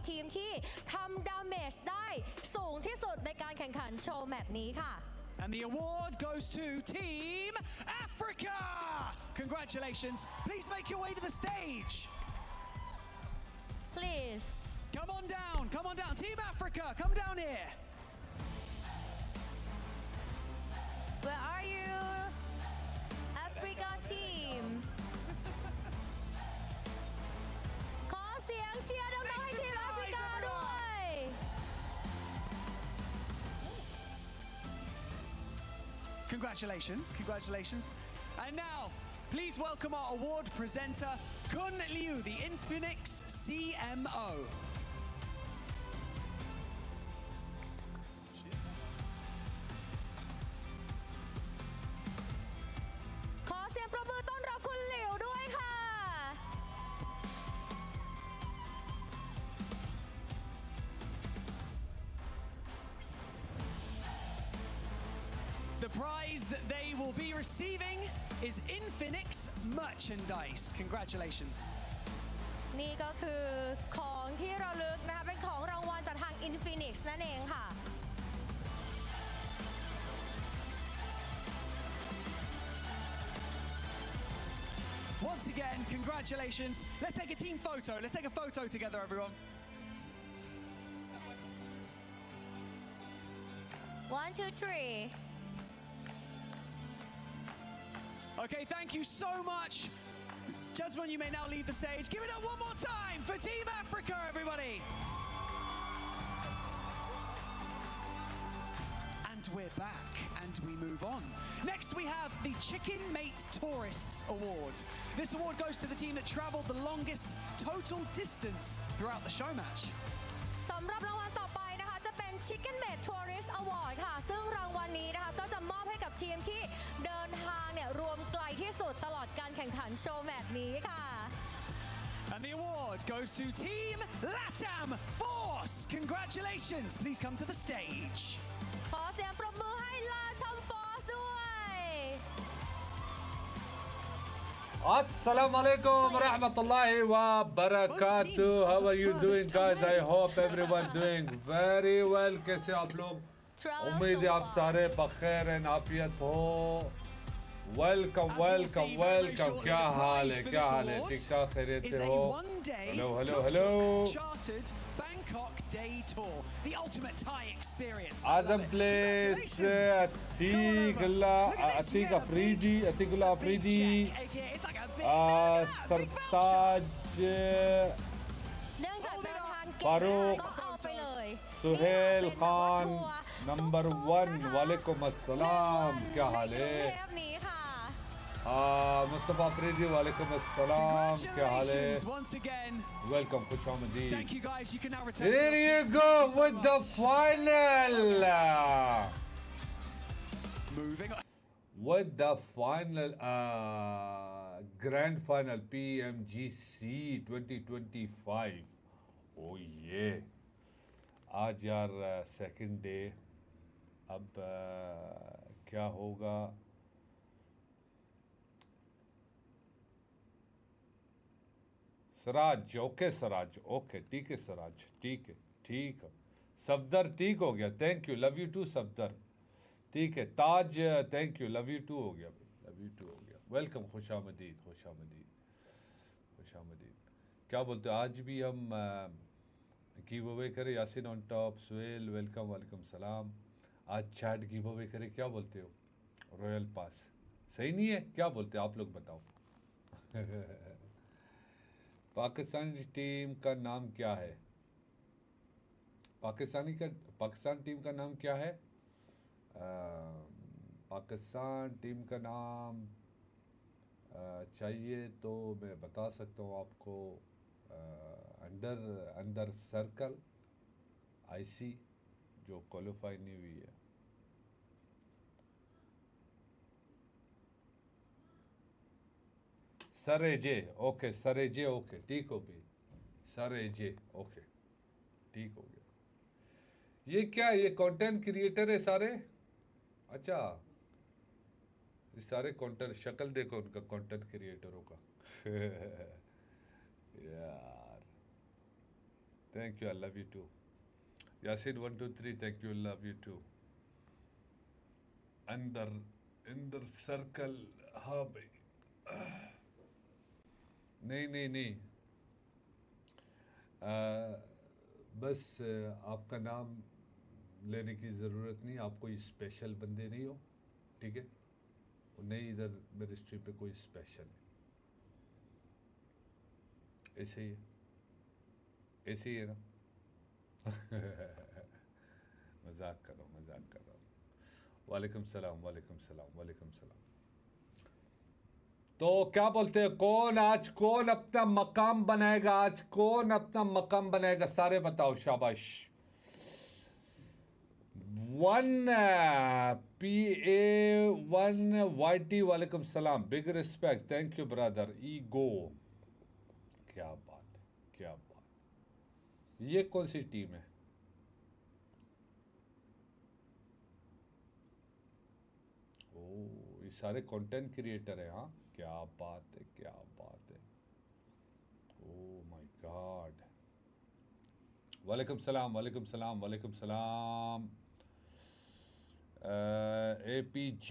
ทีมที่ทำดาเมจได้สูงที่สุดในการแข่งขันโชว์แมตช์นี้ค่ะ And the award goes to Team Africa. Congratulations. Please make your way to the stage. please Come on down. Come on down. Team Africa, come down here. where are you Africa team ขอเสียงเชียร์ดังๆให้ทีมแอฟริกาด้วย Congratulations, congratulations. And now, please welcome our award presenter, Kun Liu, the Infinix CMO. ขอเสียงปรบมือต้อนรับคุณหลิวด้วยค่ะ The prize that they will be receiving is Infinix merchandise. Congratulations. นี่ก็คือของที่ระลึกนะคะเป็นของรางวัลจากทาง Infinix นั่นเองค่ะ Once again, congratulations. Let's take a team photo. Let's take a photo together, everyone. 1 2 3 Okay, thank you so much. Gentlemen, you may now leave the stage. Give it up one more time for Team Africa, everybody. And we're back, and we move on. Next, we have the Chicken Mate Tourists Award. This award goes to the team that traveled the longest total distance throughout the show match. สำหรับรางวัลต่อไปนะคะจะเป็น Chicken Mate Tourist Award ค่ะซึ่งรางวัลนี้นะคะก็จะมอบให้กับทีมที่เดินทางเนี่ยรวมไกลที่สุดตลอดการแข่งขันโชว์แมตช์นี้ค่ะ And the award goes to Team LATAM Force. Congratulations. Please come to the stage. ขอเสียงปรบมือให้ลาทัมฟอร์สด้วย Assalamu alaikum warahmatullahi wabarakatuh. How are you doing, guys? I hope everyone doing very well. कैसे आप लोग? उम्मीद है आप सारे बखैर हैं, आफियत हो. Welcome, welcome, welcome. क्या हाल है? क्या हाल है? ठीक ठाक खैरियत से हो? Hello, hello, hello. Chartered Bangkok Day Tour, the ultimate Thai experience. Azam Place, Atikullah Afridi, Sartaj, เนื่องจากเดินทางเก่ง Farouk ก็เอาไปเลย Suhail Khan, number 1. Walaikum assalam. क्या हाल है? เทปนี้ค่ะ मुस्तफा अफरीदी वालेकुम अस्सलाम क्या हाल है Congratulations once again. वेलकम खुशामदीद Thank you, guys. You can now return. Here to your you seats. go Thank you so with the much. final Moving on. with the final grand final PMGC 2025 oh yeah आज यार second day अब क्या होगा Seraj okay Seraj okay ठीक है सराज ठीक है सफदर ठीक हो गया thank you love you too Safdar ठीक है Taj thank you love you too हो गया लव यू टू हो गया वेलकम खुशामदीद क्या बोलते हो आज भी हम गिव अवे करें Yasin on top Suhail welcome वालेकुम सलाम आज चैट गिव अवे करें क्या बोलते हो रॉयल पास सही नहीं है क्या बोलते हो आप लोग बताओ पाकिस्तान टीम का नाम क्या है पाकिस्तान टीम का नाम क्या है पाकिस्तान टीम का नाम चाहिए तो मैं बता सकता हूँ आपको अंडर सर्कल आईसी जो क्वालिफाई नहीं हुई है सरेजे ओके ठीक हो भी सरेजे ओके ठीक हो गया ये क्या ये कंटेंट क्रिएटर है सारे अच्छा ये सारे कंटेंट शक्ल देखो उनका कंटेंट क्रिएटरों का यार Thank you. I love you too. Yasin 123. Thank you. Love you too. Under in the circle. हाँ भाई. नहीं. बस आपका नाम लेने की ज़रूरत नहीं. आप कोई स्पेशल बंदे नहीं हो, ठीक है? नहीं, इधर मेरे स्ट्रीम पे कोई स्पेशल है. ऐसे ही है ना. मजाक कर रहा हूँ. वालेकुम सलाम. तो क्या बोलते हैं, कौन अपना मकाम बनाएगा? सारे बताओ. शाबाश. 1 PA1 YT. वालेकुम सलाम. Big respect. Thank you brother. Ego. क्या बात है. ये कौन सी टीम है? ये सारे कंटेंट क्रिएटर हैं. हाँ, क्या बात है. Oh my God. वालेकुम सलाम. APG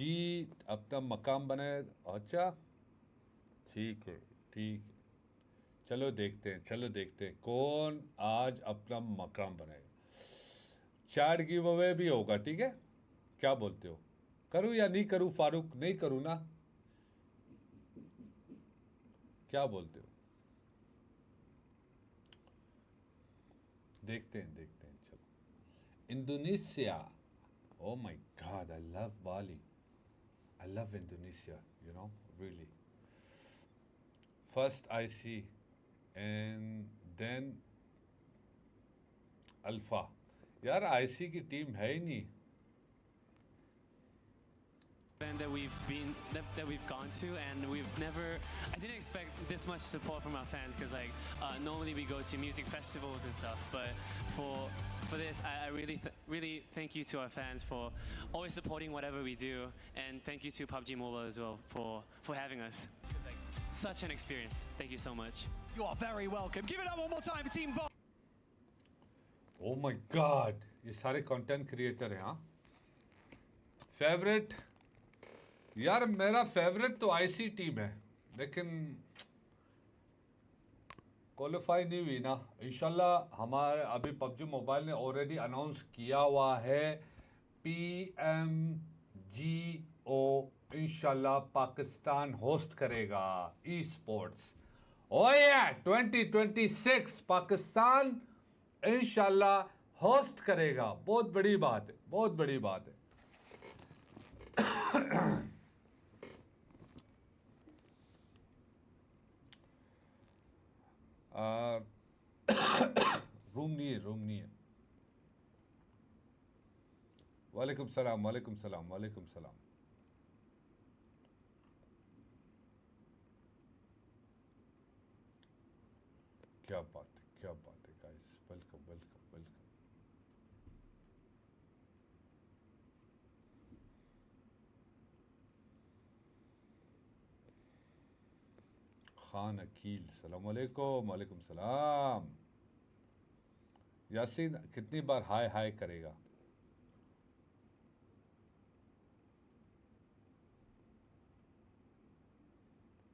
अपना मकाम बने. अच्छा, ठीक है. चलो देखते हैं कौन आज अपना मकाम बनाएगा. चैट गिव अवे भी होगा, ठीक है? क्या बोलते हो, करूं या नहीं करूं? फारूक, नहीं करूं ना? क्या बोलते हो? देखते हैं. चलो. Indonesia. Oh my God, I love Bali. I love Indonesia, really. First IC and then Alpha. यार IC की टीम है ही नहीं. That we've gone to, and I didn't expect this much support from our fans, because normally we go to music festivals and stuff, but for this I really thank you to our fans for always supporting whatever we do, and thank you to PUBG Mobile as well for having us. Such an experience. Thank you so much. You are very welcome. Give it up one more time for Team Bob. Oh my God, ये सारे content creator हैं. हाँ, favourite. यार मेरा favourite तो IC team है, लेकिन qualify नहीं हुई ना. इंशाल्लाह हमारे अभी पबजी मोबाइल ने ऑलरेडी अनाउंस किया हुआ है PMGO. इंशाल्लाह पाकिस्तान होस्ट करेगा ई स्पोर्ट्स. ओए 2026 पाकिस्तान इंशाल्लाह होस्ट करेगा. बहुत बड़ी बात है. रूम नहीं है. वालेकुम सलाम. क्या बात है गाइस. वेलकम. खान अकील सलाम वालेकुम. वालेकुम सलाम. यासीन कितनी बार हाय करेगा?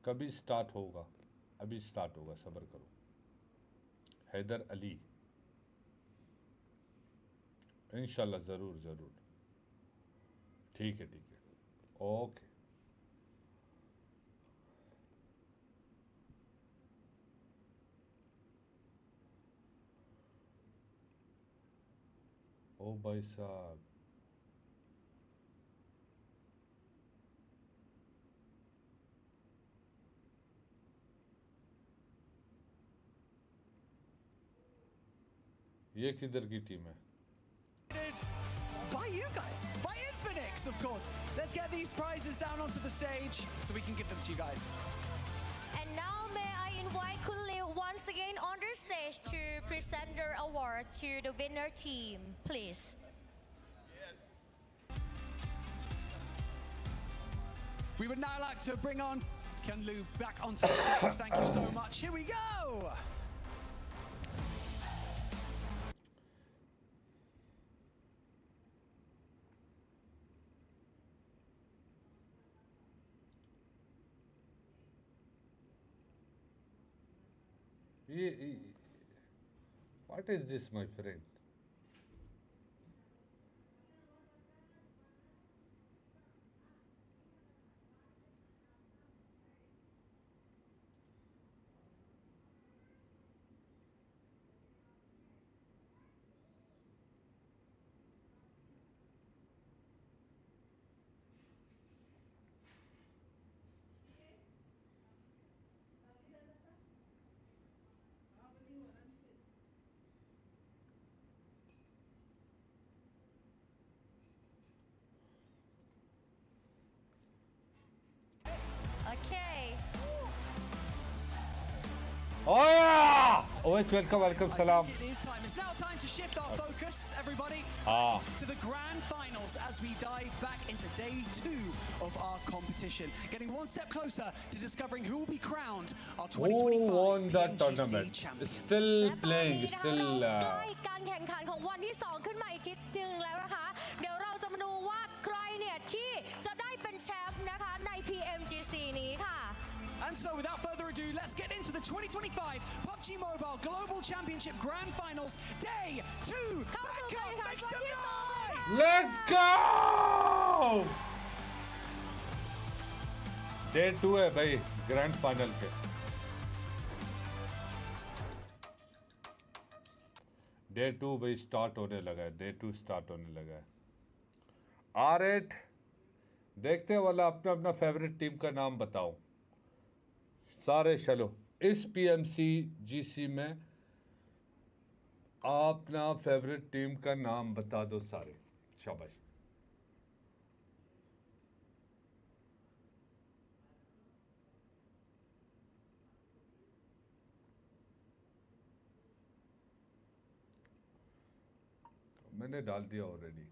कभी स्टार्ट होगा? अभी स्टार्ट होगा, सब्र करो. हैदर अली. इंशाल्लाह ज़रूर. ठीक है. ओके. ओ भाई साहब, ये किधर की टीम है? By you guys, by Infinix, of course. Let's get these prizes down onto the stage so we can give them to you guys. And now may I invite Kunli once again on the stage to present their award to the winner team, please. We would now like to bring on Kunlu back onto the stage. Thank you so much. Here we go. What is this, my friend? Okay. Oh yeah! Always welcome, salam. It is time. It's now time to shift our focus, everybody, Ah. to the grand finals as we dive back into day 2 of our competition, getting one step closer to discovering who will be crowned our 2025 Who won that PMGC tournament? champions. Still และตอน playing, นี้นะคะ still. เราใกล้การแข่งขันของวันที่ 2 ขึ้นมาอีกทิศหนึ่งแล้วนะคะ เดี๋ยวเราจะมาดูว่าใครเนี่ยที่จะได้เป็นแชมป์นะคะใน PMGC นี้ค่ะ And so, without further ado, let's get into the 2025 PUBG Mobile Global Championship Grand Finals, Day 2. เข้าสู่การแข่งขัน Make วัน some ที่ 2 เลย noise! ค่ะ Let's go! Day 2 है भाई grand final के Day 2 भाई start होने लगा है Day 2 start होने लगा है R8 देखते हैं वाला अपना अपना फेवरेट टीम का नाम बताओ सारे चलो इस PMGC में अपना फेवरेट टीम का नाम बता दो सारे शाबाश मैंने डाल दिया already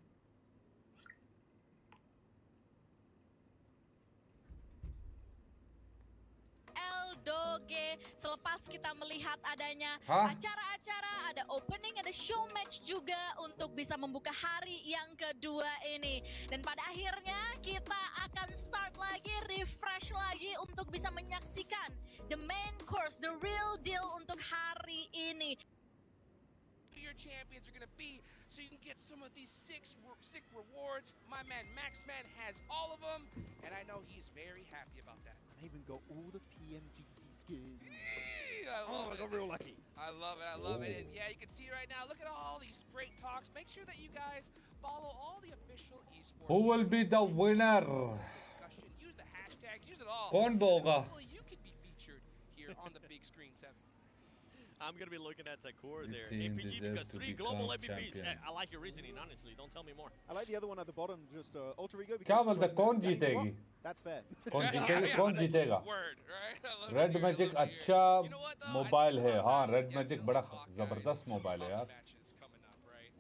Doge, selepas kita melihat adanya Hah? acara-acara, ada opening, ada show match juga untuk bisa membuka hari yang kedua ini. Dan pada akhirnya kita akan start lagi, refresh lagi untuk bisa menyaksikan the main course, the real deal untuk hari ini. Your champions are going to be so you can get some of these sick rewards. My man Maxman has all of them, and I know he's very happy about that. I even got all the PMGC skins. I love I it. got real lucky. I love it. And yeah, you can see right now, look at all these great talks. Make sure that you guys follow all the official esports. Who will be the winner? Discussion. Use the hashtags, use it all. कौन होगा? Hopefully you can be featured here on the big screen, Seven. I'm going to be looking at the core The there. team APG deserves because to 3 become global MVPs. champion. I like your reasoning, honestly. Don't tell me more. I like the other one at the bottom, just Ultra Ego. क्या बोलते हैं, कौन What? जीतेगी? That's fair. कौन जीतेगा कौन जीतेगा Word, right? I love red it here, I magic love it here. अच्छा You know what, though? I mobile think है it's हाँ time red to magic get बड़ा to the talk, जबरदस्त guys. मोबाइल है Lot यार of matches coming up, right?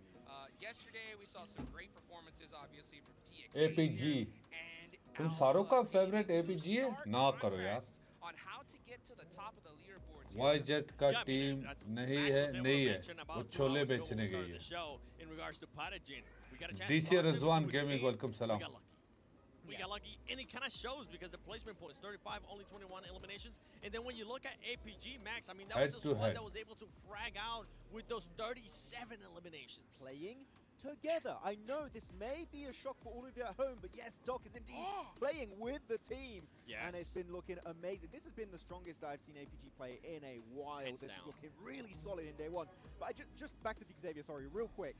Yesterday we saw some great performances, obviously, from DXA APG here, and तुम Alpha सारों का being favourite able to APG है start ना करो यार contracts on how to get to the top of the leaderboards here. Y jet का Yeah, I mean, team that's नहीं Max है was able to नहीं है mention about वो 2 छोले hours ago when बेचने we गई started है the show in regards to Pathogen. We got a chance DC to talk to him Rizwan through his Gaming, stage. welcome, salam. We got lucky. We got lucky, and it kind of shows because the placement points 35, only 21 eliminations. And then when you look at APG Max, I mean, that Head was to a squad head. that was able to frag out with those 37 eliminations. Playing together. I know this may be a shock for all of you at home, but yes, Doc is indeed playing with the team. And it's Yes. been looking amazing. This has been the strongest I've seen APG play in a while. Hands This is down. looking really solid in day 1. But just back to Xavier, sorry, real quick.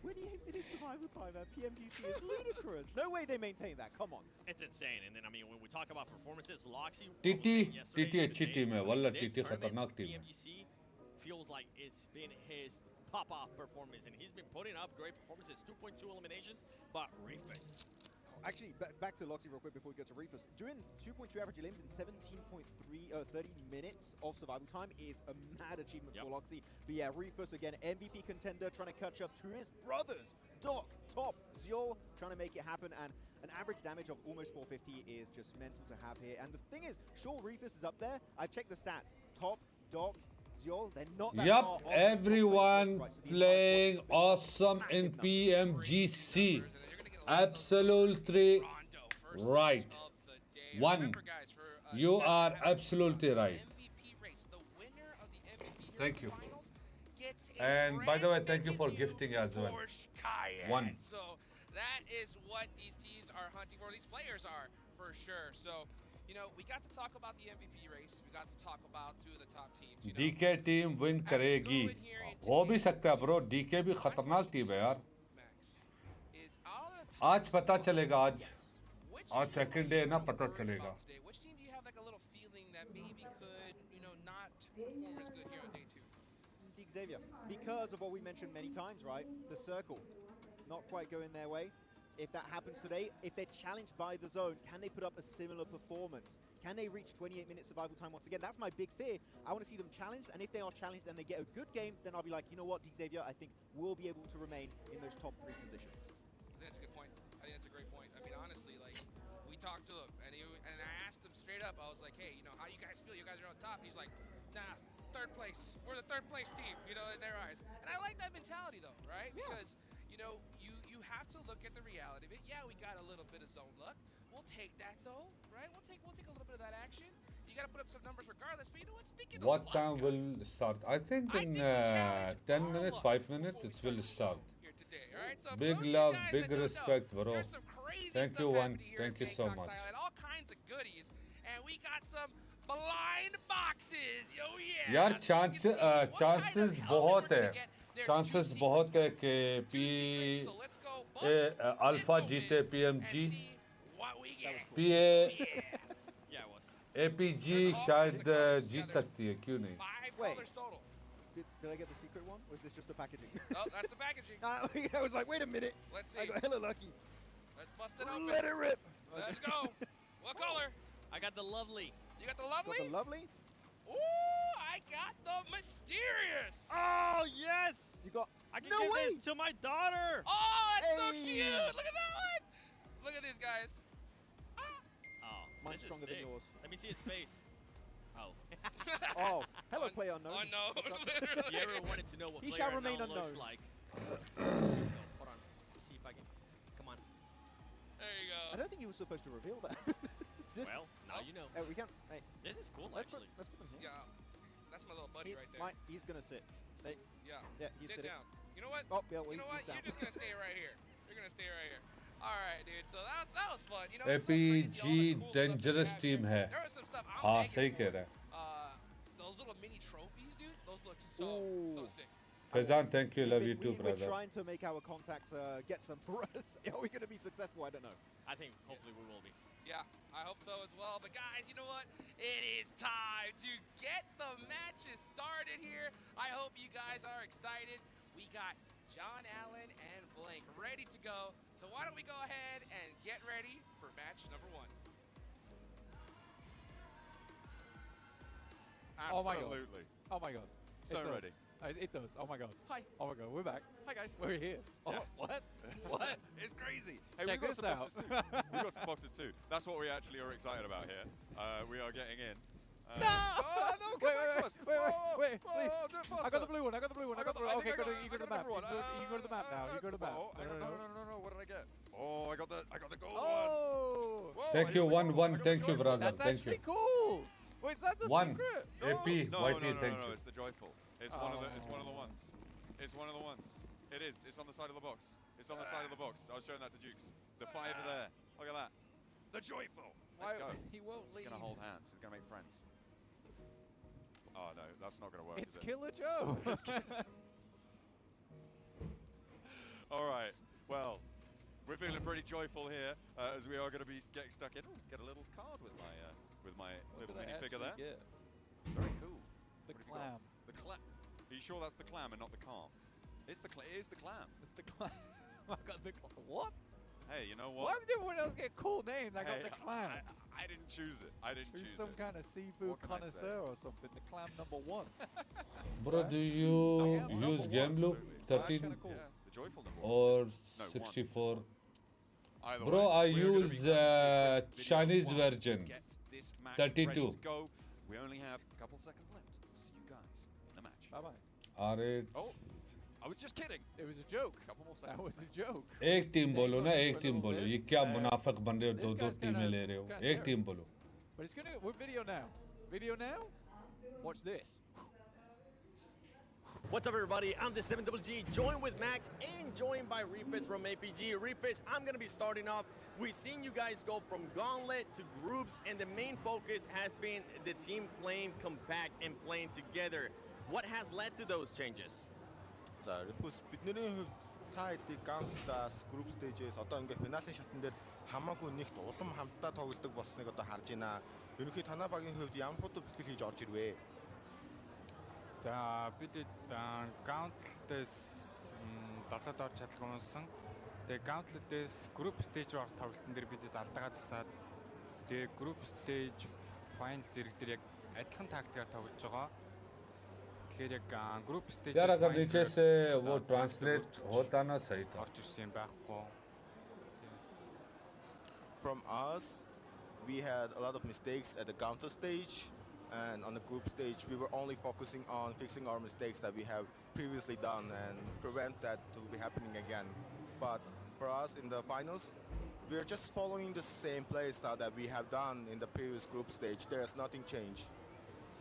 28 minutes survival time at PMGC is ludicrous. No way they maintain that. Come on. It's insane. And then, I mean, when we talk about performances, Loxy... TT yesterday TT and अच्छी today, team है I mean, वल्ला this TT tournament, खतरनाक team है PMGC feels like it's been his pop-off performance, and he's been putting up great performances. 2.2 eliminations, but Reface. Actually, back to Loxy real quick before we go to Refus. Doing 2.2 average elims in 17.3, 30 minutes of survival time is a mad achievement for Loxy. But yeah, Refus again, MVP contender, trying to catch up to his brothers. Doc, Top, Ziol, trying to make it happen, and an average damage of almost 450 is just mental to have here. And the thing is, sure, Refus is up there. I've checked the stats. Top, Doc, Ziol, they're not that Yup, far off the top everyone players, right? So the playing advantage was awesome massive in numbers. PMGC. And you're gonna get a lot of Absolutely Rondo, first right. match of the day. One. Remember, guys, for, You guys are that have absolutely right. MVP race, the winner of the Thank you. Finals gets a And by the way, brand thank you for spanking new gifting as well. Porsche Cayenne. One. So that is what these teams are hunting for. These players are for sure. So, you know, we got to talk about the MVP race. We got to talk about two of the top teams. You know, DK team win करेगी हो भी सकता है bro DK भी खतरनाक team है यार Max, is all the top आज पता चलेगा आज Which आज team second are day you ना more पता worried चलेगा about today? Which team do you have like a little feeling that maybe could, you know, not perform as good here on day 2? Xavier, because of what we mentioned many times, right? The circle, not quite going their way. If that happens today, if they're challenged by the zone, can they put up a similar performance? Can they reach 28 minute survival time once again? That's my big fear. I want to see them challenged, and if they are challenged and they get a good game, then I'll be like, you know what, Xavier, I think we'll be able to remain in those top 3 positions. That's a good point. I think that's a great point. I mean, honestly, like, we talked to him, and I asked him straight up, I was like, hey, you know, how you guys feel? You guys are on top. He's like, nah, 3rd place. We're the 3rd place team, you know, in their eyes. And I like that mentality, though, right? Yeah. Because, you know, you have to look at the reality of it. Yeah, we got a little bit of zone luck. We'll take that, though, right? We'll take a little bit of that action. You got to put up some numbers regardless. But you know what? Speaking of What luck, time will guys, start? I think in we challenge 10 our minutes, luck 5 minutes, before we it will start start. here today, all right? So for Big those of you love, guys big that don't know, respect, bro. there's some crazy Thank stuff you, One. happening here Thank in you so Bangkok, much. Thailand. All kinds of goodies, and we got some blind boxes. Yo, yeah. यार So you can see what kind of chances helmet बहुत we're है gonna get. There's chances two बहुत है secrets, कि guys. Two secrets. So let's go bust alpha this जीते open PMG and see what we get. PA Yeah. Yeah, it was. APG There's all शायद kinds of colors Jeet together. सकती है क्यों नहीं 5 Wait. colors total. Did I get the secret one, or is this just the packaging? Oh, that's the packaging. I was like, wait a minute. Let's I see. got hella lucky. Let's bust it open. Let it rip. Let's go. What color? I got the lovely. You got the Got lovely? the lovely. Ooh, I got the mysterious. Oh, yes! You got. I can No give way! this to my daughter! Oh, that's so Hey. cute. Look at that one. Look at these guys. Ah. Oh, Mine's this is stronger than sick. yours. Let me see its face. Oh. Oh, hello, player unknown. Unknown, What's up? literally. If you ever wanted to know what He player shall remain unknown looks unknown. like. Hold on. Let's see if I can. Come on. There you I go. don't think you were supposed to reveal that. Just- Well, now you know. we can. Hey, This is cool, let's put, actually. let's put them here. Yeah, that's my little buddy right there. He's gonna sit. Hey, Yeah. yeah, he's Sit sitting. down. You know what? Oh, yeah, well, You know he's what? down. You're just gonna stay right here. You're gonna stay right here. All right, dude. So that was fun. You know, it's so crazy, all the APG cool stuff that we dangerous have team here. है There was some stuff I'm हाँ begging सही for. कह रहा है Those little mini trophies, dude. Those look so Ooh. sick. Faizan thank you love you too We're brother trying to make our contacts get some for us. Are we gonna be successful? I don't know. I think hopefully we will be. Yeah, I hope so as well. But guys, you know what? It is time to get the matches started here. I hope you guys are excited. We got John Allen and Blank ready to go. So why don't we go ahead and get ready for match number 1. Oh my God. Absolutely. Oh my god. So It's ready. us. It's us. Oh my god. Hi. Oh my god, we're back. Hi guys. We're here. Yeah. Oh, what? What? It's crazy. Hey, Check we've got this some out. boxes too. We've got some boxes too. That's what we actually are excited about here. We are getting in. No! Oh no! Come back to us! Wait, Whoa, wait, whoa, please. whoa, do it faster. I got the blue one. I got the blue one. I got the blue. I Okay, think I you go to the map. number one. You go to the map now. You go to the map. Oh, hang on, no. What did I get? Oh, I got the gold one. Oh! Whoa, thank I you got the one gold. I one got thank the you joyful. brother That's thank you actually cool. Wait, is that the one secret? AP No, YT no, thank no, you it's the joyful. It's one of the. It's one of the Oh. ones. It's one of the ones. It is. It's on the side of the box. It's on the side of the box. I was showing that to Jukes. The 5 are there. Look at that. The joyful. Let's go. He won't He's leave. gonna hold hands. He's gonna make friends. Oh no, that's not gonna work. It's is it? Killer Joe. All right. Well, we're feeling pretty joyful here as we are going to be getting stuck in. Ooh, get a little card with my little What did I minifigure there. actually get? Very cool. The What have you got? clam. The clam. Are you sure that's the clam and not the calm? It's the it is the clam. It's the clam. I got the clam. What? Hey, you know Why what? did everyone else get cool names? I got Hey, the clam. I didn't choose it. I didn't Who's choose some it. kind of seafood What can I say? connoisseur or something? The clam number 1. bro do I you am use number game one, loop Absolutely. 13 kinda cool. Yeah, the joyful number or one. No, 64 Either Bro, way, I we are gonna be use, going to a quick video Chinese whilst we version, get this match 32. ready to go. We only have a couple seconds left. See you guys in the match. Bye bye. अरे Oh, I was just kidding. It was a joke. Couple more That seconds. was a joke. एक team Stay बोलो ना put एक for a team little बोलो bit. ये क्या मुनाफिक बन रहे हो this दो guy's टीमें kinda- ले रहे हो kinda एक scary. टीम बोलो But it's gonna. We're video now. Video now. Watch this. What's up, everybody? I'm the 7GG, joined with Max and joined by Refis from APG. Refis, I'm going to be starting off. We've seen you guys go from gauntlet to groups, and the main focus has been the team playing compact and playing together. What has led to those changes? За Refus бидний хувьд та хэдий гаундаас group stage-ээс одоо ингээ финалийн шатн дээр хамаагүй нэгт улам хамтдаа тоглодог болсныг одоо харж байна. Ерөнхийдөө танай багийн хувьд ямар хутга бэлтгэл хийж орж ирвэ? За бид гаундтээс далаад орж чадлаггүй унсан. Тэгээ гаундтээс group stage руу орох тоглолтын дээр бид алдаагаа засаад тэгээ group stage final зэрэг дээр яг адилхан тактикаар тоглож байгаа. Тэгэхээр яг group stage यार अगर नीचे से वो translate होता ना सही था орж ирсэн юм байхгүй. From us, we had a lot of mistakes at the counter stage, and on the group stage, we were only focusing on fixing our mistakes that we have previously done and prevent that to be happening again. But for us in the finals, we are just following the same play style that we have done in the previous group stage. There's nothing changed.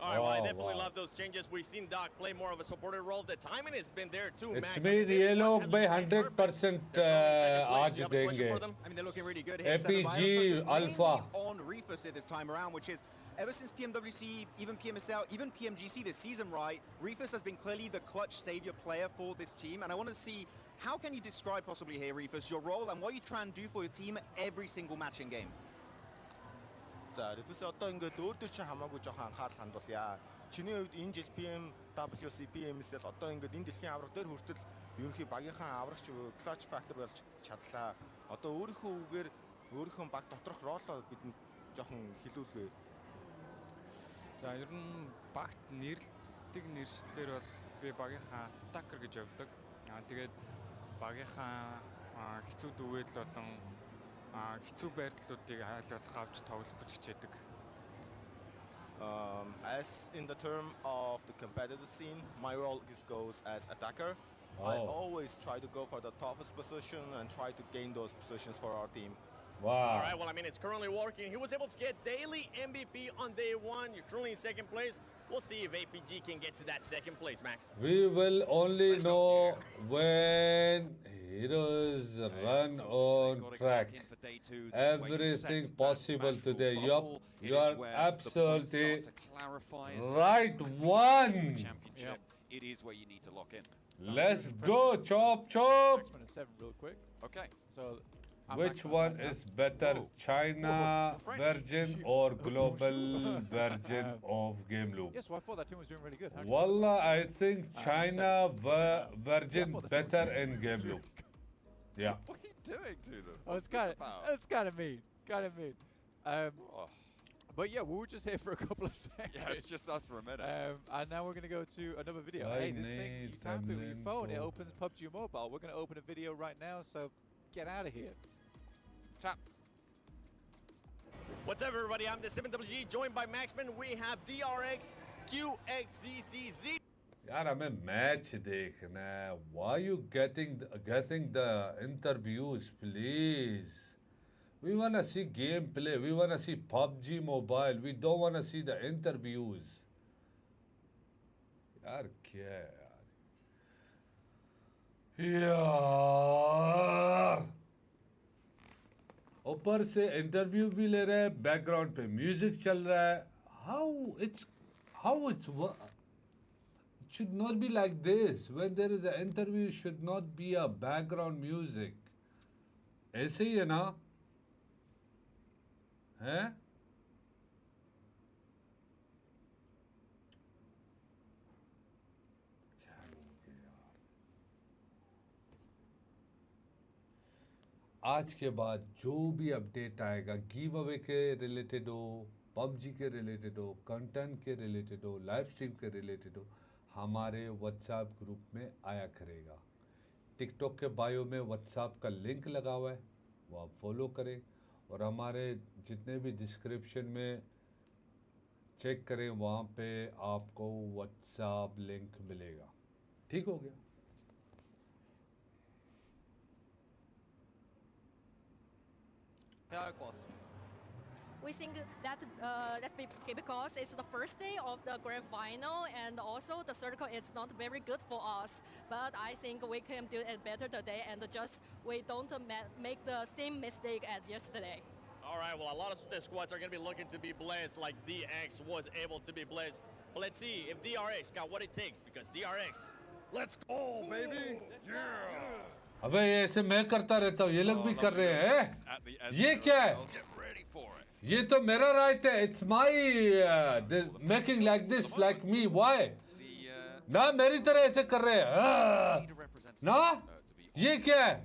All right, well, I Oh, definitely wow. love those changes. We've seen Doc play more of a supported role. The timing has been there too, Max. It's me, ये लोग भाई 100% आज देंगे. I mean, they're looking really good here. Setup by APG Alpha, Alpha. on Refus here this time around, which is ever since PMWC, even PMSL, even PMGC this season, right? Refus has been clearly the clutch savior player for this team, and I want to see how can you describe possibly here, Refus, your role and what you try and do for your team every single match in game. За Refus одоо ингээд өөр чинь хамаагүй жоохон анхаарал хандуулъя. Чиний хувьд энэ жил PMWC, PMSL одоо ингээд энэ дэлхийн авраг дээр хүртэл ерөнхий багийнхаа аврагч clutch factor болж чадлаа. Одоо өөрийнхөө үгээр өөрийнхөө баг доторх ролоо бидэнд жоохон хэлүүлвэ. За ер нь багт нэрлдэг нэршлэлээр бол би багийнхаа attacker гэж явдаг. Тэгээд багийнхаа хэцүү дүүгэл болон хэцүү байрлалуудыг айл болох авч тоглох гэж хичээдэг. As in the term of the competitive scene, my role goes as attacker. I always try to go for the toughest position and try to gain those positions for our team. Wow. All right, well, I mean, it's currently working. He was able to get daily MVP on day one. You're currently in second place. We'll see if APG can get to that second place, Max. We will only know when heroes run on track. Everything possible today. Yup, you are absolutely right. One. It is where you need to lock in. Let's go, chop chop. X-7 real quick. Okay. So Which one is better, China version or global version of Game Loop? Yes, well, I thought that team was doing really good. How do you- Wallah, I think China version better in Game Loop. Yeah. What are you doing to them? Oh, What's it's kind this about? of mean, kind of mean. But yeah, we were just here for a couple of seconds. Yeah, it's just us for a minute. And now we're going to go to another video. I Hey, this thing, you need tap it with your phone, it limbo. opens PUBG Mobile. We're going to open a video right now, so get out of here. Tap. What's up, everybody? I'm the 7GG, joined by Maxman. We have DRX, QXZZZ. यार हमें match देखना है. Why you getting the interviews, please? We wanna see gameplay. We wanna see PUBG Mobile. We don't wanna see the interviews. यार क्या है यार? ऊपर से इंटरव्यू भी ले रहा है, बैकग्राउंड पे म्यूजिक चल रहा है. How it's it should not be like this. When there is an interview, it should not be a background music. ऐसे ही है ना? हैं? क्या लोगे यार? आज के बाद जो भी अपडेट आएगा, गिव अवे के रिलेटेड हो, पबजी के रिलेटेड हो, कंटेंट के रिलेटेड हो, लाइव स्ट्रीम के रिलेटेड हो, हमारे व्हाट्सएप ग्रुप में आया करेगा. टिकटॉक के बायो में व्हाट्सएप का लिंक लगा हुआ है, वो आप फॉलो करें. और हमारे जितने भी डिस्क्रिप्शन में चेक करें, वहाँ पे आपको व्हाट्सएप लिंक मिलेगा. ठीक हो गया? Ja, kos. we think that because it's the first day of the grand final, and also the circle is not very good for us. But I think we can do it better today, and just we don't make the same mistake as yesterday. All right, well, a lot of the squads are going to be looking to be blessed like DX was able to be blessed. But let's see if DRX got what it takes, because DRX, let's go, baby! Yeah! अबे ये ऐसे मैं करता रहता हूँ, ये लोग भी कर रहे हैं। ये क्या है? ये तो मेरा right है. It's my making like this, like me. Why? ना मेरी तरह ऐसे कर रहे हैं. ना? ये क्या है?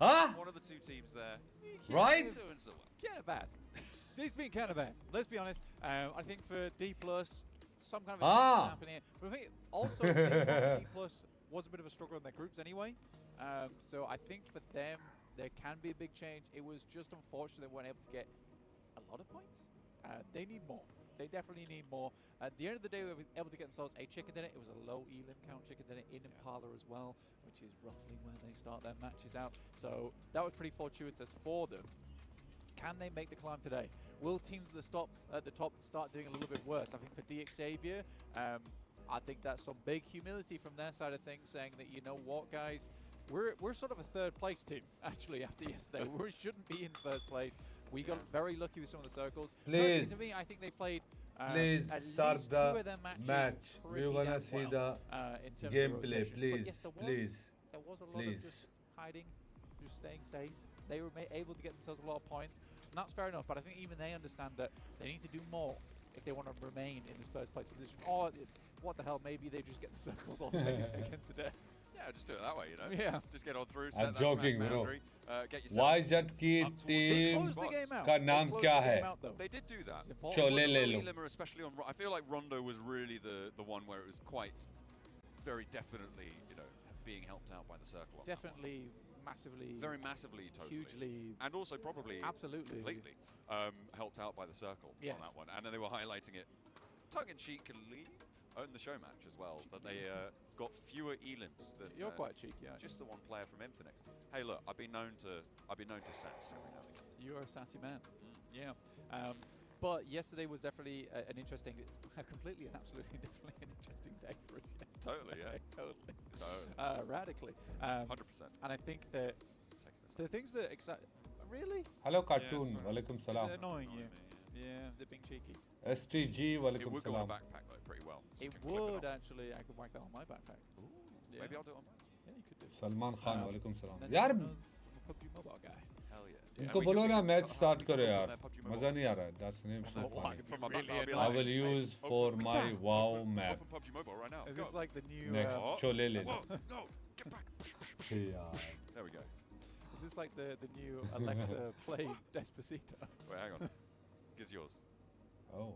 Huh? One of the two teams there. Right? Kind of bad. This been kind of bad. Let's be honest. I think for D+, some kind of a happening. But I think also D+ was a bit of a struggle in their groups anyway. So I think for them, there can be a big change. It was just unfortunate they weren't able to get a lot of points. They need more. They definitely need more. At the end of the day, they were able to get themselves a chicken dinner. It was a low elim count chicken dinner in Impala as well, which is roughly where they start their matches out. So that was pretty fortuitous for them. Can they make the climb today? Will teams at the top start doing a little bit worse? I think for DX Xavier, I think that's some big humility from their side of things, saying that, you know what, guys, we're sort of a third place team, actually, after yesterday. We shouldn't be in first place. We got very lucky with some of the circles. Please. To me, I think they played Please at start least the 2 of their matches match. pretty We want to damn see well, the in terms of gameplay. rotations. But Please, yes, please, there was a lot of just hiding, just staying safe. They were able to get themselves a lot of points, and that's fair enough. But I think even they understand that they need to do more if they want to remain in this first place position. Or what the hell? Maybe they just get the circles all again today. Yeah, just do it that way, you know. Yeah. Just get on through. I'm set that joking, smash bro. boundary, get yourself YZ की up towards team the spots. का नाम क्या है? They did do that. चलो ले लो. Especially on, I feel like Rondo was really the one where it was quite, very definitely, you know, being helped out by the circle. On Definitely, massively, very massively, totally, hugely, and also probably absolutely, completely helped out by the circle on that one. And then they were highlighting it tongue-in-cheekily on the show match as well, that they got fewer elims than you're quite cheeky, just the one player from Infinix. Hey, look, I've been known to sass every now and again. You're a sassy man. Yeah. But yesterday was definitely an interesting, definitely an interesting day for us yesterday. Totally, yeah. totally. Radically. 100%. And I think that the things that excite... Really? Hello, cartoon. Walaikum salam. Is it annoying you? Yeah, they're being cheeky. STG. Walaikum It would go salam. on backpack though pretty well. It would actually. I could whack that on my backpack. Ooh, yeah. Maybe I'll do it on mine. Yeah, you could do. Salman Khan. Walaikum salam. Then यार everyone knows I'm a PUBG Mobile guy. Hell yeah. इनको बोलो ना match start करो यार. मजा नहीं आ रहा है. That's the name so funny. I will use for my WoW map. Open PUBG Mobile right now. Is this like the new... Next. चलो ले लो. No, get back. There we go. Is this like the new Alexa play Despacito? Wait, hang on. Gives yours. Oh.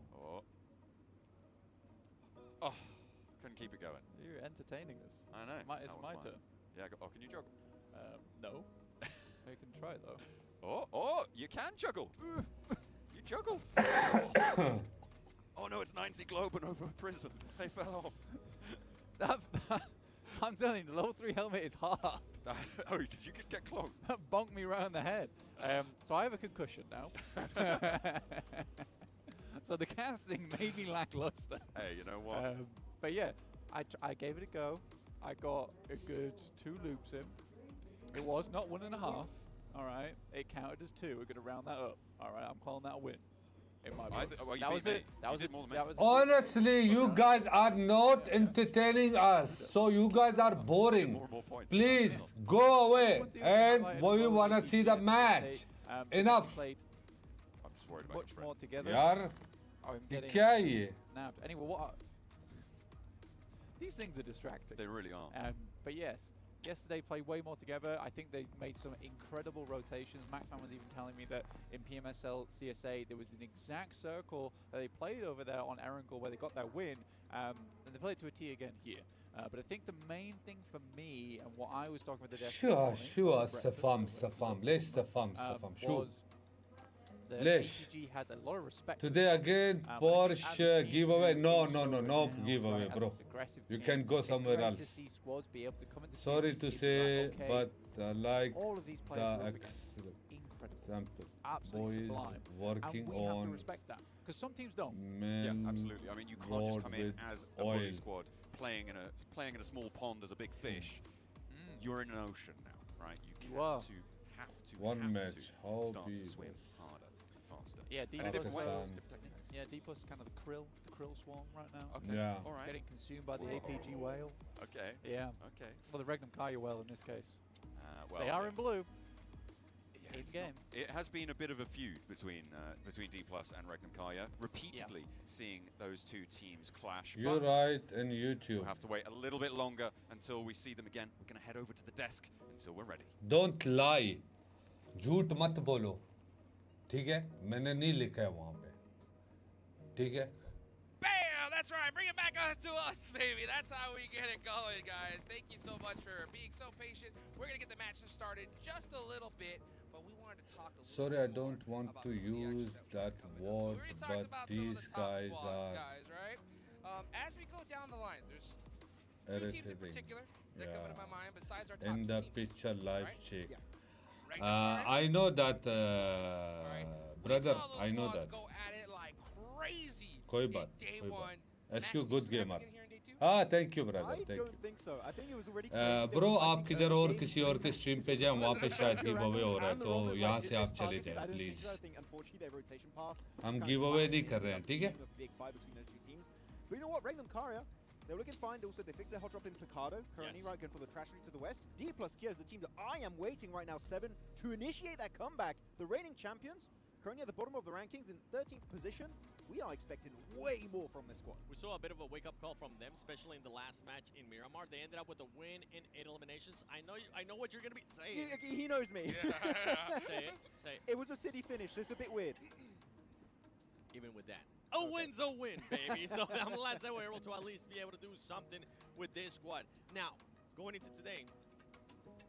Oh, couldn't keep it going. You're entertaining us. I know. It's my turn. Yeah, can you juggle? No. I can try though. Oh, you can juggle. You juggled. Oh no, it's 90 Globen over a prison. They fell off. I'm telling you, the level 3 helmet is hard. Oh, did you just get clogged? That bonked me round the head. So I have a concussion now. So the casting may be lackluster. Hey, you know what? But yeah, I gave it a go. I got a good 2 loops in. It was not 1.5. All right, it counted as 2. We're gonna round that up. All right, I'm calling that a win. In my books. That was it. That was it. Honestly, you guys are not entertaining us. So you guys are boring. Please go away. And we want to see the match. Enough. I'm just worried about much more together. यार, क्या है ये? Nabbed. Anyway, what? These things are distracting. They really are. But yes, yesterday played way more together. I think they made some incredible rotations. Maxman was even telling me that in PMSL CSA there was an exact circle that they played over there on Erangel where they got their win, and they played to a T again here. But I think the main thing for me and what I was talking about the desk sure, Safam. Let's Safam. Sure. ليش؟ has a lot of respect. Today again, Porsche giveaway. No giveaway, bro. You can go somewhere else. Sorry to say, but like the example. Absolutely Boys sublime. working and we have to on respect that because some teams don't. men Yeah, absolutely. I mean, you can't just road come in with as a oil. bully squad playing in a small pond as a big fish. You're in an ocean now, right? You are. have to One match, how start to big swim was- harder, faster. Yeah, D And in plus, different ways, Pakistan. different techniques. yeah, D plus kind of the krill swarm right now. Okay. Yeah. All right. Getting consumed by the Whoa. APG whale. Okay. Yeah. Okay. Well, the Regnum Kaya whale in this case. Well, They are yeah. in blue. Yeah, In it's game. not- It has been a bit of a feud between D Plus and Regnum Kaya, repeatedly seeing those two teams clash. You're but right in YouTube. we'll have to wait a little bit longer until we see them again. We're going to head over to the desk until we're ready. Don't lie. झूठ मत बोलो. ठीक है? मैंने नहीं लिखा है वहाँ पे. ठीक है? Bam! That's right. Bring it back on to us, baby. That's how we get it going, guys. Thank you so much for being so patient. We're going to get the matches started just a little bit, but we wanted to talk a little Sorry, I bit more don't want about to some of the action use that that we have coming up. So we word, already talked but about some of these the top guys squads, are guys, right? As we go down the line, there's two teams in irritating. particular that come into my Yeah. mind besides our top In two the teams. picture live right? check. Regnum Kaya, I know that, we brother. saw those I know squads that. go at it like crazy कोई in बात, day कोई बात. one. SQ Matches good do you gamer. happen here in day two? हाँ, thank you, brother. I Thank you. don't think so. I think it was already. Bro आप किधर और किसी और के स्ट्रीम पे जाएं वहाँ पे शायद गिव अवे हो रहा है तो यहाँ से आप चले जाएं प्लीज हम गिव अवे नहीं कर रहे हैं ठीक है But you know what, Regnum Kaya, they were looking fine. Also, they fixed their hot drop in Picado. Currently, right, going for the tragedy to the west. D plus Kia is the team that I am waiting right now, 7, to initiate that comeback. The reigning champions, currently at the bottom of the rankings in 13th position. We are expecting way more from this squad. We saw a bit of a wake-up call from them, especially in the last match in Miramar. They ended up with a win in 8 eliminations. I know what you're going to be saying. He knows me. Say it. Say it. It was a city finish, so it's a bit weird. Even with that. A win's a win, baby. So I'm glad that we're able to at least be able to do something with this squad. Now, going into today,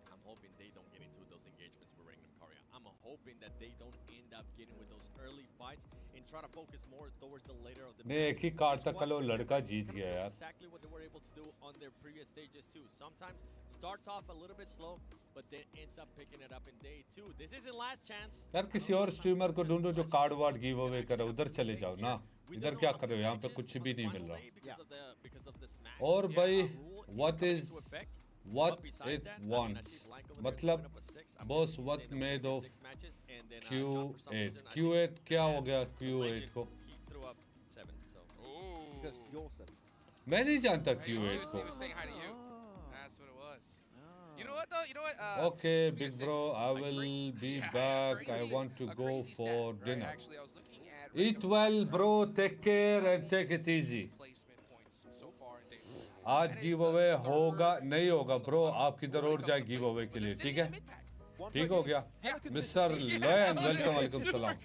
I'm hoping they don't get into those engagements with Regnum Kaya. I'm hoping that they don't end up getting with those early fights and try to focus more towards the later of the नहीं एक ही card तक कल वो लड़का जीत गया यार exactly what they were able to do on their previous stages too. Sometimes starts off a little bit slow, but then ends up picking it up in day 2. This isn't last chance. यार किसी और streamer को ढूंढो जो card ward give away करे उधर चले जाओ ना इधर क्या कर रहे हो यहाँ पे कुछ भी नहीं मिल रहा और भाई what it wants मतलब boss what made of Q8 Q8 क्या हो गया Q8 को Because you're 7. मैं नहीं जानता He Q8 was को saying hi to you. That's what it was. You know what though? You know what? Okay, I was gonna big say, bro, I a will great- be yeah, back. I crazy- want to a go crazy for stat, right? dinner. Actually, I was looking at Eat Regnum well, bro. Take care and take it easy. placement points so far in day 4. आज give away होगा नहीं होगा bro आप किधर और जाए give away के लिए ठीक है ठीक हो गया मिस्टर लयन वेलकम वालेकुम सलाम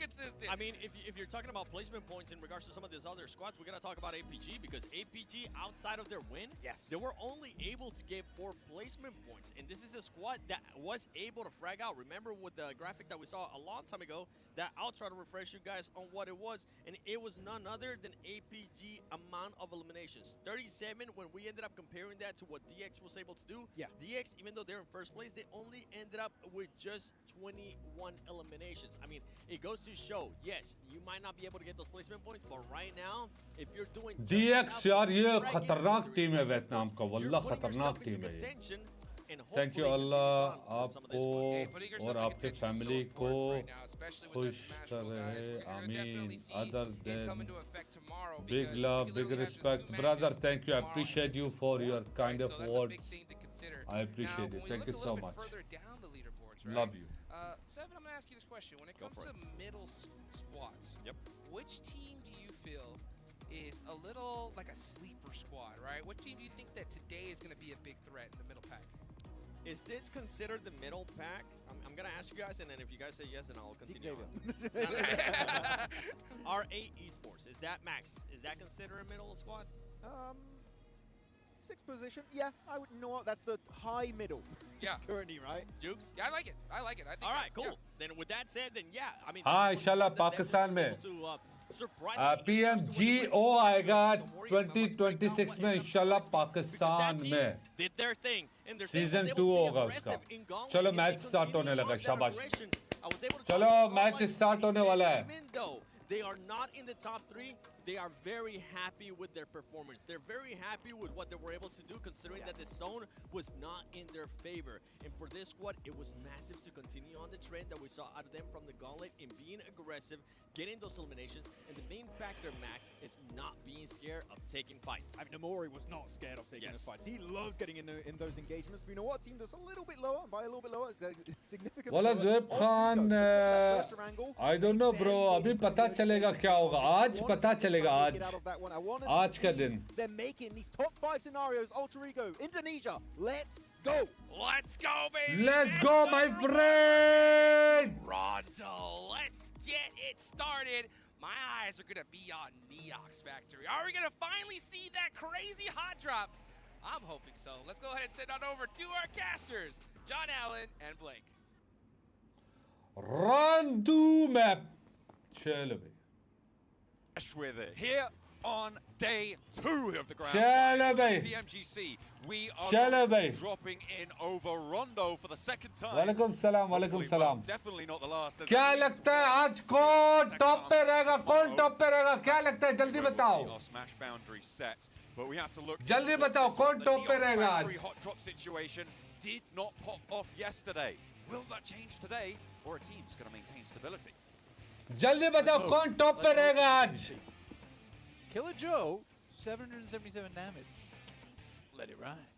I mean, if you're talking about placement points in regards to some of these other squads, we got to talk about APG because APG, outside of their win, they were only able to get 4 placement points. And this is a squad that was able to frag out. Remember with the graphic that we saw a long time ago, that I'll try to refresh you guys on what it was. And it was none other than APG amount of eliminations. 37 when we ended up comparing that to what DX was able to do. DX, even though they're in first place, they only ended up with just 21 eliminations. I mean, it goes to show, yes, you might not be able to get those placement points, but right now, if you're doing DX यार ये खतरनाक team है Vietnam का वल्ला खतरनाक team है ये thank you अल्लाह आपको और आपके फैमिली को खुश करे आमीन other than big love big respect brother thank you I appreciate you for your kind of words I appreciate it. Thank you so much. Love you. Seven, I'm going to ask you this question. When it comes to middle squads, which team do you feel is a little like a sleeper squad, right? What team do you think that today is going to be a big threat in the middle pack? Is this considered the middle pack? I'm going to ask you guys, and then if you guys say yes, then I'll continue on. R8 Esports, is that Max? Is that considered a middle squad? 6th position, yeah, I would know what that's the high middle. Yeah. Currently, right? Jukes? Yeah, I like it. I like it. I think. All right, cool. Then with that said, then yeah, I mean. हाँ इंशाल्लाह पाकिस्तान में PMGO आएगा 2026 में इंशाल्लाह पाकिस्तान में did their thing and their season 2 होगा उसका चलो मैच स्टार्ट होने लगा शाबाश I was able to चलो मैच स्टार्ट होने वाला है. even though they are not in the top 3, they are very happy with their performance. They're very happy with what they were able to do, considering that the zone was not in their favor. And for this squad, it was massive to continue on the trend that we saw out of them from the gauntlet in being aggressive, getting those eliminations. And the main factor, Max, is not being scared of taking fights. I mean, Namori was not scared of taking the fights. He loves getting in those engagements. But you know what? Team that's a little bit lower, by a little bit lower, significantly वाला lower. Zuaib Khan, I don't know bro. अभी पता चलेगा क्या होगा. आज पता चलेगा आज. आज का दिन. They're making these top 5 scenarios. Ultra Ego, Indonesia. Let's go. Let's go, baby. Let's go, my friend. Rondo, let's get it started. My eyes are going to be on Neox Factory. Are we going to finally see that crazy hot drop? I'm hoping so. Let's go ahead and send on over to our casters, John Allen and Blake. Rondo map. चलो भाई. With it here on day 2 of the grand चलो final भाई. PMGC. We are चलो भाई. dropping in over Rondo for the second time. वालेकुम सलाम, वालेकुम सलाम. Definitely not the last. क्या लगता है आज कौन टॉप पे रहेगा? कौन टॉप पे रहेगा? क्या लगता है? जल्दी बताओ. Our smash boundary set, but we have to look. जल्दी बताओ कौन टॉप पे रहेगा आज? Hot drop situation did not pop off yesterday. Will that change today, or a team's going to maintain stability? जल्दी बताओ कौन टॉप पे रहेगा आज? Killer Joe, 777 damage. Let it ride.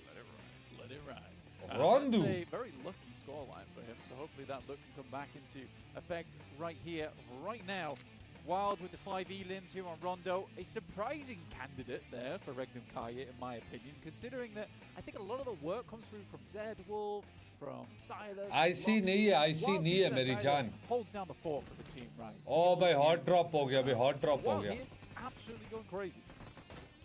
Let it ride. Let it ride. Rondo. That's a very lucky scoreline for him, so hopefully that look can come back into effect right here, right now. Wild with the 5 elims here on Rondo. A surprising candidate there for Regnum Kaya, in my opinion, considering that I think a lot of the work comes through from Zed Wolf, from Silas. IC नहीं है, IC नहीं है मेरी जान. Holds down the fort for the team, right? Oh भाई hot drop हो गया, भाई hot drop हो गया. Absolutely going crazy.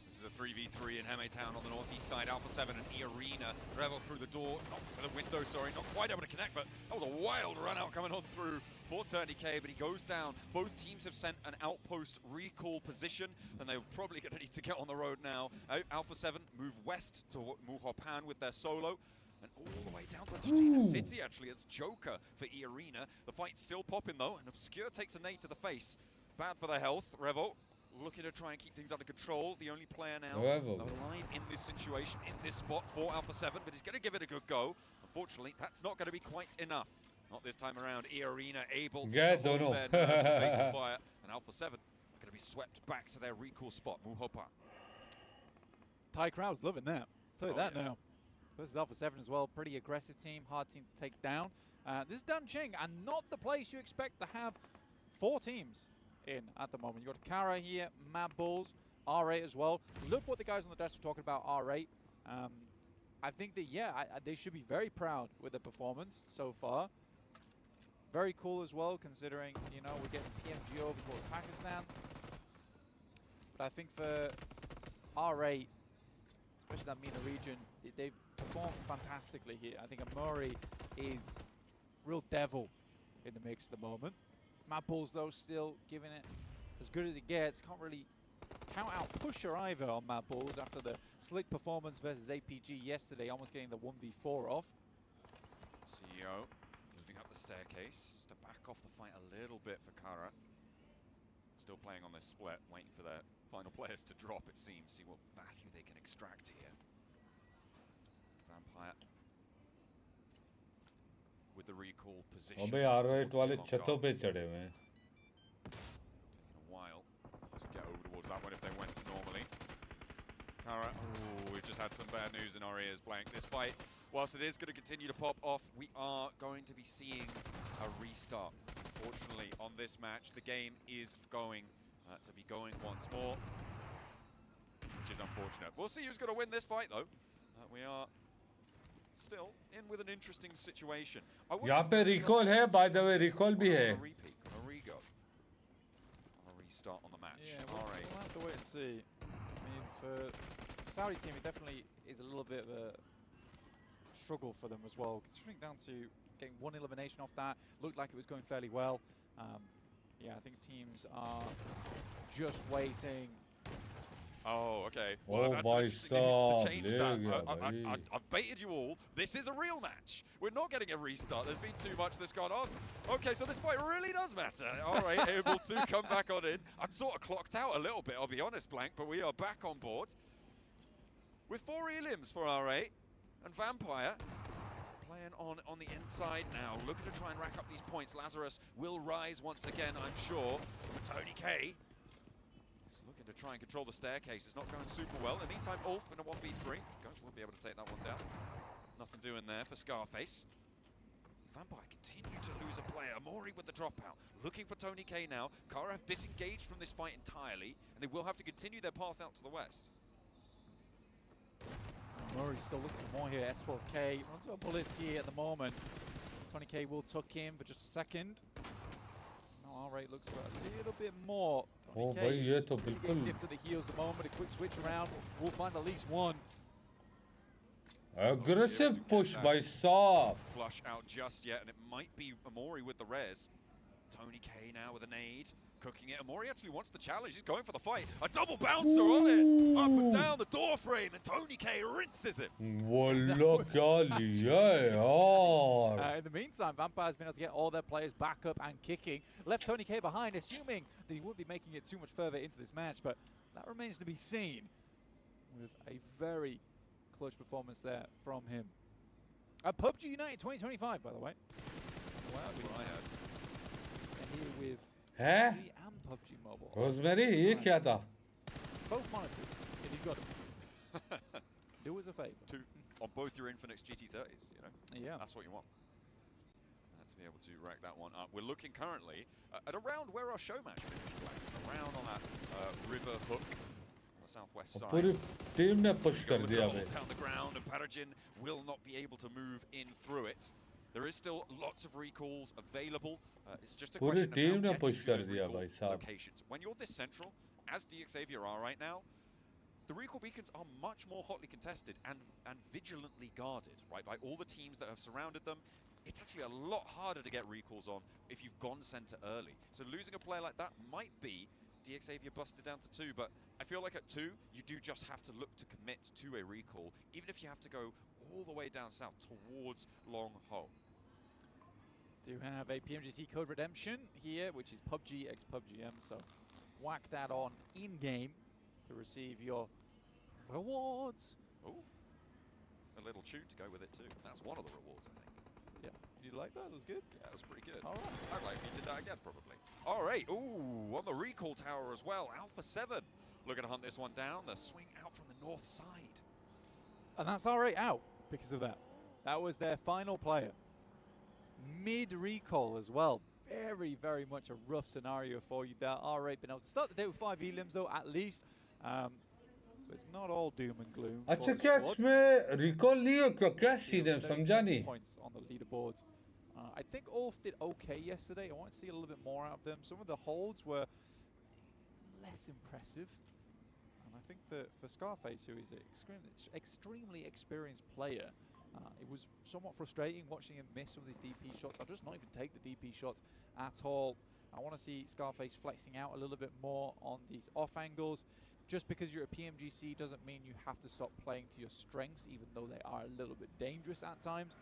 This is a 3v3 in Heme Town on the northeast side. Alpha 7 and E-Arena. Revel through the door, not through the window, sorry, not quite able to connect, but that was a wild run out coming on through for K, but he goes down. Both teams have sent an outpost recall position, and they're probably going to need to get on the road now. Alpha 7 move west to Muhopan with their solo, and all the way down to Chichina City, actually. It's Joker for E-Arena. The fight's still popping, though, and Obscure takes a nade to the face. Bad for their health. Revel looking to try and keep things under control. The only player now alive in this situation, in this spot for Alpha 7, but he's going to give it a good go. Unfortunately, that's not going to be quite enough. Not this time around. E-Arena able to hold their face of fire, and Alpha 7 going to be swept back to their recall spot, Muhopa. Thai crowd's loving that. Tell you that now. This is Alpha 7 as well. Pretty aggressive team, hard team to take down. This is Danqing, and not the place you expect to have 4 teams in at the moment. You've got Kara here, Mad Bulls, R8 as well. Look what the guys on the desk were talking about R8. I think that, yeah, they should be very proud with their performance so far. Very cool as well, considering, you know, we're getting PMG over towards Pakistan. But I think for R8, especially that MENA region, they've performed fantastically here. I think Amori is real devil in the mix at the moment. Mad Bulls, though, still giving it as good as it gets. Can't really count out Pusher either on Mad Bulls after the slick performance versus APG yesterday, almost getting the 1v4 off. CEO moving up the staircase, just to back off the fight a little bit for Kara. Still playing on this split, waiting for their final players to drop, it seems. See what value they can extract here. Vampire with the recall position. अबे R8 वाले छतों पे चढ़े हुए हैं. Taking a while to get over towards that one if they went normally. Kara, oh, we've just had some bad news in our ears, Blank. This fight, whilst it is going to continue to pop off, we are going to be seeing a restart. Unfortunately, on this match, the game is going to be going once more, which is unfortunate. We'll see who's going to win this fight, though. We are still in with an interesting situation. यहाँ पे recall है, by the way, recall भी है. A repeat, a re-go, a restart on the match. Yeah, we'll have to wait and see. I mean, for the Saudi team, it definitely is a little bit of a struggle for them as well, considering down to getting 1 elimination off that. Looked like it was going fairly well. Yeah, I think teams are just waiting Oh, okay. Oh, I've my actually used to change that. God. I've baited you all. This is a real match. We're not getting a restart. There's been too much that's gone on. Okay, so this fight really does matter. All right, able to come back on in. I'm sort of clocked out a little bit, I'll be honest, Blank, but we are back on board. With 4 elims for R8 and Vampire playing on the inside now, looking to try and rack up these points. Lazarus will rise once again, I'm sure. But Tony K is looking to try and control the staircase. It's not going super well. In the meantime, Ulf in a 1v3. Ghost won't be able to take that one down. Nothing doing there for Scarface. Vampire continue to lose a player. Mori with the dropout. Looking for Tony K now. Kara have disengaged from this fight entirely, and they will have to continue their path out to the west. Murray's still looking for more here. S12K runs out of bullets here at the moment. Tony K will tuck in for just a second. Now R8 looks for a little bit more. Oh, Tony bhai, ye K to is bilkul getting dipped to the heels at the moment. A quick switch around. We'll find at least one. aggressive push by Saab. Flush out just yet, and it might be Amori with the res. Tony K now with a nade, cooking it. Amori actually wants the challenge. He's going for the fight. A double bouncer on it. Up and down the door frame, and Tony K rinses it. Wallah kya liya yaar. In the meantime, Vampire's been able to get all their players back up and kicking. Left Tony K behind, assuming that he won't be making it too much further into this match, but that remains to be seen. With a very clutch performance there from him. PUBG United 2025, by the way. Wow, that's what I had. And here with Huh? PUBG and PUBG Mobile. Rosemary, ye kya tha? Both monitors, if you've got them. Do us a favor. On both your Infinix GT30s, you know? Yeah. That's what you want. To be able to rack that one up. We're looking currently at around where our show match finished. Around on that river hook on the southwest side. Puri team ne push kar diya bhai. Down the ground, and Parajin will not be able to move in through it. There is still lots of recalls available. It's just a Puri question team of ne now push getting kar to those diya recall bhai sahab. locations. When you're this central, as DXavier are right now, the recall beacons are much more hotly contested and vigilantly guarded, right, by all the teams that have surrounded them. It's actually a lot harder to get recalls on if you've gone center early. So losing a player like that might be DXavier busted down to 2, but I feel like at 2, you do just have to look to commit to a recall, even if you have to go all the way down south towards Long Ho. Do have a PMGC code redemption here, which is PUBG x PUBGM, so whack that on in-game to receive your rewards. Oh, a little tune to go with it too. That's one of the rewards, I think. Yeah, you like that? That was good. Yeah, it was pretty good. All right. I'd like if you did that again, probably. All right, ooh, on the recall tower as well. Alpha 7 looking to hunt this one down. The swing out from the north side. And that's R8 out because of that. That was their final player. Mid-recall as well. Very, very much a rough scenario for you there. R8 been able to start the day with 5 elims though, at least. But it's not all doom and gloom. अच्छा क्या इसमें recall नहीं हो क्या क्या scene है समझा नहीं. Points on the leaderboards. I think Ulf did okay yesterday. I want to see a little bit more out of them. Some of the holds were less impressive. And I think for Scarface, who is an extremely experienced player, it was somewhat frustrating watching him miss some of these DP shots. I'll just not even take the DP shots at all. I want to see Scarface flexing out a little bit more on these off angles. Just because you're a PMGC doesn't mean you have to stop playing to your strengths, even though they are a little bit dangerous at times.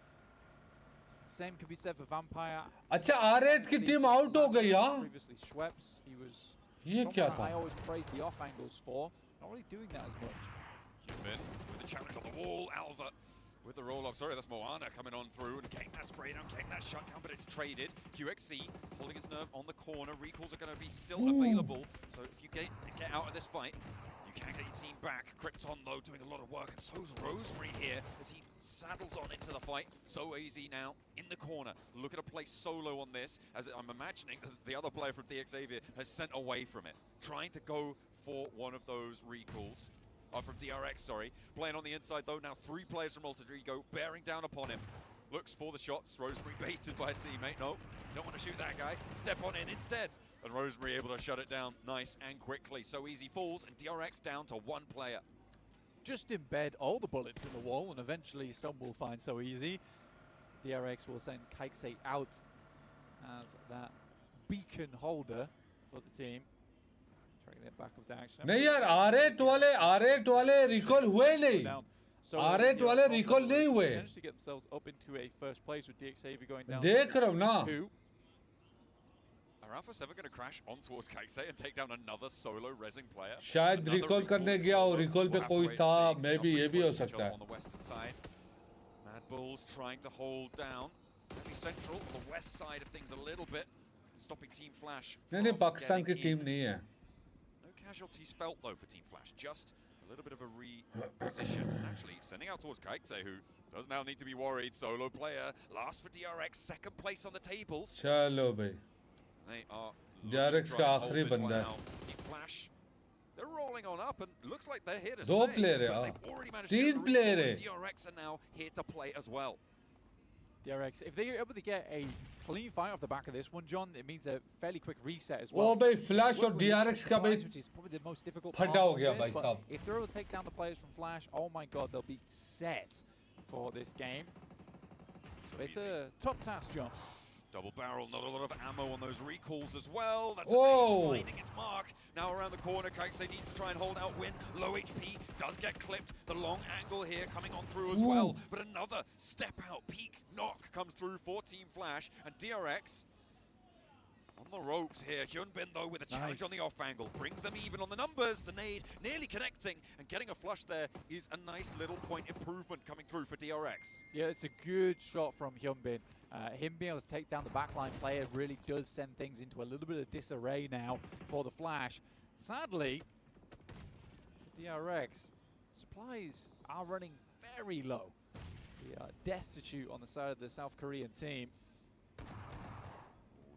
Same could be said for Vampire. अच्छा R8 की team out हो गई यार. Previously Schweppes, he was ये क्या था? I always praise the off angles for. Not really doing that as much. Human with the challenge on the wall. Alva with the roll up. Sorry, that's Moana coming on through and getting that spray down, getting that shutdown, but it's traded. QXC holding his nerve on the corner. Recalls are going to be still available. So if you get out of this fight, you can get your team back. Krypton, though, doing a lot of work. And so's Rosemary here as he saddles on into the fight. So easy now in the corner. Looking to play solo on this, as I'm imagining that the other player from DXavier has sent away from it. Trying to go for one of those recalls. From DRX, sorry. Playing on the inside, though. Now 3 players from Alter Ego bearing down upon him. Looks for the shots. Rosemary baited by a teammate. No, don't want to shoot that guy. Step on in instead. And Rosemary able to shut it down nice and quickly. So easy falls, and DRX down to 1 player. Just embed all the bullets in the wall, and eventually Stun will find so easy. DRX will send Kaiksei out as that beacon holder for the team. Tracking them back up to action. नहीं यार R8 वाले recall हुए नहीं. R8 वाले recall नहीं हुए. Potentially get themselves up into a first place with DXAV going down. देख रहा हूँ ना. Are Alpha 7 going to crash on towards Kaisei and take down another solo resing player? शायद recall करने गया और recall पे कोई था. Maybe ये भी हो सकता है. On the western side, Mad Bulls trying to hold down. Heavy Central, the west side of things a little bit, stopping Team Flash. नहीं पाकिस्तान की टीम नहीं है. No casualties felt though for Team Flash, just a little bit of a reposition. Actually, sending out towards Kaitse, who does now need to be worried. Solo player, last for DRX, second place on the tables. चलो भाई. They are DRX का आखिरी बंदा है. Team Flash, they're rolling on up and looks like they're here to दो stay. player है. They've already managed to get तीन the player recall, है. and DRX are now here to play as well. DRX, if they're able to get a clean fight off the back of this one, John, it means a fairly quick reset as well. ओ भाई Flash और DRX का भाई which is probably the most difficult फटा part हो of गया this, भाई but साहब. if they're able to take down the players from Flash, oh my god, they'll be set for this game. So it's a tough task, John. Double barrel, not a lot of ammo on those recalls as well. That's Whoa. finding its mark. Now around the corner, Kaisei needs to try and hold out Win. Low HP, does get clipped. The long angle here coming on through as well. But another step out, peak knock comes through for Team Flash. And DRX on the ropes here. Hyunbin though with a challenge on the off angle. Brings them even on the numbers. The nade nearly connecting and getting a flush there is a nice little point improvement coming through for DRX. Yeah, it's a good shot from Hyunbin. Him being able to take down the backline player really does send things into a little bit of disarray now for the Flash. Sadly, DRX supplies are running very low. We are destitute on the side of the South Korean team.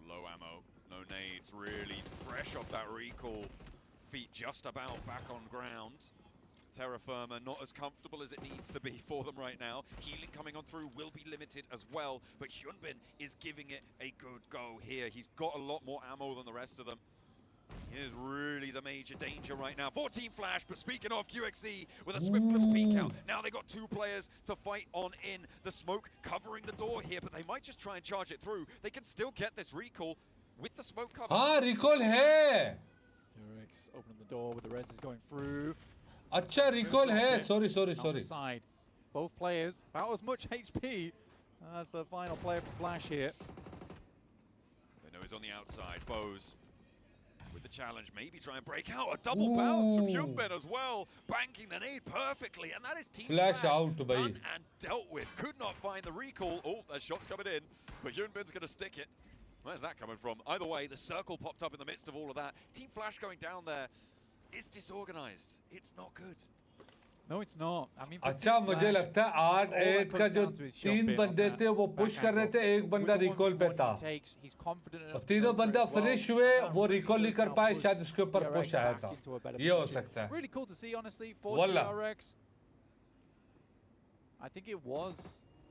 Low ammo, no nades, really fresh off that recall. Feet just about back on ground. Terra Firma not as comfortable as it needs to be for them right now. Healing coming on through will be limited as well, but Hyunbin is giving it a good go here. He's got a lot more ammo than the rest of them. He is really the major danger right now for Team Flash, but speaking of QXE with a swift little peek out, now they got two players to fight on in. The smoke covering the door here, but they might just try and charge it through. They can still get this recall with the smoke cover. हाँ recall है. DRX opening the door with the res is going through. अच्छा recall है. Sorry. Side. Both players about as much HP as the final player for Flash here. They know he's on the outside. Bose with the challenge, maybe try and break out. A double bounce from Hyunbin as well, banking the nade perfectly, and that is Team Flash out, done bhai. and dealt with. Could not find the recall. Oh, there's shots coming in, but Hyunbin's going to stick it. Where's that coming from? Either way, the circle popped up in the midst of all of that. Team Flash going down there. It's disorganized. It's not good. No, it's not. I mean, अच्छा मुझे लगता है 8-8 का जो तीन बंदे थे वो पुश कर रहे थे, एक बंदा रिकॉल पे था. अब तीनों बंदा फिनिश हुए, वो रिकॉल नहीं कर पाए, शायद उसके ऊपर पुश आया था. ये हो सकता है. Really cool to see, honestly, for Wallah. DRX. I think it was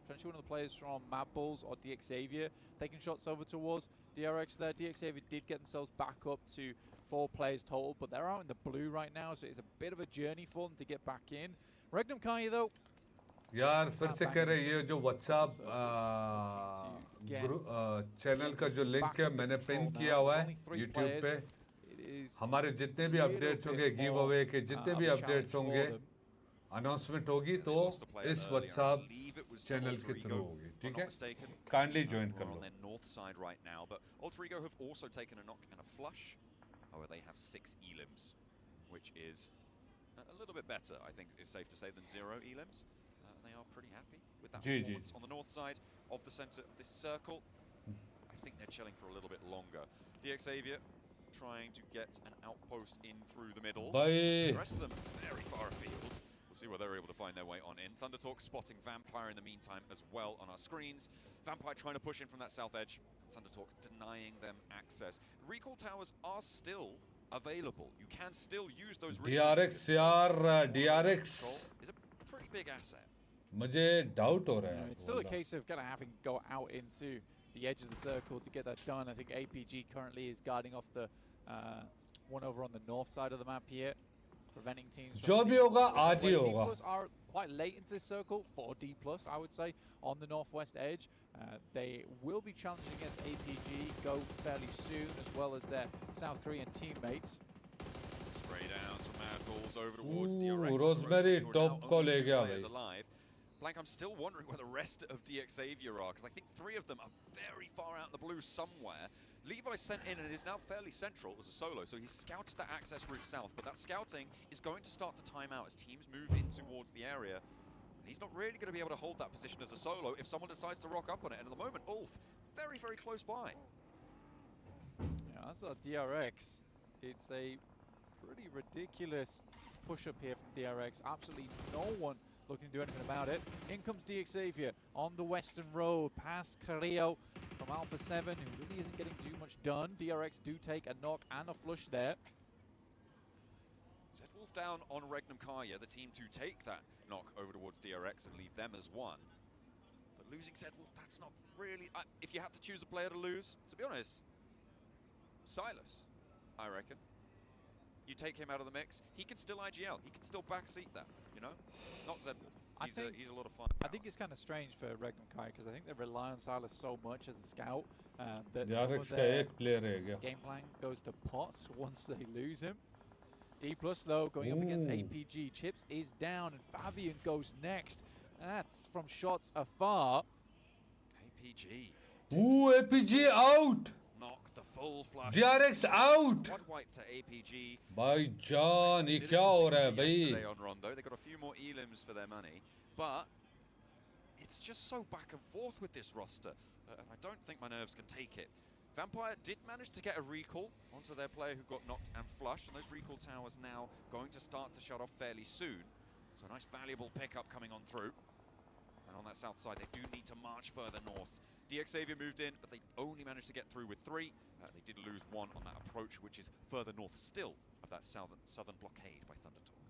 potentially one of the players from Mad Bulls or DXavier taking shots over towards DRX there. DXavier did get themselves back up to 4 players total, but they're out in the blue right now, so it's a bit of a journey for them to get back in. Regnum Kai though. यार फिर से कह रहे ये जो WhatsApp channel का जो link है मैंने पिन किया हुआ है YouTube पे. हमारे जितने भी अपडेट्स होंगे, गिव अवे के जितने भी अपडेट्स होंगे, अनाउंसमेंट होगी तो इस WhatsApp चैनल के थ्रू होगी. ठीक है? काइंडली ज्वाइन कर लो. North side right now, but Alter Ego have also taken a knock and a flush. However, they have 6 elims, which is a little bit better, I think it's safe to say, than 0 elims. They are pretty happy with that performance on the north side of the center of this circle. I think they're chilling for a little bit longer. DXavier trying to get an outpost in through the middle. The rest of them very far afield. We'll see where they're able to find their way on in. Thundertalk spotting Vampire in the meantime as well on our screens. Vampire trying to push in from that south edge. Thundertalk denying them access. Recall towers are still available. You can still use those. DRX यार DRX is a pretty big asset. मुझे doubt हो रहा है. It's still a case of kind of having to go out into the edge of the circle to get that done. I think APG currently is guarding off the one over on the north side of the map here, preventing teams from... जो भी होगा आज ही होगा. D+ are quite late into this circle, 4D+, I would say, on the northwest edge. They will be challenging against APG, go fairly soon, as well as their South Korean teammates. bad balls over towards DRX. Rosemary top को ले गया भाई. Alive. Blank, I'm still wondering where the rest of DX Xavier are, because I think 3 of them are very far out in the blue somewhere. Levi sent in and is now fairly central as a solo, so he's scouted that access route south, but that scouting is going to start to time out as teams move in towards the area. And he's not really going to be able to hold that position as a solo if someone decides to rock up on it. And at the moment, Ulf, very, very close by. Yeah, that's a DRX. It's a pretty ridiculous push up here from DRX. Absolutely no one looking to do anything about it. In comes DX Xavier on the western road, past Carrillo from Alpha 7, who really isn't getting too much done. DRX do take a knock and a flush there. Zedwolf down on Regnum Kaya, the team to take that knock over towards DRX and leave them as 1. But losing Zedwolf, that's not really... if you had to choose a player to lose, to be honest, Silas, I reckon. You take him out of the mix, he can still IGL, he can still backseat that, you know? Not Zedwolf. He's a lot of fun. I think it's kind of strange for Regnum Kai because I think they rely on Silas so much as a scout that DRX some का of their एक player रह गया. game plan goes to pot once they lose him. D+ though going up against APG. Chips is down and Fabian goes next. That's from shots afar. APG. Ooh, APG out. Knock the full flush. DRX out. Quad wipe to APG. भाई जान ये क्या हो रहा है भाई? Yesterday on Rondo, they got a few more elims for their money, but it's just so back and forth with this roster, and I don't think my nerves can take it. Vampire did manage to get a recall onto their player who got knocked and flushed, and those recall towers now going to start to shut off fairly soon. So a nice valuable pickup coming on through. And on that south side, they do need to march further north. DX Xavier moved in, but they only managed to get through with 3. They did lose 1 on that approach, which is further north still of that southern blockade by Thundertalk.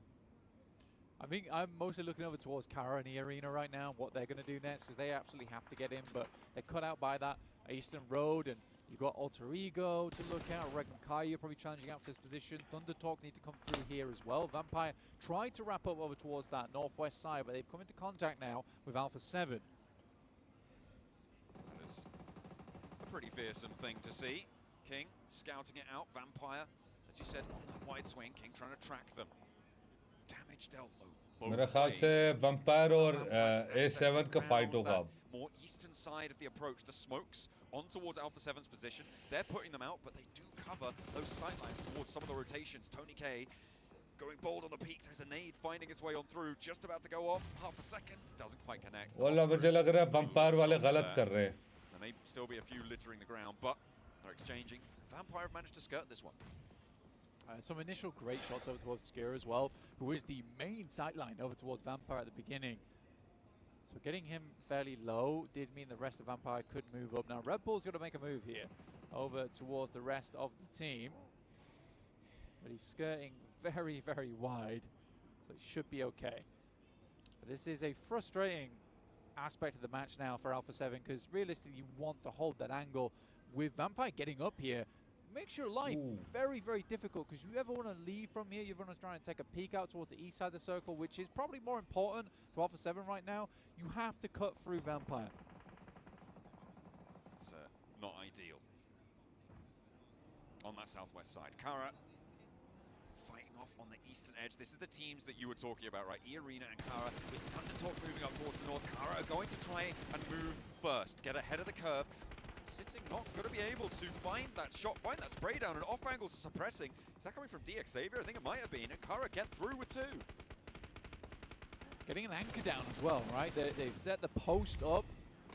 I think I'm mostly looking over towards Kara and the arena right now, what they're going to do next, because they absolutely have to get in, but they're cut out by that Eastern Road, and you've got Alter Ego to look at. Regnum Kaya probably challenging out for this position. Thundertalk need to come through here as well. Vampire tried to wrap up over towards that northwest side, but they've come into contact now with Alpha 7. That is a pretty fearsome thing to see. King scouting it out. Vampire, as you said, on that wide swing. King trying to track them. Damage dealt low. मेरे ख्याल से Vampire और A7 का fight होगा. More eastern side of the approach, the smokes on towards Alpha 7's position. They're putting them out, but they do cover those sightlines towards some of the rotations. Tony K going bold on the peak. There's a nade finding its way on through, just about to go off. Half a second, doesn't quite connect. वाला मुझे लग रहा है Vampire वाले गलत कर रहे हैं. There may still be a few littering the ground, but they're exchanging. Vampire have managed to skirt this one. Some initial great shots over towards Skier as well, who is the main sightline over towards Vampire at the beginning. So getting him fairly low did mean the rest of Vampire could move up. Now Red Bull's got to make a move here over towards the rest of the team. But he's skirting very, very wide, so it should be okay. But this is a frustrating aspect of the match now for Alpha 7, because realistically you want to hold that angle. With Vampire getting up here, makes your life very, very difficult, because you ever want to leave from here, you want to try and take a peek out towards the east side of the circle, which is probably more important to Alpha 7 right now. You have to cut through Vampire. It's not ideal. On that southwest side, Kara fighting off on the eastern edge. This is the teams that you were talking about, right? E-Arena and Kara, with Thundertalk moving up towards the north. Kara are going to try and move first, get ahead of the curve. Sitting not going to be able to find that shot, find that spray down, and off angles are suppressing. Is that coming from DX Xavier? I think it might have been, and Kara get through with 2. Getting an anchor down as well, right? They've set the post up.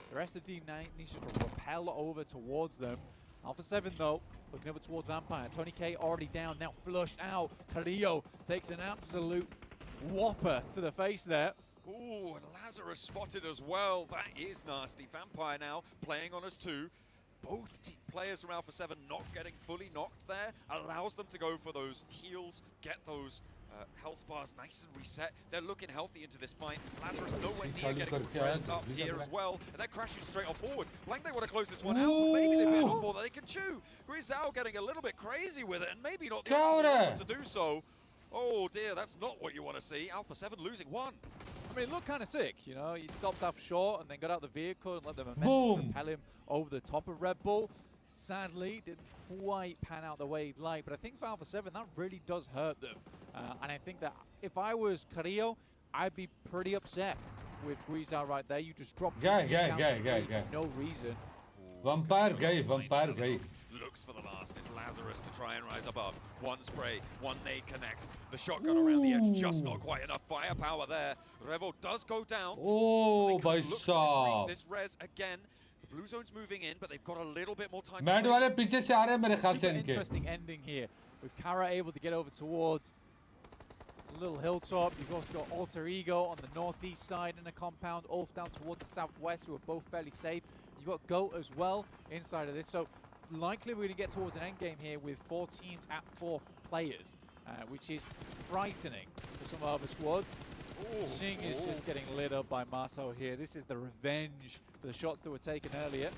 The rest of Team 9 needs to propel over towards them. Alpha 7 though, looking over towards Vampire. Tony K already down, now flushed out. Carrillo takes an absolute whopper to the face there. Ooh, and Lazarus spotted as well. That is nasty. Vampire now playing on us 2. Both players from Alpha 7 not getting fully knocked there. Allows them to go for those heals, get those health bars nice and reset. They're looking healthy into this fight. Lazarus nowhere near getting pressed up here as well. And they're crashing straight off forward. Blank, they want to close this one out. Maybe they've been off more that they can chew. Grizao getting a little bit crazy with it, and maybe not the one to do so. Oh dear, that's not what you want to see. Alpha 7 losing 1. I mean, it looked kind of sick, you know. He stopped up short and then got out the vehicle and let the momentum propel him over the top of Red Bull. Sadly, didn't quite pan out the way he'd like, but I think for Alpha 7, that really does hurt them. And I think that if I was Carrillo, I'd be pretty upset with Guizar right there. You just dropped Yeah, no reason. Vampire guy. Looks for the last. It's Lazarus to try and rise above. One spray, one nade connects. The shotgun around the edge, just not quite enough firepower there. Revo does go down. Oh, bhai saab. This res again. The blue zone's moving in, but they've got a little bit more time. Mad wale piche se aa rahe hain mere khayal se Super inke. interesting ending here with Kara able to get over towards a little hilltop. You've also got Alter Ego on the northeast side in a compound, Ulf down towards the southwest, who are both fairly safe. You've got Goat as well inside of this. So likely we're going to get towards an end game here with 4 teams at 4 players, which is frightening for some other squads. Xing is just getting lit up by Marcel here. This is the revenge for the shots that were taken earlier.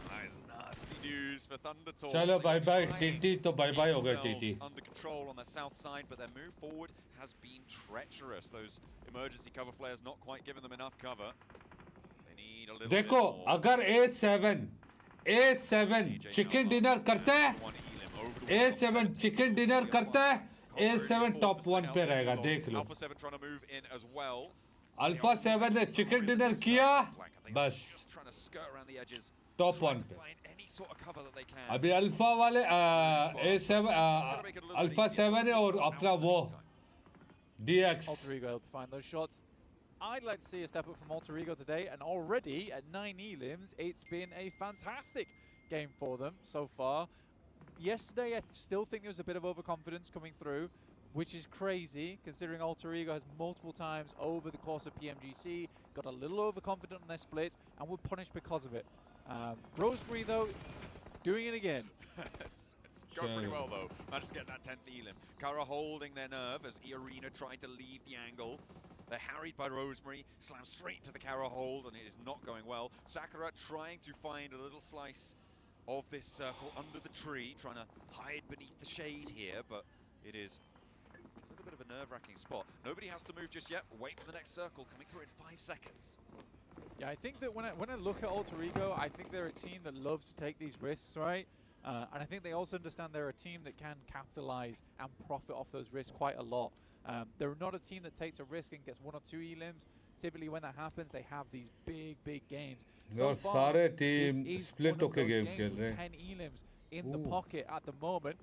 That is nasty news for Thundertorn. Chalo bye bye TT to bye bye ho gaya TT. Under control on the south side, but their move forward has been treacherous. Those emergency cover flares not quite giving them enough cover. They need a little bit देखो more. अगर A7 chicken dinner करता है A7 chicken dinner करता है A7 top 1 पे रहेगा देख लो Alpha 7 trying to move in as well. Alpha 7 ने चिकन डिनर किया बस Trying to skirt around the edges. Top 1 पे Find any sort of cover that they can. अभी अल्फा वाले A7 अल्फा 7 है और अपना वो DX Alter Ego able to find those shots. I'd like to see a step up from Alter Ego today, and already at 9 elims, it's been a fantastic game for them so far. Yesterday, I still think there was a bit of overconfidence coming through, which is crazy, considering Alter Ego has multiple times over the course of PMGC got a little overconfident on their splits, and were punished because of it. Rosemary, though, doing it again. It's going pretty well, though. Managed to get that 10th elim. Kara holding their nerve as Arena trying to leave the angle. They're harried by Rosemary, slammed straight to the Kara hold, and it is not going well. Sakura trying to find a little slice of this circle under the tree, trying to hide beneath the shade here, but it is a little bit of a nerve-wracking spot. Nobody has to move just yet. Wait for the next circle coming through in 5 seconds. Yeah, I think that when I look at Alter Ego, I think they're a team that loves to take these risks, right? And I think they also understand they're a team that can capitalize and profit off those risks quite a lot. They're not a team that takes a risk and gets 1 or 2 elims. Typically, when that happens, they have these big games. और सारे team split होके game खेल रहे हैं 10 elims in the pocket at the moment.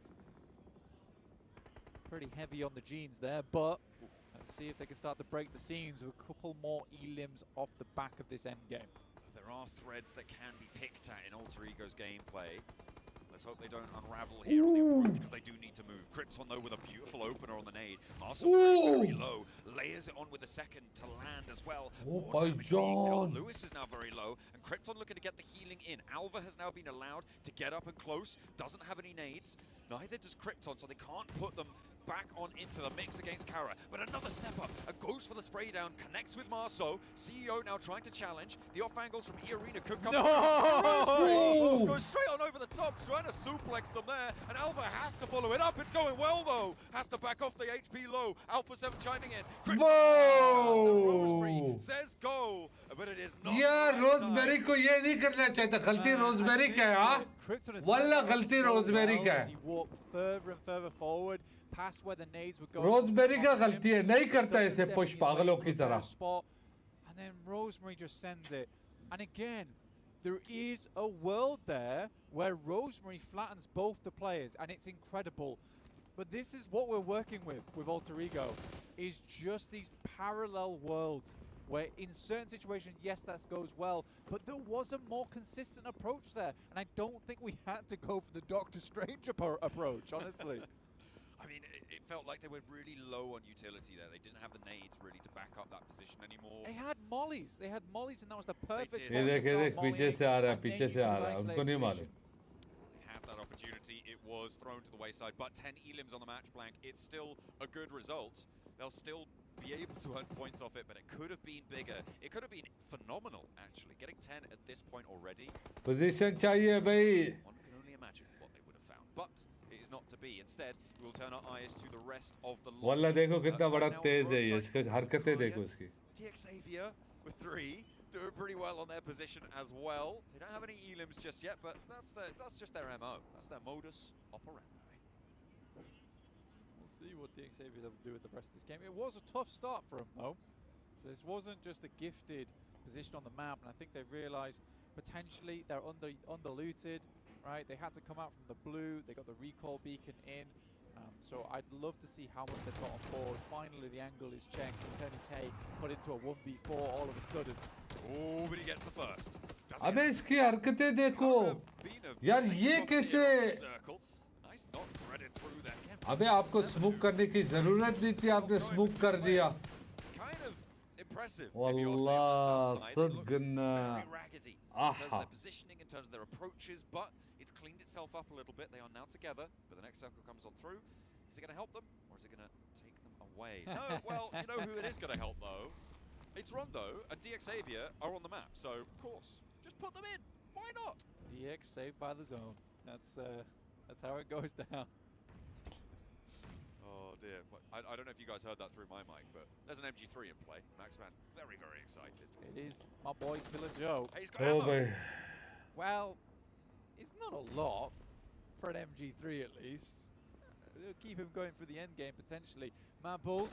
Pretty heavy on the jeans there, but let's see if they can start to break the seams with a couple more elims off the back of this end game. There are threads that can be picked at in Alter Ego's gameplay. Let's hope they don't unravel here on the approach, because they do need to move. Krypton, though, with a beautiful opener on the nade. Marcel very low, layers it on with a second to land as well. John. Lewis is now very low, and Krypton looking to get the healing in. Alva has now been allowed to get up and close, doesn't have any nades. Neither does Krypton, so they can't put them back on into the mix against Kara. But another step up, and goes for the spray down, connects with Marceau. CEO now trying to challenge. The off angles from E-Arena could come. No! Goes straight on over the top, trying to suplex them there, and Alpha has to follow it up. It's going well, though. Has to back off the HP low. Alpha 7 chiming in. Whoa! Says go, but it is not. यार rosemary को ये नहीं करना चाहिए था गलती rosemary का है हाँ वल्ला गलती रोजमेरी का है He walked further and further forward, past where the nades would go. Rosemary का गलती है नहीं करता ऐसे पुश पागलों की तरह And then Rosemary just sends it. And again, there is a world there where Rosemary flattens both the players, and it's incredible. But this is what we're working with Alter Ego, is just these parallel worlds where in certain situations, yes, that goes well, but there was a more consistent approach there. And I don't think we had to go for the Doctor Strange approach, honestly. I mean, it felt like they were really low on utility there. They didn't have the nades really to back up that position anymore. They had mollies. They had mollies, and that was the perfect spot. ये देख पीछे से आ रहा है पीछे से आ रहा है उनको नहीं मालूम They had that opportunity. It was thrown to the wayside, but 10 elims on the match blank. It's still a good result. They'll still be able to earn points off it, but it could have been bigger. It could have been phenomenal, actually. Getting 10 at this point already. Position चाहिए भाई One can only imagine what they would have found, but it is not to be. Instead, we will turn our eyes to the rest of the lot. वल्ला देखो कितना बड़ा तेज है ये इसकी हरकतें देखो इसकी TX Xavier with 3, doing pretty well on their position as well. They don't have any elims just yet, but that's just their MO. That's their modus operandi. We'll see what DXA was able to do with the rest of this game. It was a tough start for him, though. So this wasn't just a gifted position on the map, and I think they realized potentially they're under-looted, right? They had to come out from the blue. They got the recall beacon in. So I'd love to see how much they've got on board. Finally, the angle is checked. Tony K put into a 1v4 all of a sudden. Oh, but he gets the first. अबे इसकी हरकतें देखो यार ये कैसे अबे आपको smoke करने की जरूरत नहीं थी आपने स्मोक कर दिया والله صدقنا their positioning, in terms of their approaches, but it's cleaned itself up a little bit. They are now together, but the next circle comes on through. Is it going to help them, or is it going to take them away? No, well, you know who it is going to help, though? It's Rondo and DXavier are on the map, so, of course, just put them in. Why not? DX saved by the zone. That's how it goes down. Oh dear. I don't know if you guys heard that through my mic, but there's an MG3 in play. Maxman very, very excited. It is my boy Killer Joe. Hey, he's got ammo. Well, it's not a lot for an MG3 at least. It'll keep him going for the end game potentially. Mad Bulls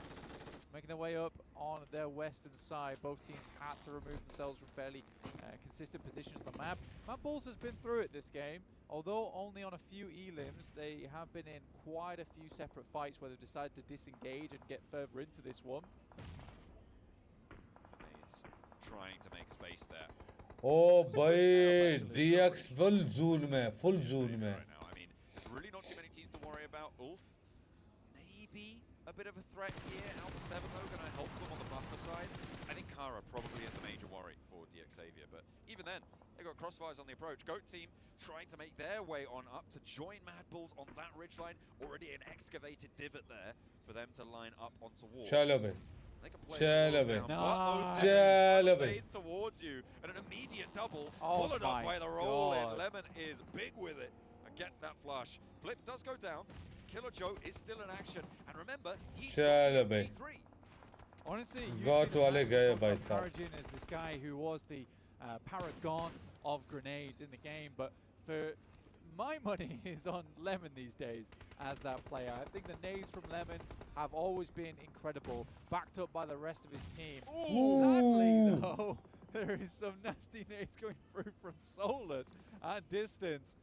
making their way up on their western side. Both teams had to remove themselves from fairly consistent positions on the map. Mad Bulls has been through it this game. Although only on a few elims, they have been in quite a few separate fights where they've decided to disengage and get further into this one. It's trying to make space there. Oh boy, DX full zone mein, full zone mein. Right now, I mean, there's really not too many teams to worry about. Ulf, maybe a bit of a threat here. Alpha 7 though, going to help them on the buffer side. I think Kara probably is the major worry for DXavier, but even then, they've got crossfires on the approach. Goat team trying to make their way on up to join Mad Bulls on that ridgeline. Already an excavated divot there for them to line up on towards. चलो भाई, चलो भाई, चलो भाई. Towards you, and an immediate double, followed up by the roll in. Lemon is big with it and gets that flush. Flip does go down. Killer Joe is still in action, and remember, he's चलो भाई. Honestly, Got वाले गए भाई साहब. Origin is this guy who was the paragon of grenades in the game, but for my money is on Lemon these days as that player. I think the nades from Lemon have always been incredible, backed up by the rest of his team. Sadly though, there is some nasty nades going through from Solus at distance,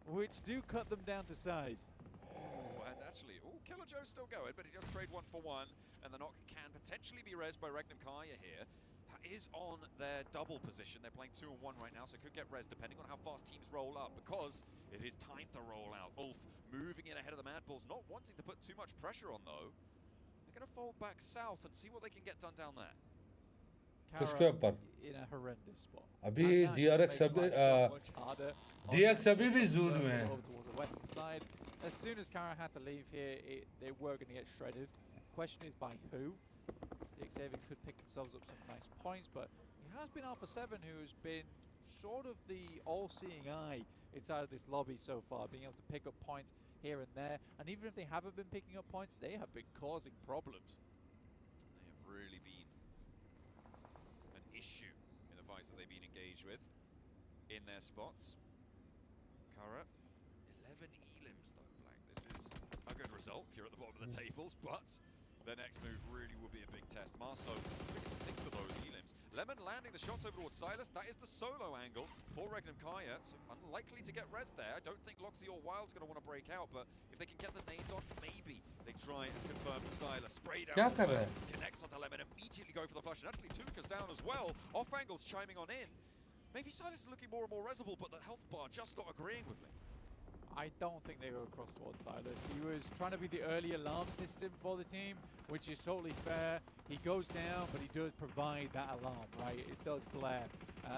which do cut them down to size. And actually, Killer Joe's still going, but he does trade 1 for 1, and the knock can potentially be rezzed by Regnum Kaya here. That is on their double position. They're playing 2 and 1 right now, so could get rezzed depending on how fast teams roll up, because it is time to roll out. Ulf moving in ahead of the Mad Bulls, not wanting to put too much pressure on though. They're going to fold back south and see what they can get done down there. किसके ऊपर? In a horrendous spot. अभी DX अभी भी zone में है. Towards the western side. As soon as Kara had to leave here, they were going to get shredded. Question is by who? DXavier could pick themselves up some nice points, but it has been Alpha 7 who's been sort of the all-seeing eye inside of this lobby so far, being able to pick up points here and there. And even if they haven't been picking up points, they have been causing problems. They have really been an issue in the fights that they've been engaged with in their spots. Kara, 11 elims though, Black. This is a good result if you're at the bottom of the tables, but their next move really will be a big test. Marso with 6 of those elims. Lemon landing the shots over towards Silas. That is the solo angle for Regnum Kaya. So unlikely to get res there. I don't think Loxy or Wild's going to want to break out, but if they can get the nades on, maybe they try and confirm to Silas. Spray down. Connects onto Lemon. Immediately go for the flush. And actually Tuka's down as well. Off angles chiming on in. Maybe Silas is looking more and more resible, but the health bar just not agreeing with me. I don't think they go across towards Silas. He was trying to be the early alarm system for the team, which is totally fair. He goes down, but he does provide that alarm, right? It does glare.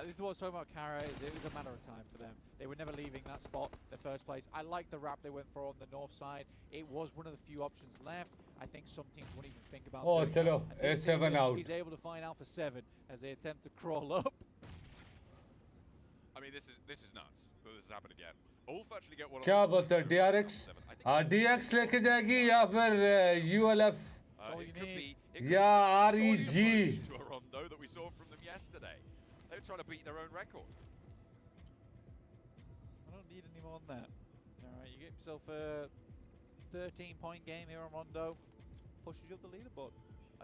This is what I was talking about Kara. It was a matter of time for them. They were never leaving that spot in the first place. I like the wrap they went for on the north side. It was one of the few options left. I think some teams won't even think about it. Chalo, A7 out. He's able to find Alpha 7 as they attempt to crawl up. I mean, this is nuts. This has happened again. Ulf actually get one. क्या बोलते हैं DRX? DX लेके जाएगी या फिर ULF? या REG? To a Rondo that we saw from them yesterday. They were trying to beat their own record. I don't need any more than that. All right, you get yourself a 13-point game here on Rondo pushes you up the leaderboard.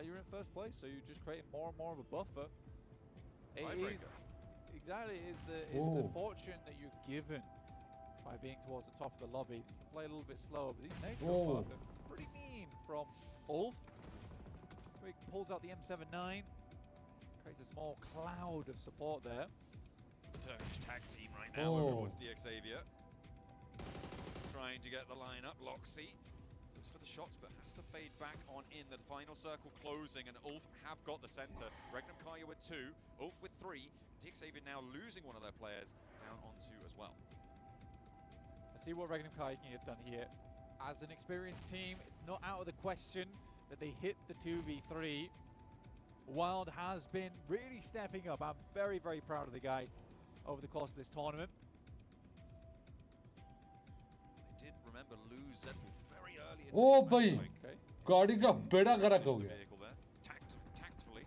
You're in first place, so you're just creating more and more of a buffer. It is exactly the fortune that you're given by being towards the top of the lobby. You can play a little bit slower, but these nades so far have been pretty mean from Ulf. He pulls out the M79, creates a small cloud of support there. Turkish tag team right now over towards DX Xavier. Trying to get the lineup. Loxy looks for the shots, but has to fade back on in. The final circle closing, and Ulf have got the center. Regnum Kaya with 2, Ulf with 3. DX Xavier now losing one of their players down on 2 as well. Let's see what Regnum Kaya can get done here. As an experienced team, it's not out of the question that they hit the 2v3. Wild has been really stepping up. I'm very, very proud of the guy over the course of this tournament. I did remember lose Zed very early. Oh boy, गाड़ी का बेड़ा गर्क हो गया. Tactfully.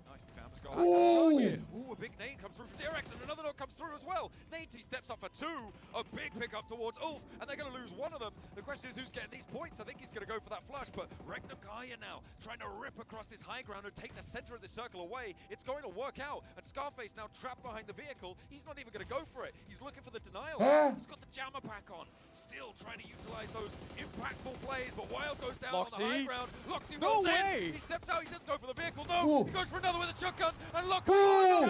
Nicely found the Scar. Ooh, a big nade comes through for DRX, and another knock comes through as well. Nate steps up for 2. A big pickup towards Ulf, and they're going to lose one of them. The question is who's getting these points. I think he's going to go for that flush, but Regnum Kaya now trying to rip across this high ground and take the center of the circle away. It's going to work out, and Scarface now trapped behind the vehicle. He's not even going to go for it. He's looking for the denial. He's got the jammer pack on. Still trying to utilize those impactful plays, but Wild goes down on the high ground. Loxy rolls in. He steps out. He doesn't go for the vehicle. No, he goes for another with a shotgun, and Loxy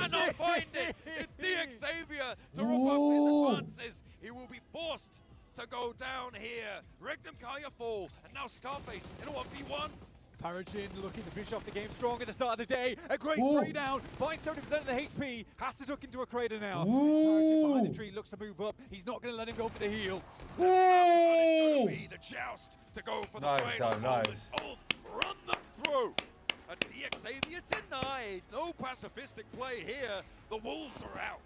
cannot find it. It's DX Xavier to wrap up his advances. He will be forced to go down here. Regnum Kaya fall, and now Scarface in a 1v1. Paragin looking to finish off the game strong at the start of the day. A great spray down, finds 70% of the HP, has to duck into a crater now. Paragin behind the tree looks to move up. He's not going to let him go for the heal. It's going to be the joust to go for the final. Nice. Oh, run them through. And DX Xavier denied. No pacifistic play here. The Wolves are out.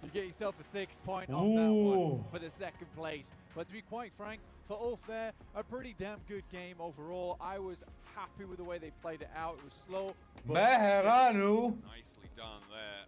You get yourself a 6-point on that one for the second place. But to be quite frank, for Ulf there, a pretty damn good game overall. I was happy with the way they played it out. It was slow. मैं हैरान हूँ. Nicely done there.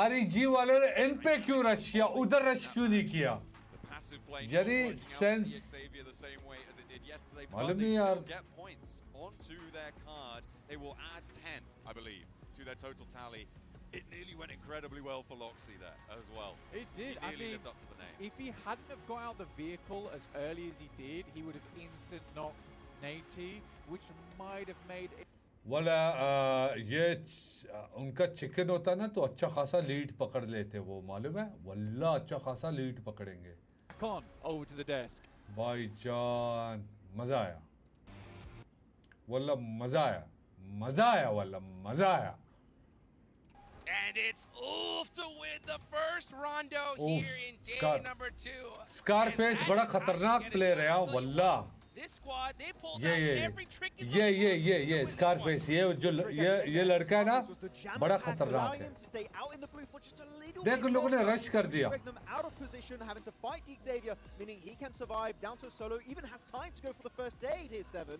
REG वालों ने इन पे क्यों rush किया? उधर rush क्यों नहीं किया? The passive play यानी sense. Xavier the same way as it did yesterday. मालूम But they नहीं still यार. get points onto their card. They will add 10, I believe, to their total tally. It nearly went incredibly well for Loxy there as well. It did. He nearly lived up to the name. If he hadn't have got out the vehicle as early as he did, he would have instant knocked Nate, which might have made it. वाला ये उनका chicken होता ना तो अच्छा खासा lead पकड़ लेते वो मालूम है वल्ला अच्छा खासा लीड पकड़ेंगे. Con over to the desk. भाईजान मजा आया वल्ला मजा आया वल्ला मजा आया. And it's Ulf to win the first Rondo here in day number 2. Scarface बड़ा खतरनाक प्लेयर है यार वल्ला. This squad, they pulled out every trick in the ये Scarface ये लड़का है ना बड़ा खतरनाक है. देख लोगों ने रश कर दिया. Out of position, having to fight Xavier, meaning he can survive down to a solo, even has time to go for the first aid here, 7.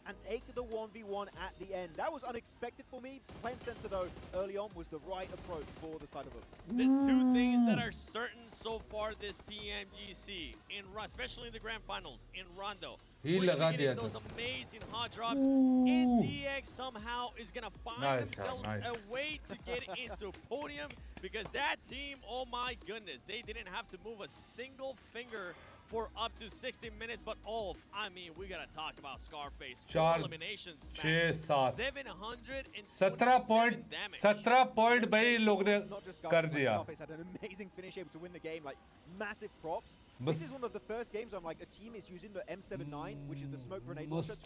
And take the 1v1 at the end. That was unexpected for me. Playing center though, early on was the right approach for the side of it. There's 2 things that are certain so far this PMGC, especially in the grand finals, in Rondo. We're getting those amazing hot drops, and DX somehow is going to find themselves a way to get into podium, because that team, oh my goodness, they didn't have to move a single finger for up to 60 minutes, but I mean, we gotta talk about Scarface. 4 eliminations, 727 damage. 17 point भाई लोग ने कर दिया. Scarface had an amazing finish, able to win the game, like massive props. This is one of the first games I'm like, a team is using the M79, which is the smoke grenade launcher,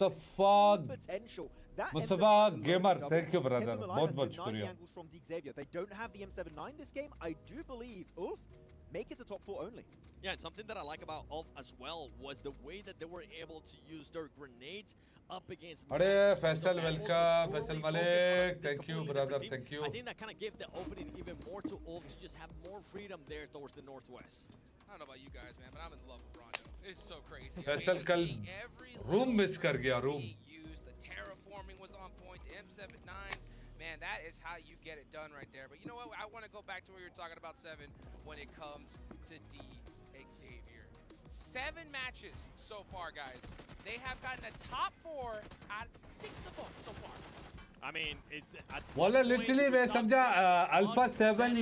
potential. That Mustafa Gamer, thank you brother. बहुत शुक्रिया. Angles from Xavier. They don't have the M79 this game. I do believe Ulf make it to top 4 only. Yeah, and something that I like about Ulf as well was the way that they were able to use their grenades up against. Are Faisal, welcome. Faisal Malik, thank you brother, thank you. I think that kind of gave the opening even more to Ulf to just have more freedom there towards the northwest. I don't know about you guys, man, but I'm in love with Rondo. It's so crazy. Faisal कल room miss कर गया room. The terraforming was on point. The M79s. Man, that is how you get it done right there. But you know what? I want to go back to what you were talking about, 7, when it comes to D. Xavier. 7 matches so far, guys. They have gotten a top 4 out of 6 of them so far. I mean, it's वाला literally मैं समझा Alpha 7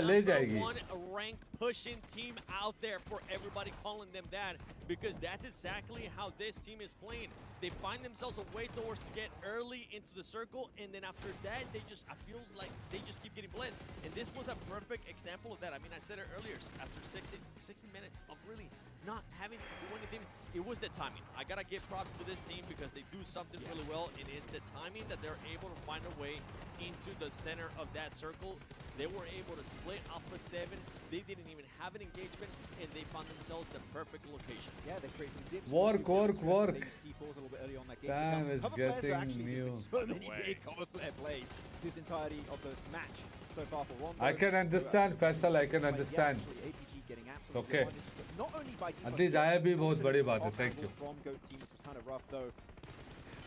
ले जाएगी. One rank pushing team out there for everybody calling them that, because that's exactly how this team is playing. They find themselves a way doors to get early into the circle, and then after that, they just, I feels like they just keep getting blessed. And this was a perfect example of that. I mean, I said it earlier, after 60 minutes of really not having to do anything, it was the timing. I gotta give props to this team because they do something really well, and it's the timing that they're able to find a way into the center of that circle. They were able to split Alpha 7. They didn't even have an engagement, and they found themselves the perfect location. Yeah, they create some dips. Work. They C4s a little bit early on that game. Time is Cover players, there actually getting has been so many big cover flare plays this entirety of this match so far for Rondo. I can understand, Faisal. I can understand. It's okay. Not only by At least I भी बहुत बड़ी बात है. Thank you. From Goat team, which was kind of rough though.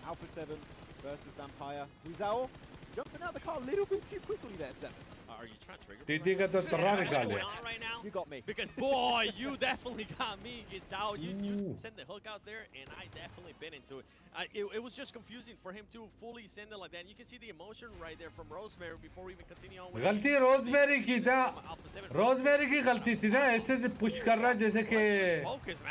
Alpha 7 versus Vampire. Rizal jumping out the car a little bit too quickly there, 7. Are you trying to trigger? TT का तो तर्रा निकाल What's लिया. going on right now? You got me. Because boy, you definitely got me, Gisao. You sent the hook out there, and I definitely been into it. It was just confusing for him to fully send it like that. You can see the emotion right there from Rosemary before we even continue on with गलती rosemary की था. Rosemary की गलती थी ना. ऐसे से push कर रहा जैसे कि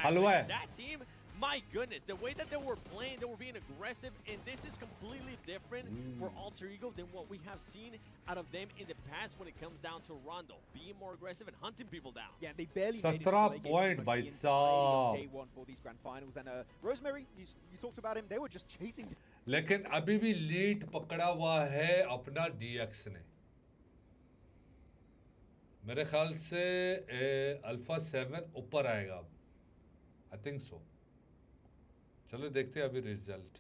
हलवा है. That team, my goodness, the way that they were playing, they were being aggressive, and this is completely different for Alter Ego than what we have seen out of them in the past when it comes down to Rondo, being more aggressive and hunting people down. Yeah, they barely 17 point by साहब. Day 1 for these grand finals, and Rosemary, you talked about him. They were just chasing. लेकिन अभी भी lead पकड़ा हुआ है अपना DX ने. मेरे ख्याल से अल्फा 7 ऊपर आएगा. I think so. चलो देखते हैं अभी result.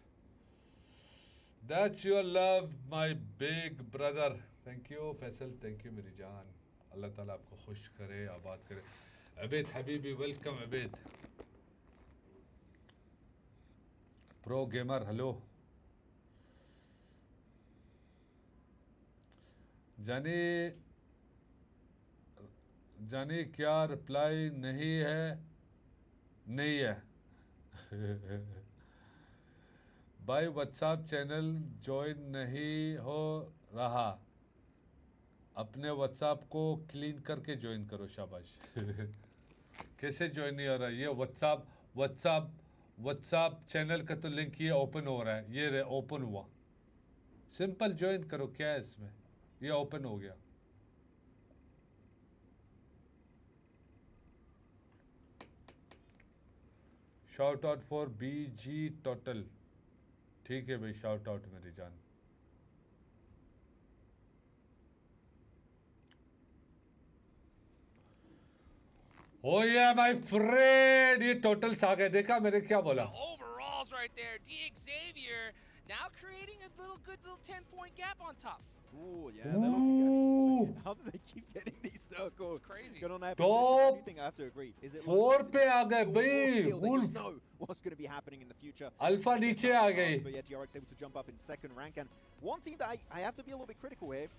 That's your love, my big brother. Thank you, Faisal. Thank you, मेरी जान. अल्लाह ताला आपको खुश करे, आबाद करे. Abed Habibi, welcome Abed. Pro gamer, hello. जानी क्या रिप्लाई नहीं है. भाई व्हाट्सएप चैनल ज्वाइन नहीं हो रहा. अपने व्हाट्सएप को क्लीन करके ज्वाइन करो. शाबाश. कैसे ज्वाइन नहीं हो रहा? ये व्हाट्सएप चैनल का तो लिंक ये ओपन हो रहा है. ये ओपन हुआ. सिंपल ज्वाइन करो. क्या है इसमें? ये ओपन हो गया. Shout out for BG total. ठीक है भाई, शाउट आउट मेरी जान. Oh yeah, my friend. ये टोटल्स आ गए. देखा मैंने क्या बोला? Overalls right there. Xavier now creating a good little 10-point gap on top. Oh yeah, they're looking at how do they keep getting these circles? It's crazy. Good on that Top position. I do think I have to agree. Is it 4 पे आ गए भाई. they Wolf. just know what's going to be happening in the future. Alpha नीचे आ गई. But yeah, TRX able to jump up in 2nd rank, and one team that I have to be a little bit critical here.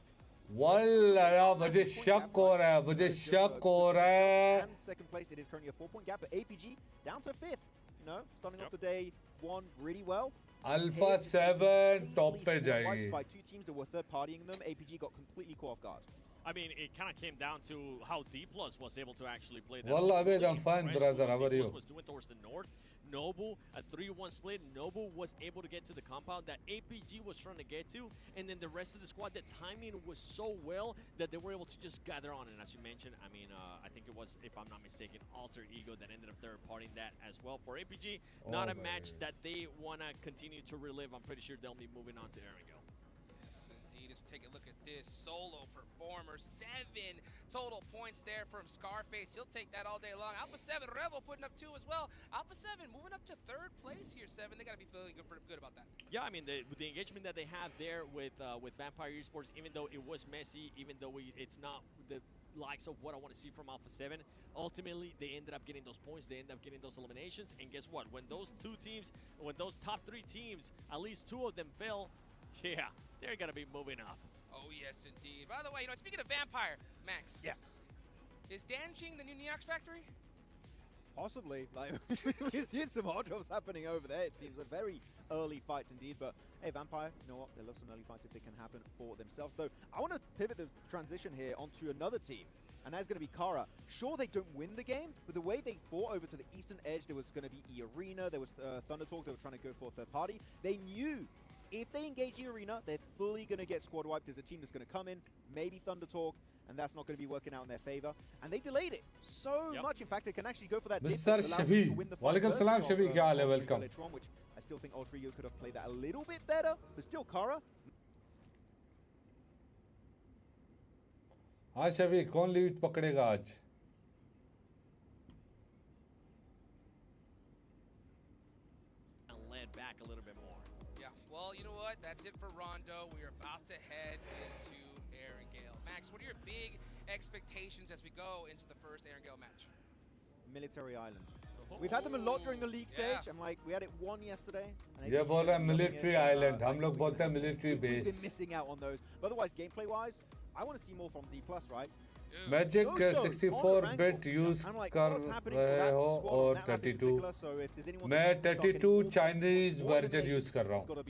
वल्ला मुझे शक हो रहा है. मुझे शक हो रहा है. And 2nd place, it is currently a 4-point gap, but APG down to 5th. You know, starting off the day 1 really well. Alpha 7 top पे जाएगी. By 2 teams that were third partying them, APG got completely caught off guard. I mean, it kind of came down to how D Plus was able to actually play that. Wallah, Abed, I'm fine, brother. How are you? Was doing towards the north. Noble, a 3-1 split. Noble was able to get to the compound that APG was trying to get to, and then the rest of the squad, the timing was so well that they were able to just gather on. And as you mentioned, I mean, I think it was, if I'm not mistaken, Alter Ego that ended up third-partying that as well for APG. Not a match that they want to continue to relive. I'm pretty sure they'll be moving on to Erangel. Yes, indeed. As we take a look at this solo performer, 7 total points there from Scarface. He'll take that all day long. Alpha 7 Revel putting up 2 as well. Alpha 7 moving up to 3rd place here. 7. They got to be feeling good about that. Yeah, I mean the engagement that they have there with Vampire Esports, even though it was messy, even though it's not the likes of what I want to see from Alpha 7. Ultimately, they ended up getting those points. They ended up getting those eliminations. And guess what? When those top 3 teams, at least 2 of them fell, yeah, they're gonna be moving up. Oh yes, indeed. By the way, speaking of Vampire, Max. Yes. Is Danjing the new Neox factory? Possibly. Like, we're seeing some hard drops happening over there. It seems a very early fights indeed. But hey, Vampire, you know what? They love some early fights if they can happen for themselves. Though, I want to pivot the transition here onto another team. And that's going to be Kara. Sure, they don't win the game, but the way they fought over to the eastern edge, there was going to be E-Arena, there was Thunder Talk, they were trying to go for a third party. They knew if they engage E-Arena, they're fully going to get squad wiped. There's a team that's going to come in, maybe Thunder Talk, and that's not going to be working out in their favor. And they delayed it so much. In fact, they can actually go for that. Mr. Shafi. Walaikum salam, Shafi. Kya haal hai? Welcome. Which I still think Ultra could have played that a little bit better, but still Kara. हाँ शफी कौन lead पकड़ेगा आज Led back a little bit more. Yeah, well, you know what? That's it for Rondo. We're about to head into Erangel. Max, what are your big expectations as we go into the first Erangel match? Military Island. We've had them a lot during the league stage. I'm like, we had it one yesterday. ये बोल रहा है military island. हम लोग बोलते हैं military base. We've been missing out on those. But otherwise, gameplay-wise, I want to see more from D+, right? Magic 64-bit use कर रहे हो और 32. मैं 32 Chinese version use कर रहा हूँ.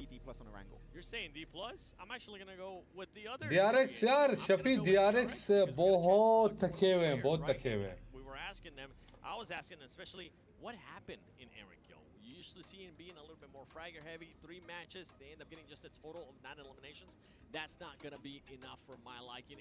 You're saying D+? I'm actually going to go with the other. DRX यार Shafi DRX बहुत थके हुए हैं बहुत थके हुए हैं. We were asking them. I was asking them especially what happened in Erangel. You usually see him being a little bit more fragger heavy. 3 matches, they end up getting just a total of 9 eliminations. That's not going to be enough for my liking.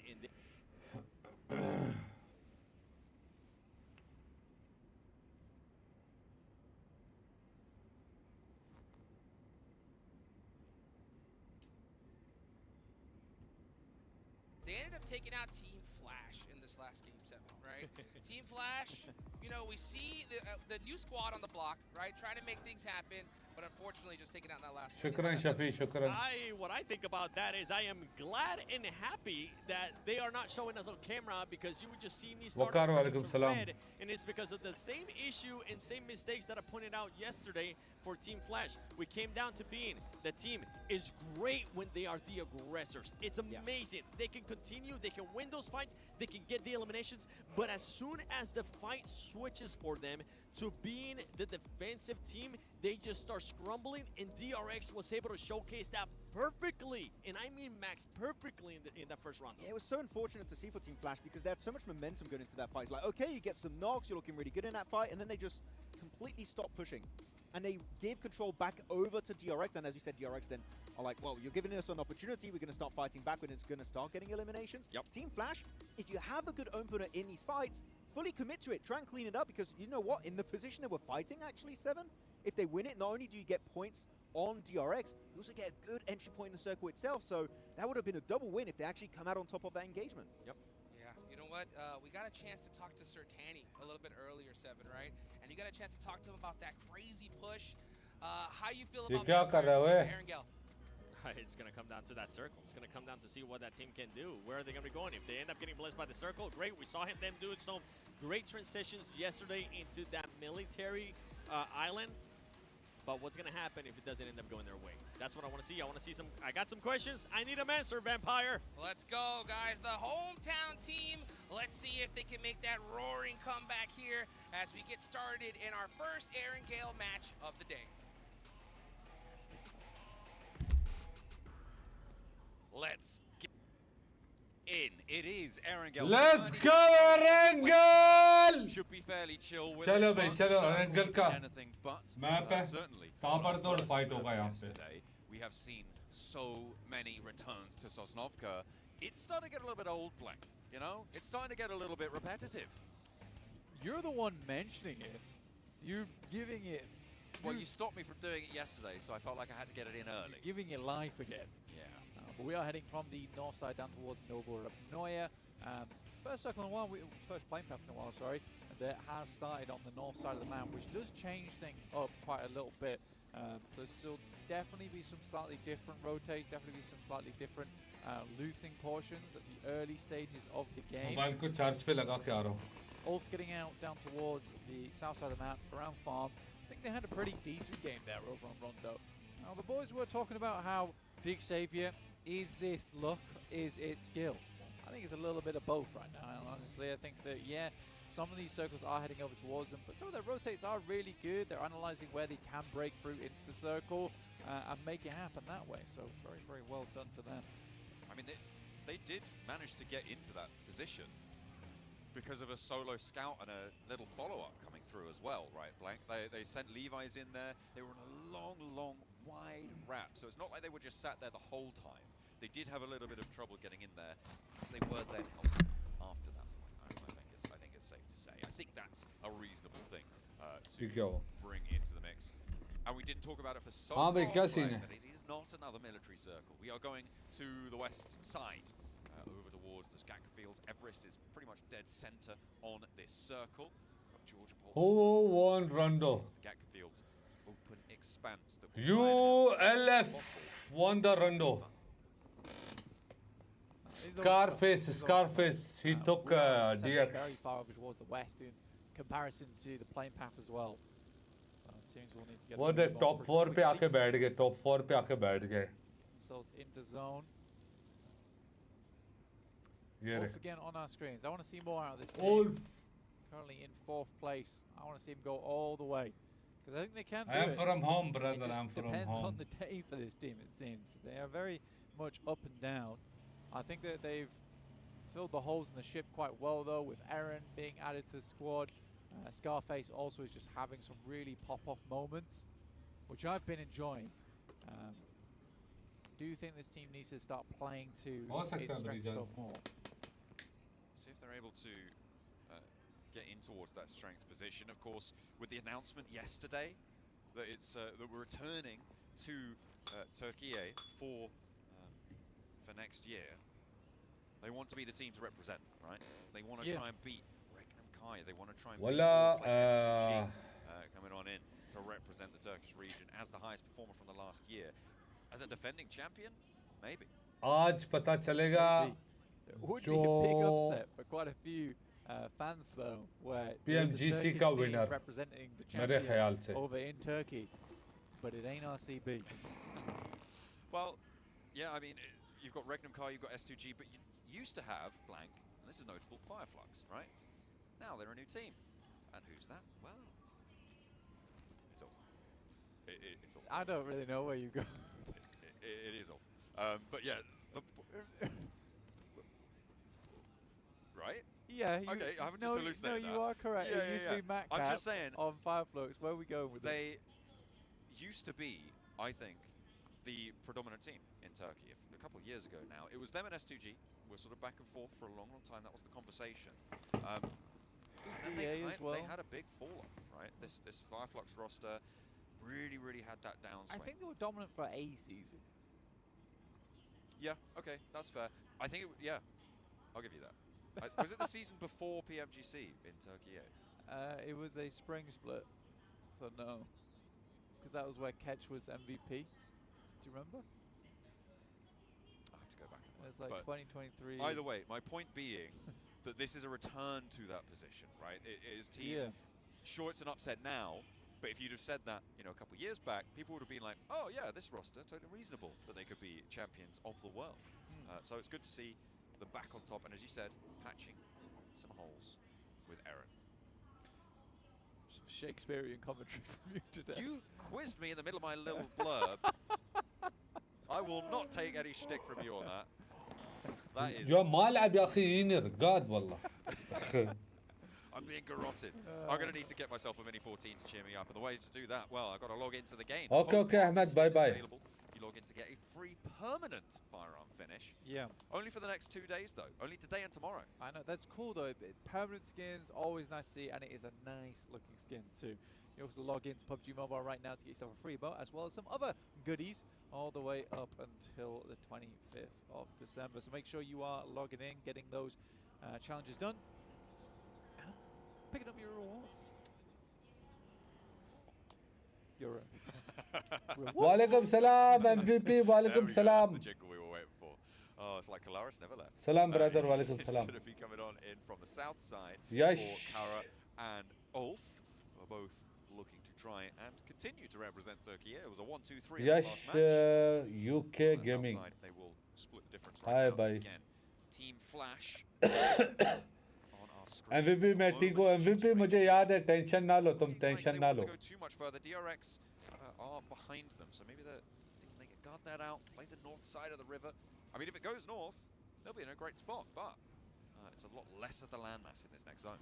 They ended up taking out Team Flash in this last Game 7, right? Team Flash, you know, we see the new squad on the block, right? Trying to make things happen, but unfortunately just taken out in that last Shukran, Shafi, shukran. What I think about that is I am glad and happy that they are not showing us on camera because you would just see me start to red, and it's because of the same issue and same mistakes that I pointed out yesterday for Team Flash. We came down to being the team is great when they are the aggressors. It's amazing. They can continue, they can win those fights, they can get the eliminations, but as soon as the fight switches for them to being the defensive team, they just start scrambling, and DRX was able to showcase that perfectly, and I mean Max perfectly in that first round. Yeah, it was so unfortunate to see for Team Flash because they had so much momentum going into that fight. It's like, okay, you get some knocks, you're looking really good in that fight, and then they just completely stop pushing. And they gave control back over to DRX, and as you said, DRX then are like, well, you're giving us an opportunity, we're going to start fighting back when it's going to start getting eliminations. Team Flash, if you have a good opener in these fights, fully commit to it, try and clean it up, because you know what, in the position they were fighting actually, 7, if they win it, not only do you get points on DRX, you also get a good entry point in the circle itself, so that would have been a double win if they actually come out on top of that engagement. Yeah, you know what, we got a chance to talk to Sertani a little bit earlier, 7, right? And you got a chance to talk to him about that crazy push. How you feel about Erangel? It's going to come down to that circle. It's going to come down to see what that team can do. Where are they going to be going? If they end up getting blessed by the circle, great. We saw them doing some great transitions yesterday into that military island. But what's going to happen if it doesn't end up going their way? That's what I want to see. I want to see some. I got some questions. I need them answered, Vampire. Let's go, guys. The hometown team. Let's see if they can make that roaring comeback here as we get started in our first Erangel match of the day. Let's get in. It is Erangel. Let's go, Erangel! Should be fairly chill with चलो it, भाई but चलो certainly Erangel का anything but map है certainly ताबड़तोड़ fight होगा यहाँ पे. yesterday. We have seen so many returns to Sosnovka. It's starting to get a little bit old, Black. You know, it's starting to get a little bit repetitive. You're the one mentioning it. You're giving it. Well, you stopped me from doing it yesterday, so I felt like I had to get it in early. Giving it life again. Yeah. But we are heading from the north side down towards Novorobnoye. First circle in a while, first playing path in a while, sorry, that has started on the north side of the map, which does change things up quite a little bit. So there'll definitely be some slightly different rotates, definitely be some slightly different looting portions at the early stages of the game. Mobile को charge पे लगा के आ रहा हूँ. Ulf getting out down towards the south side of the map, around farm. I think they had a pretty decent game there over on Rondo. Now the boys were talking about how Dig Savior, is this luck, is it skill? I think it's a little bit of both right now, honestly. I think that, yeah, some of these circles are heading over towards them, but some of their rotates are really good. They're analyzing where they can break through into the circle and make it happen that way. So very, very well done to them. I mean, they did manage to get into that position because of a solo scout and a little follow-up coming through as well, right, Blank? They sent Levi's in there. They were on a long, wide wrap, so it's not like they were just sat there the whole time. They did have a little bit of trouble getting in there. They were then helped after that point. I think it's safe to say. I think that's a reasonable thing to bring into the mix. And we didn't talk about it for so long, right, but it is not another military circle. We are going to the west side, over towards the Skacker fields. Everest is pretty much dead center on this circle. Who won Rondo? The Skacker fields, open expanse. That ULF won the Rondo. Scarface, he took DX. Very far over towards the west in comparison to the playing path as well. So teams will need to get वो देख top 4 पे आके बैठ गए, top 4 पे आके बैठ गए. Themselves into zone. Yeah. Wolf again on our screens. I want to see more out of this team. Wolf. Currently in 4th place. I want to see him go all the way. Because I think they can do I am it. from home, brother. It I'm just from depends home. on the day for this team, it seems. Because they are very much up and down. I think that they've filled the holes in the ship quite well, though, with Aaron being added to the squad. Scarface also is just having some really pop-off moments, which I've been enjoying. Do you think this team needs to start playing to its strengths more? See if they're able to get in towards that strength position. Of course, with the announcement yesterday that it's that we're returning to Turkey for next year, they want to be the team to represent, right? They want to try and beat Regnum Kai. They want to try and beat STG coming on in to represent the Turkish region as the highest performer from the last year. As a defending champion, maybe. आज पता चलेगा would be a big upset for quite a few fans, though, where PMGC का winner representing the मेरे ख्याल से. over in Turkey, but it ain't RCB. Well, yeah, I mean, you've got Regnum Kai, you've got S2G, but you used to have Blank, and this is notable, Fireflux, right? Now they're a new team. And who's that? Well, it's off. It's off. I don't really know where you go. It is off. But yeah. Right? Yeah. You, okay, I haven't just hallucinated No, you are correct. Yeah, it used to be Matt I'm just saying. On Fireflux. Where are we going with They used to be, I think, the predominant team in Turkey. A couple of years ago now, it was them and S2G. We're sort of back and forth for a long time. That was the conversation. And they had a big fall off, right? This Fireflux roster really had that downswing. I think they were dominant for a season. Yeah, okay, that's fair. I think I'll give you that. Was it the season before PMGC in Turkey? It was a spring split, so no, because that was where Ketch was MVP. Do you remember? I have to go back. It's like 2023. Either way, my point being that this is a return to that position, right? It is team. Yeah. Sure, it's an upset now, but if you'd have said that, a couple of years back, people would have been like, "Oh yeah, this roster totally reasonable that they could be champions of the world." So it's good to see them back on top, and as you said, patching some holes with Aaron. Some Shakespearean commentary from you today. You quizzed me in the middle of my little blurb. I will not take any shtick from you on that. That is. يا ما لعب يا أخي ينر قاد والله. I'm being garroted. I'm going to need to get myself a Mini 14 to cheer me up. And the way to do that, well, I've got to log into the game. Okay, Ahmed, bye-bye. You log in to get a free permanent firearm finish. Yeah. Only for the next 2 days, though. Only today and tomorrow. I know, that's cool, though. Permanent skins, always nice to see, and it is a nice-looking skin, too. You also log into PUBG Mobile right now to get yourself a free bow, as well as some other goodies all the way up until the 25th of December. So make sure you are logging in, getting those challenges done, and picking up your rewards. You're Walaikum salam, MVP, walaikum salam. The jingle we were waiting for. Oh, it's like Kalaris never left. Salam, brother, walaikum salam. It's going to be coming on in from the south side Yes. for Kara and Ulf, who are both looking to try and continue to represent Turkey. It was a 1-2-3 Yes, last match. UK On the Gaming. south side, they will split the difference Hi, right now. bye. Again, Team Flash on our screen. MVP में ठीक हो MVP मुझे याद है tension ना लो तुम tension ना लो Go too much further. DRX are behind them, so maybe they're thinking they can guard that out, play the north side of the river. I mean, if it goes north, they'll be in a great spot, but it's a lot less of the landmass in this next zone.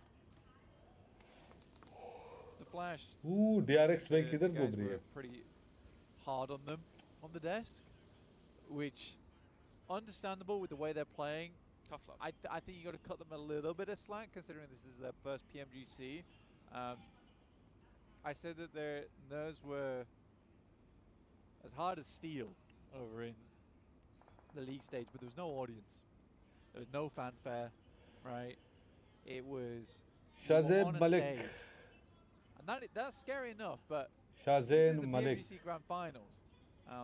The Flash. Ooh, DRX भाई किधर guys घूम रही were है? pretty hard on them on the desk, which understandable with the way they're playing. Tough luck. I think you got to cut them a little bit of slack considering this is their first PMGC. I said that their nerves were as hard as steel over in the league stage, but there was no audience. There was no fanfare, right? It was Shazib on a Malik. stage. And that's scary enough, but Shazib this is the Malik. PMGC Grand Finals.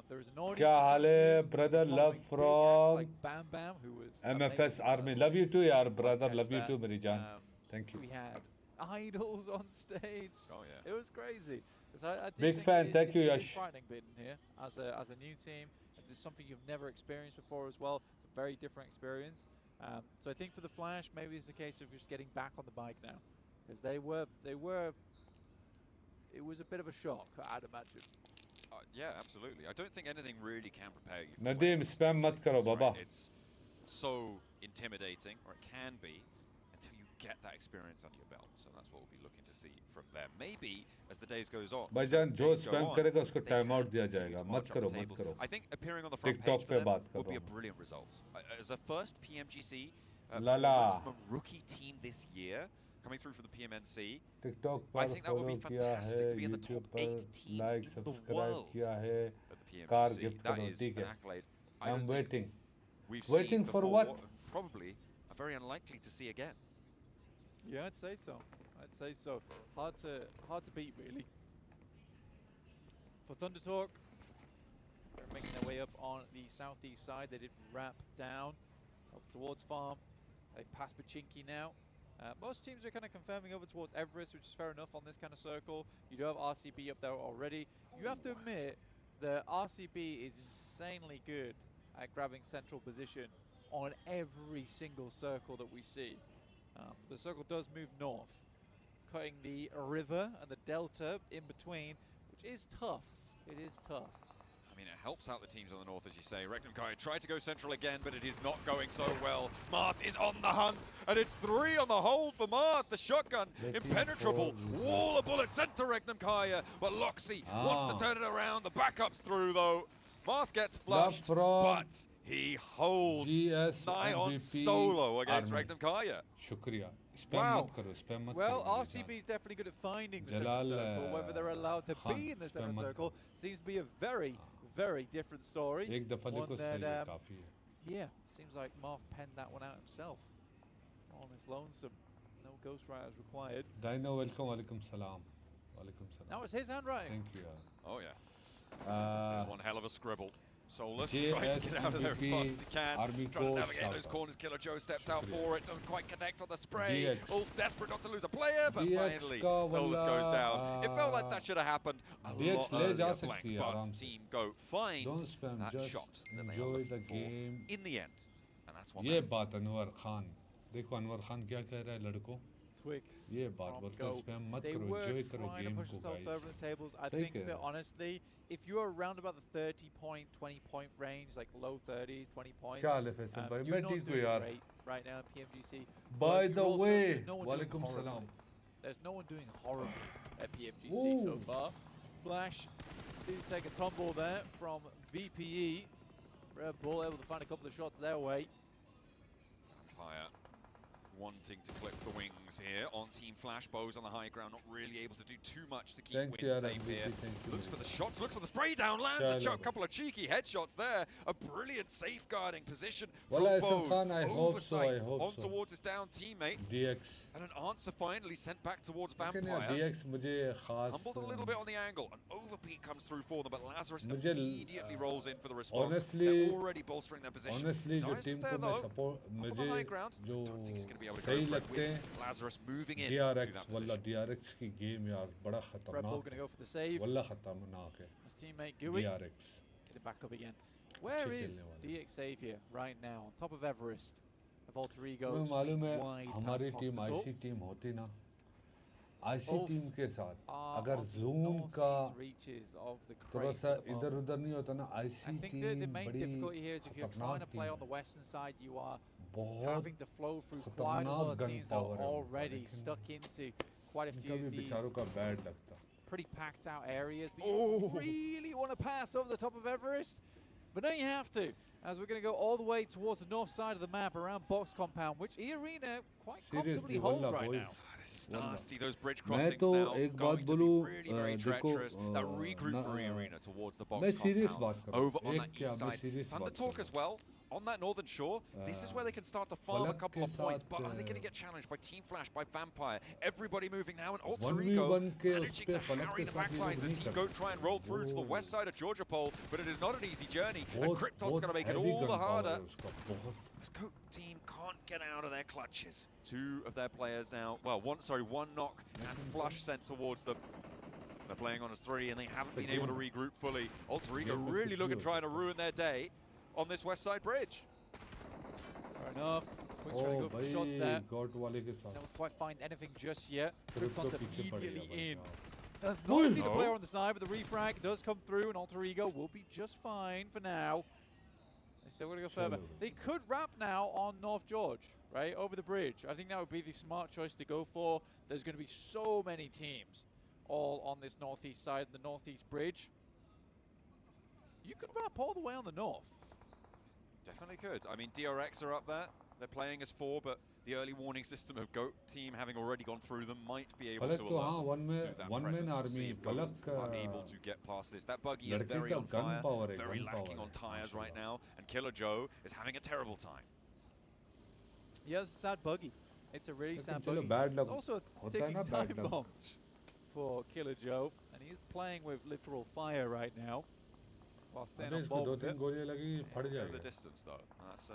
There is an audience. क्या हाल है brother love from like Bam Bam, who was MFS Army. Love you too यार brother. Love you too मेरी जान. Thank you. We had idols on stage. Oh yeah. It was crazy. I do Big think fan. it Thank you, is Yash. frightening being here as a new team. It's something you've never experienced before as well. It's a very different experience. So I think for the Flash, maybe it's a case of just getting back on the bike now, because they were. It was a bit of a shock, I'd imagine. Yeah, absolutely. I don't think anything really can prepare you. Nadeem spam मत करो बाबा. It's so intimidating, or it can be, until you get that experience under your belt. So that's what we'll be looking to see from them. Maybe as the days goes on. भाईजान जो spam करेगा उसको time out दिया जाएगा. मत करो. I think appearing on the front TikTok page for पे them बात कर would be रहा a brilliant result. As a first PMGC Lala. from a rookie team this year, coming through from the PMNC, TikTok I पर think that would be follow किया fantastic है, to be in the YouTube top 8 पर teams like in the subscribe world किया है, at the PMGC. car gift That करो is ठीक an है. accolade I I'm don't think waiting. we've Waiting seen for before, what? and probably are very unlikely to see again. Yeah, I'd say so. I'd say so. Hard to beat, really. For Thunder Talk, they're making their way up on the southeast side. They did wrap down up towards Farm. They pass Pachinki now. Most teams are kind of confirming over towards Everest, which is fair enough on this kind of circle. You do have RCB up there already. You have to admit that RCB is insanely good at grabbing central position on every single circle that we see. The circle does move north, cutting the river and the delta in between, which is tough. It is tough. I mean, it helps out the teams on the north, as you say. Rectum Kai tried to go central again, but it is not going so well. Marth is on the hunt, and it's 3 on the hold for Marth. The shotgun, impenetrable. Wall of bullets sent to Rectum Kaya, but Loxy wants to turn it around. The backup's through, though. Marth gets flushed, but he holds nigh on solo against Rectum Kaya. शुक्रिया. Wow. Spam मत Well, करो. RCB is definitely good at finding the center circle. Whether they're allowed to be in the center circle seems to be a very, very different story. एक दफा देखो सही है काफी है. Yeah, seems like Marth penned that one out himself. On his lonesome. No ghostwriters required. Dino, welcome. Walaikum salam. Walaikum salam. That was his handwriting. Thank you. Oh, yeah. One hell of a scribble. Solus trying to get out of there as fast as he can. Trying to navigate those corners. Killer Joe steps out for it. Doesn't quite connect on the spray. All desperate not to lose a player, but finally Solus goes down. It felt like that should have happened a lot earlier, Blank, but Team Go find that shot. That they are looking for in the end. And that's what ये बात अनवर खान. देखो अनवर खान क्या कह रहा है लड़कों. Twix ये बात बोलता है spam मत they करो, were enjoy करो trying to game push को themselves guys. further in the tables. I think that honestly, if you're around about the 30-point, 20-point range, like low 30s, 20 points, क्या हाल है फैसल भाई? you're मैं not ठीक हूँ doing यार. great right now in PMGC. By But the also, way, there's no one doing Walaikum horribly. salam. There's no one doing horribly at PMGC so far. Flash did take a tumble there from VPE. Red Bull able to find a couple of shots their way. Fire wanting to clip the wings here on Team Flash. Bows on the high ground, not really able to do too much to keep Win safe here. Looks for the shots, looks for the spray down, lands a couple of cheeky headshots there. A brilliant safeguarding position from Bows. I hope so. On towards his down teammate. DX. And an answer finally sent back towards Vampire. DX मुझे खास. Humbled a little bit on the angle. An overpeak comes through for them, but Lazarus immediately rolls in for the response. Honestly, they're already bolstering their position. Honestly, जो team को मैं support मुझे जो सही लगते हैं Lazarus moving in DRX वल्ला DRX की गेम यार बड़ा Red Bull खतरनाक going to go for the save. वल्ला खतरनाक है His teammate Gui. DRX Get it back up again. Where is DX Save here right now? On top of Everest. of Alter Ego. तुम्हें just मालूम है wide हमारी past team Hospital. IC team होती ना IC Ulf team के साथ are अगर on the जून का northeast reaches of the थोड़ा crate सा at the इधर moment. उधर नहीं होता ना I IC think the team main बड़ी difficulty here is if you're trying to खतरनाक play टीम on the है western side, you are बहुत having to flow through quite a खतरनाक lot of gun teams that power are है already stuck into quite a few इनका भी of these बेचारों का bad लगता pretty packed out areas. But you really want to pass over the top of Everest, but no, you have to. As we're going to go all the way towards the north side of the map around Box Compound, which E-Arena quite comfortably hold right now. This is nasty, those bridge मैं crossings तो now एक going बात to बोलूं be really very देखो treacherous. That regroup for E-Arena towards the box मैं serious compound बात कर रहा over हूं on एक that क्या east मैं side. serious Thunder बात कर Talk रहा as well on that northern shore. This is where they can start to farm a फलक couple के of points, but साथ, are they going to get challenged by Team Flash, by Vampire? Everybody moving now, and Alter 1v1 Ego के managing उस to पे फलक harry के the साथ ये backlines लोग as नहीं Team करते Goat try and roll through to the west side of Georgia Pole, but it is not an easy journey, and बहुत Krypton's going to make it heavy all the gun power harder. है उसका बहुत This Goat team can't get out of their clutches. Two of their players now, well, one knock and flush sent towards them. They're playing on as three, and they haven't been able to regroup fully. Alter Ego really looking trying to ruin their day on this west side bridge. Fair enough. Quick's trying to go for shots there. Don't quite find anything just yet. Krypton's immediately in. Does not see the player on the side, but the refrag does come through, and Alter Ego will be just fine for now. They still want to go further. They could wrap now on North George, right, over the bridge. I think that would be the smart choice to go for. There's going to be so many teams all on this northeast side, the northeast bridge. You could wrap all the way on the north. Definitely could. I mean, DRX are up there. They're playing as four, but the early warning system of Goat team having already gone through them might be able to alert to that presence and see if Goat are able to get past this. That buggy is very on fire, very lacking on tires right now, and Killer Joe is having a terrible time. Yeah, it's a sad buggy. It's a really sad चलो buggy. bad luck It's also a होता है ticking ना time bad luck bomb for Killer Joe, and he's playing with literal fire right now while staying अबे on इसको ball दो with तीन it. गोलियां लगी फट Go the जाएगा distance though. That's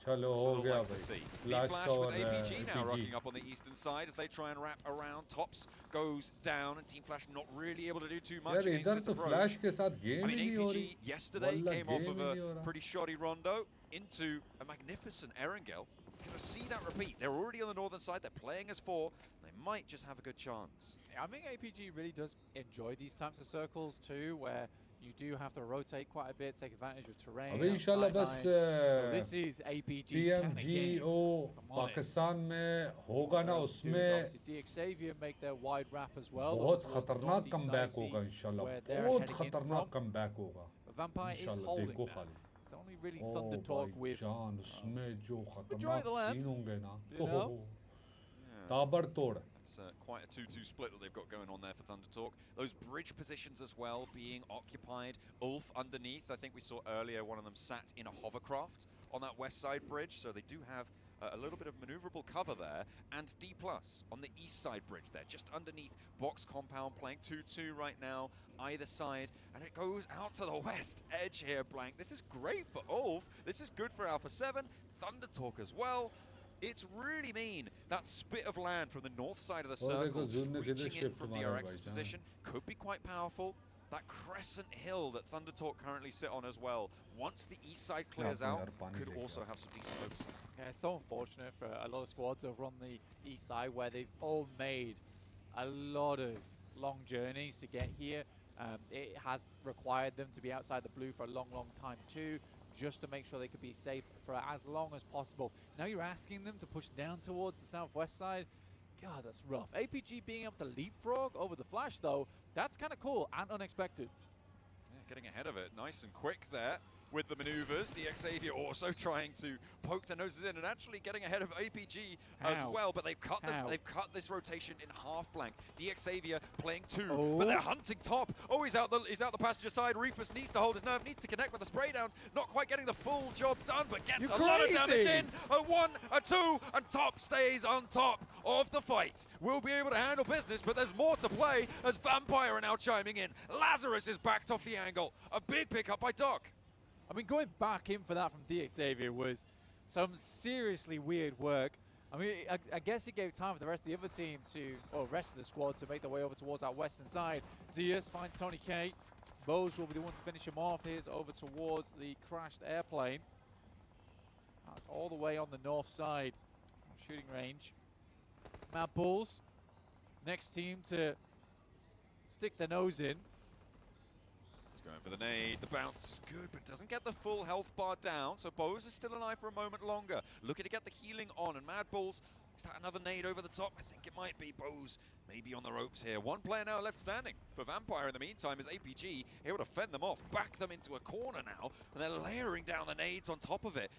चलो that's हो what I गया like to भाई see. फ्लैश Flash का with और APG now APG rocking up on the eastern side as they try and wrap around. Tops goes down, and Team Flash not really able to do too much यार against इधर this तो approach. Flash के साथ game I he mean, नहीं हो रही APG yesterday वल्ला came off game of ही नहीं हो a रहा pretty shoddy Rondo into a magnificent Erangel. Going to see that repeat. They're already on the northern side. They're playing as four. They might just have a good chance. I think APG really does enjoy these types of circles too, where you do have to rotate quite a bit, take advantage of terrain. अबे इंशाल्लाह बस So this is APG's kind of game. PMGO Pakistan में होगा ना उसमें Obviously, Xavier make their wide wrap as well. बहुत towards the खतरनाक northeast comeback side, होगा see इंशाल्लाह where they're बहुत heading in खतरनाक from. कमबैक होगा But Vampire is इंशाल्लाह holding देखो that. खाली It's only really O Thunder Talk भाई with जान उसमें जो majority of the खतरनाक laps, सीन होंगे ना you know? ताबड़तोड़ It's quite a 2-2 split that they've got going on there for Thunder Talk. Those bridge positions as well being occupied. Ulf underneath, I think we saw earlier one of them sat in a hovercraft on that west side bridge, so they do have a little bit of maneuverable cover there. And D+ on the east side bridge there, just underneath Box Compound, playing 2-2 right now, either side. And it goes out to the west edge here, Blank. This is great for Ulf. This is good for Alpha 7. Thunder Talk as well. It's really mean. That spit of land from the north side of the circle, just reaching in from DRX's position, could be quite powerful. That crescent hill that Thunder Talk currently sit on as well, once the east side clears out, could also have some decent hopes. Yeah, it's so unfortunate for a lot of squads over on the east side where they've all made a lot of long journeys to get here. It has required them to be outside the blue for a long, long time too, just to make sure they could be safe for as long as possible. Now you're asking them to push down towards the southwest side. God, that's rough. APG being able to leapfrog over the Flash, though, that's kind of cool and unexpected. Yeah, getting ahead of it nice and quick there with the maneuvers. Xavier also trying to poke their noses in and actually getting ahead of APG as well, but they've cut this rotation in half, Blank. Xavier playing two, but they're hunting top. Oh, he's out the passenger side. Rufus needs to hold his nerve, needs to connect with the spray downs. Not quite getting the full job done, but gets a lot of damage in. A one, a two, and top stays on top of the fight. We'll be able to handle business, but there's more to play as Vampire are now chiming in. Lazarus is backed off the angle. A big pickup by Doc. I mean, going back in for that from Xavier was some seriously weird work. I mean, I guess it gave time for the rest of the other team to, or rest of the squad, to make their way over towards that western side. Zeus finds Tony K. Bose will be the one to finish him off. Here's over towards the crashed airplane. That's all the way on the north side. Shooting range. Mad Bulls, next team to stick their nose in. He's going for the nade. The bounce is good, but doesn't get the full health bar down. So Bose is still alive for a moment longer. Looking to get the healing on. And Mad Bulls, is that another nade over the top? I think it might be. Bose maybe on the ropes here. One player now left standing for Vampire in the meantime is APG able to fend them off, back them into a corner now, and they're layering down the nades on top of it.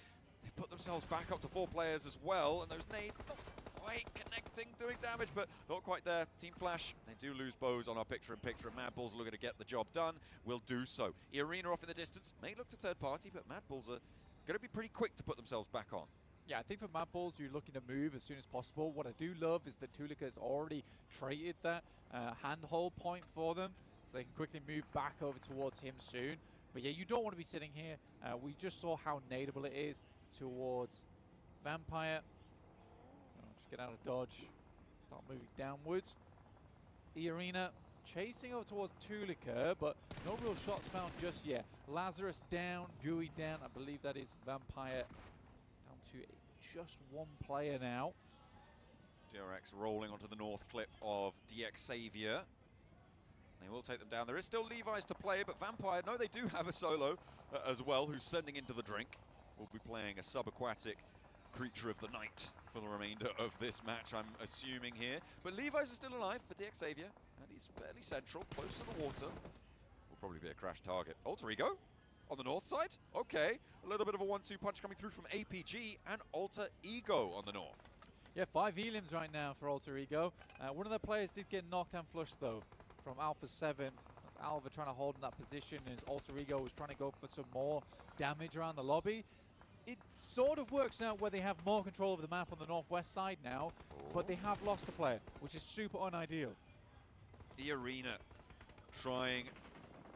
They put themselves back up to 4 players as well, and those nades not quite connecting, doing damage, but not quite there. Team Flash, they do lose Bose on our picture-in-picture, and Mad Bulls looking to get the job done. Will do so. Arena off in the distance, may look to third party, but Mad Bulls are going to be pretty quick to put themselves back on. Yeah, I think for Mad Bulls, you're looking to move as soon as possible. What I do love is that Tulika has already traded that handhold point for them, so they can quickly move back over towards him soon. But yeah, you don't want to be sitting here. We just saw how nadeable it is towards Vampire. So just get out of dodge, start moving downwards. Arena chasing over towards Tulika, but no real shots found just yet. Lazarus down, Gooey down. I believe that is Vampire down to just one player now. DRX rolling onto the north clip of DX Savior. They will take them down. There is still Levi's to play, but Vampire, no, they do have a solo as well, who's sending into the drink. Will be playing a subaquatic creature of the night for the remainder of this match, I'm assuming here. But Levi's is still alive for DX Savior, and he's fairly central, close to the water. Will probably be a crash target. Alter Ego on the north side. Okay, a little bit of a 1-2 punch coming through from APG and Alter Ego on the north. Yeah, 5 elims right now for Alter Ego. One of their players did get knocked and flushed though from Alpha 7. That's Alva trying to hold in that position as Alter Ego was trying to go for some more damage around the lobby. It sort of works out where they have more control of the map on the northwest side now, but they have lost a player, which is super unideal. The Arena trying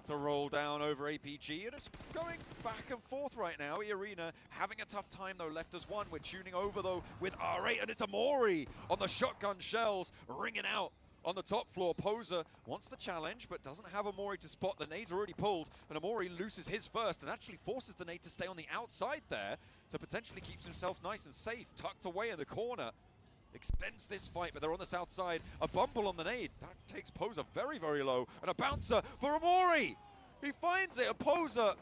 to roll down over APG, and it's going back and forth right now. Arena having a tough time though, left as one. We're tuning over though with R8, and it's Amori on the shotgun shells, ringing out on the top floor. Poser wants the challenge, but doesn't have Amori to spot. The nade's already pulled, and Amori loses his first, and actually forces the nade to stay on the outside there, so potentially keeps himself nice and safe, tucked away in the corner. Extends this fight, but they're on the south side. A bumble on the nade. That takes Poser very, very low. And a bouncer for Amori. He finds it. A Poser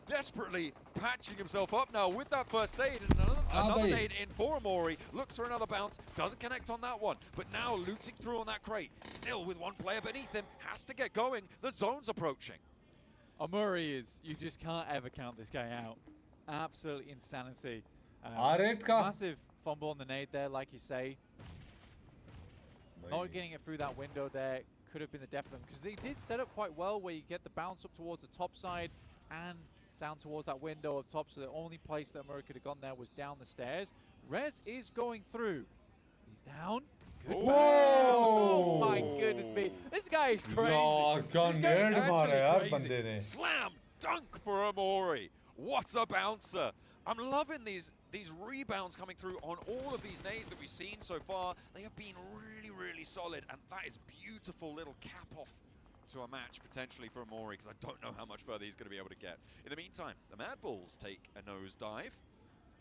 desperately patching himself up now with that first aid. And another nade in for Amori. Looks for another bounce. Doesn't connect on that one. But now looting through on that crate. Still with one player beneath him. Has to get going. The zone's approaching. Amori is, you just can't ever count this guy out. Absolute insanity. Massive fumble on the nade there, like you say. Not getting it through that window there could have been the death of them, because they did set up quite well where you get the bounce up towards the top side and down towards that window up top, so the only place that Murray could have gone there was down the stairs. Rez is going through. He's down. Good oh my goodness me. This guy is crazy. This guy is actually crazy. Slam dunk for Amori. What a bouncer. I'm loving these rebounds coming through on all of these nades that we've seen so far. They have been really, really solid, and that is beautiful little cap off to a match potentially for Amori, because I don't know how much further he's going to be able to get. In the meantime, the Mad Bulls take a nosedive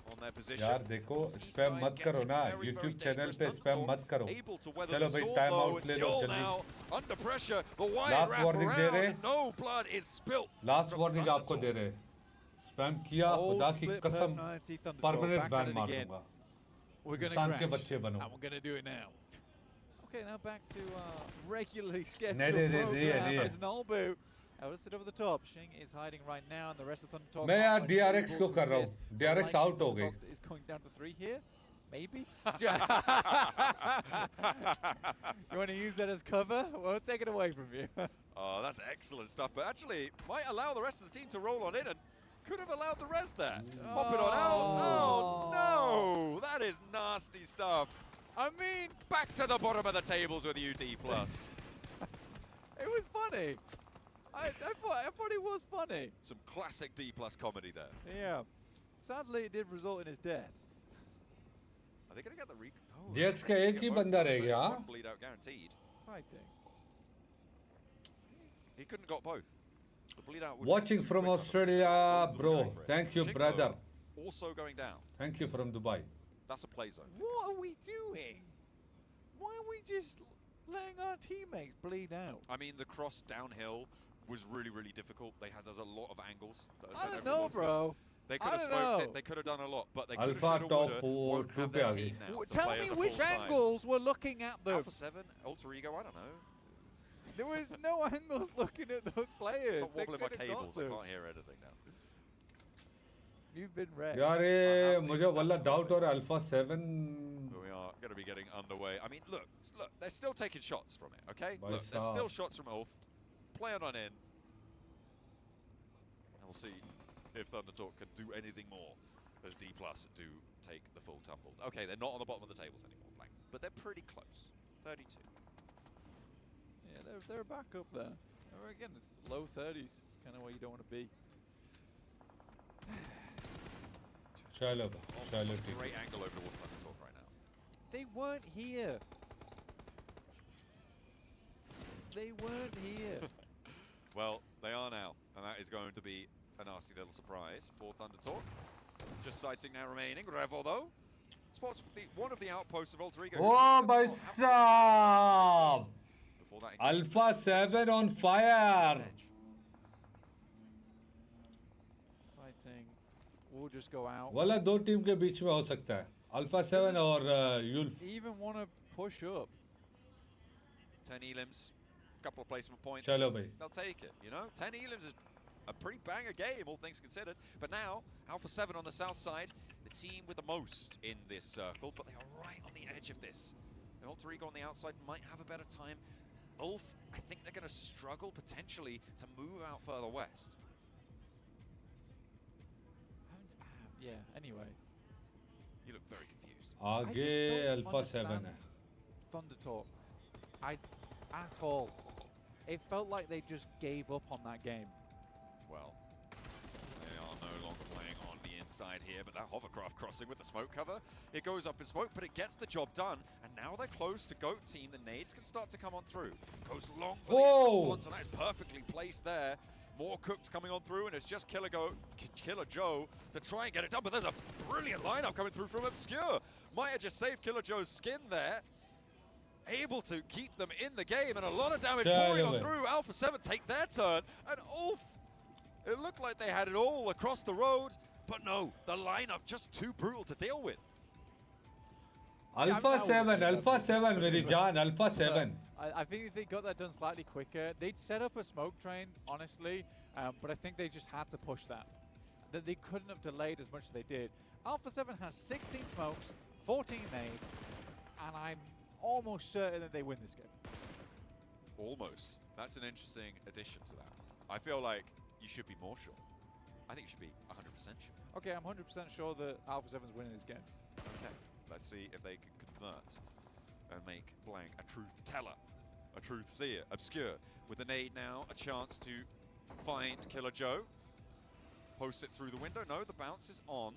on their position. यार देखो spam मत करो ना YouTube channel पे spam मत करो चलो भाई टाइम आउट ले लो जल्दी under pressure, the wire wrap around, no blood is spilt. Last warning आपको दे रहे स्पैम किया खुदा की कसम परमानेंट बैन मार दूंगा इंसान के बच्चे बनो we're going to do it now. Okay, now back to regularly scheduled program as an all boot. Let's sit over the top. Shing is hiding right now, and the rest of them talk. मैं यार DRX को कर रहा हूँ. DRX out हो गई. Is going down to 3 here, maybe. You want to use that as cover? Well, take it away from you. Oh, that's excellent stuff. But actually, might allow the rest of the team to roll on in, and could have allowed the rest there. Hop it on out. Oh no, that is nasty stuff. I mean, back to the bottom of the tables with you, D+. It was funny. I thought it was funny. Some classic D+ comedy there. Yeah. Sadly, it did result in his death. Are they going to get the recall? DX का एक ही बंदा रह गया. Bleed out guaranteed. Exciting. He couldn't got both. The bleed out. Watching from Australia, bro. Thank you, brother. also going down. Thank you from Dubai. That's a play zone. What are we doing? Why are we just letting our teammates bleed out? I mean, the cross downhill was really, really difficult. There's a lot of angles. I don't know, bro. They could have smoked it. They could have done a lot, but they could have Alpha top won't have their team now to Tell play me at the which full side. angles we're looking at them. Alpha 7, Alter Ego, I don't know. There was no angles looking at those players. Stop wobbling my could've got cables. I to. can't hear anything now. You've been wrecked. यार ये मुझे वाला doubt और Alpha 7 We are going to be getting underway. I mean, look, they're still taking shots from it, okay? By Look, there's Saab. still shots from Ulf. Playing on in. And we'll see if Thundertalk can do anything more as D+ do take the full tumble. Okay, they're not on the bottom of the tables anymore, Blank, but they're pretty close. 32. Yeah, they're back up there. Again, low 30s. It's kind of where you don't want to be. चलो Great angle over towards Thundertalk right now. They weren't here. They weren't here. Well, they are now, and that is going to be a nasty little surprise for Thundertalk. Just sighting now remaining. Revel, though, spots one of the outposts of Alter Ego. Oh भाई साहब Before that, Alpha 7 on fire. Sighting. We'll just go out. वाला दो team के बीच में हो सकता है Alpha 7 और Yulf. Even want to push up. 10 elims, couple of placement points. चलो भाई. They'll take it, you know. 10 elims is a pretty banger game, all things considered. But now, Alpha 7 on the south side, the team with the most in this circle, but they are right on the edge of this. And Alter Ego on the outside might have a better time. Ulf, I think they're going to struggle potentially to move out further west. Yeah, anyway. You look very confused. आगे Alpha 7 है. Thundertalk. At all. It felt like they just gave up on that game. Well, they are no longer playing on the inside here, but that hovercraft crossing with the smoke cover, it goes up in smoke, but it gets the job done, and now they're close to GOAT team. The nades can start to come on through. Goes long for the response, and that is perfectly placed there. More cooks coming on through, and it's just Killer Joe to try and get it done, but there's a brilliant lineup coming through from Obscure. Might have just saved Killer Joe's skin there. Able to keep them in the game, and a lot of damage pouring on through. Alpha 7 take their turn, and Ulf, it looked like they had it all across the road, but no, the lineup just too brutal to deal with. Alpha 7, Meri Jaan, Alpha 7. I think if they got that done slightly quicker, they'd set up a smoke train, honestly, but I think they just had to push that. That they couldn't have delayed as much as they did. Alpha 7 has 16 smokes, 14 nades, and I'm almost certain that they win this game. Almost. That's an interesting addition to that. I feel like you should be more sure. I think you should be 100% sure. Okay, I'm 100% sure that Alpha 7's winning this game. Okay, let's see if they can convert and make Blank a truth teller, a truth seer. Obscure with the nade now, a chance to find Killer Joe. Post it through the window. No, the bounce is on.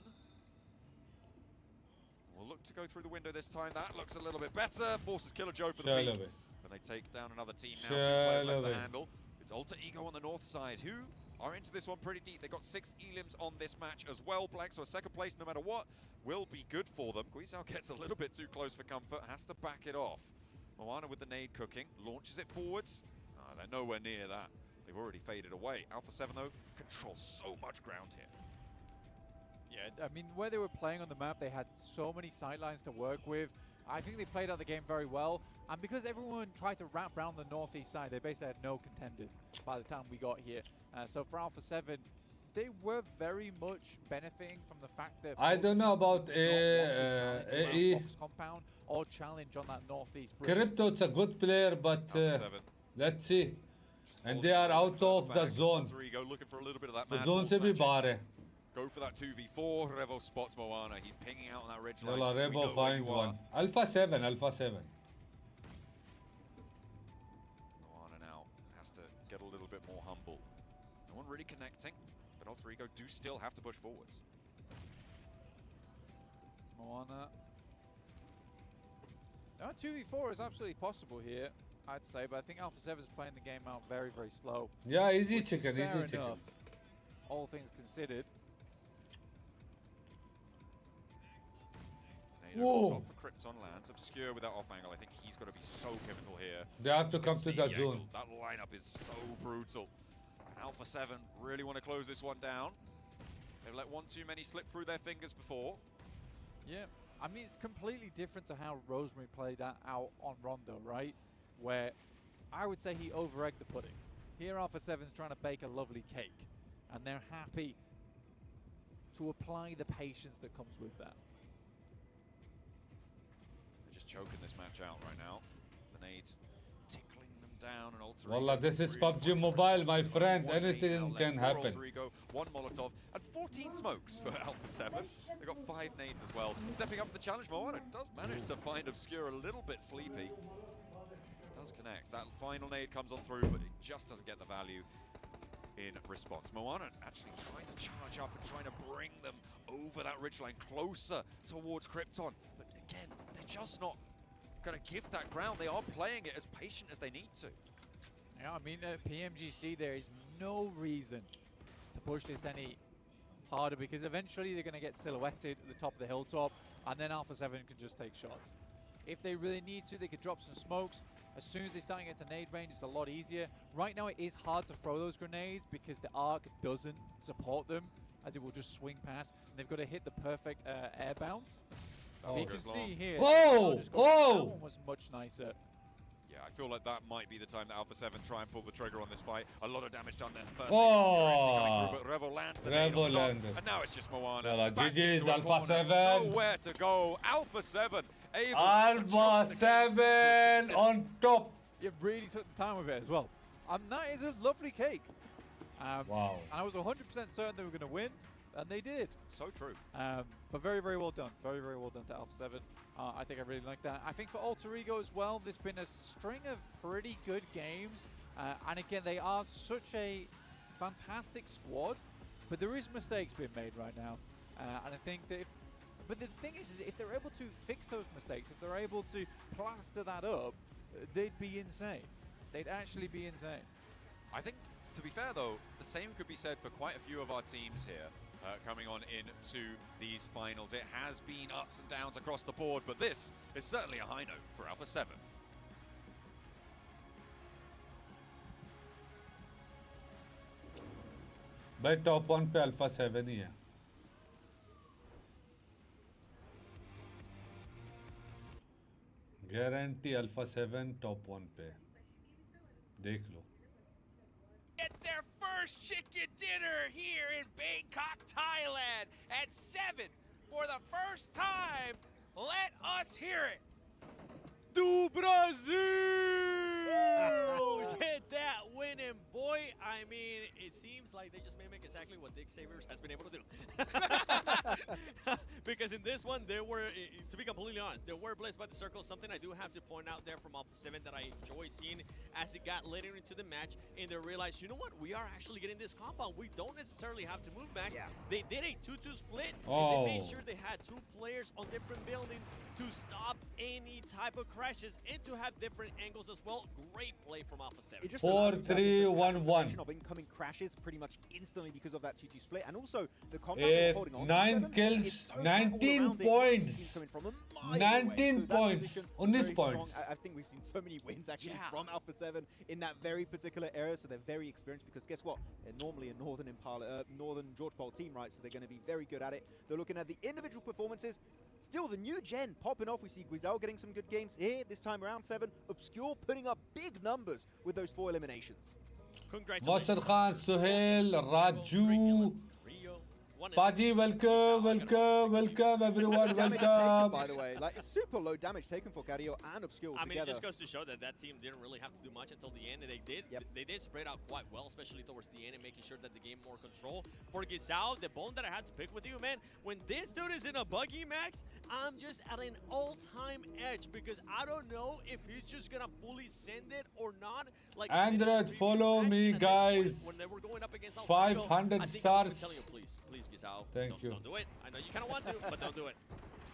We'll look to go through the window this time. That looks a little bit better. Forces Killer Joe for the beat. And they take down another team now. 2 players left to handle. It's Alter Ego on the north side, who are into this one pretty deep. They got 6 elims on this match as well, Blank. So a second place, no matter what, will be good for them. Guizhou gets a little bit too close for comfort. Has to back it off. Moana with the nade cooking. Launches it forwards. They're nowhere near that. They've already faded away. Alpha 7, though, controls so much ground here. Yeah, I mean, where they were playing on the map, they had so many sightlines to work with. I think they played out the game very well. And because everyone tried to wrap around the northeast side, they basically had no contenders by the time we got here. So for Alpha 7, they were very much benefiting from the fact that I don't know about AE. Compound or challenge on that northeast. Crypto's a good player, but let's see. And they are out of the zone. Looking for a little bit of that The zone se bhi bahar hai. Go for that 2v4. Revo spots Moana. He's pinging out on that ridge line. Revo find one. Alpha 7, Alpha 7. Moana now has to get a little bit more humble. No one really connecting, but Alter Ego do still have to push forwards. Moana. Now 2v4 is absolutely possible here, I'd say, but I think Alpha 7 is playing the game out very, very slow. Yeah, easy chicken, easy chicken. All things considered. Top for Krypton lands. Obscure with that off angle. I think he's got to be so pivotal here. They have to come to the zone. That lineup is so brutal. Alpha 7 really want to close this one down. They've let one too many slip through their fingers before. Yeah, I mean, it's completely different to how Rosemary played that out on Rondo, right? Where I would say he over-egged the pudding. Here Alpha 7's trying to bake a lovely cake, and they're happy to apply the patience that comes with that. They're just choking this match out right now. The nades tickling them down, and Alter Wallah, this is PUBG Mobile, my friend. Anything can happen. One Molotov and 14 smokes for Alpha 7. They've got 5 nades as well. Stepping up to the challenge, Moana does manage to find Obscure a little bit sleepy. Does connect. That final nade comes on through, but it just doesn't get the value in response. Moana actually trying to charge up and trying to bring them over that ridgeline closer towards Krypton. But again, they're just not going to give that ground. They are playing it as patient as they need to. Yeah, I mean, PMGC, there is no reason to push this any harder, because eventually they're going to get silhouetted at the top of the hilltop, and then Alpha 7 can just take shots. If they really need to, they could drop some smokes. As soon as they start to get to nade range, it's a lot easier. Right now, it is hard to throw those grenades because the arc doesn't support them, as it will just swing past. And they've got to hit the perfect air bounce. You can see here. Oh! That one was much nicer. Yeah, I feel like that might be the time that Alpha 7 try and pull the trigger on this fight. A lot of damage done there first. Oh! But Revel lands the Revel nade on landed. top, and now it's just Moana. Yalla, Back GG's into a Alpha corner. 7. Nowhere to go. Alpha 7 able Alpha 7 on top. You really took the time with it as well. That is a lovely cake. Wow. And I was 100% certain they were going to win, and they did. So true. But very, very well done. Very, very well done to Alpha 7. I think I really like that. I think for Alter Ego as well, there's been a string of pretty good games. And again, they are such a fantastic squad, but there is mistakes being made right now. And I think that but the thing is if they're able to fix those mistakes, if they're able to plaster that up, they'd be insane. They'd actually be insane. I think, to be fair though, the same could be said for quite a few of our teams here. Coming on into these finals. It has been ups and downs across the board, but this is certainly a high note for Alpha 7. भाई top 1 पे alpha 7 ही है. Guarantee alpha 7 top 1 पे. देख लो. Get their first chicken dinner here in Bangkok, Thailand at 7 for the first time. Let us hear it. Do Brazil! Get that winning, boy. I mean, it seems like they just mimic exactly what Dick Savers has been able to do. Because in this one, they were, to be completely honest, they were blessed by the circle. Something I do have to point out there from Alpha 7 that I enjoy seeing as it got later into the match, and they realized, you know what, we are actually getting this compound. We don't necessarily have to move back. Yeah. They did a 2-2 split, and they made sure they had 2 players on different buildings to stop any type of crashes and to have different angles as well. Great play from Alpha 7. 4-3-1-1. Of incoming crashes pretty much instantly because of that 2-2 split, and also the combat they're holding on. 9 kills, so 19 points. 19 points. 19 points. I think we've seen so many wins actually from Alpha 7 in that very particular era, so they're very experienced because guess what? They're normally a Northern Impala, Northern George Pole team, right? So they're going to be very good at it. They're looking at the individual performances. Still, the new gen popping off. We see Guizal getting some good games here this time around. 7. Obscure putting up big numbers with those 4 eliminations. Nasser Khan, Suhail, Raju, Paji, welcome, everyone, welcome. By the way, like it's super low damage taken for Cario and Obscure I mean, together. it just goes to show that that team didn't really have to do much until the end, and they did. They did spread out quite well, especially towards the end, and making sure that the game more control. For Guizal, the bone that I had to pick with you, man, when this dude is in a buggy, Max, I'm just at an all-time edge because I don't know if he's just gonna fully send it or not. Like Android, follow me, guys. When they were going up against 500 stars. Please, Guizal. Thank you. Don't do it. I know you kind of want to, but don't do it.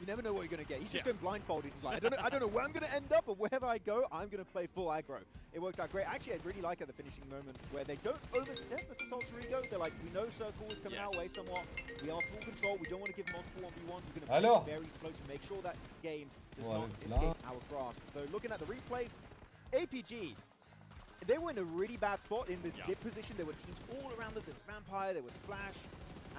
You never know what you're going to get. He's just going blindfolded. He's like, I don't know where I'm going to end up, but wherever I go, I'm going to play full aggro. It worked out great. Actually, I really like at the finishing moment where they don't overstep versus Alter Ego. They're like, we know Circle is coming our way somewhat. We are full control. We don't want to give multiple 1v1s. We're going to play very slow to make sure that game does not escape our grasp. So looking at the replays, APG, they were in a really bad spot in this dip position. There were teams all around them. There was Vampire, there was Flash.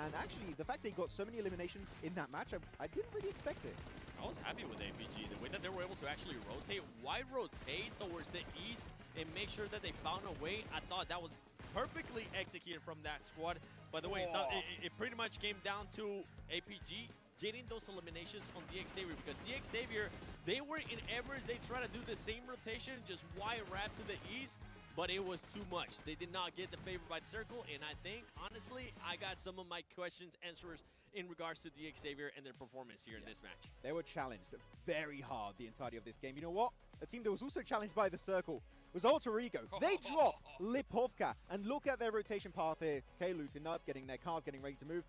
And actually, the fact they got so many eliminations in that match, I didn't really expect it. I was happy with APG. The way that they were able to actually rotate, wide rotate towards the east and make sure that they found a way. I thought that was perfectly executed from that squad. By the way, so it pretty much came down to APG getting those eliminations on DX Xavier, because DX Xavier, they were in Everest. They tried to do the same rotation, just wide wrap to the east, but it was too much. They did not get the favor by the circle, and I think, honestly, I got some of my questions answers in regards to DX Xavier and their performance here in this match. They were challenged very hard the entirety of this game. You know what? A team that was also challenged by the circle was Alter Ego. They drop Lipovka, and look at their rotation path here. K looting up, getting their cars, getting ready to move.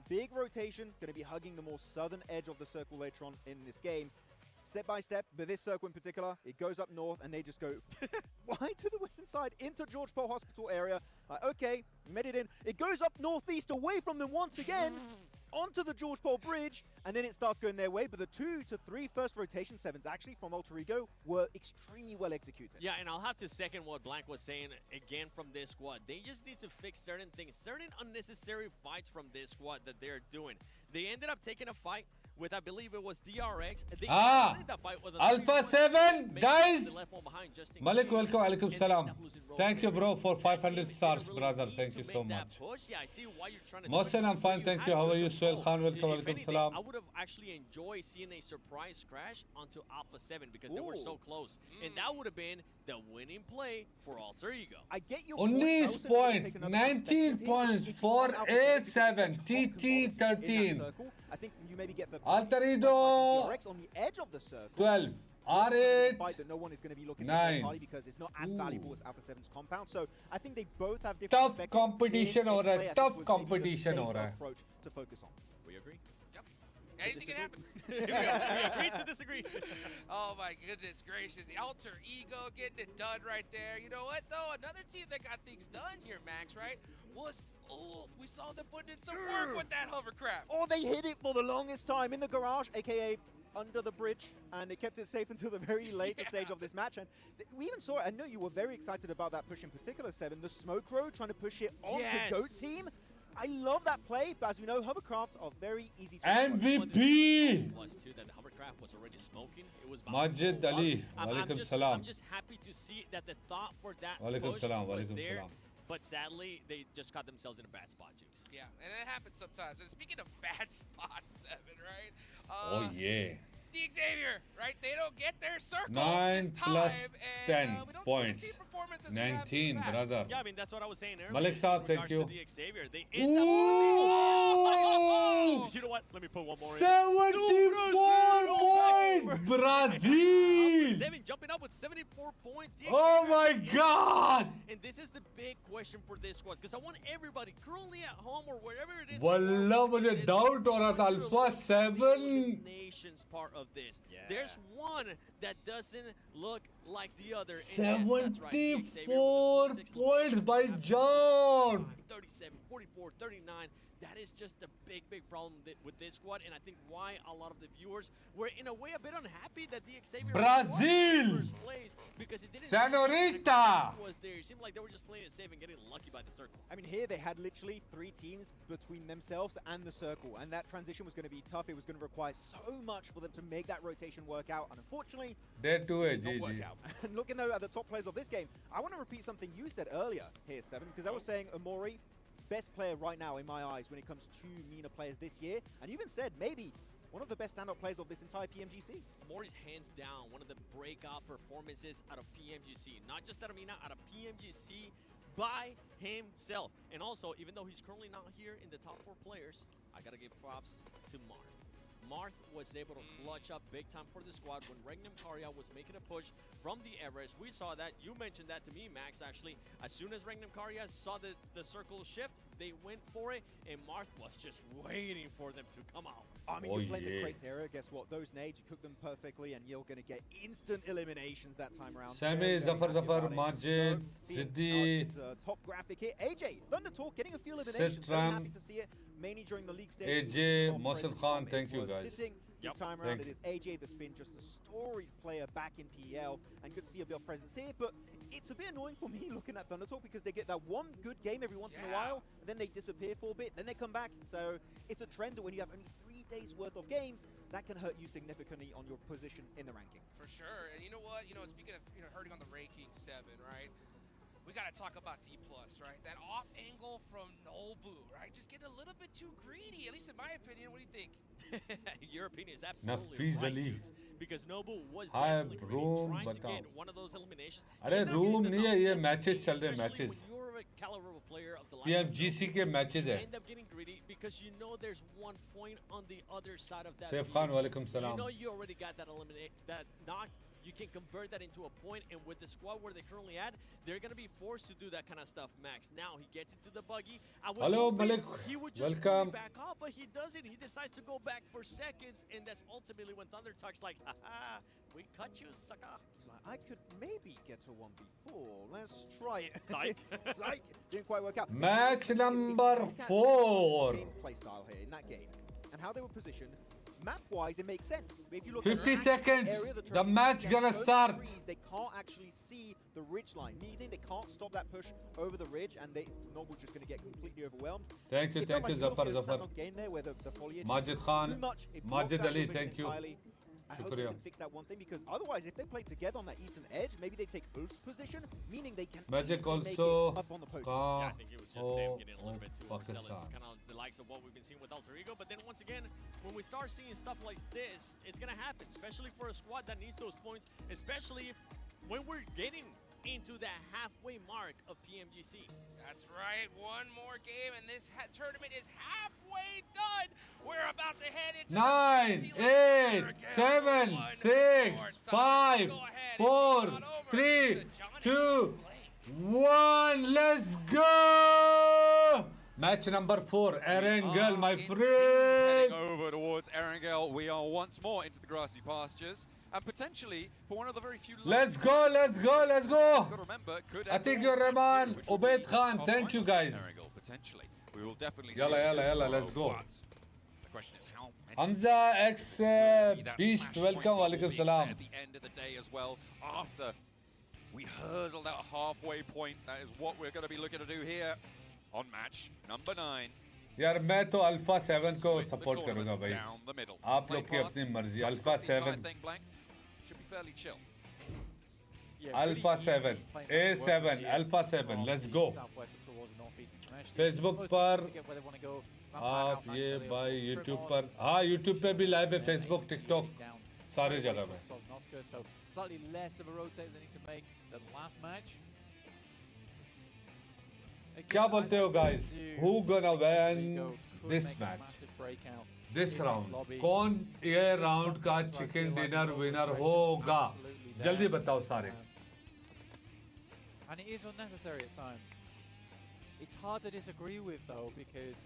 Big rotation, going to be hugging the more southern edge of the circle later on in this game. Step by step, but this circle in particular, it goes up north and they just go wide to the western side into George Pole Hospital area. Okay, made it in. It goes up northeast away from them once again onto the George Pole Bridge, and then it starts going their way. But the 2 to 3 first rotation 7s actually from Alter Ego were extremely well executed. Yeah, and I'll have to second what Blank was saying again from this squad. They just need to fix certain things, certain unnecessary fights from this squad that they're doing. They ended up taking a fight with, I believe it was DRX. They that fight with Alpha 7, guys. Malik, welcome. Alaikum salam. Thank you, bro, for 500 stars, brother. Thank you so much. Yeah, I see why you're trying to Mohsen, I'm fine. Thank you. How are you, Suhail Khan? Welcome. Alaikum salam. I would have actually enjoyed seeing a surprise crash onto Alpha 7 because they were so close. And that would have been the winning play for Alter Ego. I get you. Only points. 19 points for A7. TT 13. I think you maybe get the Alter Ego DRX on the edge of the circle. 12. R8 fight that no one is going to be looking 9 at party because it's not as valuable as Alpha 7's compound. So I think they both have different tough competition हो रहा है. Tough competition हो रहा है. Approach to focus on. We agree. Yep. Anything can happen. We agree to disagree. Oh my goodness gracious. Alter Ego getting it done right there. You know what though? Another team that got things done here, Max, right? Was Ulf. We saw them putting in some work with that hovercraft. Oh, they hid it for the longest time in the garage, aka under the bridge, and they kept it safe until the very later stage of this match. And we even saw it. I know you were very excited about that push in particular, Seven. The smoke row trying to push it onto GOAT team. I love that play, but as we know, hovercrafts are very easy to MVP! Was too that the hovercraft was already smoking. It was Majid Ali. Walaikum salam. I'm just happy to see that the thought for that Walaikum push salam. was Walaikum there. salam. But sadly, they just got themselves in a bad spot, Juice. Yeah, and it happens sometimes. And speaking of bad spots, Seven, right? Oh yeah. DX Xavier, right? They don't get their circle 9 this time, plus and, 10 we don't points. See the same performance as 19, we have brother. Yeah, I mean, that's what I was saying earlier. Malik Saab, thank you. DX Xavier, they end up losing. You know what? Let me put one more 74 points! Brazil! 7 jumping up with 74 points. DX Oh Xavier my god! And this is the big question for this squad, because I want everybody currently at home or wherever it is. Wallah, मुझे doubt हो रहा था Alpha 7. Nations part of this. There's one that doesn't look like the other. 74 points by John. 37, 44, 39. That is just a big, big problem with this squad, and I think why a lot of the viewers were in a way a bit unhappy that the Xavier Brazil! first place, because it didn't Senorita! was there. It seemed like they were just playing it safe and getting lucky by the circle. I mean, here they had literally 3 teams between themselves and the circle, and that transition was going to be tough. It was going to require so much for them to make that rotation work out, and unfortunately, Dead to it, it did not work GG. out. And looking though at the top players of this game, I want to repeat something you said earlier here, Seven, because I was saying Amori, best player right now in my eyes when it comes to MENA players this year, and you even said maybe one of the best standout players of this entire PMGC. Amori's hands down one of the breakout performances out of PMGC, not just out of MENA, out of PMGC by himself. And also, even though he's currently not here in the top 4 players, I gotta give props to Marth. Marth was able to clutch up big time for the squad when Regnum Karya was making a push from the Everest. We saw that. You mentioned that to me, Max, actually. As soon as Regnum Karya saw the circle shift, they went for it, and Marth was just waiting for them to come out. I mean, you played the criteria. Guess what? Those nades, you cook them perfectly, and you're going to get instant eliminations that time around. Sami, Zafar, Majid, Siddi. This top graphic here. AJ, Thunder Talk, getting a few eliminations. Very happy to see it, mainly during the league stage. AJ, Mohsen Khan, thank you guys. This time around, it is AJ that's been just a storied player back in PL, and good to see a bit of presence here, but it's a bit annoying for me looking at Thunder Talk because they get that one good game every once in a while, and then they disappear for a bit, then they come back. So it's a trend that when you have only 3 days worth of games, that can hurt you significantly on your position in the rankings. For sure, and you know what? Speaking of hurting on the ranking 7, right? We got to talk about D+, right? That off angle from Nobu, right? Just getting a little bit too greedy, at least in my opinion. What do you think? Your opinion is absolutely right, Dukes, because Nobu was definitely trying to get one of those eliminations. अरे room नहीं है ये matches चल रहे हैं Especially matches. when you're a caliber player of the PMGC के matches है. end up getting greedy because you know there's 1 point on the other side of that. Saif Khan, walaikum salam. You know you already got that that knock. You can convert that into a point, and with the squad where they're currently at, they're going to be forced to do that kind of stuff, Max. Now he gets into the buggy. Hello, Malik. He would just Welcome. back off, but he doesn't. He decides to go back for seconds, and that's ultimately when Thunder Talk's like, haha, we cut you, sucker. He's like, I could maybe get to 1v4. Let's try it. Psych. Psych. Didn't quite work out. Match number 4. Game play style here in that game, and how they were positioned. Map-wise, it makes sense. If you look 50 at the seconds. area, The match gonna start. They can't actually see the ridge line, meaning they can't stop that push over the ridge, and Noble's just going to get completely overwhelmed. Thank you, Zafar. Majid Khan, Majid Ali, thank you. I hope they can fix that one thing, because otherwise, if they play together on that eastern edge, maybe they take Ulf's position, meaning they can Magic easily make also it up on the post. Yeah, I think it was just them getting a little bit too overzealous, kind of the likes of what we've been seeing with Alter Ego. But then once again, when we start seeing stuff like this, it's going to happen, especially for a squad that needs those points, especially when we're getting into that halfway mark of PMGC. That's right, one more game and this tournament is halfway done. We're about to head into 9, 8, 7, 6, 5, 4, 3, 2, 1. Let's go! Match number 4, Erangel, my friend. Heading over towards Erangel, we are once more into the grassy pastures. And potentially for one of the very few. Let's go, let's go, let's go. Remember, I think you're Rahman, Ubaid Khan. Thank you guys. Potentially, we will definitely. Yalla, let's go. The question is how many. Hamza X Beast, welcome. Walaikum salam. At the end of the day as well, after we hurdled that halfway point, that is what we're going to be looking to do here on match number 9. यार मैं तो alpha 7 को support करूंगा भाई आप लोग की अपनी मर्जी alpha 7 alpha 7 A7 alpha 7 let's go Facebook पर आप ये भाई यूट्यूब पर हाँ यूट्यूब पे भी लाइव है फेसबुक टिकटॉक सारे जगह में क्या बोलते हो guys? Who gonna win this match? This round? कौन ये round का chicken dinner winner होगा? जल्दी बताओ सारे. And it is unnecessary at times. It's hard to disagree with though, because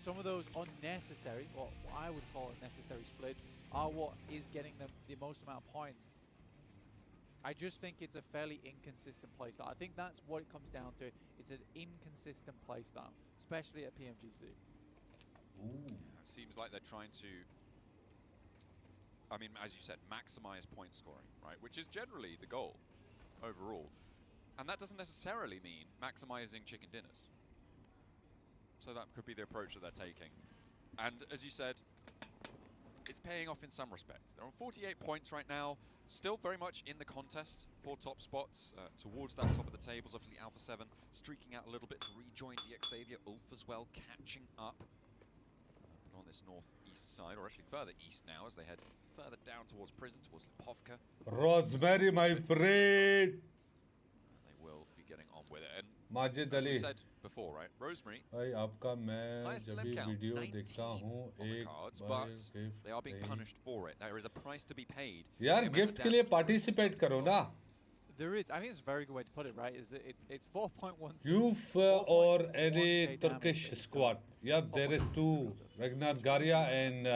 some of those unnecessary, what I would call unnecessary splits, are what is getting them the most amount of points. I just think it's a fairly inconsistent playstyle. I think that's what it comes down to. It's an inconsistent playstyle, especially at PMGC. Ooh. It seems like they're trying to, I mean, as you said, maximize point scoring, right? Which is generally the goal overall. And that doesn't necessarily mean maximizing chicken dinners. So that could be the approach that they're taking. And as you said, it's paying off in some respects. They're on 48 points right now. Still very much in the contest for top spots towards that top of the tables. Obviously Alpha 7 streaking out a little bit to rejoin DX Xavier. Ulf as well catching up on this northeast side, or actually further east now as they head further down towards prison, towards Lipovka. Rosemary, my friend. They will be getting on with it. And Majid as Ali. we said before, right? Rosemary. भाई आपका मैं जब भी video देखता हूँ एक but they are being punished for it. There is a price to be paid. यार gift के लिए पार्टिसिपेट करो ना. There is. I think it's a very good way to put it, right? Is that it's 4.1. Youth or any Turkish squad? Yep, there is two. Ragnar Garia and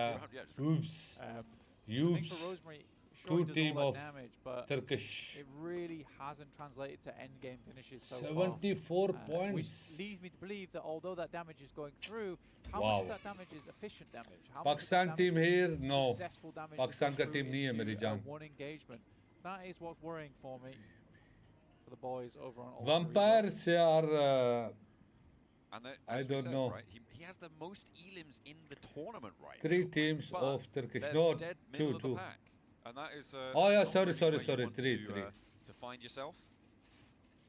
Oops. Youths. Two team of Turkish. It really hasn't translated to end game finishes so 74 far. points. Which leads me to believe that although that damage is going through, how Wow. much of that damage is efficient damage? How Pakistan much of that team damage here? is No. successful damage Pakistan that ka goes team through nahi hai into, meri jaan. one engagement? That is what's worrying for me, for the boys over on. Vampires are. And that, I as we don't said, know. Right, he has the most elims in the tournament right Three now. teams But of Turkish. they're No, dead two, middle of the two. pack. And that is Oh, yeah, not sorry, really sorry, where you sorry, want three, to, three. to find yourself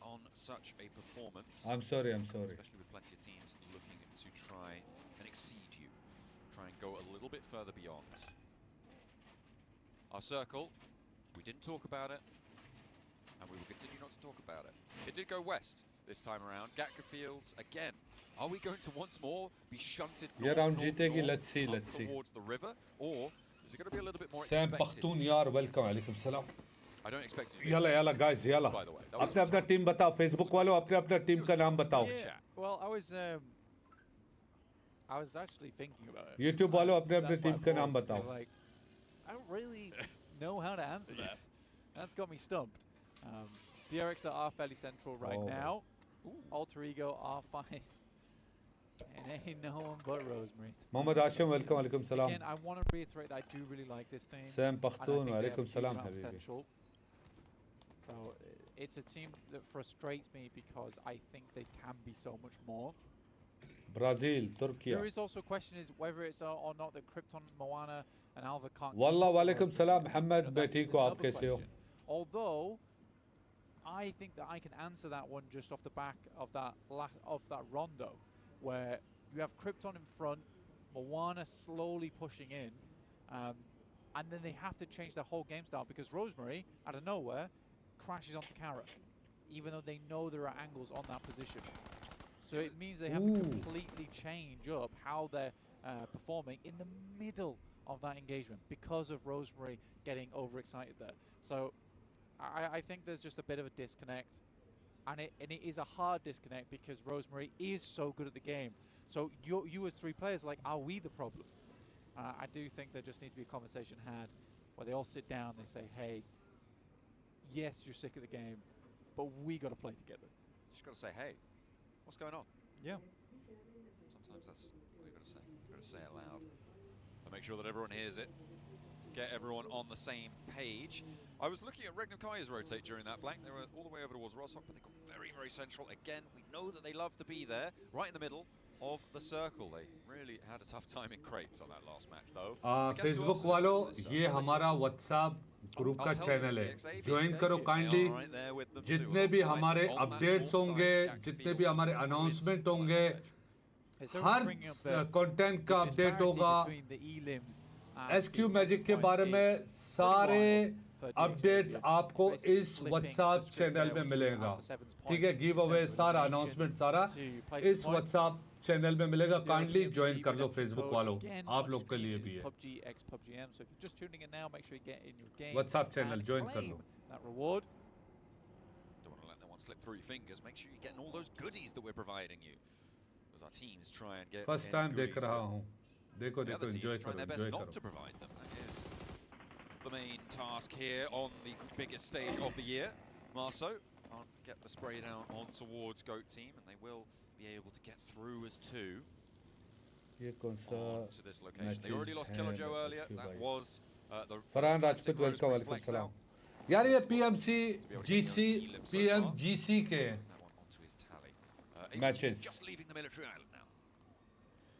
on such a performance. I'm sorry, I'm sorry. Especially with plenty of teams looking to try and exceed you. Try and go a little bit further beyond. Our circle, we didn't talk about it, and we will continue not to talk about it. It did go west this time around. Gatka Fields again. Are we going to once more be shunted Yeah, north, round north, jeetegi, north, let's see, up let's see. towards the river, or is it going to be a little bit more Sam expected? Pakhtun yaar, welcome, alaikum salam. I don't expect you to Yalla, yalla, guys, yalla. By the way, that was अपने अपना team बताओ, Facebook वालों अपने अपना team का नाम बताओ. Yeah, well, I was actually thinking about it. YouTube वालों अपने अपने That's why टीम I का नाम paused, 'cause, बताओ. like, I don't really know how to answer that. That's got me stumped. DRX are fairly central right Oh. now. Alter Ego R5. And ain't no one but Rosemary. Mohammad Hashim, welcome, alaikum salam. Again, I want to reiterate that I do really like this team. Sam and I Pakhtun, think they have a alaikum huge salam, amount of habibi. potential. So it's a team that frustrates me because I think they can be so much more. Brazil, Turkey. There is also a question is whether it's or not that Krypton, Moana, and Alva can't. Wallah, walaikum salam, Muhammad, मैं ठीक हूँ, आप कैसे हो? Although I think that I can answer that one just off the back of that Rondo, where you have Krypton in front, Moana slowly pushing in, and then they have to change their whole game style because Rosemary, out of nowhere, crashes onto Carrot, even though they know there are angles on that position. So it means they have to completely change up how they're performing in the middle of that engagement because of Rosemary getting overexcited there. So I think there's just a bit of a disconnect, and it is a hard disconnect because Rosemary is so good at the game. So you as three players, like, are we the problem? I do think there just needs to be a conversation had where they all sit down, they say, hey, yes, you're sick of the game, but we got to play together. You just got to say, hey, what's going on? Yeah. Sometimes that's what you've got to say. You've got to say it loud. And make sure that everyone hears it. Get everyone on the same page. I was looking at Regnum Kai's rotate during that blank. They were all the way over towards Rostock, but they got very, very central. Again, we know that they love to be there, right in the middle of the circle. They really had a tough time in crates on that last match, though. Facebook वालों, ये हमारा WhatsApp group का channel है. Join करो kindly. जितने भी हमारे updates होंगे, जितने भी हमारे अनाउंसमेंट होंगे, हर कंटेंट का अपडेट होगा. SQ मैजिक के बारे में सारे अपडेट्स आपको इस WhatsApp चैनल में मिलेगा. ठीक है, गिव अवे सारा अनाउंसमेंट सारा इस WhatsApp चैनल में मिलेगा. काइंडली ज्वाइन कर लो फेसबुक वालों, आप लोग के लिए भी है. WhatsApp चैनल ज्वाइन कर लो. That reward. Don't want to let no one slip through your fingers. Make sure you're getting all those goodies that we're providing you. As our teams try and get first time देख रहा हूँ. देखो the देखो, other teams enjoy trying करो, their best enjoy not करो. to provide them. That is the main task here on the biggest stage of the year. Marceau can't get the spray down on towards Goat Team, and they will be able to get through as two. ये कौन सा to this location. They already lost Killer Joe earlier. That was the Farhan Rajput, welcome, वालेकुम सलाम. यार ये PMGC के matches. Just leaving the military island now.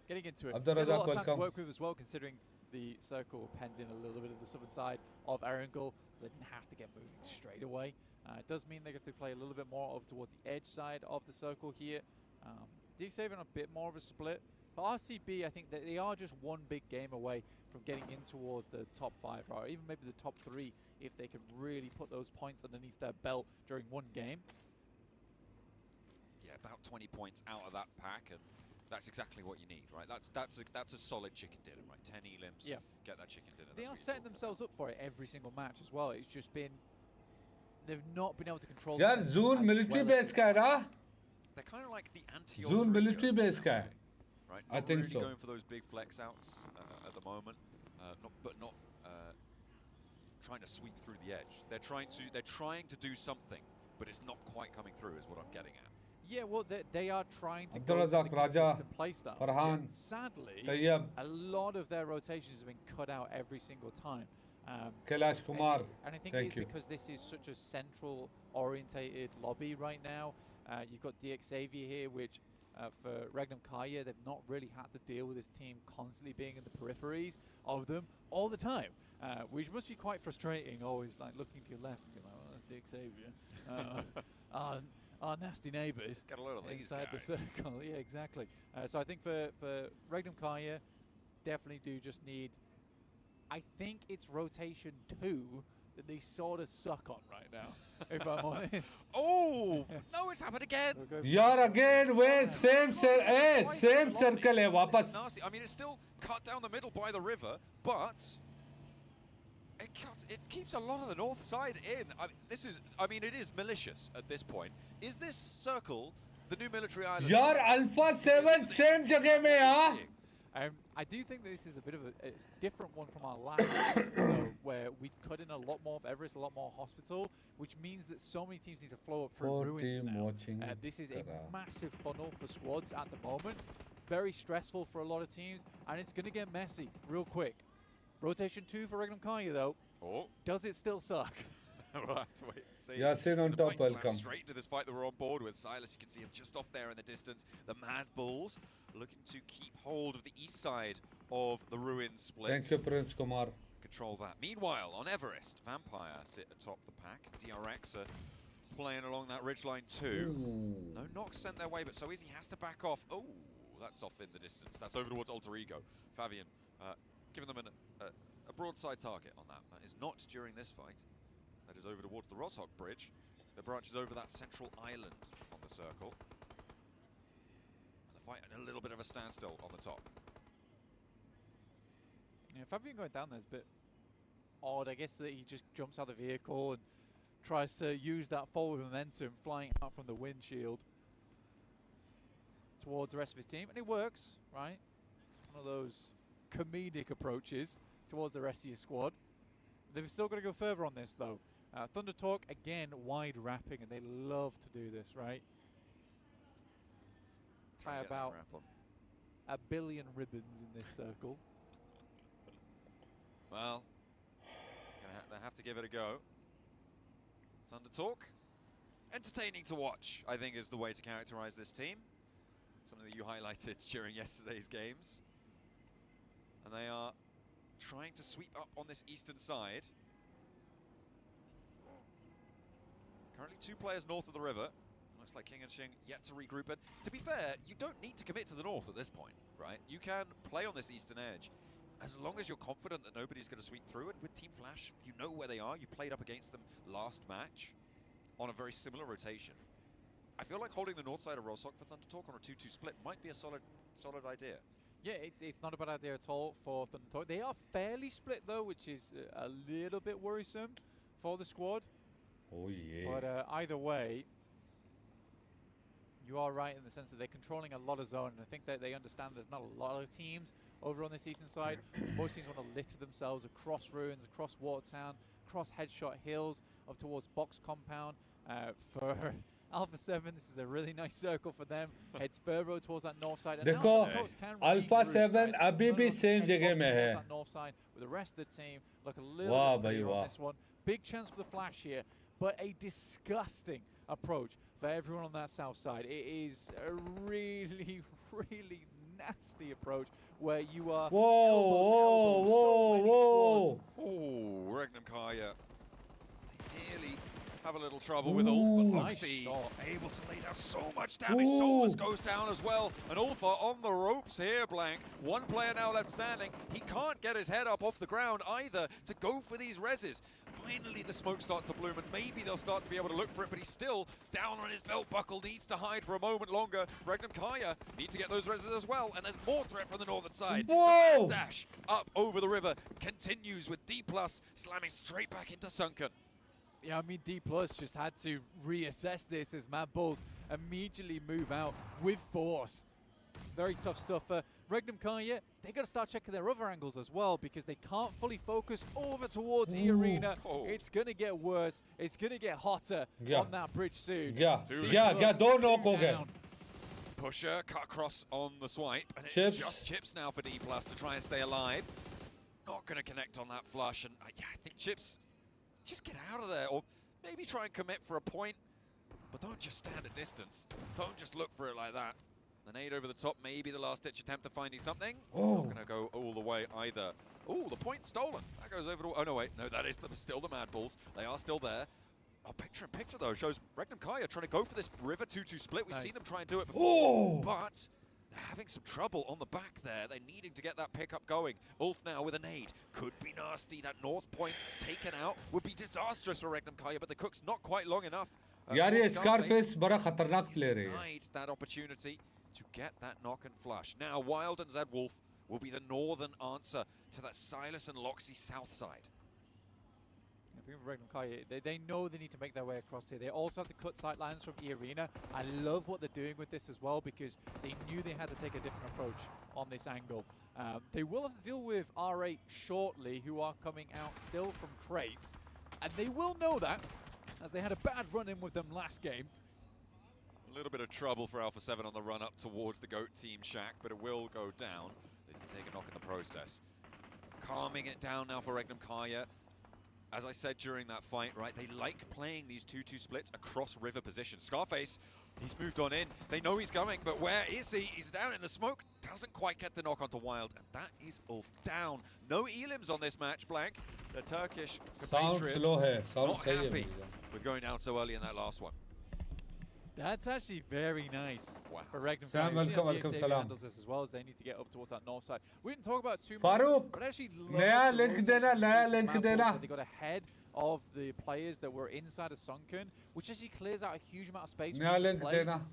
Getting into it. Abdul There's a lot Razak, of time to welcome. work with as well, considering the circle penned in a little bit of the southern side of Erangel, so they didn't have to get moving straight away. It does mean they get to play a little bit more over towards the edge side of the circle here. DXAV on a bit more of a split. But RCB, I think that they are just one big game away from getting in towards the top 5, or even maybe the top 3, if they can really put those points underneath their belt during one game. Yeah, about 20 points out of that pack, and that's exactly what you need, right? That's a solid chicken dinner, right? 10 elims, yeah. Get that chicken dinner. They are setting themselves up for it every single match as well. It's just been they've not been able to control. यार Zune military base का है ना? They're kind of like the anti Zune military base का है. Right? I think really so. Going for those big flex outs at the moment, not trying to sweep through the edge. They're trying to do something, but it's not quite coming through, is what I'm getting at. Yeah, well, they are trying to go for the consistent play style. Sadly, a lot of their rotations have been cut out every single time. Kailash Kumar, and I think thank it's you. because this is such a central orientated lobby right now. You've got DX Xavier here, which for Regnum Kaya, they've not really had to deal with this team constantly being in the peripheries of them all the time, which must be quite frustrating, always like looking to your left and being like, oh, that's DX Xavier. Our nasty neighbours inside the circle. Yeah, exactly. So I think for Regnum Kaya, definitely do just need, I think it's rotation 2 that they sort of suck on right now, if I'm honest. Oh, no, it's happened again. Yaar again, same circle hai wapas. Nasty. I mean, it's still cut down the middle by the river, but it keeps a lot of the north side in. I mean, it is malicious at this point. Is this circle the new military island? Yaar, Alpha 7 same jagah mein ha. I do think that this is a bit of a different one from our last where we cut in a lot more of Everest, a lot more hospital, which means that so many teams need to flow up through ruins now. This is a massive funnel for squads at the moment. Very stressful for a lot of teams, and it's going to get messy real quick. Rotation 2 for Regnum Kaya, though. Oh. Does it still suck? We'll have to wait and see. Yasin on top, welcome. Straight into this fight that we're on board with. Silas, you can see him just off there in the distance. The Mad Bulls looking to keep hold of the east side of the ruin split. Thank you, Prince Kumar. Control that. Meanwhile, on Everest, Vampire sit atop the pack. DRX are playing along that ridgeline too. Ooh. No knocks sent their way, but so easy has to back off. Oh, that's off in the distance. That's over towards Alter Ego. Fabian giving them a broadside target on that. That is not during this fight. That is over towards the Roshok Bridge. The branches over that central island on the circle. And the fight at a little bit of a standstill on the top. Yeah, Fabian going down there is a bit odd. I guess that he just jumps out of the vehicle and tries to use that forward momentum flying out from the windshield towards the rest of his team. And it works, right? One of those comedic approaches towards the rest of your squad. They've still got to go further on this, though. Thunder Talk, again, wide wrapping, and they love to do this, right? Tie about 1 billion ribbons in this circle. Well, gonna have to give it a go. Thunder Talk, entertaining to watch, I think is the way to characterize this team. Something that you highlighted during yesterday's games. And they are trying to sweep up on this eastern side. Currently 2 players north of the river. Looks like King and Xing yet to regroup. And to be fair, you don't need to commit to the north at this point, right? You can play on this eastern edge. As long as you're confident that nobody's going to sweep through it. With Team Flash, you know where they are. You played up against them last match on a very similar rotation. I feel like holding the north side of Roshok for Thunder Talk on a 2-2 split might be a solid idea. Yeah, it's not a bad idea at all for Thunder Talk. They are fairly split, though, which is a little bit worrisome for the squad. Oh, yeah. But either way, you are right in the sense that they're controlling a lot of zone. And I think that they understand there's not a lot of teams over on this eastern side. Most teams want to litter themselves across ruins, across Watertown, across Headshot Hills, up towards Box Compound. For Alpha 7, this is a really nice circle for them. Heads further towards that north side. And देखो Alpha 7 अभी भी same जगह में है. That north side with the rest of the team look a little bit better on this one. Big chance for the Flash here, but a disgusting approach for everyone on that south side. It is a really, really nasty approach where you are Oh, Regnum Kaya. They nearly have a little trouble with Ulf, but Loxy able to lay down so much damage. Solus goes down as well, and Ulfa on the ropes here, Blank. 1 player now left standing. He can't get his head up off the ground either to go for these reses. Finally, the smoke starts to bloom, and maybe they'll start to be able to look for it, but he's still down on his belt buckle, needs to hide for a moment longer. Regnum Kaya need to get those reses as well, and there's more threat from the northern side. Whoa! The dash up over the river continues with D+, slamming straight back into Sunken. Yeah, I mean, D Plus just had to reassess this as Mad Bulls immediately move out with force. Very tough stuff for Regnum Kaya. They got to start checking their other angles as well because they can't fully focus over towards the arena. It's going to get worse. It's going to get hotter on that bridge soon. Don't knock again. Pusher cut across on the swipe, and it's just Chips now for D Plus to try and stay alive. Not going to connect on that flush, and yeah, I think Chips just get out of there, or maybe try and commit for a point, but don't just stand at distance. Don't just look for it like that. The nade over the top, maybe the last-ditch attempt at finding something. Not going to go all the way either. Oh, the point stolen. That goes over to... Oh, no, wait. No, that is still the Mad Bulls. They are still there. Oh, picture-in-picture, though, shows Regnum Kaya trying to go for this River 2-2 split. We've seen them try and do it before, but they're having some trouble on the back there. They're needing to get that pickup going. Ulf now with a nade. Could be nasty. That north point taken out would be disastrous for Regnum Kaya, but the cook's not quite long enough. यार ये Scarface बड़ा खतरनाक player है. Denied that opportunity to get that knock and flush. Now Wild and Zed Wolf will be the northern answer to that Silas and Loxy south side. I think Regnum Kaya, they know they need to make their way across here. They also have to cut sight lines from the arena. I love what they're doing with this as well because they knew they had to take a different approach on this angle. They will have to deal with R8 shortly, who are coming out still from crates. And they will know that, as they had a bad run-in with them last game. A little bit of trouble for Alpha 7 on the run up towards the GOAT team shack, but it will go down. They can take a knock in the process. Calming it down now for Regnum Kaya. As I said during that fight, right, they like playing these 2-2 splits across river positions. Scarface, he's moved on in. They know he's coming, but where is he? He's down in the smoke. Doesn't quite get the knock onto Wild, and that is Ulf down. No elims on this match, Blank. The Turkish compatriots not happy with going down so early in that last one. That's actually very nice for Regnum. Sam, welcome, salam. Handles this as well as they need to get up towards that north side. We didn't talk about too much. Farouk, but actually naya link dena. They got ahead of the players that were inside of Sunken, which actually clears out a huge amount of space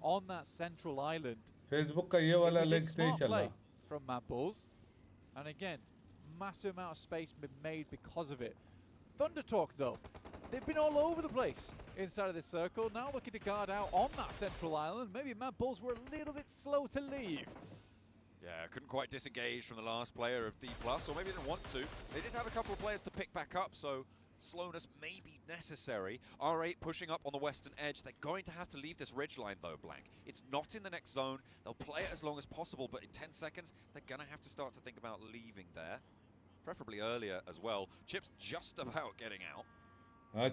on that central island. Facebook का ये वाला link नहीं चला. From Mad Bulls, and again, massive amount of space been made because of it. Thunder Talk though, they've been all over the place inside of this circle. Now looking to guard out on that central island. Maybe Mad Bulls were a little bit slow to leave. Yeah, couldn't quite disengage from the last player of D+, or maybe didn't want to. They did have a couple of players to pick back up, so slowness may be necessary. R8 pushing up on the western edge. They're going to have to leave this ridge line though, Blank. It's not in the next zone. They'll play it as long as possible, but in 10 seconds, they're going to have to start to think about leaving there. Preferably earlier as well. Chips just about getting out.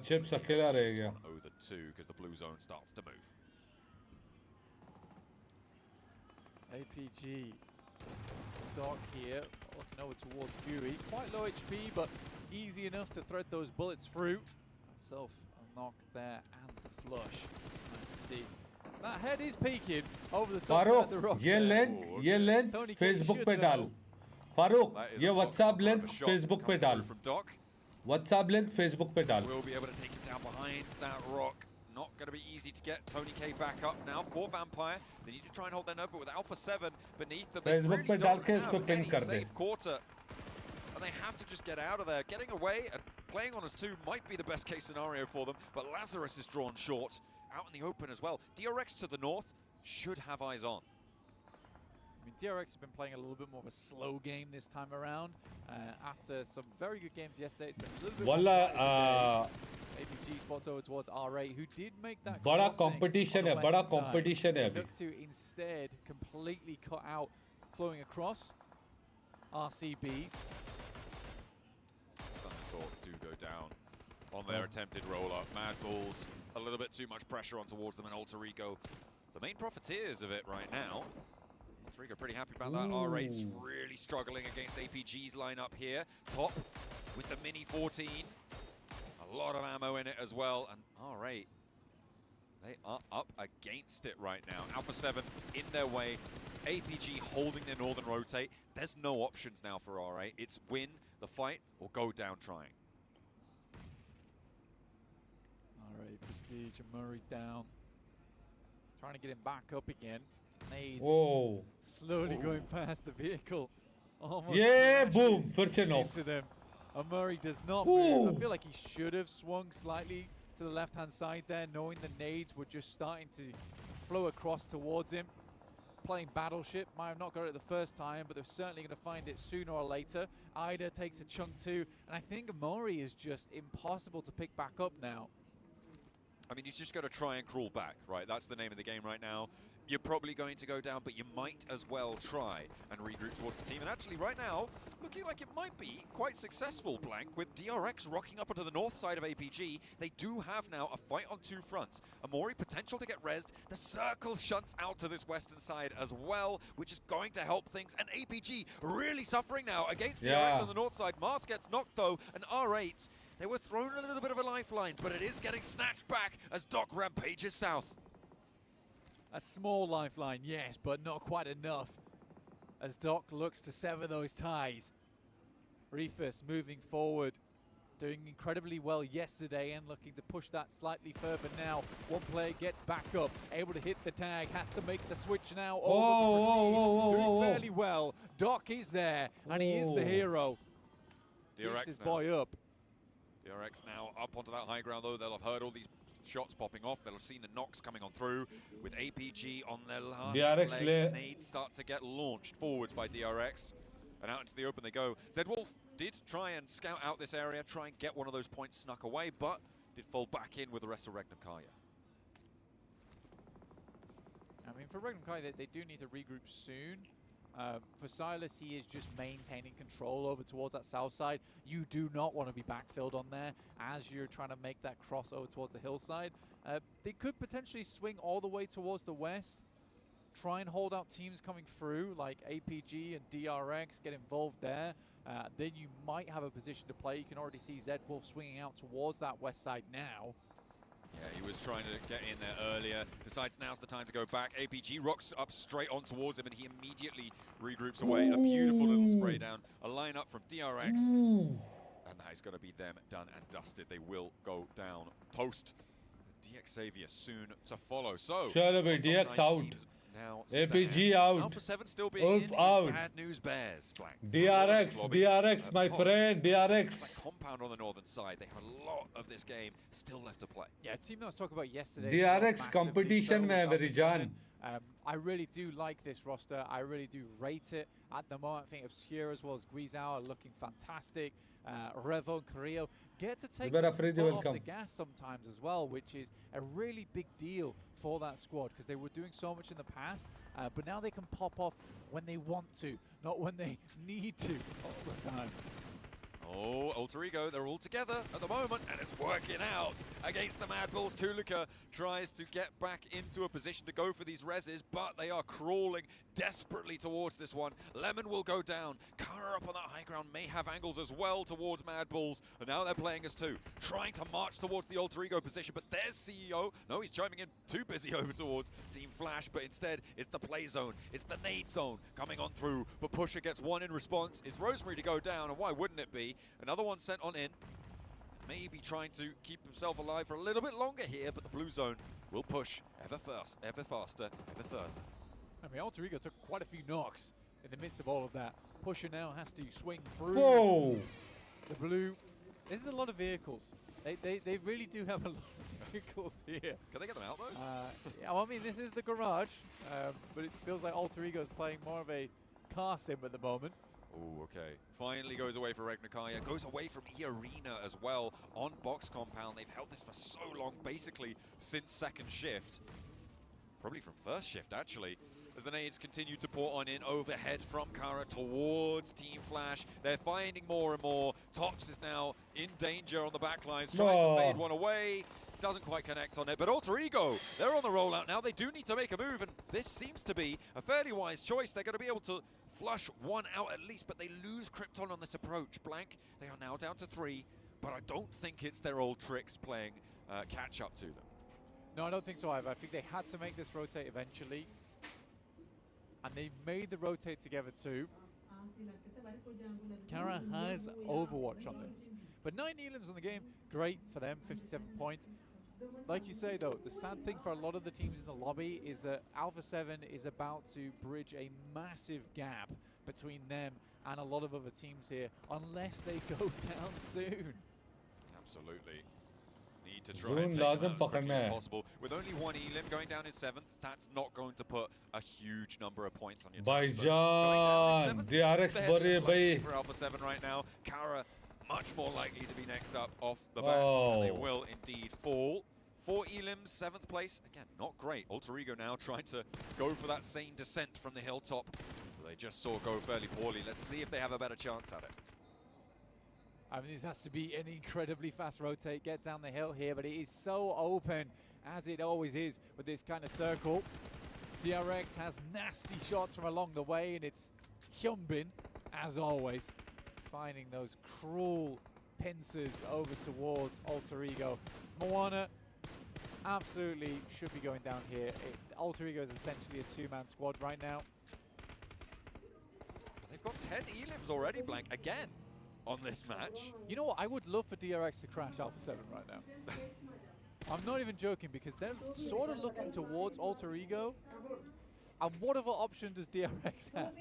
Chips अकेला रह गया. 0-2 because the blue zone starts to move. APG Doc here, looking over towards Gooey. Quite low HP, but easy enough to thread those bullets through. Himself a knock there and the flush. Nice to see. That head is peeking over the top of the rock. ये link Facebook पे डाल. फारूक, ये WhatsApp link Facebook पे डाल. WhatsApp link Facebook पे डाल. We'll be able to take him down behind that rock. Not going to be easy to get Tony K back up now for Vampire. They need to try and hold their nerve, but with Alpha 7 beneath them, they really don't have any safe quarter. And they have to just get out of there. Getting away and playing on us 2 might be the best case scenario for them, but Lazarus is drawn short. Out in the open as well. DRX to the north should have eyes on. I mean, DRX have been playing a little bit more of a slow game this time around. After some very good games yesterday, it's been a little bit more APG spots over towards R8, who did make that बड़ा competition है, बड़ा competition है अभी. Look to instead completely cut out flowing across RCB. Thundertalk do go down on their attempted roll-up. Mad Bulls, a little bit too much pressure on towards them, and Alter Ego, the main profiteers of it right now. Alter Ego pretty happy about that. R8's really struggling against APG's lineup here. Top with the Mini 14. A lot of ammo in it as well, and R8, they are up against it right now. Alpha 7 in their way, APG holding their northern rotate. There's no options now for R8. It's win the fight or go down trying. R8, Prestige and Murray down. Trying to get him back up again. Nades slowly going past the vehicle. Almost boom, first knock. Into them. Murray does not move. I feel like he should have swung slightly to the left-hand side there, knowing the nades were just starting to flow across towards him. Playing Battleship, might have not got it the first time, but they're certainly going to find it sooner or later. Ida takes a chunk too, and I think Mori is just impossible to pick back up now. I mean, he's just got to try and crawl back, right? That's the name of the game right now. You're probably going to go down, but you might as well try and regroup towards the team. And actually, right now, looking like it might be quite successful, Blank, with DRX rocking up onto the north side of APG. They do have now a fight on two fronts. Amori potential to get rezzed. The circle shunts out to this western side as well, which is going to help things. And APG really suffering now against DRX on the north side. Mars gets knocked, though, and R8, they were thrown a little bit of a lifeline, but it is getting snatched back as Doc rampages south. A small lifeline, yes, but not quite enough as Doc looks to sever those ties. Rufus moving forward, doing incredibly well yesterday and looking to push that slightly further now. One player gets back up, able to hit the tag, has to make the switch now over doing fairly well. Doc is there, and he is the hero. DRX Keeps his boy up. DRX now up onto that high ground, though. They'll have heard all these shots popping off. They'll have seen the knocks coming on through with APG on their last DRX legs. Nades start to get launched forwards by DRX, and out into the open they go. Zedwolf did try and scout out this area, try and get one of those points snuck away, but did fall back in with the rest of Regnum-Kaya. I mean, for Regnum-Kaya, they do need to regroup soon. For Silas, he is just maintaining control over towards that south side. You do not want to be backfilled on there as you're trying to make that crossover towards the hillside. They could potentially swing all the way towards the west, try and hold out teams coming through like APG and DRX, get involved there. Then you might have a position to play. You can already see Zedwolf swinging out towards that west side now. Yeah, he was trying to get in there earlier, decides now's the time to go back. APG rocks up straight on towards him, and he immediately regroups away. A beautiful little spray down, a lineup from DRX, and that is going to be them done and dusted. They will go down. Toast. DX Xavier soon to follow. So, DX out. Now APG out. Alpha 7 still being in. Out. Bad news bears. Blank. DRX, my friend, DRX. Compound on the northern side. They have a lot of this game still left to play. Yeah, a team that I was talking about yesterday. DRX competition mein मेरी जान. I really do like this roster. I really do rate it. At the moment, I think Obscure as well as Guizhou are looking fantastic. Revo and Carrillo get to take the foot off the gas sometimes as well, which is a really big deal for that squad because they were doing so much in the past, but now they can pop off when they want to, not when they need to all the time. Oh, Alter Ego, they're all together at the moment, and it's working out against the Mad Bulls. Tuluka tries to get back into a position to go for these reses, but they are crawling desperately towards this one. Lemon will go down. Kara up on that high ground may have angles as well towards Mad Bulls, and now they're playing as two, trying to march towards the Alter Ego position, but there's CEO. No, he's chiming in, too busy over towards Team Flash, but instead it's the play zone, it's the nade zone coming on through, but Pusher gets one in response. It's Rosemary to go down, and why wouldn't it be? Another one sent on in. Maybe trying to keep himself alive for a little bit longer here, but the blue zone will push ever faster, ever further. I mean, Alter Ego took quite a few knocks in the midst of all of that. Pusher now has to swing through. Whoa! The blue. This is a lot of vehicles. They really do have a lot of vehicles here. Can they get them out though? Yeah, well, I mean, this is the garage, but it feels like Alter Ego is playing more of a car sim at the moment. Oh, okay. Finally goes away for Regnum-Kaya. Goes away from E-Arena as well on box compound. They've held this for so long, basically since second shift. Probably from first shift, actually. As the nades continue to pour on in overhead from Kara towards Team Flash. They're finding more and more. Tops is now in danger on the back lines. Tries to fade one away. Doesn't quite connect on it, but Alter Ego, they're on the rollout now. They do need to make a move, and this seems to be a fairly wise choice. They're going to be able to flush one out at least, but they lose Krypton on this approach. Blank, they are now down to 3, but I don't think it's their old tricks playing catch up to them. No, I don't think so either. I think they had to make this rotate eventually, and they made the rotate together too. Kara has Overwatch on this, but 9 elims on the game, great for them, 57 points. Like you say though, the sad thing for a lot of the teams in the lobby is that Alpha 7 is about to bridge a massive gap between them and a lot of other teams here, unless they go down soon. Absolutely. Need to try and take lazım them out as quickly पकड़ना as है. possible. With only one elim going down in 7th, that's not going to put a huge number of points on your team. भाईजान DRX बड़े भाई. For Alpha 7 right now, Kara much more likely to be next up off the bat, and they will indeed fall. 4 elims, 7th place. Again, not great. Alter Ego now trying to go for that same descent from the hilltop. They just saw go fairly poorly. Let's see if they have a better chance at it. I mean, this has to be an incredibly fast rotate, get down the hill here, but it is so open, as it always is with this kind of circle. DRX has nasty shots from along the way, and it's Hyunbin, as always, finding those cruel pincers over towards Alter Ego. Moana absolutely should be going down here. Alter Ego is essentially a two-man squad right now. They've got 10 elims already, Blank, again on this match. You know what? I would love for DRX to crash Alpha 7 right now. I'm not even joking, because they're sort of looking towards Alter Ego. And what other option does DRX have?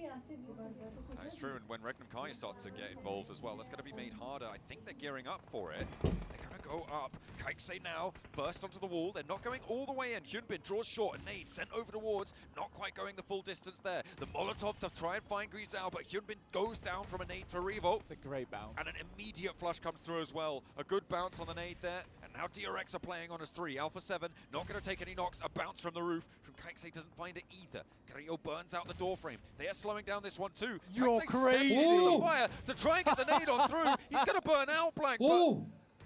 That's true, and when Regnum Kai starts to get involved as well, that's going to be made harder. I think they're gearing up for it. They're going to go up. Kaikse now burst onto the wall. They're not going all the way in. Hyunbin draws short. A nade sent over towards. Not quite going the full distance there. The Molotov to try and find Grisao, but Hyunbin goes down from a nade to Revo. It's a great bounce. And an immediate flush comes through as well. A good bounce on the nade there. And now DRX are playing on as 3. Alpha 7 not going to take any knocks. A bounce from the roof. From Kaikse doesn't find it either. Carrillo burns out the door frame. They are slowing down this one too. You're Kaikse crazy. steps into the fire to try and get the nade on through. He's going to burn out, Blank, but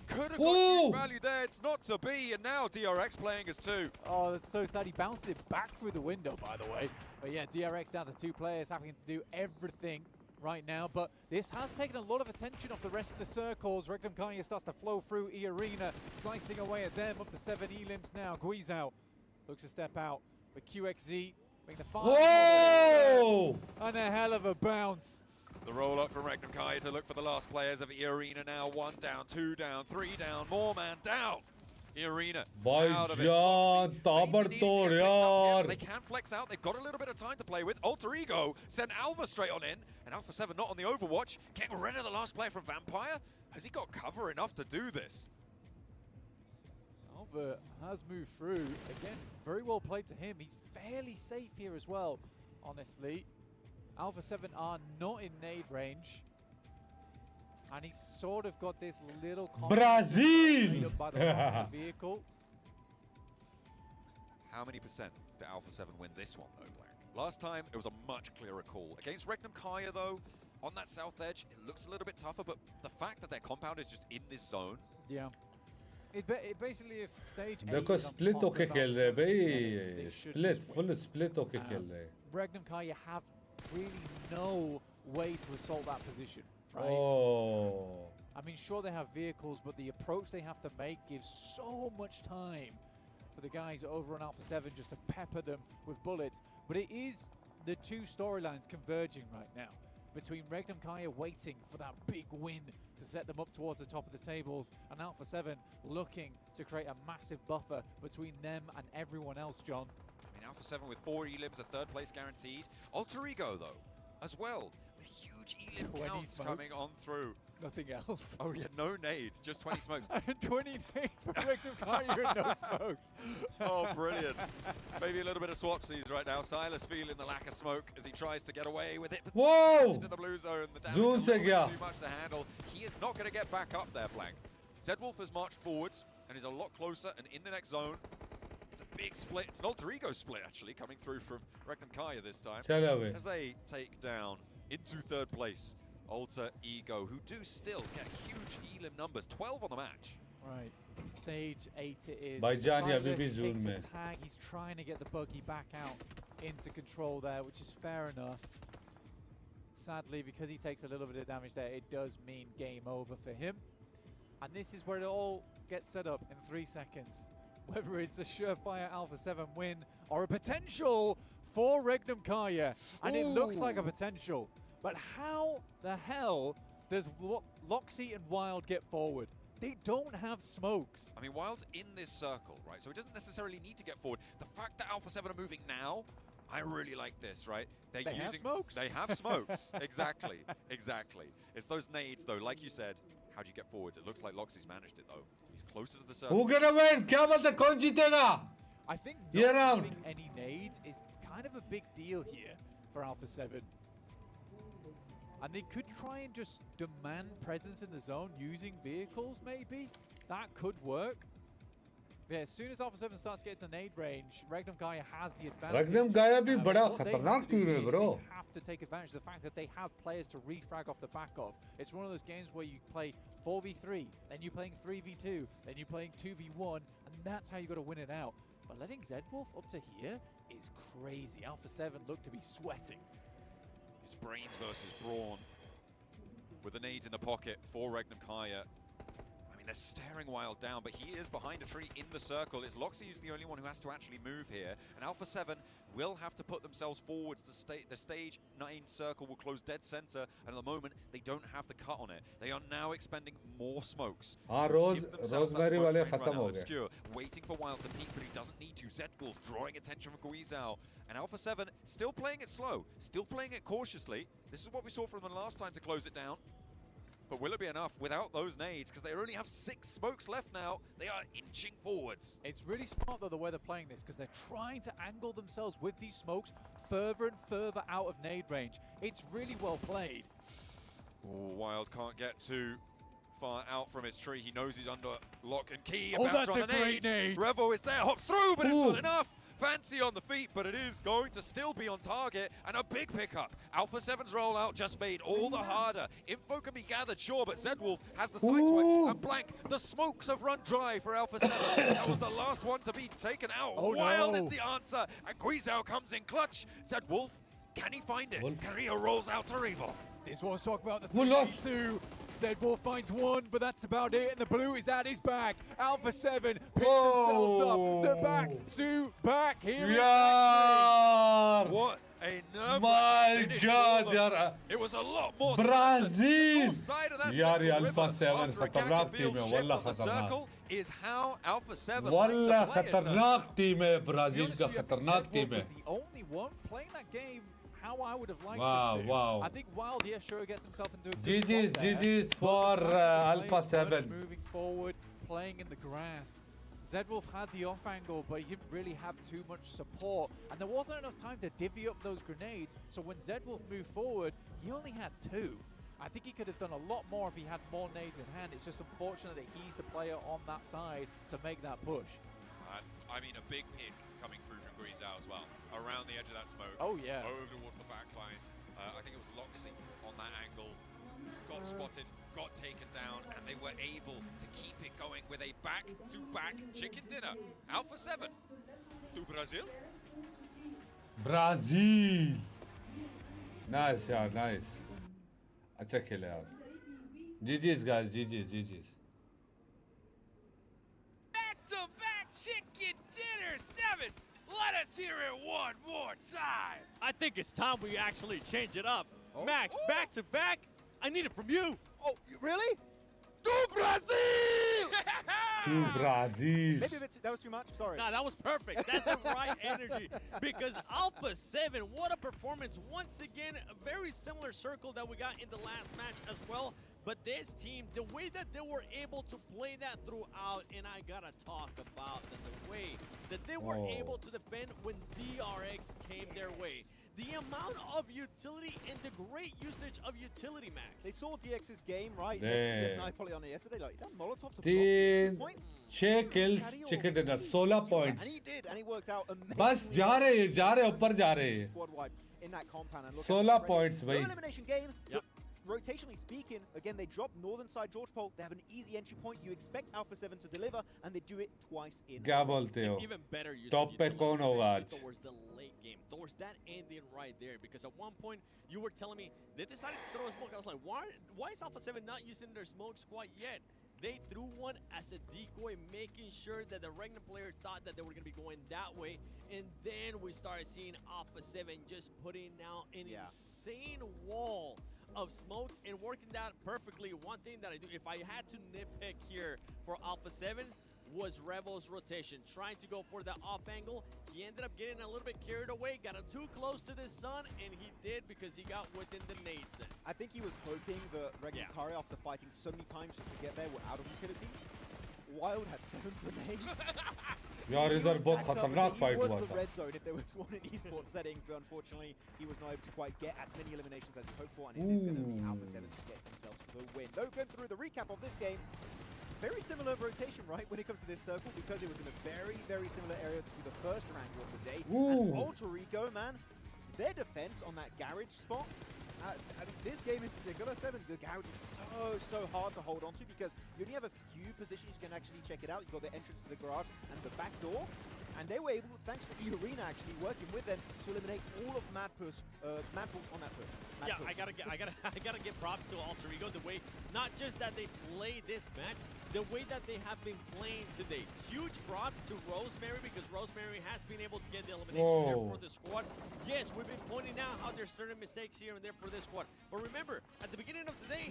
could have got huge value there. It's not to be, and now DRX playing as 2. Oh, that's so sad. He bounced it back through the window, by the way. But yeah, DRX down to 2 players, having to do everything right now. But this has taken a lot of attention off the rest of the circles. Regnum Kaya starts to flow through E-Arena, slicing away at them. Up to 7 elims now. Guizao looks to step out, but QXZ being the final. Whoa! And a hell of a bounce. The roll up from Regnum Kai to look for the last players of E-Arena now. 1 down, 2 down, 3 down, more man down. E-Arena out of it. भाईजान ताबड़तोड़ यार. They can flex out. They've got a little bit of time to play with. Alter Ego sent Alva straight on in, and Alpha 7 not on the Overwatch. Getting rid of the last player from Vampire. Has he got cover enough to do this? Alva has moved through. Again, very well played to him. He's fairly safe here as well, honestly. Alpha 7 are not in nade range. And he's sort of got this little Brazil! by the vehicle. How many percent did Alpha 7 win this one, though, Blank? Last time, it was a much clearer call. Against Regnum Kaya, though, on that south edge, it looks a little bit tougher, but the fact that their compound is just in this zone. Yeah. It basically, if stage देखो split होके खेल रहे भाई. Split, full split होके खेल रहे. Regnum Kaya have really no way to assault that position. Right? Oh. I mean, sure they have vehicles, but the approach they have to make gives so much time for the guys over on Alpha 7 just to pepper them with bullets. But it is the 2 storylines converging right now between Regnum Kaya waiting for that big win to set them up towards the top of the tables, and Alpha 7 looking to create a massive buffer between them and everyone else, John. I mean, Alpha 7 with 4 elims, a 3rd place guaranteed. Alter Ego, though, as well, with huge elim counts coming on through. Nothing else. Oh yeah, no nades, just 20 smokes. 20 nades for Regnum Kaya and no smokes. Oh, brilliant. Maybe a little bit of swapsies right now. Silas feeling the lack of smoke as he tries to get away with it. Whoa! Into the blue zone. The damage is a little bit too much to handle. He is not going to get back up there, Blank. Zedwolf has marched forwards and is a lot closer and in the next zone. It's a big split. It's an Alter Ego split, actually, coming through from Regnum Kaya this time. As they take down into 3rd place Alter Ego, who do still get huge elim numbers, 12 on the match. Right, Sage 8 it is. भाईजान ये अभी Silas भी zoom takes में. a tag. He's trying to get the buggy back out into control there, which is fair enough. Sadly, because he takes a little bit of damage there, it does mean game over for him. And this is where it all gets set up in 3 seconds. Whether it's a surefire Alpha 7 win or a potential for Regnum Kaya. And it looks like a potential. But how the hell does Loxy and Wild get forward? They don't have smokes. I mean, Wild's in this circle, right? So he doesn't necessarily need to get forward. The fact that Alpha 7 are moving now, I really like this, right? They have smokes. They have smokes. Exactly. Exactly. It's those nades, though. Like you said, how do you get forwards? It looks like Loxy's managed it, though. He's closer to the circle. Who gonna win? क्या बोलते कौन जीतेगा? I think Yeah, not round. having any nades is kind of a big deal here for Alpha 7. And they could try and just demand presence in the zone using vehicles, maybe. That could work. Yeah, as soon as Alpha 7 starts getting the nade range, Regnum Gaia has the advantage. Regnum Gaia भी बड़ा What they खतरनाक have to do team है, is bro. They have to take advantage of the fact that they have players to refrag off the back of. It's one of those games where you play 4v3, then you're playing 3v2, then you're playing 2v1, and that's how you got to win it out. But letting Zedwolf up to here is crazy. Alpha 7 look to be sweating. It's brains versus brawn. With the nades in the pocket for Regnum Kaya. I mean, they're staring Wild down, but he is behind a tree in the circle. It's Loxy who's the only one who has to actually move here. And Alpha 7 will have to put themselves forwards. The stage 9 circle will close dead center, and at the moment, they don't have the cut on it. They are now expending more smokes. Rosemary वाले खत्म हो गए. Obscure, waiting for Wild to peek, but he doesn't need to. Zedwolf drawing attention from Guizhao. And Alpha 7 still playing it slow, still playing it cautiously. This is what we saw from them last time to close it down. But will it be enough without those nades? Because they only have 6 smokes left now. They are inching forwards. It's really smart, though, the way they're playing this, because they're trying to angle themselves with these smokes further and further out of nade range. It's really well played. Oh, Wild can't get too far out from his tree. He knows he's under lock and key. Oh, that's a great nade. Revo is there, hops through, but it's not enough. Fancy on the feet, but it is going to still be on target, and a big pickup. Alpha 7's rollout just made all the harder. Info can be gathered, sure, but Zedwolf has the sight swing and blank. The smokes have run dry for Alpha 7. That was the last one to be taken out. Oh, Wild no. is the answer, and Guizhao comes in clutch. Zedwolf, can he find it? Carrillo rolls out to Revo. This one's talking about the 3v2. Zedwolf finds one, but that's about it, and the blue is at his back. Alpha 7 picks themselves up. They're back to back here. यार What a nerve. My God यार It was a lot more. Brazil Side of that यार ये central Alpha river 7 after a खतरनाक Gaggenfield team है shift वल्ला on the खतरनाक circle is how Alpha 7 वल्ला like to play it. खतरनाक team है To be ब्राजील honest का with you, I think खतरनाक Zedwolf टीम है was the only one playing that game how I would have liked Wow, it to. wow. I think Wild, yeah, sure, gets himself into a good GG's, spot there, GG's but for the fact that the Alpha players weren't 7. moving forward, playing in the grass. Zedwolf had the off angle, but he didn't really have too much support, and there wasn't enough time to divvy up those grenades, so when Zedwolf moved forward, he only had 2. I think he could have done a lot more if he had more nades in hand. It's just unfortunate that he's the player on that side to make that push. I mean, a big pick coming through from Guizhao as well. Around the edge of that smoke. Oh, yeah. Over towards the back lines. I think it was Loxy on that angle. Got spotted, got taken down, and they were able to keep it going with a back-to-back chicken dinner. Alpha 7. Do Brazil? Brazil. Nice यार, nice. अच्छा खेले यार. GG's guys, GG's. Back-to-back chicken dinner 7. Let us hear it one more time. I think it's time we actually change it up. Max, back to back. I need it from you. Oh, really? Do Brazil! To Brazil. Maybe a bit that was too much. Sorry. Nah, that was perfect. That's the right energy. Because Alpha 7, what a performance. Once again, a very similar circle that we got in the last match as well. But this team, the way that they were able to play that throughout, and I gotta talk about the way that they were able to defend when DRX came their way. The amount of utility and the great usage of utility, Max. They saw DX's game, right? Next to this knife poly on it yesterday. Like, that Molotov to block the तीन exit point. 6 kills chicken dinner 16 points. And he did, and he worked out amazingly. बस जा रहे ऊपर जा रहे. Squad wide in that compound and look 16 points No भाई. elimination game. But rotationally speaking, again, they drop northern side George Pole. They have an easy entry point. You expect Alpha 7 to deliver, and they do it twice in. क्या बोलते हो? Even better use Top of पे utility, कौन होगा especially आज? towards the late game, towards that ending right there. Because at one point you were telling me they decided to throw a smoke. I was like, why is Alpha 7 not using their smokes quite yet? They threw one as a decoy, making sure that the Regnum player thought that they were going to be going that way. And then we started seeing Alpha 7 just putting down an insane wall of smokes and working that perfectly. One thing that I do, if I had to nitpick here for Alpha 7, was Revo's rotation. Trying to go for the off angle. He ended up getting a little bit carried away, got him too close to the sun, and he did because he got within the nades then. I think he was hoping that Regnum Tari, after fighting so many times just to get there, were out of utility. Wild had 7 grenades. यार इधर बहुत खतरनाक fight He was हुआ the था. red zone if there was one in esports settings, but unfortunately he was not able to quite get as many eliminations as he hoped for, and it is going to be Alpha 7 to get themselves the win. Though going through the recap of this game, very similar rotation, right, when it comes to this circle, because it was in a very, very similar area to the first Erangel of the day. And Ultra Ego, man, their defense on that garage spot, I mean, this game in particular, 7, the garage is so hard to hold on to because you only have a few positions you can actually check it out. You've got the entrance to the garage and the back door. And they were able, thanks to the arena actually working with them, to eliminate all of Madpush on that push. Yeah, I gotta give props to Alter Ego, the way, not just that they play this match, the way that they have been playing today. Huge props to Rosemary, because Rosemary has been able to get the elimination here for the squad. Yes, we've been pointing out how there's certain mistakes here and there for this squad. But remember, at the beginning of the day,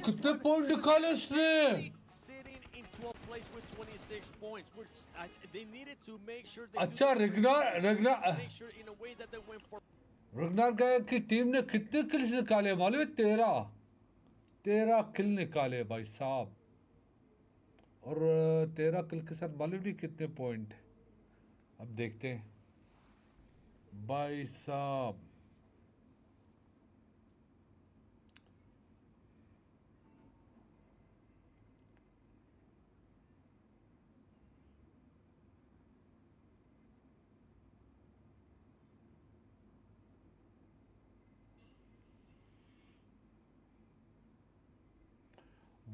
कितने point निकाले उसने? sitting in 12th place with 26 points. They needed to make sure they अच्छा make sure in a way that they win for. रगनार की team ने कितने kills निकाले मालूम है? 13 किल निकाले भाई साहब. और 13 किल के साथ मालूम नहीं कितने पॉइंट. अब देखते हैं भाई साहब.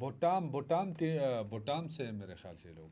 बोटाम से मेरे ख्याल से लोग.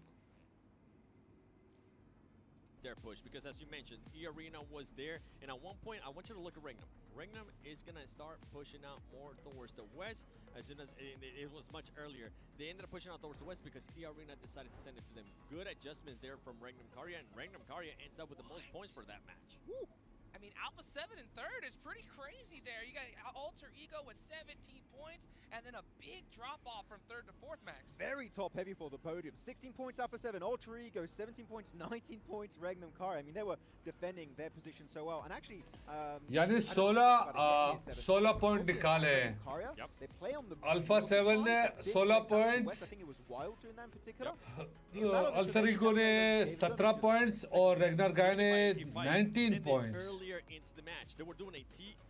Their push, because as you mentioned, E-Arena was there, and at one point, I want you to look at Regnum. Regnum is going to start pushing out more towards the west, as soon as it was much earlier. They ended up pushing out towards the west because E-Arena decided to send it to them. Good adjustment there from Regnum Karya, and Regnum Karya ends up with the most points for that match. Woo. I mean, Alpha 7 in third is pretty crazy there. You got Alter Ego with 17 points, and then a big drop-off from third to fourth, Max. Very top-heavy for the podium. 16 points Alpha 7, Ultra Ego, 17 points, 19 points, Regnum Kara. I mean, they were defending their position so well. And actually... यानी 16 point निकाले. They play on the Alpha 7 ने 16 points. I think it was Wild doing that in particular. Alter Ego ने 17 points और रगनार गाय ने 19 points. Earlier into the match, they were doing a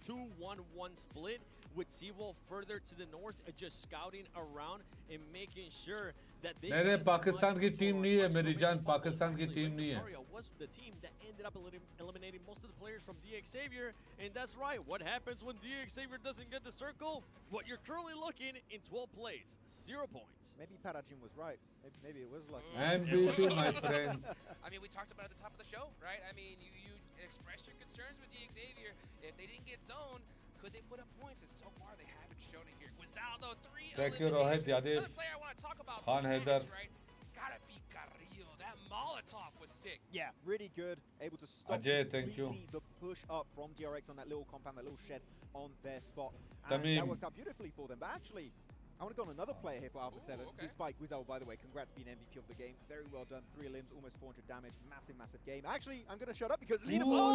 2-1-1 split with Seawolf further to the north, just scouting around and making sure that they. मेरे पाकिस्तान की team नहीं है, मेरी जान पाकिस्तान की टीम नहीं है. Was the team that ended up eliminating most of the players from DX Xavier, and that's right. What happens when DX Xavier doesn't get the circle? What you're currently looking in 12th place, 0 points. Maybe Parajin was right. Maybe it was lucky. MVP, my friend. I mean, we talked about it at the top of the show, right? I mean, you expressed your concerns with DX Xavier. If they didn't get zoned, could they put up points? And so far, they haven't shown it here. Guizaldo, 3 Thank you, Rohit Yadev. Another player I want to talk about. Khan Haider. Right? Gotta be Carrillo. That Molotov was sick. Yeah, really good. Able to stop Ajay, thank you. the push up from DRX on that little compound, that little shed on their spot. And Tamim. that worked out beautifully for them. But actually, I want to go on another player here for Alpha 7. Despite Guizal, by the way, congrats being MVP of the game. Very well done. 3 limbs, almost 400 damage. Massive game. Actually, I'm going to shut up because leaderboard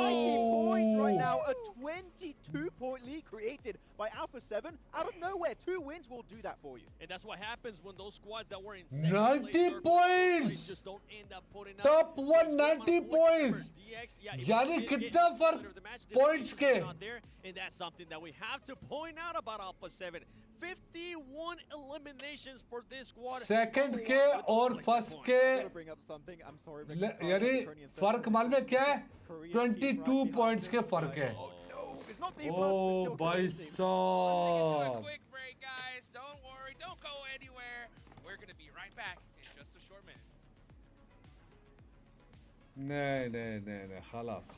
90 points right now. A 22-point lead created by Alpha 7 out of nowhere. 2 wins will do that for you. And that's what happens when those squads that were in second 90 place, points! just don't end up putting up Top 190 points! यानी कितना फर्क points के? And that's something that we have to point out about Alpha 7. 51 eliminations for this squad. Second के और first के यानी फर्क मालूम है क्या है? 22 points के फर्क है. Oh, भाई साहब. Quick break, guys. Don't worry. Don't go anywhere. We're going to be right back in just a short minute. नहीं خلاص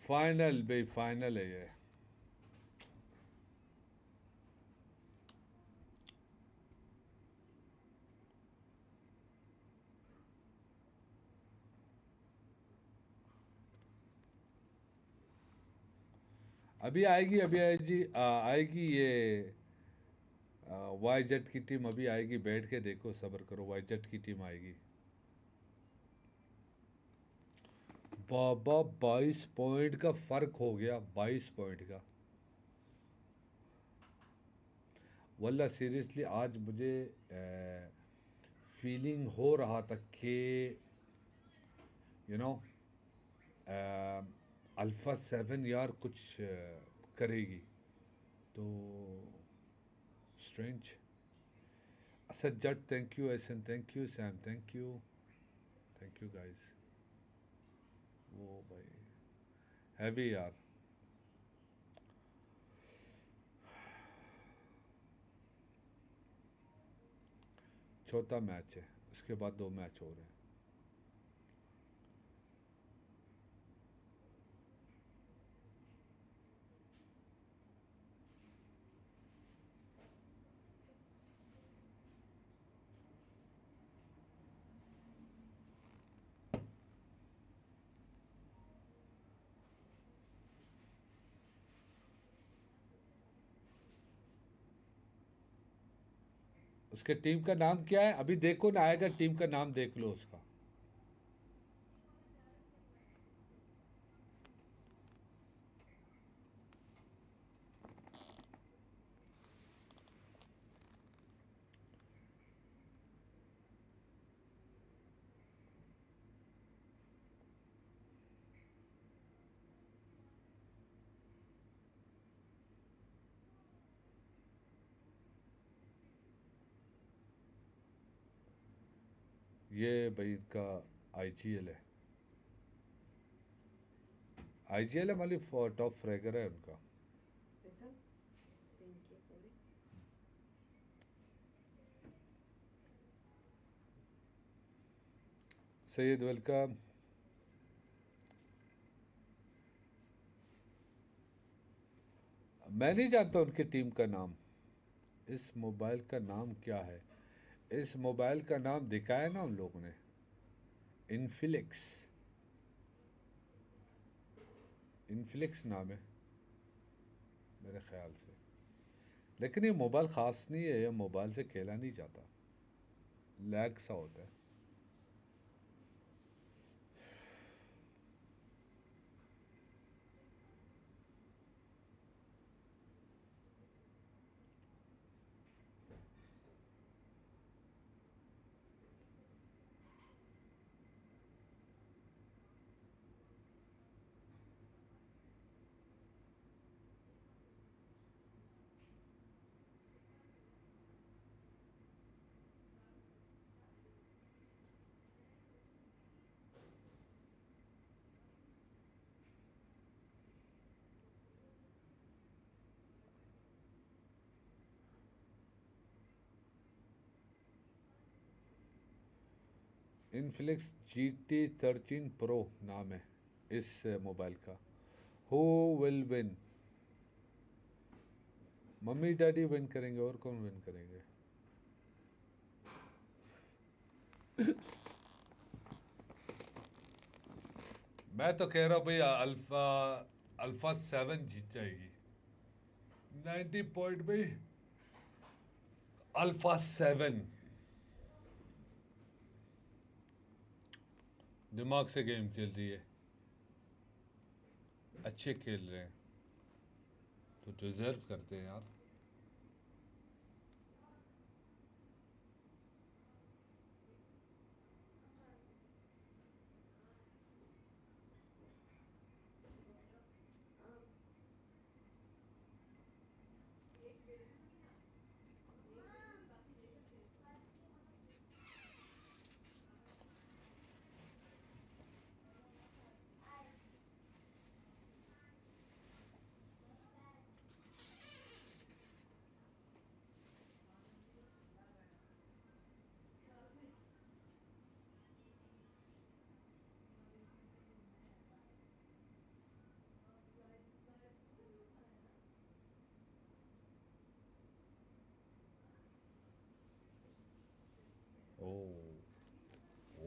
फाइनल भाई फाइनल है ये. अभी आएगी ये वाई जेट की टीम अभी आएगी. बैठ के देखो, सब्र करो. वाई जेट की टीम आएगी. बाबा 22 पॉइंट का फर्क हो गया. 22 पॉइंट का. वल्ला सीरियसली आज मुझे फीलिंग हो रहा था कि यू नो अल्फा 7 यार कुछ करेगी तो strange Asad Jatt thank you Ehsan thank you Sam thank you guys वो भाई हैवी यार चौथा मैच है उसके बाद 2 मैच हो रहे हैं उसके टीम का नाम क्या है अभी देखो ना आएगा टीम का नाम देख लो उसका ये भाई इनका आईजीएल है आईजीएल है मतलब टॉप फ्रैगर है उनका सैयद वेलकम मैं नहीं जानता उनकी टीम का नाम इस मोबाइल का नाम क्या है इस मोबाइल का नाम दिखाया ना उन लोगों ने इनफ्लिक्स नाम है मेरे ख्याल से लेकिन ये मोबाइल ख़ास नहीं है ये मोबाइल से खेला नहीं जाता लैग सा होता है इनफ्लिक्स GT13 Pro नाम है इस मोबाइल का who will win mummy daddy win करेंगे और कौन विन करेंगे मैं तो कह रहा हूँ भाई अल्फा 7 जीत जाएगी 90 पॉइंट भाई अल्फा 7 दिमाग से गेम खेल रही है अच्छे खेल रहे हैं तो डिजर्व करते हैं यार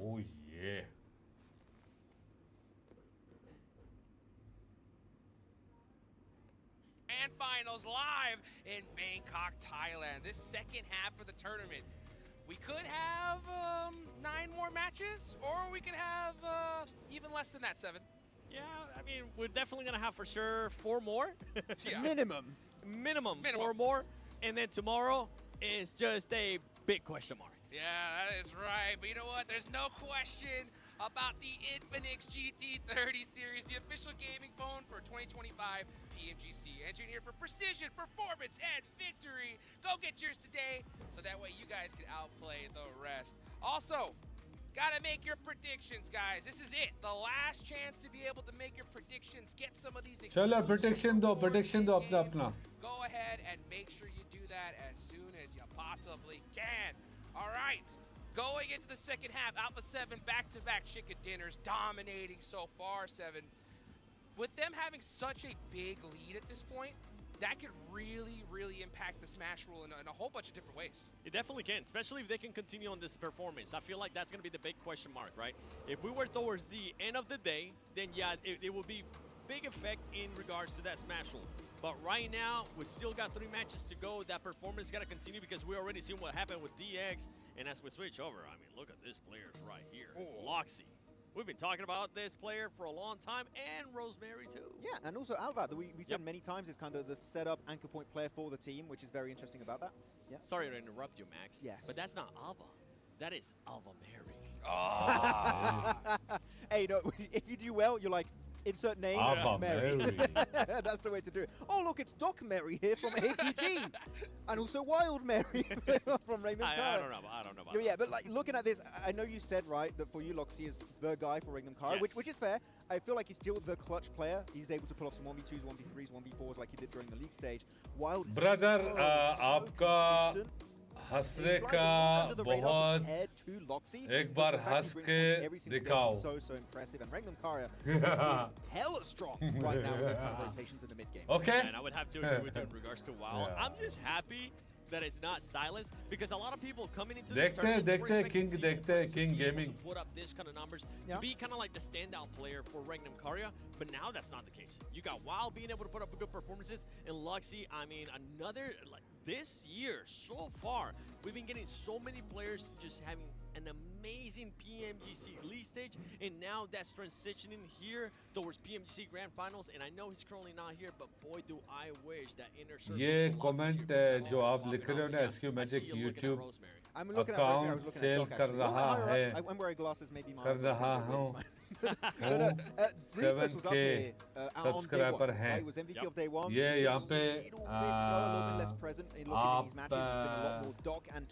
Oh yeah. And finals live in Bangkok, Thailand. This second half of the tournament. We could have 9 more matches, or we could have even less than that, 7. Yeah, I mean, we're definitely going to have for sure 4 more. Yeah. Minimum. Minimum 4 more. and then tomorrow is just a big question mark. Yeah, that is right. But you know what? There's no question about the Infinix GT30 series, the official gaming phone for 2025 PMGC. Engineered for precision, performance, and victory. Go get yours today so that way you guys can outplay the rest. Also, gotta make your predictions, guys. This is it. The last chance to be able to make your predictions. Get some of these चलो prediction दो अपना. Go ahead and make sure you do that as soon as you possibly can. All right. Going into the second half, Alpha 7 back-to-back chicken dinners dominating so far, 7. With them having such a big lead at this point, that could really, really impact the Smash rule in a whole bunch of different ways. It definitely can, especially if they can continue on this performance. I feel like that's going to be the big question mark, right? If we were towards the end of the day, then yeah, it will be big effect in regards to that Smash rule. But right now, we still got 3 matches to go. That performance got to continue because we already seen what happened with DX. And as we switch over, I mean, look at this players right here. Loxy. We've been talking about this player for a long time, and Rosemary too. Yeah, and also Alva, we said many times, is kind of the setup anchor point player for the team, which is very interesting about that. Yeah. Sorry to interrupt you, Max. Yes. But that's not Alva. That is Alva Mary. Oh. Hey, no, if you do well, you're like, insert name, Alva Mary. Mary. That's the way to do it. Oh, look, it's Doc Mary here from APG. And also Wild Mary from Raymond I don't know about that. Yeah, but like looking at this, I know you said, right, that for you, Loxy is the guy for Ringham Kara, Yes. which is fair. I feel like he's still the clutch player. He's able to pull off some 1v2s, 1v3s, 1v4s like he did during the league stage. Wild is Brother, so आपका consistent. हंसने का बहुत एक बार हंस के दिखाओ. So impressive, and Ringham Kara hella strong right now with rotations in the mid game. Okay. And I would have to agree with you in regards to WoW. Yeah. I'm just happy that it's not silenced because a lot of people coming into देखते हैं, देखते हैं, King देखते हैं, King Gaming. to put up this kind of numbers to be kind of like the standout player for Regnum Karya, but now that's not the case. You got WoW being able to put up good performances, and Luxy, I mean, another like this year so far, we've been getting so many players just having an amazing PMGC league stage, and now that's transitioning here towards PMGC Grand Finals. And I know he's currently not here, but boy, do I wish that inner circle. ये comment जो आप लिख रहे हो ना, SQ Magic YouTube account sale कर रहा है, I'm wearing glasses, maybe my कर रहा हूँ. 7K subscriber हैं. ये यहाँ पे आप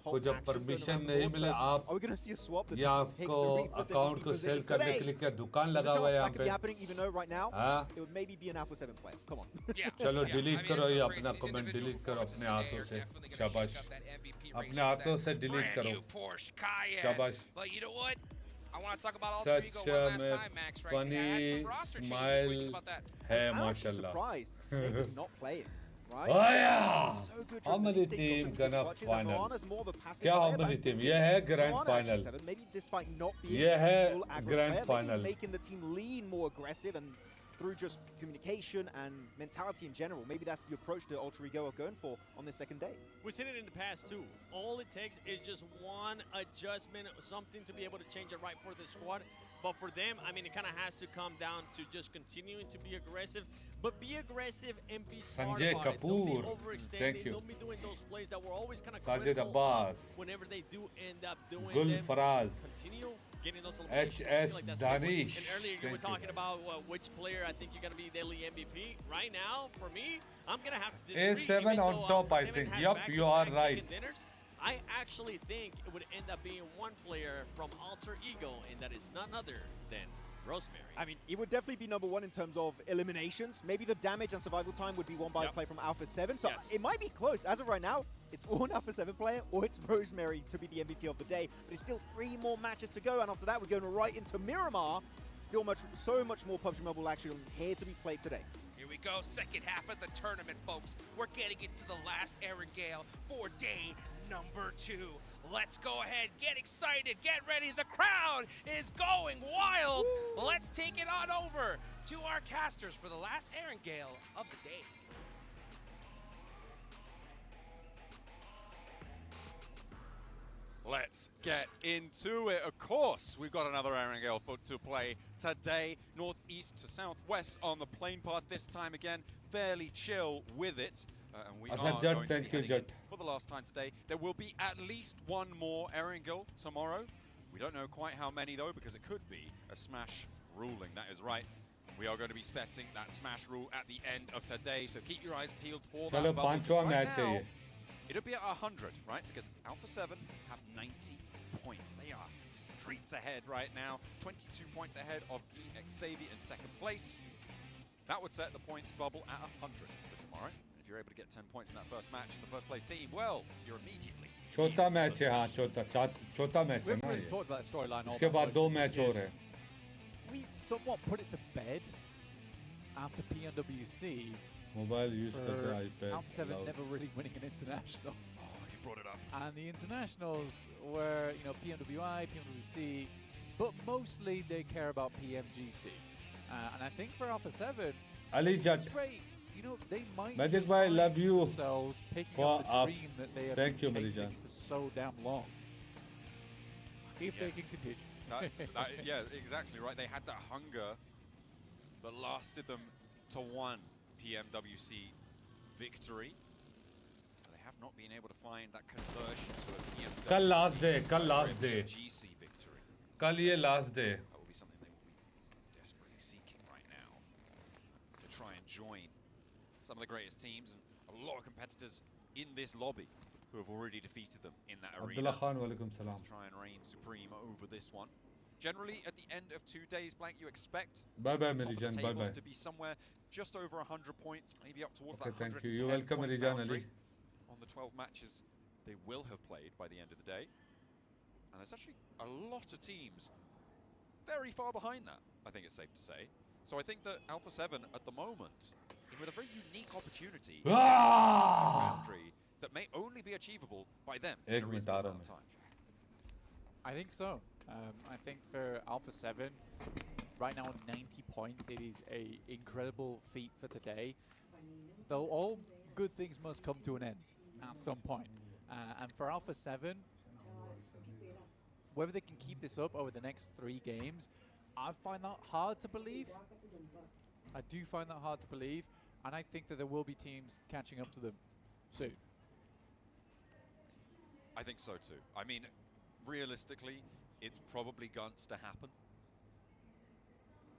को जब permission नहीं मिले, आप या आपको account को sell करने के लिए क्या दुकान लगा हुआ है यहाँ पे? हाँ? चलो delete करो ये अपना comment delete करो अपने हाथों से. शाबाश. अपने हाथों से delete करो. शाबाश. But you know what? I want to talk about Alter Ego Such one a last time, Max, right? funny smile है I'm actually माशाल्लाह. surprised Snake is not playing. Right? Oh yeah! So good How many Sticks got team some good gonna clutches, and final? Moana's more of a passive क्या how player, many but team? I ये है think grand Moana final. actually 7, maybe despite not being ये है full aggro grand player, maybe final. he's making the team lean more aggressive, and through just communication and mentality in general, maybe that's the approach that Alter Ego are going for on this second day. We've seen it in the past too. All it takes is just one adjustment, something to be able to change it right for the squad. But for them, I mean, it kind of has to come down to just continuing to be aggressive, but be aggressive and be smart Sanjay about it. Don't be Kapoor, overextending. thank you. Don't be doing those plays that were always kind of Sajid critical Abbas, whenever they do end up doing Gul them. Faraz, Continue getting those eliminations. I HS feel like that's the way. Danish, And earlier you thank were you. talking about which player I think you're going to be daily MVP. Right now, for me, I'm going to have to disagree. A7 on top, I think. Yup, you are right. I actually think it would end up being one player from Alter Ego, and that is none other than Rosemary. I mean, it would definitely be number one in terms of eliminations. Maybe the damage and survival time would be won by a play from Alpha 7. So it might be close. As of right now, it's all an Alpha 7 player or it's Rosemary to be the MVP of the day. But it's still 3 more matches to go. And after that, we're going right into Miramar. Still so much more PUBG Mobile action here to be played today. Here we go, second half of the tournament, folks. We're getting into the last Erangel for day number 2. Let's go ahead, get excited, get ready. The crowd is going wild. Woo. Let's take it on over to our casters for the last Erangel of the day. Let's get into it. Of course, we've got another Erangel to play today. Northeast to southwest on the plane path this time again. Fairly chill with it. And we Asad are Jat, going to thank be you, heading in Jat. for the last time today. There will be at least one more Erangel tomorrow. We don't know quite how many though, because it could be a Smash ruling. That is right. We are going to be setting that Smash rule at the end of today, so keep your eyes peeled for that चलो bubble. पांचवा Right match है now, ये. it'll be at 100, right? Because Alpha 7 have 90 points. They are streets ahead right now. 22 points ahead of DX Xavier in second place. That would set the points bubble at 100 for tomorrow. And if you're able to get 10 points in that first match, the first place team, well, you're immediately. छोटा match है हाँ छोटा match We है haven't ना really ये. talked about the storyline. इसके बाद दो मैच और हैं. We somewhat put it to bed after PMWC. Mobile use करते हैं iPad. Alpha 7 loud. never really winning an international. Oh, you brought it up. And the internationals were, you know, PMWI, PMWC, but mostly they care about PMGC. And I think for Alpha 7, Ali Jat. you know, they might Magic just Bhai, find love you themselves picking for up the up. dream that they have Thank you, been Marijan. chasing for so damn long. If Yeah. they can continue. Yeah, exactly right. They had that hunger that lasted them to one PMWC victory. They have not been able to find that conversion to a PMWC. कल last day, कल last day. PMGC victory. कल ये last day. That will be something they will be desperately seeking right now to try and join some of the greatest teams and a lot of competitors in this lobby who have already defeated them in that arena. Abdullah Khan, walaikum salam. To try and reign supreme over this one. Generally, at the end of 2 days, Blank, you expect Bye bye, the top of the Marijan. Bye tables bye. to be somewhere just over 100 points, maybe up towards Okay, that thank 110 you. You're welcome, point Marijan boundary Ali. on the 12 matches they will have played by the end of the day. And there's actually a lot of teams very far behind that, I think it's safe to say. So I think that Alpha 7 at the moment, with a very unique opportunity, boundary that may only be achievable by them in a reasonable amount of time. I think so. I think for Alpha 7, right now 90 points, it is a incredible feat for today. Though all good things must come to an end at some point. And for Alpha 7, whether they can keep this up over the next 3 games, I find that hard to believe. I do find that hard to believe, and I think that there will be teams catching up to them soon. I think so too. I mean, realistically, it's probably going to happen.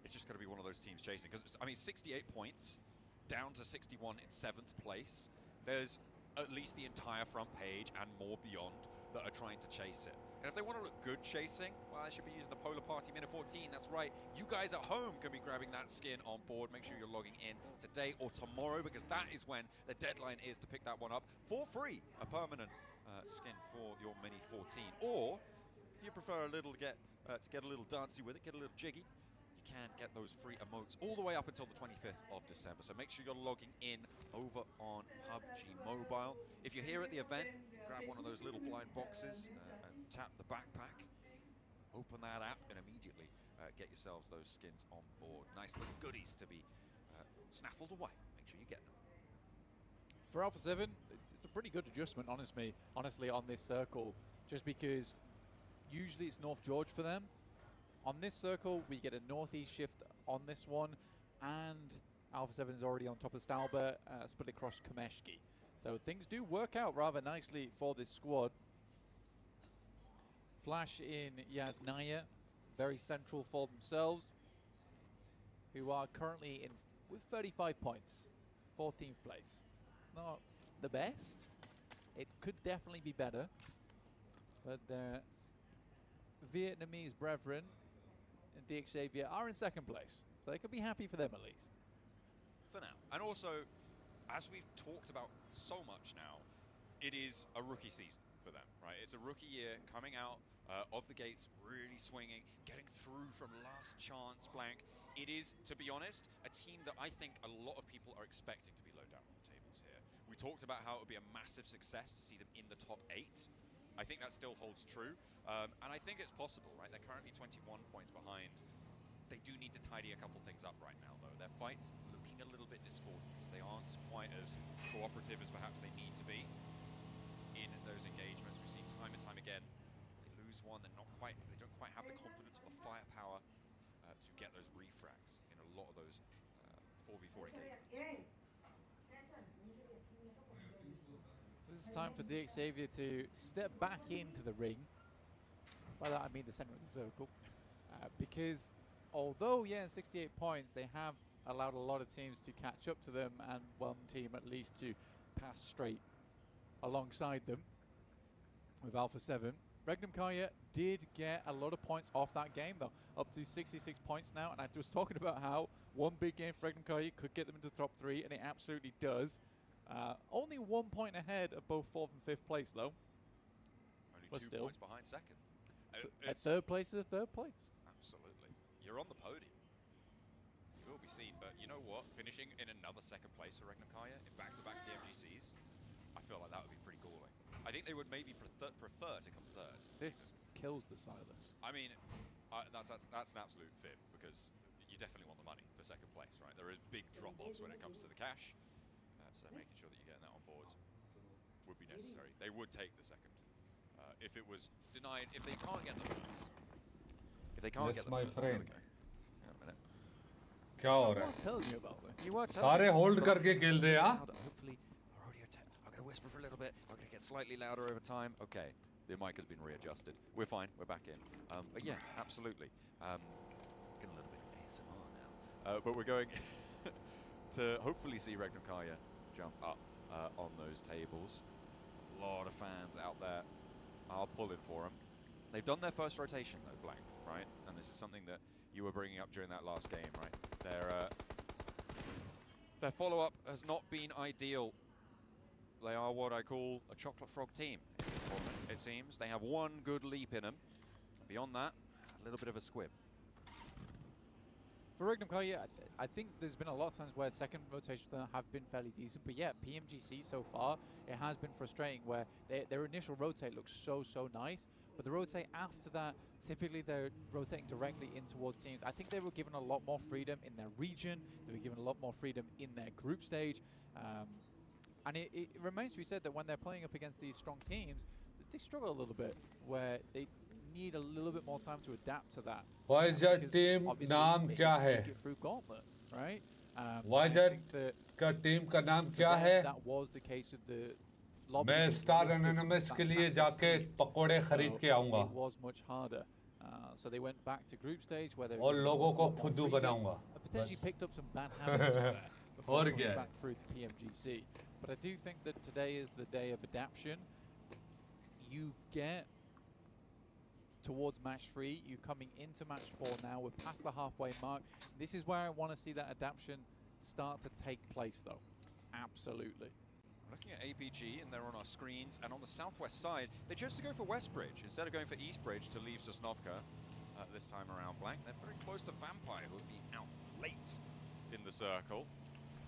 It's just going to be one of those teams chasing. Because, I mean, 68 points, down to 61 in 7th place. There's at least the entire front page and more beyond that are trying to chase it. And if they want to look good chasing, well, they should be using the Polar Party Minute 14. That's right. You guys at home can be grabbing that skin on board. Make sure you're logging in today or tomorrow, because that is when the deadline is to pick that one up for free. A permanent skin for your Mini 14. Or if you prefer a little to get a little dancey with it, get a little jiggy, you can get those free emotes all the way up until the 25th of December. So make sure you're logging in over on PUBG Mobile. If you're here at the event, grab one of those little blind boxes and tap the backpack, open that app, and immediately get yourselves those skins on board. Nice little goodies to be snaffled away. Make sure you get them. For Alpha 7, it's a pretty good adjustment, honestly, on this circle, just because usually it's North George for them. On this circle, we get a northeast shift on this one, and Alpha 7 is already on top of Stalber, split across Kameshki. So things do work out rather nicely for this squad. Flash in Yasnaya, very central for themselves, who are currently in with 35 points, 14th place. It's not the best. It could definitely be better, but their Vietnamese brethren and DX Xavier are in 2nd place, so they could be happy for them at least. For now. And also, as we've talked about so much now, it is a rookie season for them, right? It's a rookie year coming out of the gates, really swinging, getting through from last chance blank. It is, to be honest, a team that I think a lot of people are expecting to be low down on the tables here. We talked about how it would be a massive success to see them in the top 8. I think that still holds true. And I think it's possible, right? They're currently 21 points behind. They do need to tidy a couple things up right now, though. Their fight's looking a little bit discordant. They aren't quite as cooperative as perhaps they need to be in those engagements. We've seen time and time again, they lose one, they don't quite have the confidence or the firepower to get those refrags in a lot of those 4v4 engagements. this is time for DX Xavier to step back into the ring. By that I mean the center of the circle. Because although, yeah, in 68 points, they have allowed a lot of teams to catch up to them and one team at least to pass straight alongside them with Alpha 7. Regnum Kaya did get a lot of points off that game, though, up to 66 points now. And I was talking about how one big game for Regnum Kaya could get them into the top 3, and it absolutely does. Only 1 point ahead of both 4th and 5th place, though. Only but 2 still, points behind second. At 3rd place is 3rd place. Absolutely. You're on the podium. You will be seen, but you know what? Finishing in another 2nd place for Regnum Kaya in back-to-back PMGCs, I feel like that would be pretty galling. I think they would maybe prefer to come 3rd. This kills the Silas. I mean, that's an absolute fib, because you definitely want the money for 2nd place, right? There is big drop-offs when it comes to the cash. So making sure that you're getting that on board would be necessary. They would take the 2nd. If it was denied, if they can't get the 1st. If they can't get the 1st. my friend. Hang on a minute. क्या हो रहा है? Telling you about it. You are सारे hold करके खेल रहे हैं. Hopefully, I'm going to whisper for a little bit. I'm going to get slightly louder over time. Okay, the mic has been readjusted. We're fine. We're back in. But yeah, absolutely. Getting a little bit of ASMR now. But we're going to hopefully see Regnum Kaya jump up on those tables. A lot of fans out there are pulling for them. They've done their first rotation though, Blank, right? And this is something that you were bringing up during that last game, right? Their follow-up has not been ideal. They are what I call a chocolate frog team in this tournament, it seems. They have one good leap in them. Beyond that, a little bit of a squib. For Regnum Kaya, I think there's been a lot of times where 2nd rotations have been fairly decent, but yeah, PMGC so far, it has been frustrating where their initial rotate looks so nice, but the rotate after that, typically they're rotating directly in towards teams. I think they were given a lot more freedom in their region, they were given a lot more freedom in their group stage, and it remains to be said that when they're playing up against these strong teams, they struggle a little bit, where they need a little bit more time to adapt to that. YZ team नाम क्या है? Right? YZ का team का नाम क्या है? That was the case of the मैं Star Anonymous के लिए जाके पकोड़े खरीद के आऊँगा. It was much harder. So they went back to group stage where they और लोगों को फुद्दू बनाऊँगा. Potentially picked up some bad habits there before और going क्या? back through to PMGC. But I do think that today is the day of adaptation. You get towards match 3, you're coming into match 4 now, we're past the halfway mark. This is where I want to see that adaptation start to take place though. Absolutely. Looking at APG, and they're on our screens, and on the southwest side, they chose to go for Westbridge instead of going for Eastbridge to leave Sosnovka this time around. Blank. They're very close to Vampire, who will be out late in the circle.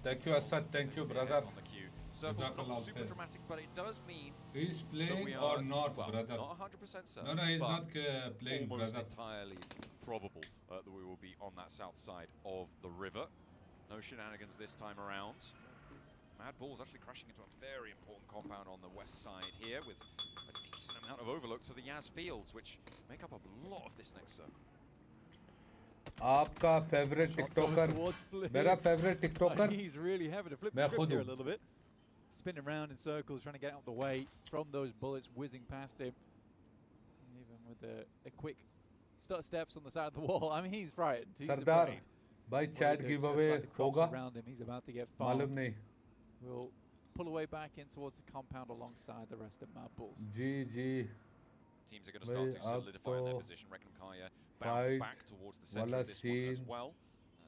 Thank you, Asad. Thank you, brother. On the queue. Circle not super dramatic, but it does mean he's playing we are, or not, well, brother. Not 100% certain. No, he's not playing, almost brother. entirely probable that we will be on that south side of the river. No shenanigans this time around. Mad Bull's actually crashing into a very important compound on the west side here with a decent amount of overlook to the Yaz Fields, which make up a lot of this next circle. आपका favorite TikToker, मेरा favorite TikToker. He's really having to flip the script here a little bit. Spinning around in circles, trying to get out of the way from those bullets whizzing past him. Even with a quick steps on the side of the wall. I mean, he's frightened. He's Sardar, afraid. by chat giveaway होगा? Around him, he's about to get farmed. मालूम नहीं. We'll pull away back in towards the compound alongside the rest of Mad Bulls. Ji. Teams are going to start to solidify in their position. Reckon Kaya bound back towards the center of this one as well.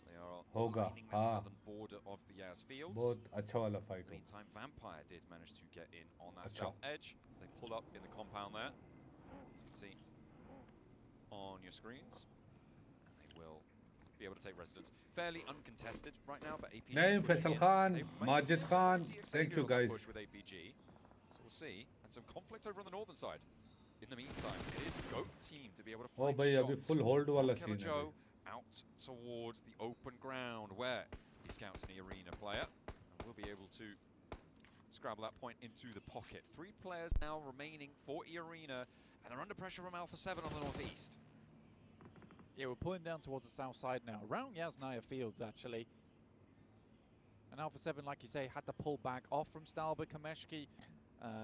They are lining the southern border of the Yaz Fields. बहुत अच्छा वाला fight. Meantime, Vampire did manage to get in on that south edge. They pull up in the compound there. As you can see on your screens. And they will be able to take residence. Fairly uncontested right now, but APG. Naeem, Faisal Khan, Majid Khan, thank you guys. Push with APG. So we'll see. And some conflict over on the northern side. In the meantime, it is GOAT team to be able to find bhai, abhi full hold wala Killer scene Joe out towards the open ground where he scouts an arena player and will be able to scrabble that point into the pocket. 3 players now remaining for arena, and they're under pressure from Alpha 7 on the northeast. Yeah, we're pulling down towards the south side now, around Yasnaya Fields actually. And Alpha 7, like you say, had to pull back off from Stalber Kameshki.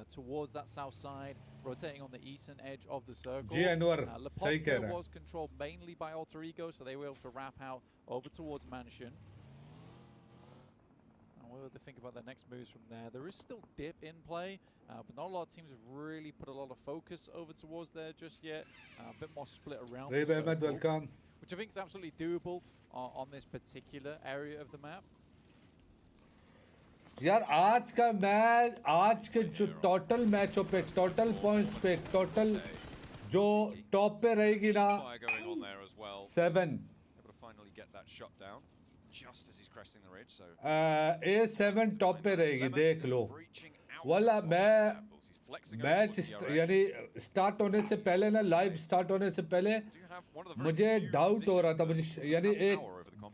towards that south side, rotating on the eastern edge of the circle. जी अनवर सही कह रहा है. Was controlled mainly by Alter Ego, so they were able to wrap out over towards Mansion. And what do they think about their next moves from there? There is still dip in play, but not a lot of teams have really put a lot of focus over towards there just yet. A bit more split around. Raib Ahmed, welcome. Which I think is absolutely doable on this particular area of the map. यार आज का match, आज के जो total मैचों पे, total points पे, total जो टॉप पे रहेगी ना 7 A7 टॉप पे रहेगी, देख लो. वाला मैं मैच यानी स्टार्ट होने से पहले ना, लाइव स्टार्ट होने से पहले मुझे डाउट हो रहा था, मुझे यानी एक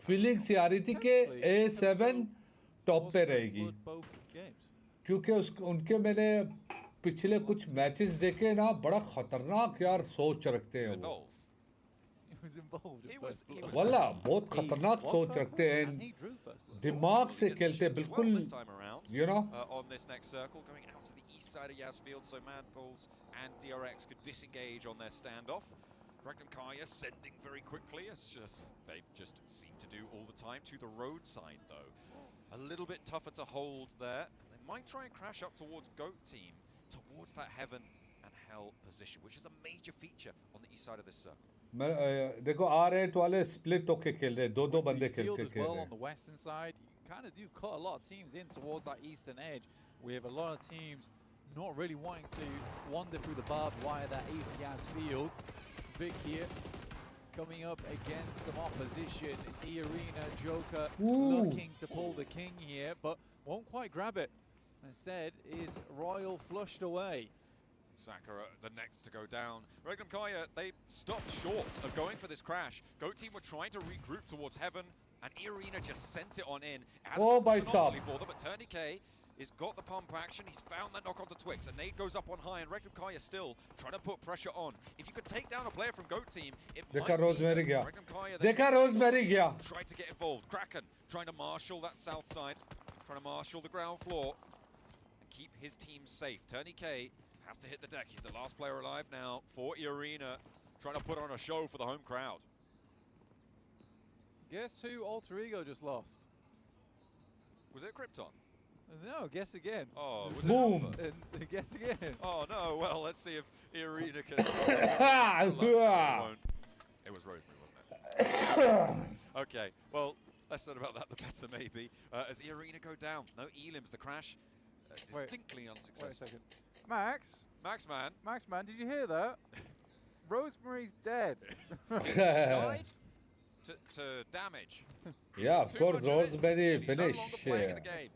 फीलिंग सी आ रही थी कि A7 टॉप पे रहेगी, क्योंकि उनके मैंने पिछले कुछ मैचेस देखे ना, बड़ा खतरनाक यार सोच रखते हैं वो. वाला बहुत खतरनाक सोच रखते हैं, दिमाग से खेलते हैं बिल्कुल, you know. On this next circle, going out to the east side of Yazfield, so Madballs and DRX could disengage on their standoff. Regnum Kaya sending very quickly, they just seem to do all the time, to the roadside though. A little bit tougher to hold there. They might try and crash up towards Goat Team, towards that heaven and hell position, which is a major feature on the east side of this circle. देखो R8 वाले split होके खेल रहे हैं, दो बंदे खेल के खेल रहे हैं. On the western side, you kind of do cut a lot of teams in towards that eastern edge. We have a lot of teams not really wanting to wander through the barbed wire that is Yazfield. Vic here coming up against some opposition. It's E-Arena, Joker looking to pull the king here, but won't quite grab it. Instead is Royal flushed away. Sakura, the next to go down. Regnum Kaya, they stopped short of going for this crash. Goat Team were trying to regroup towards heaven, and E-Arena just sent it on in. Oh, by some. For them, but Turney K has got the pump action. He's found that knock onto Twix. A nade goes up on high, and Regnum Kaya still trying to put pressure on. If you could take down a player from Goat Team, it might be Rosemary gaya. Regnum Kaya Rosemary gaya. Tried to get involved. Kraken trying to marshal that south side, trying to marshal the ground floor, and keep his team safe. Turney K has to hit the deck. He's the last player alive now for E-Arena, trying to put on a show for the home crowd. Guess who Alter Ego just lost? Was it Krypton? No, guess again. Oh, was Boom. it? And guess again. Oh no, well, let's see if E-Arena can... It was Rosemary, wasn't it? Okay, well, less said about that, the better maybe. As E-Arena go down, no elims, the crash distinctly unsuccessful. Wait a second. Max, man, did you hear that? Rosemary's dead. Died to damage. Yeah, of course, Rosemary He's no finished. longer playing the game.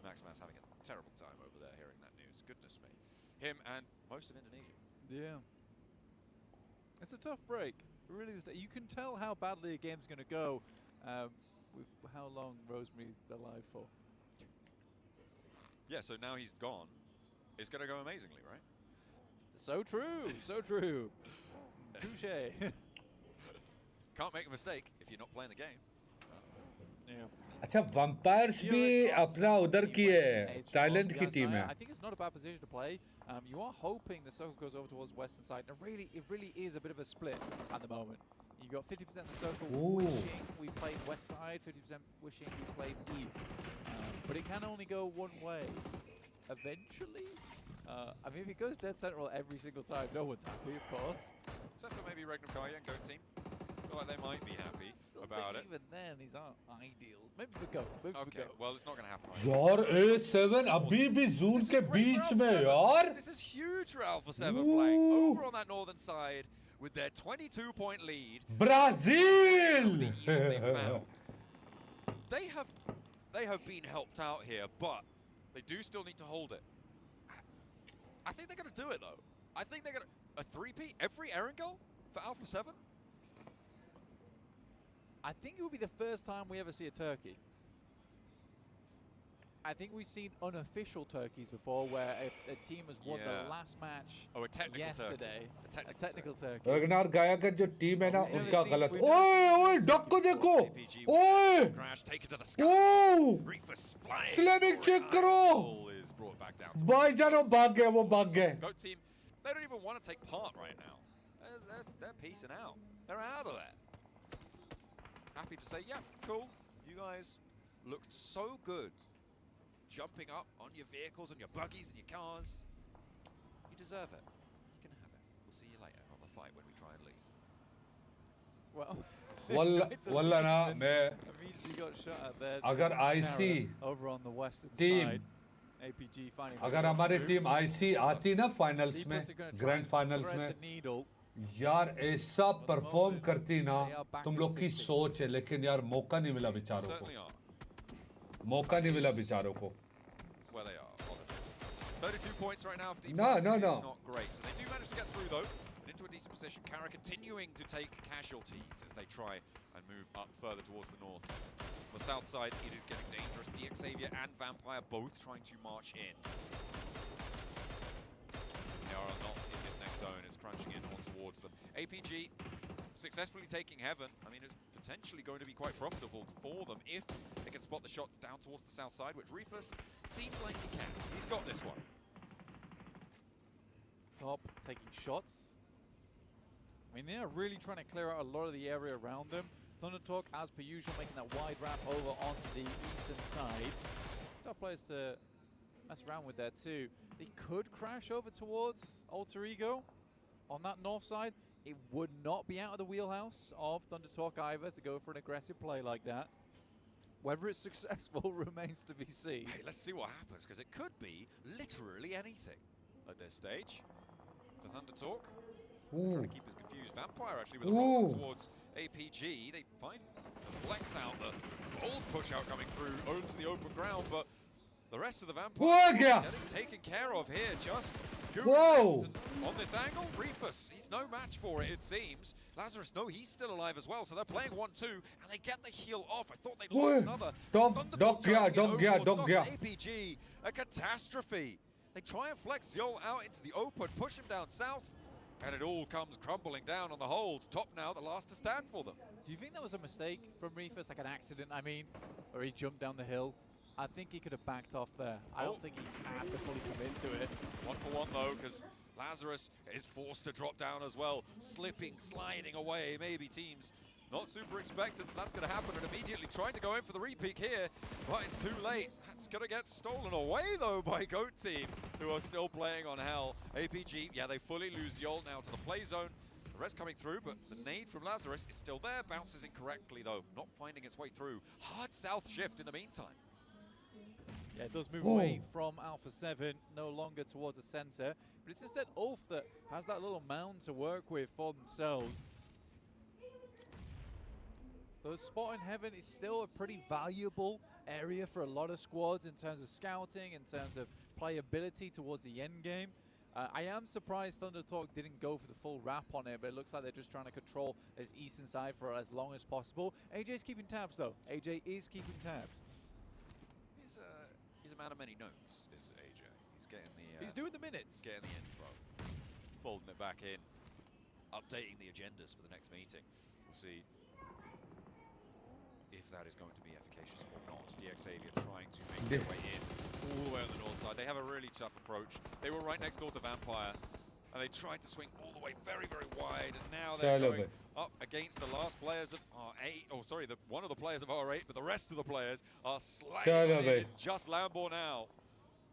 Maxman's having a terrible time over there hearing that news. Goodness me. Him and most of Indonesia. Yeah. It's a tough break. It really is. You can tell how badly a game's going to go with how long Rosemary's alive for. Yeah, so now he's gone. It's going to go amazingly, right? So true, so true. Touché. Can't make a mistake if you're not playing the game. Yeah. अच्छा vampires भी अपना उधर की है, Thailand की team है. I think it's not a bad position to play. You are hoping the circle goes over towards western side. And it really is a bit of a split at the moment. You got 50% of the circle wishing we played west side, 50% wishing we played east. But it can only go one way. Eventually, I mean, if it goes dead central every single time, no one's happy, of course. Except for maybe Regnum Kaya and Goat Team. Feel like they might be happy about it. Even then, these aren't ideals. Maybe we go. Okay, well, it's not going to happen. यार A7 अभी भी zoon के बीच में यार. This is huge for Alpha 7 playing over on that northern side with their 22-point lead. Brazil. They have been helped out here, but they do still need to hold it. I think they're going to do it though. I think they're going to a 3P every Erangel for Alpha 7. I think it will be the first time we ever see a turkey. I think we've seen unofficial turkeys before, where a team has won the last match yesterday. A technical turkey. रगनार गाया का जो team है ना उनका गलत ओए ओए duck को देखो ओए स्लैमिंग चेक करो भाईजान भाग गए वो भाग गए Goat team, they don't even want to take part right now. They're peacing out. They're out of there. Happy to say, yeah, cool. You guys looked so good. Jumping up on your vehicles and your buggies and your cars. You deserve it. You can have it. We'll see you later on the fight when we try and leave. Well, वल्ला ना मैं immediately got shot at there. अगर IC over on the western team side. APG finding अगर हमारी team IC आती ना finals में grand finals में यार ऐसा परफॉर्म करती ना तुम लोग की सोच है लेकिन यार मौका नहीं मिला बेचारों को मौका नहीं मिला बेचारों को Where they are, honestly. 32 points right now for No. is not great. So they do manage to get through though, and into a decent position. Kara continuing to take casualties as they try and move up further towards the north. On the south side, it is getting dangerous. DX Xavier and Vampire both trying to march in. They are not in this next zone. It's crunching in on towards them. APG successfully taking Heaven. I mean, it's potentially going to be quite profitable for them if they can spot the shots down towards the south side, which Reefus seems like he can. He's got this one. Top taking shots. I mean, they're really trying to clear out a lot of the area around them. Thunder Talk, as per usual, making that wide wrap over onto the eastern side. Star players to mess around with that too. They could crash over towards Alter Ego on that north side. It would not be out of the wheelhouse of Thunder Talk either to go for an aggressive play like that. Whether it's successful remains to be seen. Hey, let's see what happens, because it could be literally anything at this stage. For Thunder Talk, trying to keep us confused. Vampire actually with a roll towards APG. They find the flex out, the bold push out coming through onto the open ground, but the rest of the Vampire getting taken care of here. Just on this angle, Reefus, he's no match for it, it seems. Lazarus, no, he's still alive as well, so they're playing 1-2, and they get the heal off. I thought they'd lost another. Dog APG, a catastrophe. They try and flex Yol out into the open, push him down south, and it all comes crumbling down on the hold. Top now, the last to stand for them. Do you think that was a mistake from Reefus, like an accident, I mean, or he jumped down the hill? I think he could have backed off there. I don't think he had to fully come into it. 1 for 1 though, because Lazarus is forced to drop down as well. Slipping, sliding away. Maybe teams not super expectant that's going to happen, and immediately trying to go in for the repeat here, but it's too late. That's going to get stolen away though by Goat Team, who are still playing on hell. APG, yeah, they fully lose Yol now to the play zone. The rest coming through, but the nade from Lazarus is still there. Bounces incorrectly though, not finding its way through. Hard south shift in the meantime. Yeah, it does move away from Alpha 7, no longer towards the center. But it's instead Ulf that has that little mound to work with for themselves. The spot in Heaven is still a pretty valuable area for a lot of squads in terms of scouting, in terms of playability towards the end game. I am surprised Thunder Talk didn't go for the full wrap on it, but it looks like they're just trying to control this eastern side for as long as possible. AJ's keeping tabs though. AJ is keeping tabs. He's a man of many notes, is AJ. He's getting the... he's doing the minutes. Getting the info. Folding it back in. Updating the agendas for the next meeting. We'll see if that is going to be efficacious or not. DX Xavier trying to make their way in all the way on the north side. They have a really tough approach. They were right next door to Vampire, and they tried to swing all the way very, very wide, and now they're going up against the last players of R8, oh sorry, one of the players of R8, but the rest of the players are sliding in. It's just Lambo now.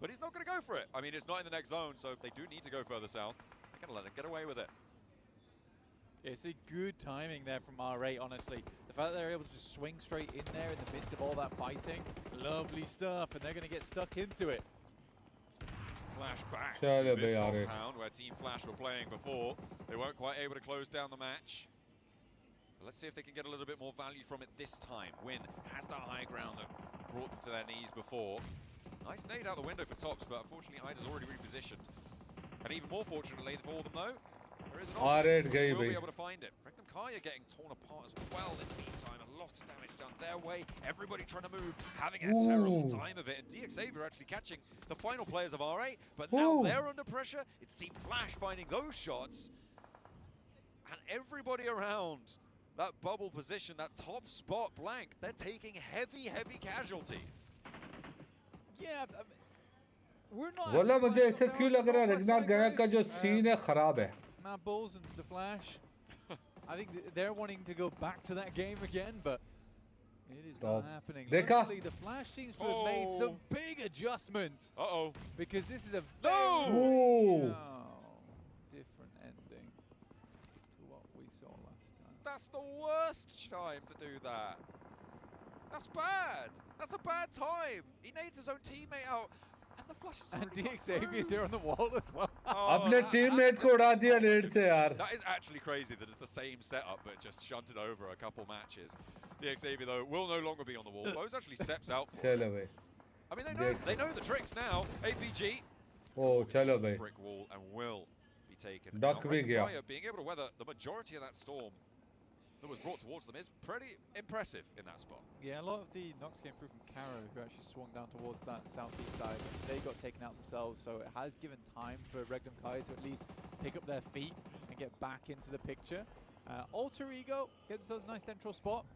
But he's not going to go for it. I mean, it's not in the next zone, so they do need to go further south. They're going to let him get away with it. It's a good timing there from R8, honestly. The fact that they're able to just swing straight in there in the midst of all that fighting, lovely stuff, and they're going to get stuck into it. Flashback to this compound where Team Flash were playing before. They weren't quite able to close down the match. But let's see if they can get a little bit more value from it this time. Win has that high ground that brought them to their knees before. Nice nade out the window for Tops, but unfortunately Ida's already repositioned. And even more fortunately for them though, there is an option. We'll be able to find it. Bring them Kaya getting torn apart as well in the meantime. A lot of damage done their way. Everybody trying to move, having a terrible time of it. And DXavier actually catching the final players of RA. But now they're under pressure. It's Team Flash finding those shots. And everybody around that bubble position, that top spot blank, they're taking heavy, heavy casualties. Yeah, we're not. वल्ला मुझे ऐसे क्यों लग रहा है रगनार गया का जो सीन है खराब है. Mad Bulls and the Flash. I think they're wanting to go back to that game again, but it is not happening. Luckily, the Flash seems to have made some big adjustments. Because this is a very different ending to what we saw last time. That's the worst time to do that. That's bad. That's a bad time. He needs his own teammate out. And the Flash is and DXavier there on the wall as well. अपने teammate को उड़ा दिया net से यार. That is actually crazy that it's the same setup but just shunted over a couple matches. DXavier though will no longer be on the wall. Bose actually steps out. चलो भाई. I mean they know the tricks now. APG. Oh चलो भाई. Brick wall and will be taken. Duck भी गया. Being able to weather the majority of that storm that was brought towards them is pretty impressive in that spot. Yeah, a lot of the knocks came through from Caro, who actually swung down towards that southeast side. They got taken out themselves, so it has given time for Regnum Kai to at least pick up their feet and get back into the picture. Alter Ego get themselves a nice central spot.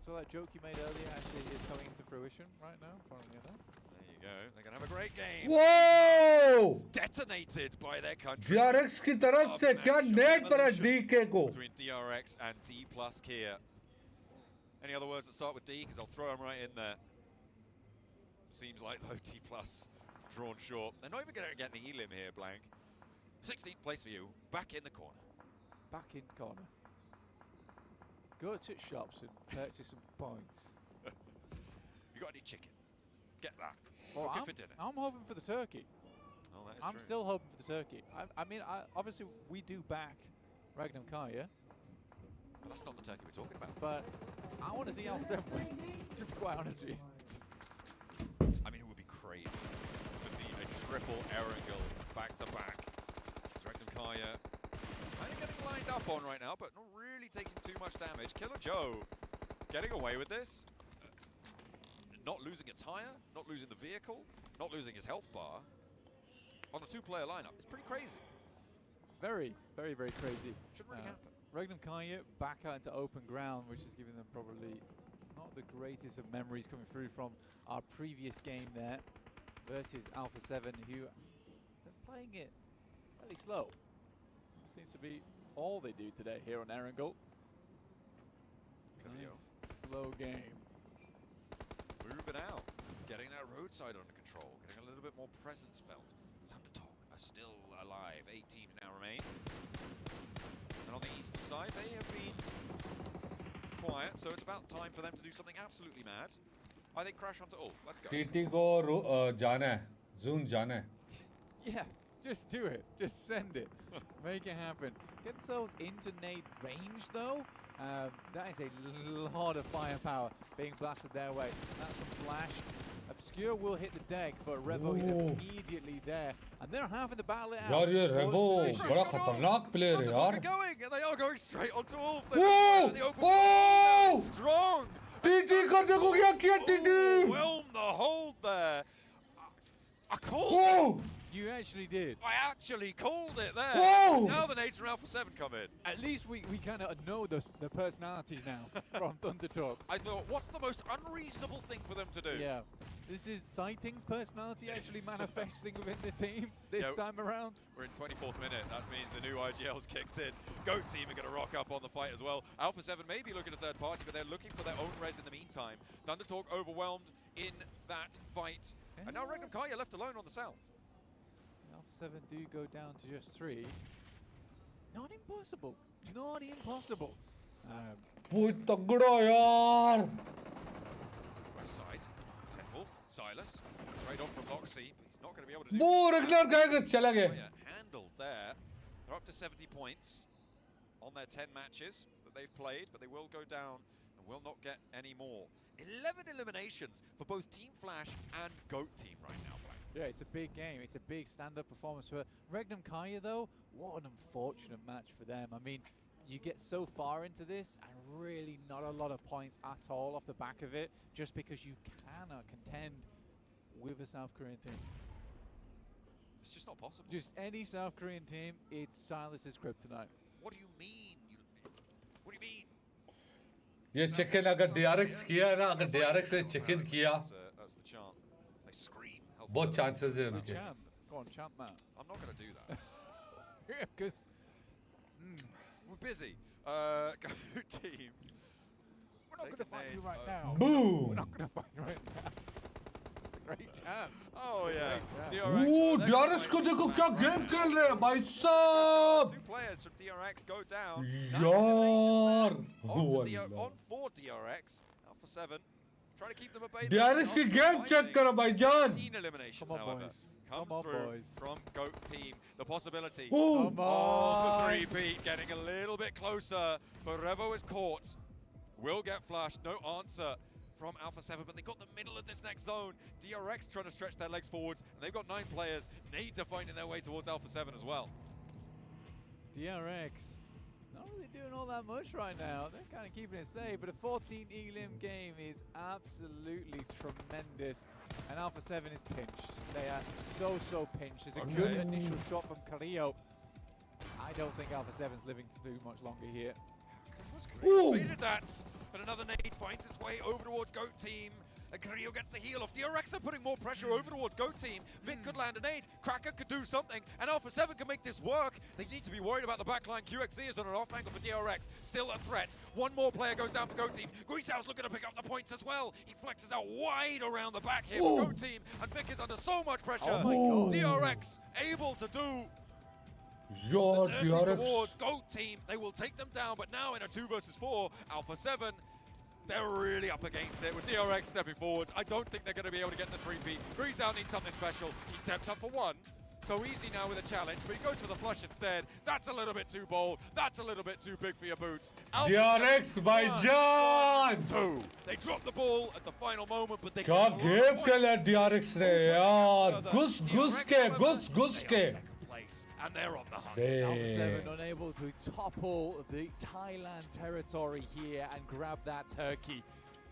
So that joke you made earlier actually is coming into fruition right now, funnily enough. There you go. They're going to have a great game. Whoa! Detonated by their country. DRX की तरफ से क्या net पर है DK को. Between DRX and D plus Kia. Any other words that start with D? Because I'll throw them right in there. Seems like though D plus drawn short. They're not even going to get an elim here, Blank. 16th place for you. Back in the corner. Back in corner. Go to shops and purchase some points. You got any chicken? Get that. Well, Cook it for dinner. I'm hoping for the turkey. Oh, that is I'm true. still hoping for the turkey. I mean, obviously we do back Regnum Kaya. But that's not the turkey we're talking about. But I want to see Alpha 7 win, to be quite honest with you. I mean, it would be crazy to see a triple Erangel back-to-back. Regnum Kaya kind of getting lined up on right now, but not really taking too much damage. Killer Joe getting away with this. Not losing a tire, not losing the vehicle, not losing his health bar on a two-player lineup. It's pretty crazy. Very, very, very crazy. Shouldn't really happen. Regnum Kaya back out into open ground, which is giving them probably not the greatest of memories coming through from our previous game there versus Alpha 7, who are playing it fairly slow. Seems to be all they do today here on Erangel. Nice, slow game. Moving out, getting that roadside under control, getting a little bit more presence felt. Thundertalk are still alive, 8 teams now remain. And on the eastern side, they have been quiet, so it's about time for them to do something absolutely mad. I think Crash onto ult. Let's go. TT को जाना है, Zoom जाना है. Yeah, just do it. Just send it. Make it happen. Get themselves into nade range, though. That is a lot of firepower being blasted their way. That's from Flash. Obscure will hit the deck, but Revo is immediately there. And they're having the battle it out. यार ये Revo बड़ा खतरनाक player है यार. Going, and they are going straight onto ult. Whoa! Whoa! Strong. TT कर देखो क्या किया TT. Overwhelm the hold there. I called Whoa! You actually did. I actually called it there. Whoa! Now the nades from Alpha 7 come in. At least we kind of know the personalities now from Thundertalk. I thought, what's the most unreasonable thing for them to do? Yeah. This is Sighting's personality actually manifesting within the team this time around. We're in 24th minute. That means the new IGL's kicked in. GOAT team are going to rock up on the fight as well. Alpha 7 may be looking at third party, but they're looking for their own res in the meantime. Thundertalk overwhelmed in that fight. And now Regnum Kaya left alone on the south. Alpha 7 do go down to just 3. Not impossible. Not impossible. बहुत तगड़ा यार. West side. Wolf, Silas. Trade off from Loxy, but he's not going to be able to do वो रगनार गया चला गया. Handled there. They're up to 70 points on their 10 matches that they've played, but they will go down and will not get any more. 11 eliminations for both Team Flash and GOAT team right now, Black. Yeah, it's a big game. It's a big stand-up performance for Regnum Kaya, though. What an unfortunate match for them. I mean, you get so far into this and really not a lot of points at all off the back of it, just because you cannot contend with a South Korean team. It's just not possible. Just any South Korean team, it's Silas's kryptonite. What do you mean? What do you mean? ये chicken अगर DRX किया है ना, अगर DRX ने chicken किया, That's the chant. They scream. बहुत chances है उनके. Go on, chant that. I'm not going to do that. Because we're busy. Go team. We're not going to fight you right now. Boom! We're not going to fight you right now. Great chant. Oh yeah. Ooh, DRX को देखो क्या game खेल रहे हैं भाई साहब. Two players from DRX go down. यार. On for DRX. Alpha 7. Trying to keep them at bay. DRX की game check करो भाईजान. 18 eliminations, Come on, however. boys. Comes Come on, through boys. from GOAT team. The possibility Ooh. of the 3-peat getting a little bit closer. But Revo is caught. Will get flashed. No answer from Alpha 7, but they got the middle of this next zone. DRX trying to stretch their legs forwards, and they've got 9 players. Need to finding their way towards Alpha 7 as well. DRX not really doing all that much right now. They're kind of keeping it safe, but a 14 elim game is absolutely tremendous. And Alpha 7 is pinched. They are so pinched. There's a good initial shot from Carrillo. I don't think Alpha 7's living too much longer here. Created that, but another nade finds its way over towards GOAT team. And Carrillo gets the heal off. DRX are putting more pressure over towards GOAT team. Vic could land a nade. Cracker could do something. And Alpha 7 can make this work. They need to be worried about the backline. QXC is on an off angle for DRX. Still a threat. One more player goes down for GOAT team. Guisau's looking to pick up the points as well. He flexes out wide around the back here for GOAT team. And Vic is under so much pressure. Oh my God. DRX able to do Yo, DRX. towards GOAT team. They will take them down, but now in a 2 versus 4, Alpha 7, they're really up against it with DRX stepping forwards. I don't think they're going to be able to get the 3-peat. Greaseout needs something special. He steps up for 1. So easy now with a challenge, but he goes for the flush instead. That's a little bit too bold. That's a little bit too big for your boots. DRX भाईजान. 2. They drop the ball at the final moment, but they क्या game खेला DRX ने यार. घुस के. And they're on the hunt. Alpha 7 unable to topple the Thailand territory here and grab that turkey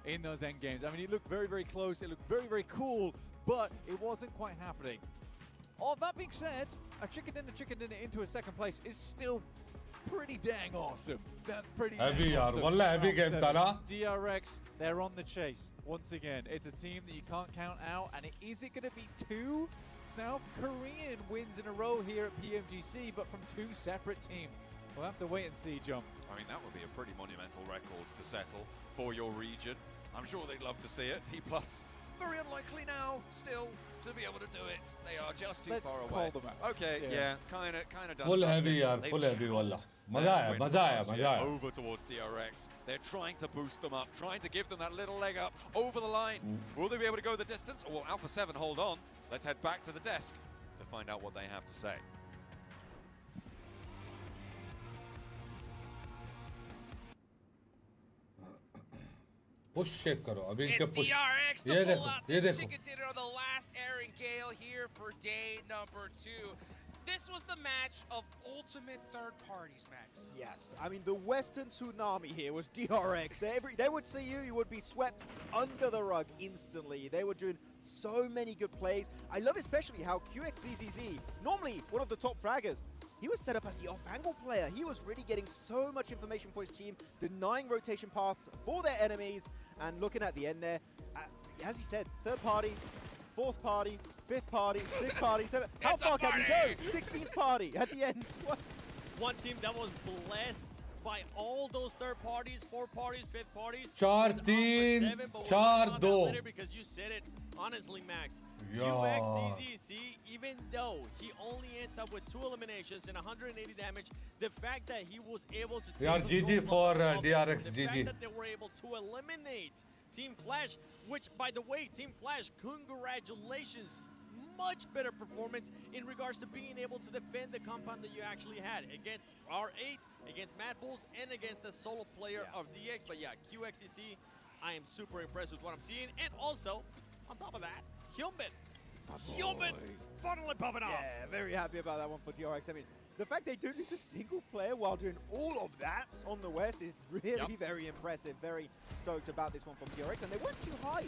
in those end games. I mean, it looked very close. It looked very cool, but it wasn't quite happening. All that being said, a chicken dinner into a second place is still pretty dang awesome. That's pretty Heavy dang awesome. wallah heavy game था ना. DRX, they're on the chase. Once again, it's a team that you can't count out, and is it going to be 2 South Korean wins in a row here at PMGC, but from 2 separate teams? We'll have to wait and see, John. I mean, that would be a pretty monumental record to settle for your region. I'm sure they'd love to see it. T+, very unlikely now, still, to be able to do it. They are just too far away. Call them out. Okay, yeah, kind of done. Full heavy यार, full heavy wallah. मजा आया. Over towards DRX. They're trying to boost them up, trying to give them that little leg up over the line. Will they be able to go the distance, or will Alpha 7 hold on? Let's head back to the desk to find out what they have to say. Push check करो. अभी It's इनके push. DRX to pull out this chicken dinner on the last Erangel here for day number 2. This was the match of ultimate third parties, Max. Yes, I mean the Western tsunami here was DRX. They would see you would be swept under the rug instantly. They were doing so many good plays. I love especially how QXZZZ, normally one of the top fraggers, he was set up as the off-angle player. He was really getting so much information for his team, denying rotation paths for their enemies, and looking at the end there, as you said, third party, fourth party, fifth party, sixth party, seventh. How far can we go? 16th party at the end. What? One team that was blessed by all those third parties, fourth parties, fifth parties. 4-3, 4-2. Because you said it honestly, Max. Yeah. QXCZC, even though he only ends up with 2 eliminations and 180 damage, the fact that he was able to Yeah, GG for DRX, the GG. fact that they were able to eliminate Team Flash, which, by the way, Team Flash, congratulations. Much better performance in regards to being able to defend the compound that you actually had against R8, against Mad Bulls, and against the solo player of DX. But yeah, QXCC, I am super impressed with what I'm seeing. And also, on top of that, Hyunbin finally popping off. Yeah, very happy about that one for DRX. I mean, The fact they don't lose a single player while doing all of that on the West is really very impressive. Very stoked about this one from DRX, and they weren't too high,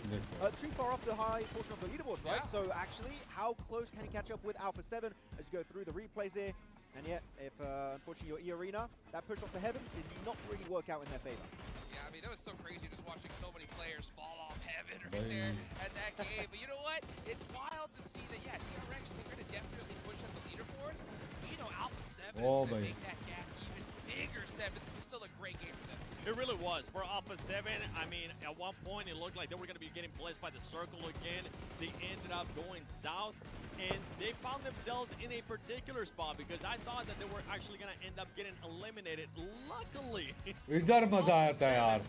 too far off the high portion of the leaderboards, right? So actually, how close can he catch up with Alpha 7 as you go through the replays here? And yet, if unfortunately your E-Arena, that push off to heaven did not really work out in their favor. Yeah, I mean, that was so crazy just watching so many players fall off heaven right there at that game. But you know what? It's wild to see that, yeah, DRX, they're going to definitely push up the leaderboards. You know, Alpha 7 is going to make that gap even bigger. 7 was still a great game for them. It really was. For Alpha 7, I mean, at one point it looked like they were going to be getting blessed by the circle again. They ended up going south, and they found themselves in a particular spot because I thought that they were actually going to end up getting eliminated. Luckily, इधर मजा आता है यार.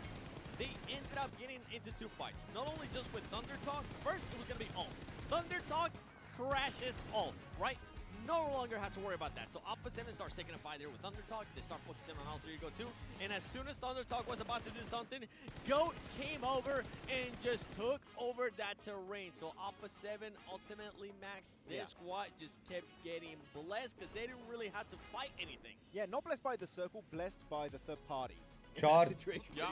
they ended up getting into 2 fights. Not only just with Thunder Talk. First, it was going to be ult. Thunder Talk crashes ult, right? No longer have to worry about that. So Alpha 7 starts taking a fight there with Thunder Talk. They start focusing on Alter Ego too. And as soon as Thunder Talk was about to do something, GOAT came over and just took over that terrain. So Alpha 7 ultimately maxed their squad, just kept getting blessed because they didn't really have to fight anything. Yeah, not blessed by the circle, blessed by the third parties. Char.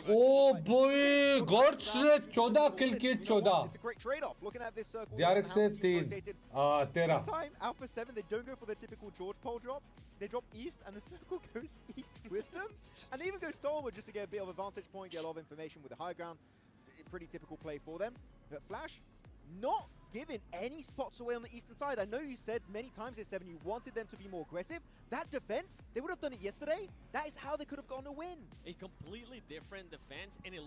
Oh boy, Gods ने 14 kill किए 14. It's a great trade-off. Looking at this circle. DRX से 3. 13. This time, Alpha 7, they don't go for the typical George pole drop. They drop east, and the circle goes east with them. And they even go stormward just to get a bit of a vantage point, get a lot of information with the high ground. Pretty typical play for them. But Flash, not giving any spots away on the eastern side. I know you said many times this 7 you wanted them to be more aggressive. That defense, they would have done it yesterday. That is how they could have gotten a win. A completely different defense, and it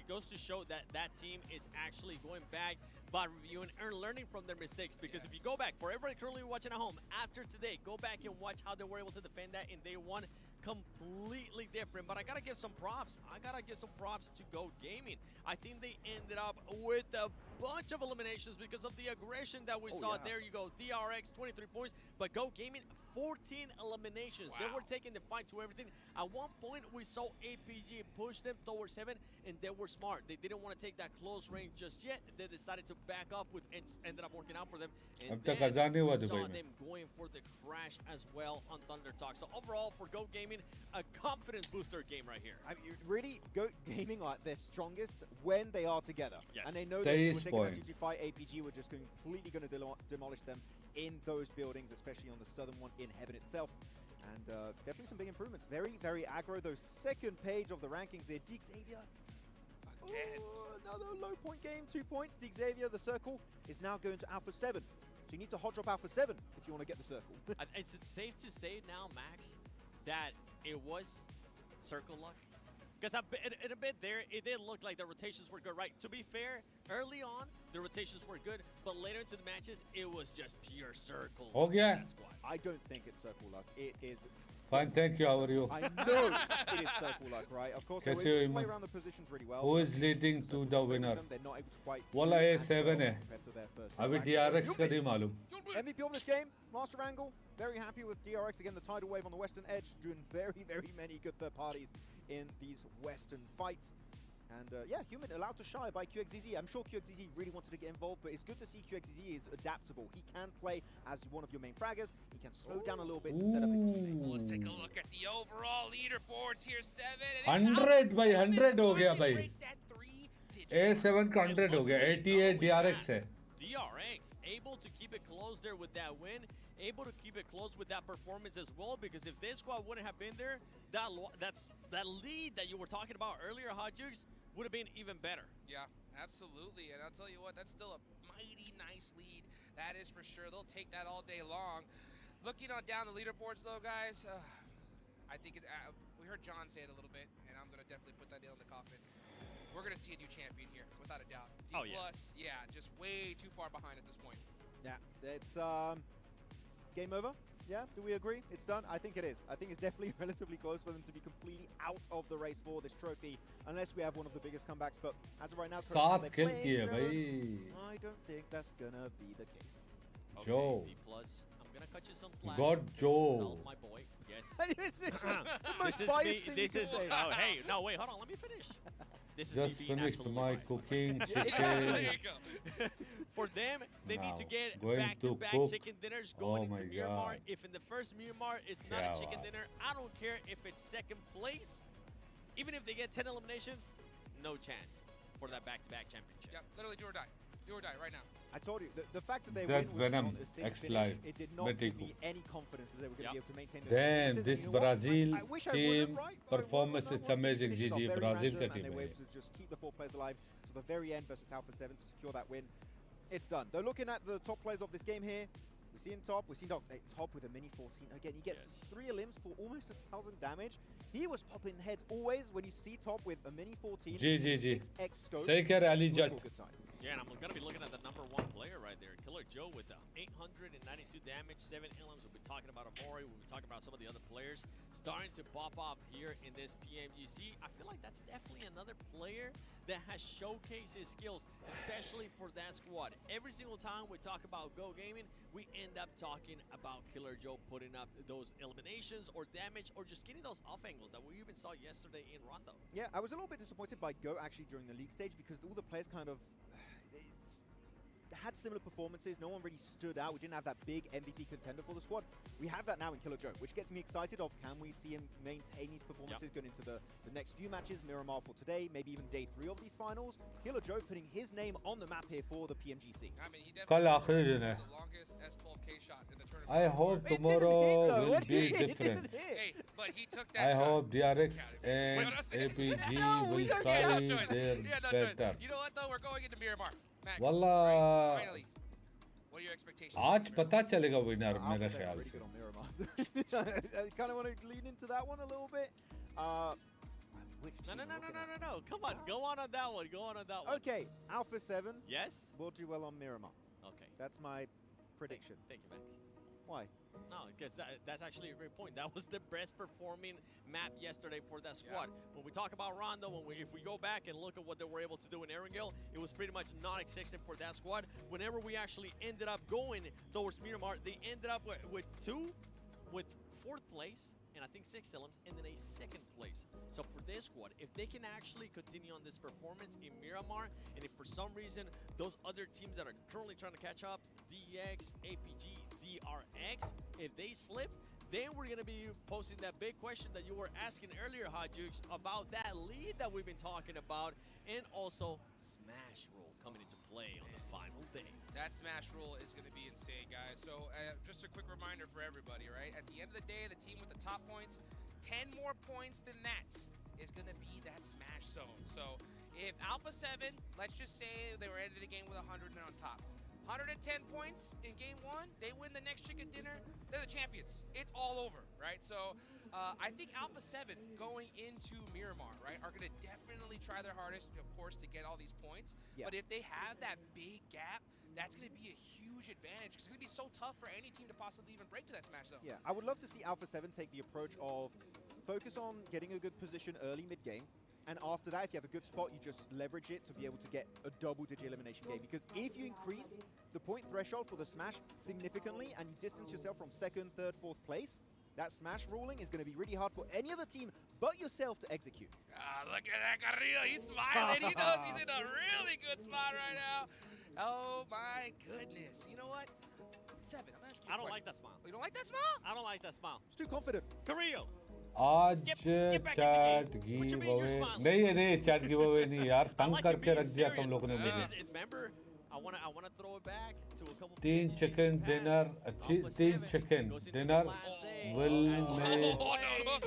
goes to show that that team is actually going back by reviewing and learning from their mistakes. Because if you go back, for everybody currently watching at home, after today, go back and watch how they were able to defend that in day 1. Completely different, but I gotta give some props. I gotta give some props to Go Gaming. I think they ended up with a bunch of eliminations because of the aggression that we saw. There you go, DRX 23 points, but Go Gaming 14 eliminations. They were taking the fight to everything. At one point, we saw APG push them towards heaven, and they were smart. They didn't want to take that close range just yet. They decided to back off, with ended up working out for them. And then we saw them going for the crash as well on Thunder Talk. So overall, for Go Gaming, a confidence booster game right here. I mean, really, Go Gaming are their strongest when they are together. Yes. And they know that if they were taking that GG fight, APG were just completely going to demolish them in those buildings, especially on the southern one in Heaven itself. And definitely some big improvements. Very, very aggro. Those second page of the rankings there. Deke Xavier. Again. Another low point game, 2 points. Deke Xavier, the circle, is now going to Alpha 7. So you need to hot drop Alpha 7 if you want to get the circle. Is it safe to say now, Max, that it was circle luck? Because in a bit there, it did look like the rotations were good, right? To be fair, early on, the rotations were good, but later into the matches, it was just pure circle. Oh, yeah. I don't think it's circle luck. It is... Fine, thank you. How are you? I know it is circle luck, right? Of course, they play around the positions really well. Who is leading to the winner? They're not able to quite... Wala A7 है. अभी DRX का नहीं मालूम. MVP of this game, Master Erangel. Very happy with DRX. Again, the tidal wave on the western edge, doing very, very many good third parties in these western fights. And yeah, Human allowed to shy by QXZZ. I'm sure QXZZ really wanted to get involved, but it's good to see QXZZ is adaptable. He can play as one of your main fraggers. He can slow down a little bit to set up his teammates. Let's take a look at the overall leaderboards here, 7. 100 by 100 हो गया भाई. A7 का 100 हो गया. 88 DRX है. DRX able to keep it close there with that win, able to keep it close with that performance as well, because if this squad wouldn't have been there, that lead that you were talking about earlier, Hot Jukes, would have been even better. Yeah, absolutely. And I'll tell you what, that's still a mighty nice lead. That is for sure. They'll take that all day long. Looking on down the leaderboards, though, guys, I think we heard John say it a little bit, and I'm going to definitely put that nail in the coffin. We're going to see a new champion here, without a doubt. D+, yeah, just way too far behind at this point. Yeah, it's game over. Yeah, do we agree? It's done? I think it is. I think it's definitely relatively close for them to be completely out of the race for this trophy, unless we have one of the biggest comebacks. But as of right now, सात kill किए भाई. I don't think that's gonna be the case. Okay, Joe. D+, I'm gonna cut you some slack. God, Joe. Sal's my boy. Yes. This is oh, hey, no, wait, hold on, let me finish. This is Just me being finished absolutely my biased. cooking There chicken. you go. For them, they need to Now, get going to back-to-back cook. chicken dinners Oh going my into Miramar. God. If in the first Miramar is not Yeah, a chicken wow. dinner, I don't care if it's second place. Even if they get 10 eliminations, no chance for that back-to-back championship. Yep, literally do or die. Do or die right now. I told you, the fact that they That win was Venom, on a safe X finish, Live, it did not give Metico. me any confidence that they were going to be able to maintain those Then performances. this And you know what? Brazil I wish I team wasn't right, but I was performance, on it's that one. amazing. Finishes are GG, very Brazil random, ka and team they were hai. able to just keep the 4 players alive to the very end versus Alpha 7 to secure that win. It's done. Though looking at the top players of this game here, we see in top, we see top with a mini 14. Again, he gets 3 elims for almost 1,000 damage. He was popping heads always when you see top with a mini 14. GG. 6x scope. Take care, Ali Look Jat. for a good time. Yeah, and I'm going to be looking at the #1 player right there. Killer Joe with 892 damage, 7 elims. We'll be talking about Amori. We'll be talking about some of the other players starting to pop off here in this PMGC. I feel like that's definitely another player that has showcased his skills, especially for that squad. Every single time we talk about Go Gaming, we end up talking about Killer Joe putting up those eliminations or damage or just getting those off angles that we even saw yesterday in Rondo. Yeah, I was a little bit disappointed by Go actually during the league stage because all the players kind of had similar performances. No one really stood out. We didn't have that big MVP contender for the squad. We have that now in Killer Joe, which gets me excited of can we see him maintain these performances going into the next few matches, Miramar for today, maybe even day 3 of these finals. Killer Joe putting his name on the map here for the PMGC. I mean, he Kal definitely aakhri din hai. the longest S12K shot in the tournament. I hope tomorrow will be different. Hey, but he took that I shot. hope DRX Wait, and what I'm saying? APG No, we will don't get try no choice. their Yeah, no choice. better. You know what though? We're going into Miramar. Max, Wallah. right? Finally. What are your expectations? आज पता चलेगा winner मेरे Alpha ख्याल really से. good on Miramar. I kind of want to lean into that one a little bit. Which No, team no, am no, I no, looking no, at? no, no. Come on, go on that one. Go on that one. Okay, Alpha 7 Yes? will do well on Miramar. Okay. That's my prediction. Thank you, Max. Why? No, because that's actually a great point. That was the best performing map yesterday for that squad. When we talk about Rondo, if we go back and look at what they were able to do in Erangel, it was pretty much non-existent for that squad. Whenever we actually ended up going towards Miramar, they ended up with 4th place, and I think 6 elims, and then a 2nd place. So for this squad, if they can actually continue on this performance in Miramar, and if for some reason those other teams that are currently trying to catch up, DEX, APG, DRX, if they slip, then we're going to be posing that big question that you were asking earlier, Hajux, about that lead that we've been talking about, and also Smash Roll coming into play on the final day. That smash rule is going to be insane, guys. So just a quick reminder for everybody, right? At the end of the day, the team with the top points, 10 more points than that is going to be that smash zone. So if Alpha 7, let's just say they were ended the game with 100 and on top. 110 points in game 1, they win the next chicken dinner, they're the champions. It's all over, right? So I think Alpha 7 going into Miramar, right, are going to definitely try their hardest, of course, to get all these points. Yeah. But if they have that big gap, that's going to be a huge advantage because it's going to be so tough for any team to possibly even break to that smash zone. Yeah, I would love to see Alpha 7 take the approach of focus on getting a good position early mid-game, and after that, if you have a good spot, you just leverage it to be able to get a double-digit elimination game. Because if you increase the point threshold for the smash significantly and you distance yourself from 2nd, 3rd, 4th place, that smash ruling is going to be really hard for any other team but yourself to execute. Look at that Carrillo, he's smiling. He knows he's in a really good spot right now. Oh my goodness. You know what? 7, I'm asking you I don't like that smile. You don't like that smile? I don't like that smile. It's too confident. Carrillo. आज get back in the chat game. What you mean you're giveaway smiling? नहीं chat giveaway नहीं यार I तंग like him करके being रख दिया तुम serious. लोगों ने This मुझे. is, remember, I wanna throw it back to a couple 3 PMGCs chicken in the dinner past. Alpha 3 7 chicken goes into dinner the last day will as make always.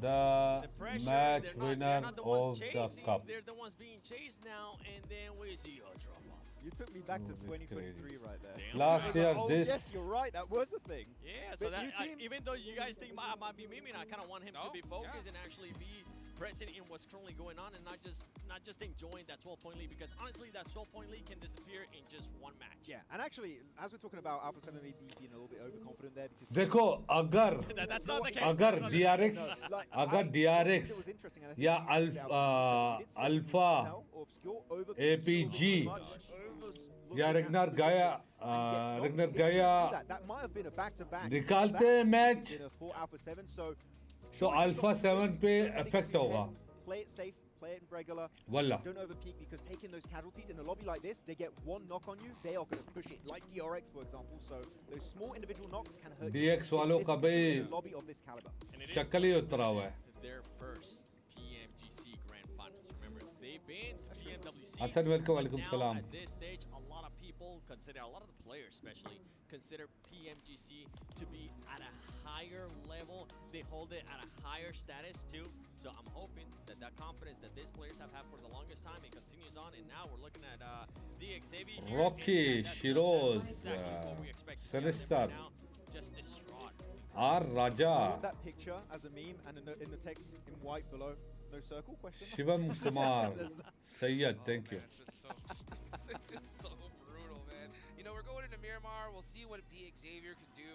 the Pressure, match they're winner not the ones of the chasing, cup. they're the ones being chased now, and then we see a drop off. You took me back to Oh, that's 2023 right there. Damn Last right. year, Oh, this yes, you're right. That was a thing. Yeah, so But that new team- even though you guys think I might be memeing, I kind of want him to No, be focused yeah. and actually be present in what's currently going on, and not just enjoying that 12-point lead, because honestly, that 12-point lead can disappear in just one match. Yeah, and actually, as we're talking about Alpha 7 maybe being a little bit overconfident there because देखो अगर That's not the case. अगर That's not the DRX case. No, like, अगर it DRX was interesting, and I think या you pointed out this, it did seem Alpha to tell or obscure over APG much या Ragnar Gaia that might have been a back-to-back निकालते हैं match dinner for Alpha 7, so तो alpha 7 पे effect होगा. play it safe, play it in regular. Wallah. Don't overpeak, because taking those casualties in a lobby like this, they get one knock on you, they are going to push it, like DRX, for example. So those small individual knocks can hurt you DX वालों का significantly भी in a lobby of this caliber. शक्ल ही उतरा हुआ है. Their first PMGC Grand Finals. Remember, they've been to PMWC. Hasan, welcome. but Walaikum now salam. At this stage, a lot of people consider, a lot of the players especially, consider PMGC to be at a higher level. They hold it at a higher status too. So I'm hoping that that confidence that these players have had for the longest time, it continues on. And now we're looking at the Xavier here, Rocky, and that's Shiroz, exactly what we expect to see Sinister. right now. Just distraught. R Raja, That picture as a meme, and in the text in white below, no circle, question mark? Shivam Kumar, Sayyad, thank you. It's so brutal, man. You know, we're going into Miramar. We'll see what D Xavier can do.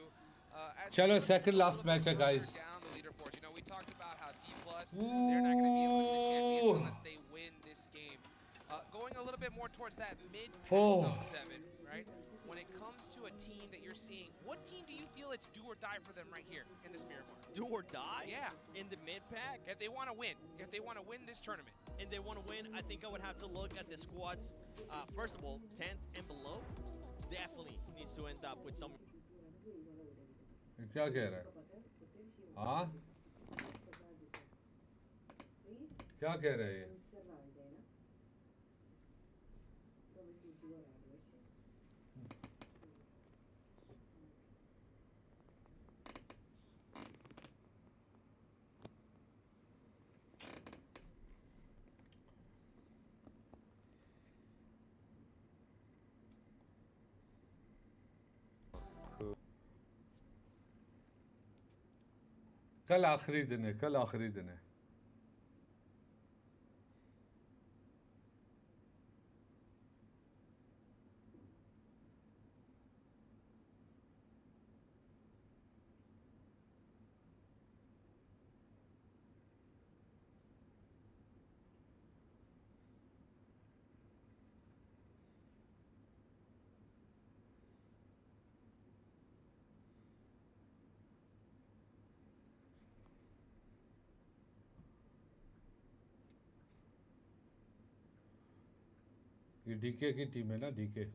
Chalo, second last match, guys. Down the leaderboards. You know, we talked about how D+, they're not going to be able to win champions unless they win this game. Going a little bit more towards that mid-pack, though, 7, right? When it comes to a team that you're seeing, what team do you feel it's do or die for them right here in this Miramar? Do or die? Yeah. In the mid-pack? If they want to win. If they want to win this tournament. And they want to win, I think I would have to look at the squads. First of all, 10th and below definitely needs to end up with some. क्या कह रहा है? हाँ? क्या कह रहे हैं? कल आखिरी दिन है, कल आखिरी दिन है. ये डीके की टीम है ना, डीके.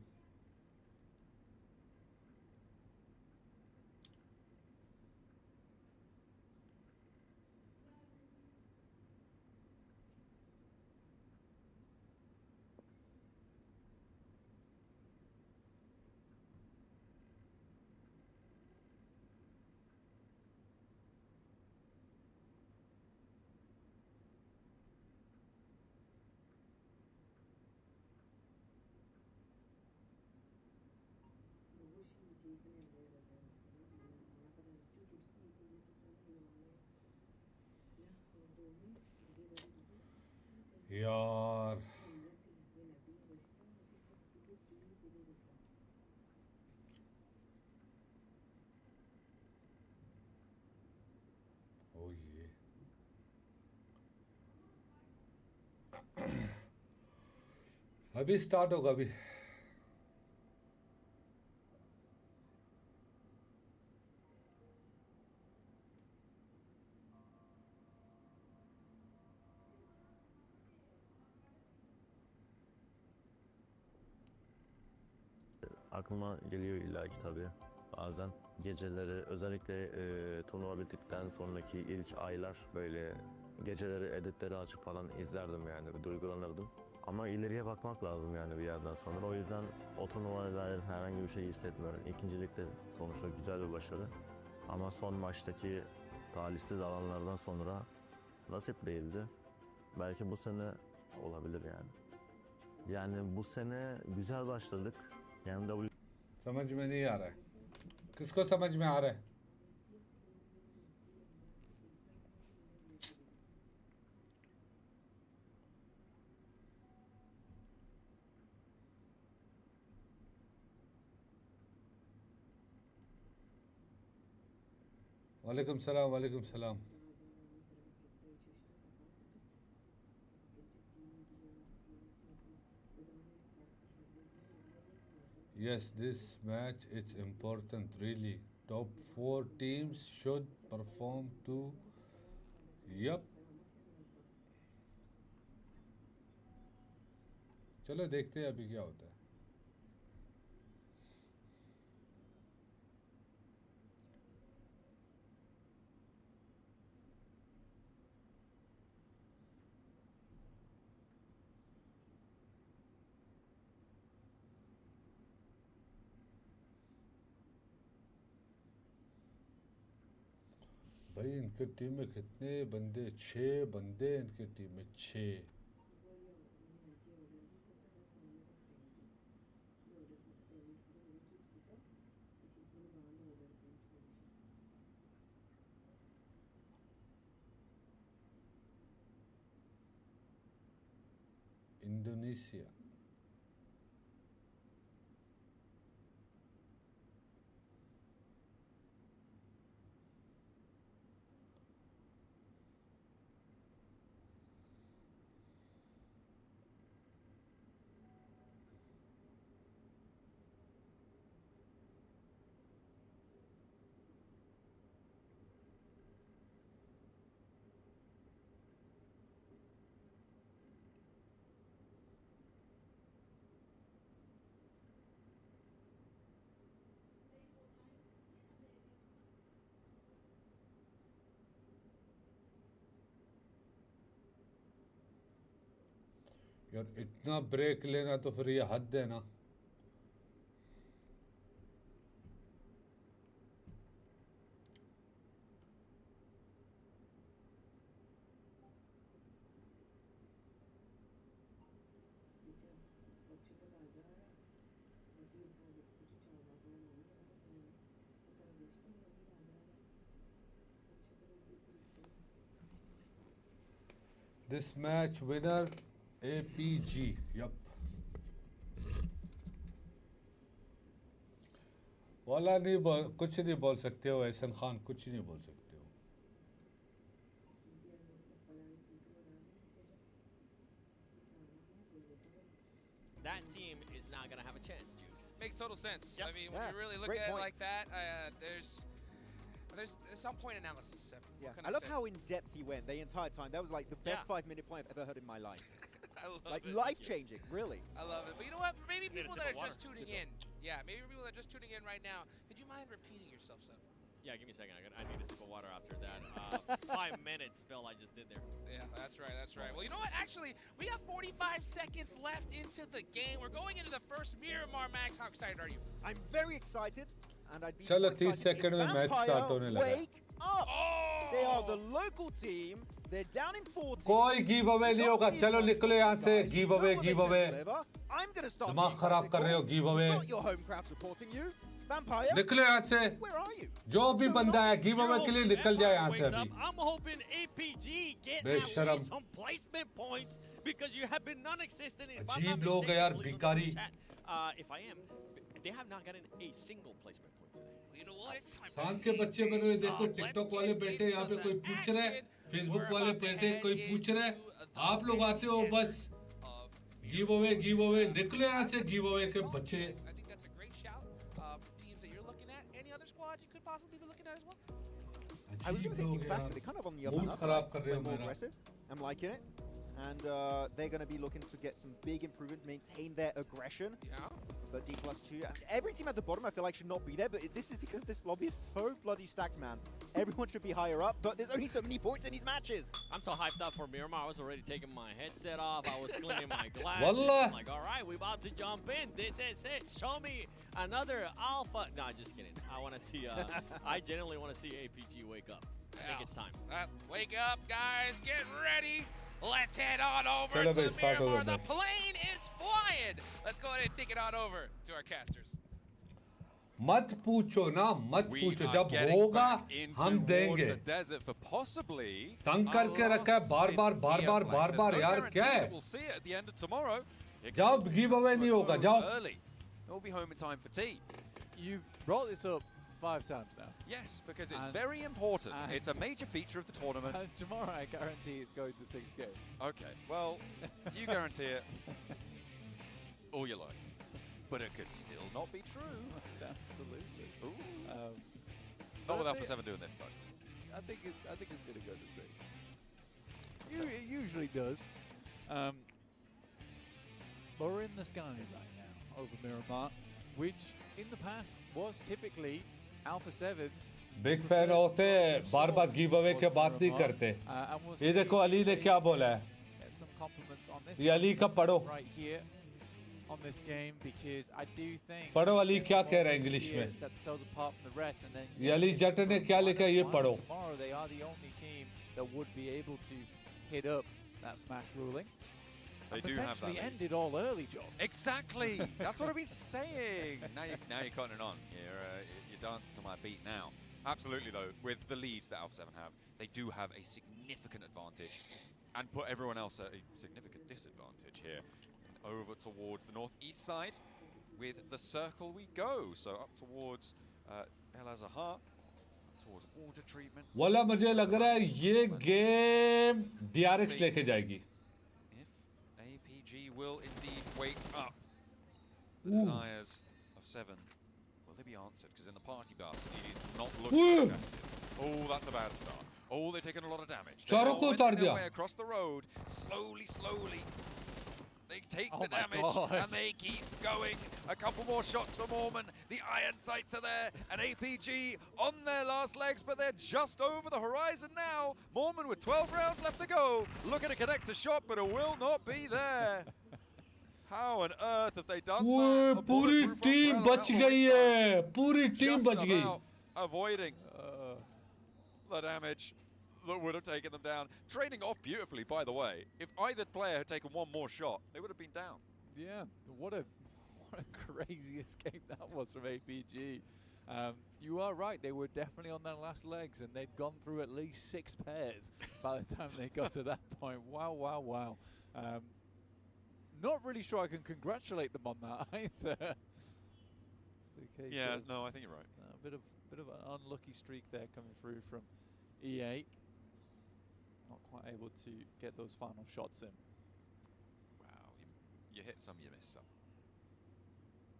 यार ओ ये अभी स्टार्ट होगा अभी. Aklıma geliyor illaki tabii bazen geceleri özellikle turnuva bittikten sonraki ilk aylar böyle geceleri editleri açıp falan izlerdim yani bir duygulanırdım. Ama ileriye bakmak lazım yani bir yerden sonra. O yüzden o turnuvaya dair herhangi bir şey hissetmiyorum. İkincilikte sonuçta güzel bir başarı. Ama son maçtaki talihsiz alanlardan sonra nasip değildi. Belki bu sene olabilir yani. Yani bu sene güzel başladık. Yani समझ में नहीं आ रहा है. किसको समझ में आ रहा है? वालेकुम सलाम, वालेकुम सलाम. Yes, this match it's important really. Top 4 teams should perform to. Yup. चलो देखते हैं अभी क्या होता है. भाई इनके टीम में कितने बंदे 6 बंदे इनके टीम में 6 इंडोनेशिया यार इतना ब्रेक लेना तो फिर ये हद है ना. This match winner APG. Yup. वाला नहीं बोल कुछ नहीं बोल सकते हो एहसन खान कुछ नहीं बोल सकते हो. That team is not going to have a chance, Jukes. Makes total sense. Yep. I mean, when you really look at it like that, there's some point analysis. Yeah, I love how in depth he went the entire time. That was like the best 5-minute point I've ever heard in my life. I love like it. life-changing, really. I love it. But you know what? For maybe Need a people sip that of are just water. tuning in, yeah, maybe people that are just tuning in right now, could you mind repeating yourself, Seb? Yeah, give me a second. I need a sip of water after that 5-minute spell I just did there. Yeah, that's right, that's right. Well, you know what? Actually, we got 45 seconds left into the game. We're going into the first Miramar, Max. How excited are you? I'm very excited, and I'd be चलो more 30 excited second if में match Vampire start होने लगा. wake up. They are the local team. They're down in 40. कोई give away नहीं होगा. चलो निकलो यहाँ से. Give away I'm going to start. दिमाग खराब कर रहे हो. Give away Got your home crowd supporting you. Vampire. निकलो यहाँ से. Where are you? जो भी बंदा है गिव अवे के लिए निकल जाए यहाँ से अभी. I'm hoping APG get बेशरम. at least some placement points because you have been non-existent. If I'm not अजीब लोग हैं यार mistaken, भिखारी. if I am, they have not gotten a single placement point today. You know what? It's time सांग के बच्चे बने हुए देखो. टिकटॉक वाले बैठे यहाँ पे कोई पूछ रहे. फेसबुक वाले बैठे कोई पूछ रहे. आप लोग आते हो बस गिव अवे निकले यहाँ से. गिव अवे के बच्चे. I think that's a great shout. Teams that you're looking at. Any other squads you could possibly be looking at as well? I was going to say Team Fast, but they're kind of on the up and mood up. खराब कर रहे They're हो more मेरा. aggressive. I'm liking it. And they're going to be looking to get some big improvement, maintain their aggression. Yeah. But D+2, every team at the bottom I feel like should not be there, but this is because this lobby is so bloody stacked, man. Everyone should be higher up, but there's only so many points in these matches. I'm so hyped up for Miramar. I was already taking my headset off. I was cleaning my glasses. Wallah. I'm like, all right, we're about to jump in. This is it. Show me another alpha. No, just kidding. I want to see, I genuinely want to see APG wake up. I think it's time. Wake up, guys. Get ready. Let's head on over चलो to भाई, start हो Miramar. गया The plane is flying. Let's go ahead and take it on over to our casters. मत पूछो ना. मत We पूछो. are जब getting होगा back into हम देंगे. the desert for possibly तंग करके our रखा है last bar stint bar here, bar Blake. There's no यार. guarantee क्या है? that We'll see it at the end of tomorrow. It जाओ could गिव अवे नहीं होगा. go जाओ. early. We'll be home in time for tea. You've brought this up 5 times now. Yes, because it's And- very important. and- It's a major feature of the tournament. And tomorrow I guarantee it's going to 6 games. Okay, well, you guarantee it all you like. But it could still not be true. Absolutely. Ooh. But Not with I Alpha think- 7 doing this, though. I think it's going to go to 6. It usually does. We're in the sky right now over Miramar, which in the past was typically Alpha 7's big fan होते हैं, बार बार give away के बात नहीं करते। ये देखो अली ने क्या बोला है, ये अली का पढ़ो, पढ़ो अली क्या कह रहा है इंग्लिश में, ये अली जट ने क्या लिखा है ये पढ़ो। They do have that. End it all early, John. Exactly. That's what I've been saying. Now you're cutting it on. You're dancing to my beat now. Absolutely, though, with the leads that Alpha 7 have, they do have a significant advantage and put everyone else at a significant disadvantage here. And over towards the northeast side, with the circle we go. So up towards El Azahar, towards water treatment. वाला मुझे लग रहा है ये game DRX लेके जाएगी. APG will indeed wake up. The desires of 7. Will they be answered? Because in the party bus, he did not look suggested. Oh, that's a bad start. Oh, they're taking a lot of damage. They're wending their way across the road. Slowly. They take the damage and they keep going. A couple more shots for Mormon. The iron sights are there. And APG on their last legs, but they're just over the horizon now. Mormon with 12 rounds left to go. Looking to connect a shot, but it will not be there. How on earth have they done that? पूरी team बच गई है, पूरी team बच गई. Avoiding the damage that would have taken them down. Trading off beautifully, by the way. If either player had taken one more shot, they would have been down. Yeah, what a crazy escape that was from APG. You are right, they were definitely on their last legs and they'd gone through at least 6 pairs by the time they got to that point. Wow. Not really sure I can congratulate them on that either. Yeah, no, I think you're right. A bit of an unlucky streak there coming through from E8. Not quite able to get those final shots in. Wow, you hit some, you missed some.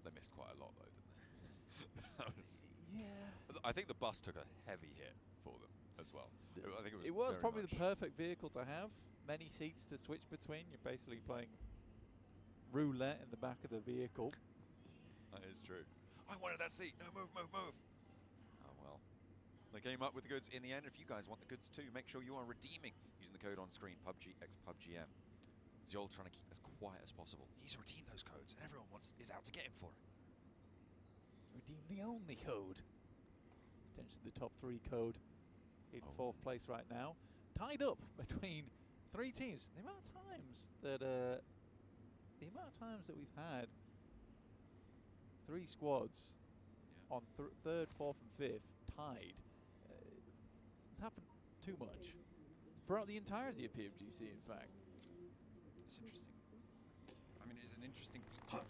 They missed quite a lot though, didn't they? Yeah. I think the bus took a heavy hit for them as well. I think it was probably the perfect vehicle to have. Many seats to switch between. You're basically playing roulette in the back of the vehicle. That is true. I wanted that seat. No, move. Oh well. They came up with the goods in the end. If you guys want the goods too, make sure you are redeeming using the code on screen, PUBG x PUBGM. Zol trying to keep as quiet as possible. He's redeemed those codes and everyone is out to get him for it. Redeem the only code. Potentially the top 3 code in 4th place right now. Tied up between 3 teams. The amount of times that we've had 3 squads on 3rd, 4th and 5th tied. It's happened too much. Throughout the entirety of PMGC, in fact. It's interesting. I mean, it's an interesting feature.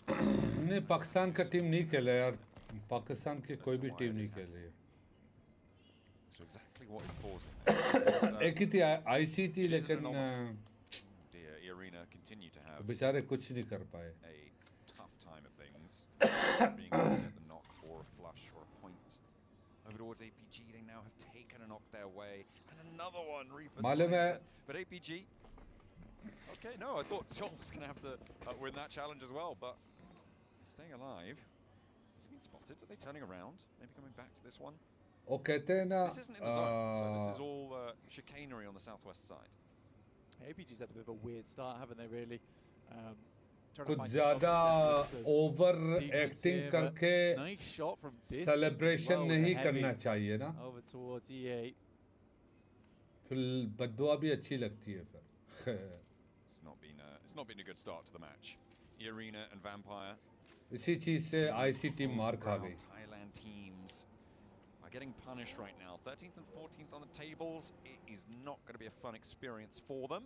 नहीं पाकिस्तान का team नहीं खेला यार, पाकिस्तान की कोई भी team नहीं खेल रही है. So exactly what is causing एक ही थी IC थी लेकिन the arena continue to have बेचारे कुछ नहीं कर पाए. a tough time of things. Being able to get the knock or a flush or a point. Over towards APG, they now have taken a knock their way. And another one, मालूम है. But APG, okay, no, I thought Zol was going to have to win that challenge as well, but staying alive. Has he been spotted? Are they turning around? Maybe coming back to this one? वो कहते हैं ना, This isn't in the zone, so this is all chicanery on the southwest side. APG's had a bit of a weird start, haven't they, really? कुछ ज़्यादा over acting करके celebration नहीं करना चाहिए ना. Over towards E8. फिर बद्दुआ भी अच्छी लगती है फिर. It's not been a good start to the match. Arena and Vampire. इसी चीज से IC टीम मार खा गई. Thailand teams are getting punished right now. 13th and 14th on the tables. It is not going to be a fun experience for them.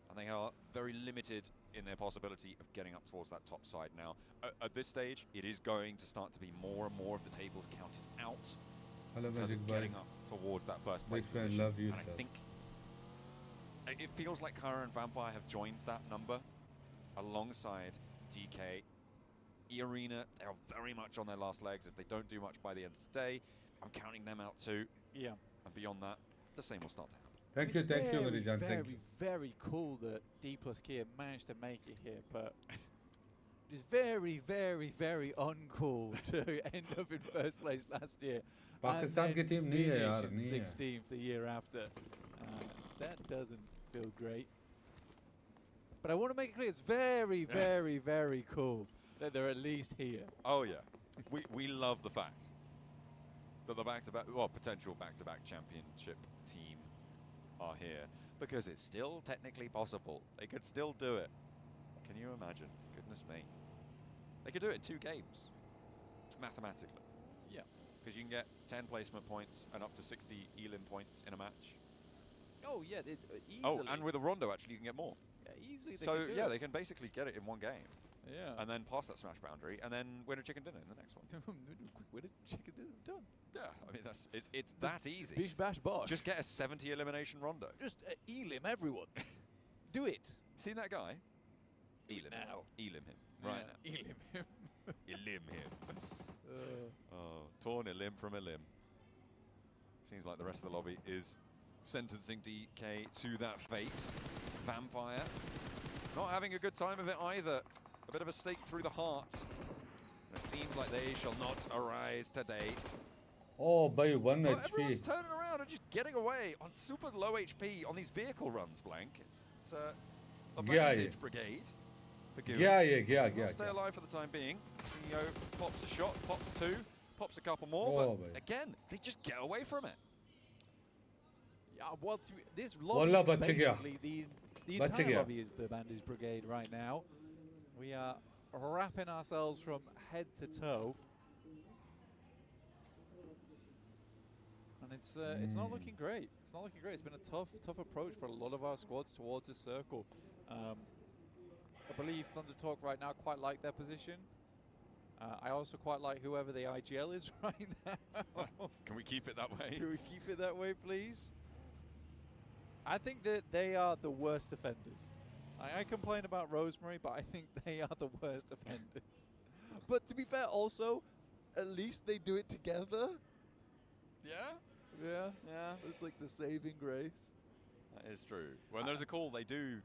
And they are very limited in their possibility of getting up towards that top side now. At this stage, it is going to start to be more and more of the tables counted out. Hello, in terms Magic of Boy. getting up towards that first place Big fan, position. love you, and sir. I think it feels like Kara and Vampire have joined that number alongside DK. E-Arena, they are very much on their last legs. If they don't do much by the end of the day, I'm counting them out too. Yeah. And beyond that, the same will start to happen. Thank you, Marijan. Thank you. Very cool that D plus Kia managed to make it here, but is very, very, very uncool to end up in first place last year. Pakistan की team नहीं है यार, नहीं है. 16th the year after. That doesn't feel great. But I want to make it clear, it's very, very, very cool that they're at least here. Oh yeah, we love the fact that the back-to-back, well, potential back-to-back championship team are here, because it's still technically possible. They could still do it. Can you imagine? Goodness me. They could do it in 2 games, mathematically. Yeah. Because you can get 10 placement points and up to 60 elim points in a match. Oh yeah, easily. Oh, and with a Rondo, actually, you can get more. Yeah, easily. They So can do yeah, it. they can basically get it in 1 game. Yeah. And then pass that smash boundary, and then win a chicken dinner in the next one. Win a chicken dinner, done. Yeah, I mean it's that easy. Bish bash bosh. Just get a 70 elimination Rondo. Just elim everyone. Do it. Seen that guy? Elim now. Elim him. Right now. Elim him. Elim him. Oh, torn a limb from a limb. Seems like the rest of the lobby is sentencing DK to that fate. Vampire not having a good time of it either. A bit of a stake through the heart. It seems like they shall not arise today. Oh, by 1 Well, HP. everyone's turning around and just getting away on super low HP on these vehicle runs, Blank. It's a bandage brigade. For Goo. Yeah. Stay alive for the time being. CEO pops a shot, pops 2, pops a couple more, Oh, but again, they just get away from it. Yeah, well, this lobby Wallah, is bach gaya. basically the Bach entire gaya. lobby is the Bandage Brigade right now. We are wrapping ourselves from head to toe. And it's not looking great. It's not looking great. It's been a tough approach for a lot of our squads towards this circle. I believe Thunder Talk right now quite like their position. I also quite like whoever the IGL is right now. Can we keep it that way? Can we keep it that way, please? I think that they are the worst offenders. I complain about Rosemary, but I think they are the worst offenders. But to be fair, also, at least they do it together. Yeah? Yeah. It's like the saving grace. That is true. When there's a call, they do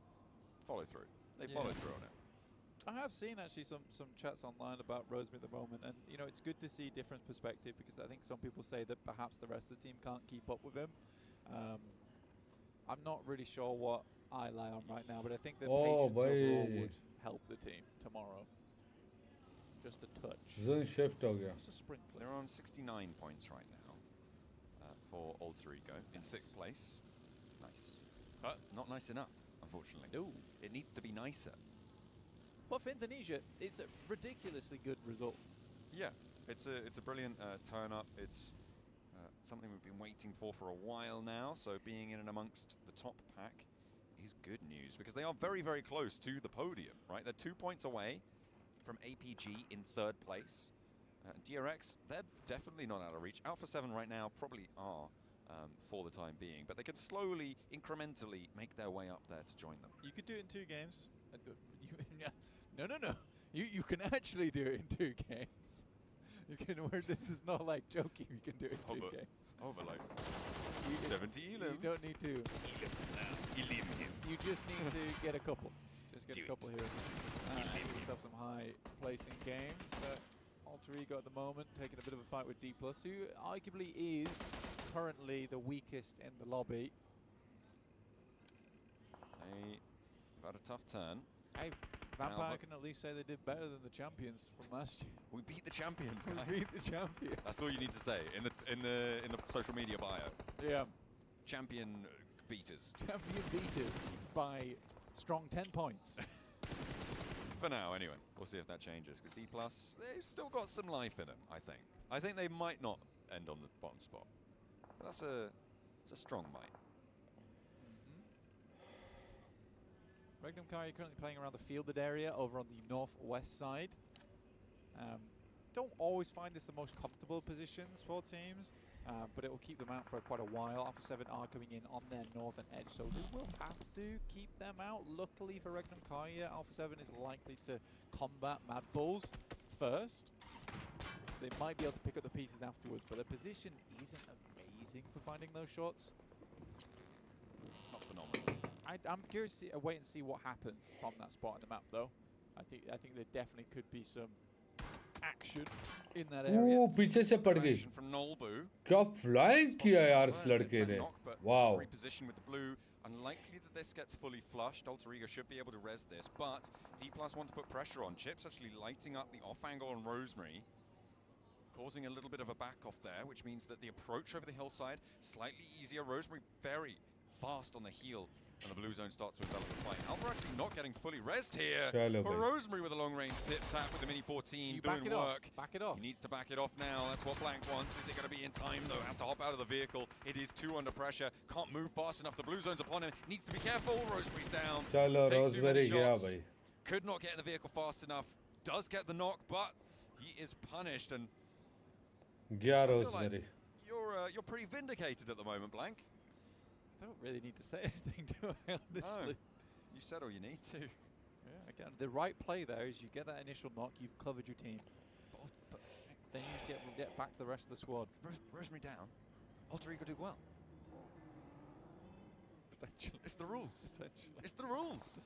follow through. They follow through on it. I have seen actually some chats online about Rosemary at the moment, and you know, it's good to see different perspective, because I think some people say that perhaps the rest of the team can't keep up with him. I'm not really sure what I lie on right now, but I think that patience overall would help the team tomorrow. Just a touch. Zone shift ho gaya. Just a sprinkling. They're on 69 points right now for Alter Ego in 6th place. Nice. But not nice enough, unfortunately. No. It needs to be nicer. But for Indonesia, it's a ridiculously good result. Yeah, it's a brilliant turn up. It's something we've been waiting for a while now. So being in and amongst the top pack is good news, because they are very, very close to the podium, right? They're 2 points away from APG in 3rd place. DRX, they're definitely not out of reach. Alpha 7 right now probably are for the time being, but they could slowly, incrementally make their way up there to join them. You could do it in 2 games. No. You can actually do it in 2 games. You can. This is not like joking. You can do it in 2 games. Oh, but like 70 elims. You don't need to. Elim him. You just need to get a couple. Just get a couple here. Give yourself some high placing games. Alter Ego at the moment taking a bit of a fight with D+, who arguably is currently the weakest in the lobby. They've had a tough turn. Hey, Vampire can at least say they did better than the champions from last year. We beat the champions, guys. We beat the champions. That's all you need to say in the social media bio. Yeah. Champion beaters. Champion beaters by strong 10 points. For now, anyway. We'll see if that changes, because D+, they've still got some life in them, I think. I think they might not end on the bottom spot. But that's a strong might. Regnum Kari currently playing around the fielded area over on the northwest side. Don't always find this the most comfortable positions for teams, but it will keep them out for quite a while. Alpha 7 are coming in on their northern edge, so they will have to keep them out. Luckily for Regnum Kari, Alpha 7 is likely to combat Mad Bulls first. They might be able to pick up the pieces afterwards, but their position isn't amazing for finding those shots. It's not phenomenal. I'm curious to wait and see what happens from that spot on the map, though. I think there definitely could be some action in that area. पीछे से पड़ गई क्या flying किया यार इस लड़के ने wow reposition with the blue. Unlikely that this gets fully flushed. Alter Ego should be able to res this, but D+ want to put pressure on. Chips actually lighting up the off angle on Rosemary, causing a little bit of a back off there, which means that the approach over the hillside slightly easier. Rosemary very fast on the heel, and the blue zone starts to envelop the fight. Alpha actually not getting fully rezzed here. But Rosemary with a long range pip tap with the Mini 14 doing work. Back it off. He needs to back it off now. That's what Blank wants. Is it going to be in time though? Has to hop out of the vehicle. It is 2 under pressure. Can't move fast enough. The blue zone's upon him. Needs to be careful. Rosemary's down. चलो Takes too many Rosemary गया shots. भाई Could not get in the vehicle fast enough. Does get the knock, but he is punished. And गया I feel Rosemary like you're pretty vindicated at the moment, Blank. I don't really need to say anything, do I, honestly? No. You said all you need to. Yeah, again, the right play there is you get that initial knock, you've covered your team. But then you just get back to the rest of the squad. Rosemary down. Alter Ego did well. Potentially. It's the rules. Potentially. It's the rules.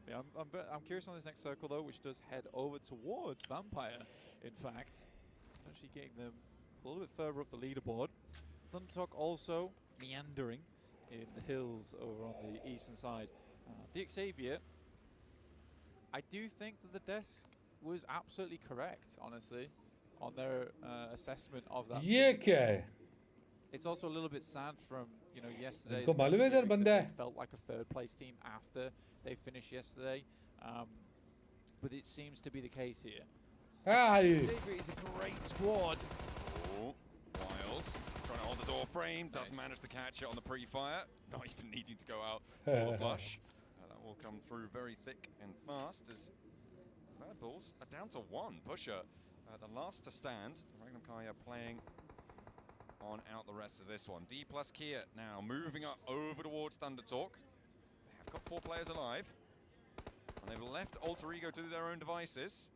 Yeah, I'm curious on this next circle, though, which does head over towards Vampire, in fact. Actually getting them a little bit further up the leaderboard. Thundertalk also meandering in the hills over on the eastern side. The Xavier, I do think that the desk was absolutely correct, honestly, on their assessment of that. ये क्या है It's also a little bit sad from yesterday. इनको मालूम है इधर बंदा है They felt like a third place team after they finished yesterday, but it seems to be the case here. Xavier is a great squad. Oh, Wiles trying to hold the door frame, doesn't manage to catch it on the pre-fire. Not even needing to go out for the flush. That will come through very thick and fast as Mad Bulls are down to 1. Pusher, the last to stand. Magnum Kaya playing on out the rest of this one. D+ Kia now moving up over towards Thundertalk. They have got 4 players alive. And they've left Alter Ego to do their own devices.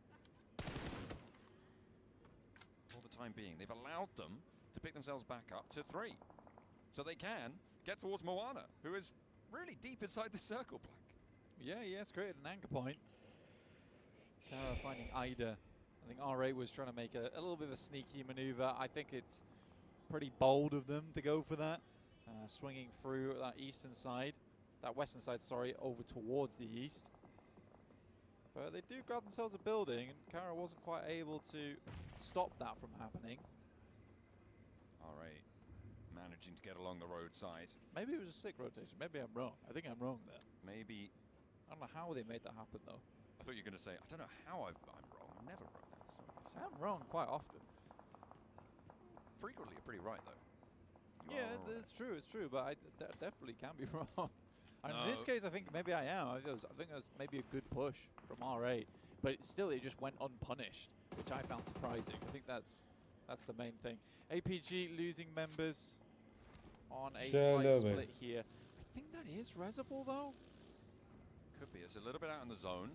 For the time being, they've allowed them to pick themselves back up to 3. So they can get towards Moana, who is really deep inside the circle, Black. Yeah, he has created an anchor point. Finding Ida. I think R8 was trying to make a little bit of a sneaky maneuver. I think it's pretty bold of them to go for that. Swinging through that eastern side, that western side, sorry, over towards the east. But they do grab themselves a building, and Kara wasn't quite able to stop that from happening. R8 managing to get along the roadside. Maybe it was a sick rotation. Maybe I'm wrong. I think I'm wrong there. Maybe. I don't know how they made that happen, though. I thought you were going to say, I don't know how I'm wrong. I'm never wrong. I'm wrong quite often. Frequently, you're pretty right, though. Yeah, it's true, but I definitely can be wrong. And in this case, I think maybe I am. I think it was maybe a good push from R8, but it just went unpunished, which I found surprising. I think that's the main thing. APG losing members on a slight split here. I think that is Rezable, though. Could be. It's a little bit out in the zone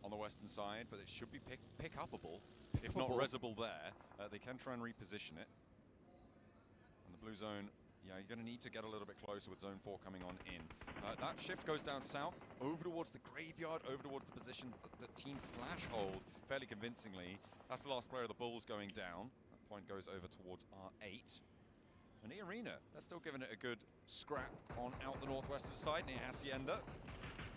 on the western side, but it should be pick-upable. If not Rezable there, they can try and reposition it. And the blue zone, yeah, you're going to need to get a little bit closer with zone 4 coming on in. That shift goes down south, over towards the graveyard, over towards the position that Team Flash hold fairly convincingly. That's the last player of the Bulls going down. That point goes over towards R8. And the Arena, they're still giving it a good scrap on out the northwestern side near Hacienda.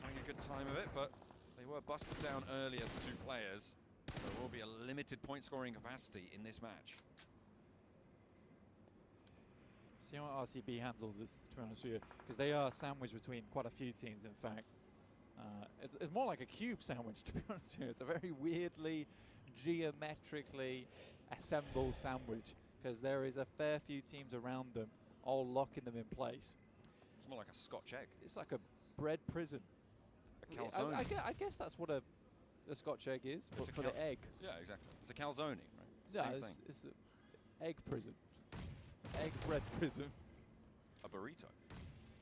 Having a good time of it, but they were busted down earlier to 2 players. So there will be a limited point scoring capacity in this match. See how RCB handles this, to be honest with you, because they are sandwiched between quite a few teams, in fact. It's more like a cube sandwich, to be honest with you. It's a very weirdly, geometrically assembled sandwich, because there is a fair few teams around them, all locking them in place. It's more like a Scotch egg. It's like a bread prison. A calzone. I guess that's what a Scotch egg is, but for the egg. Yeah, exactly. It's a calzone, right? Yeah, Same thing. It's an egg prison. Egg bread prison. A burrito.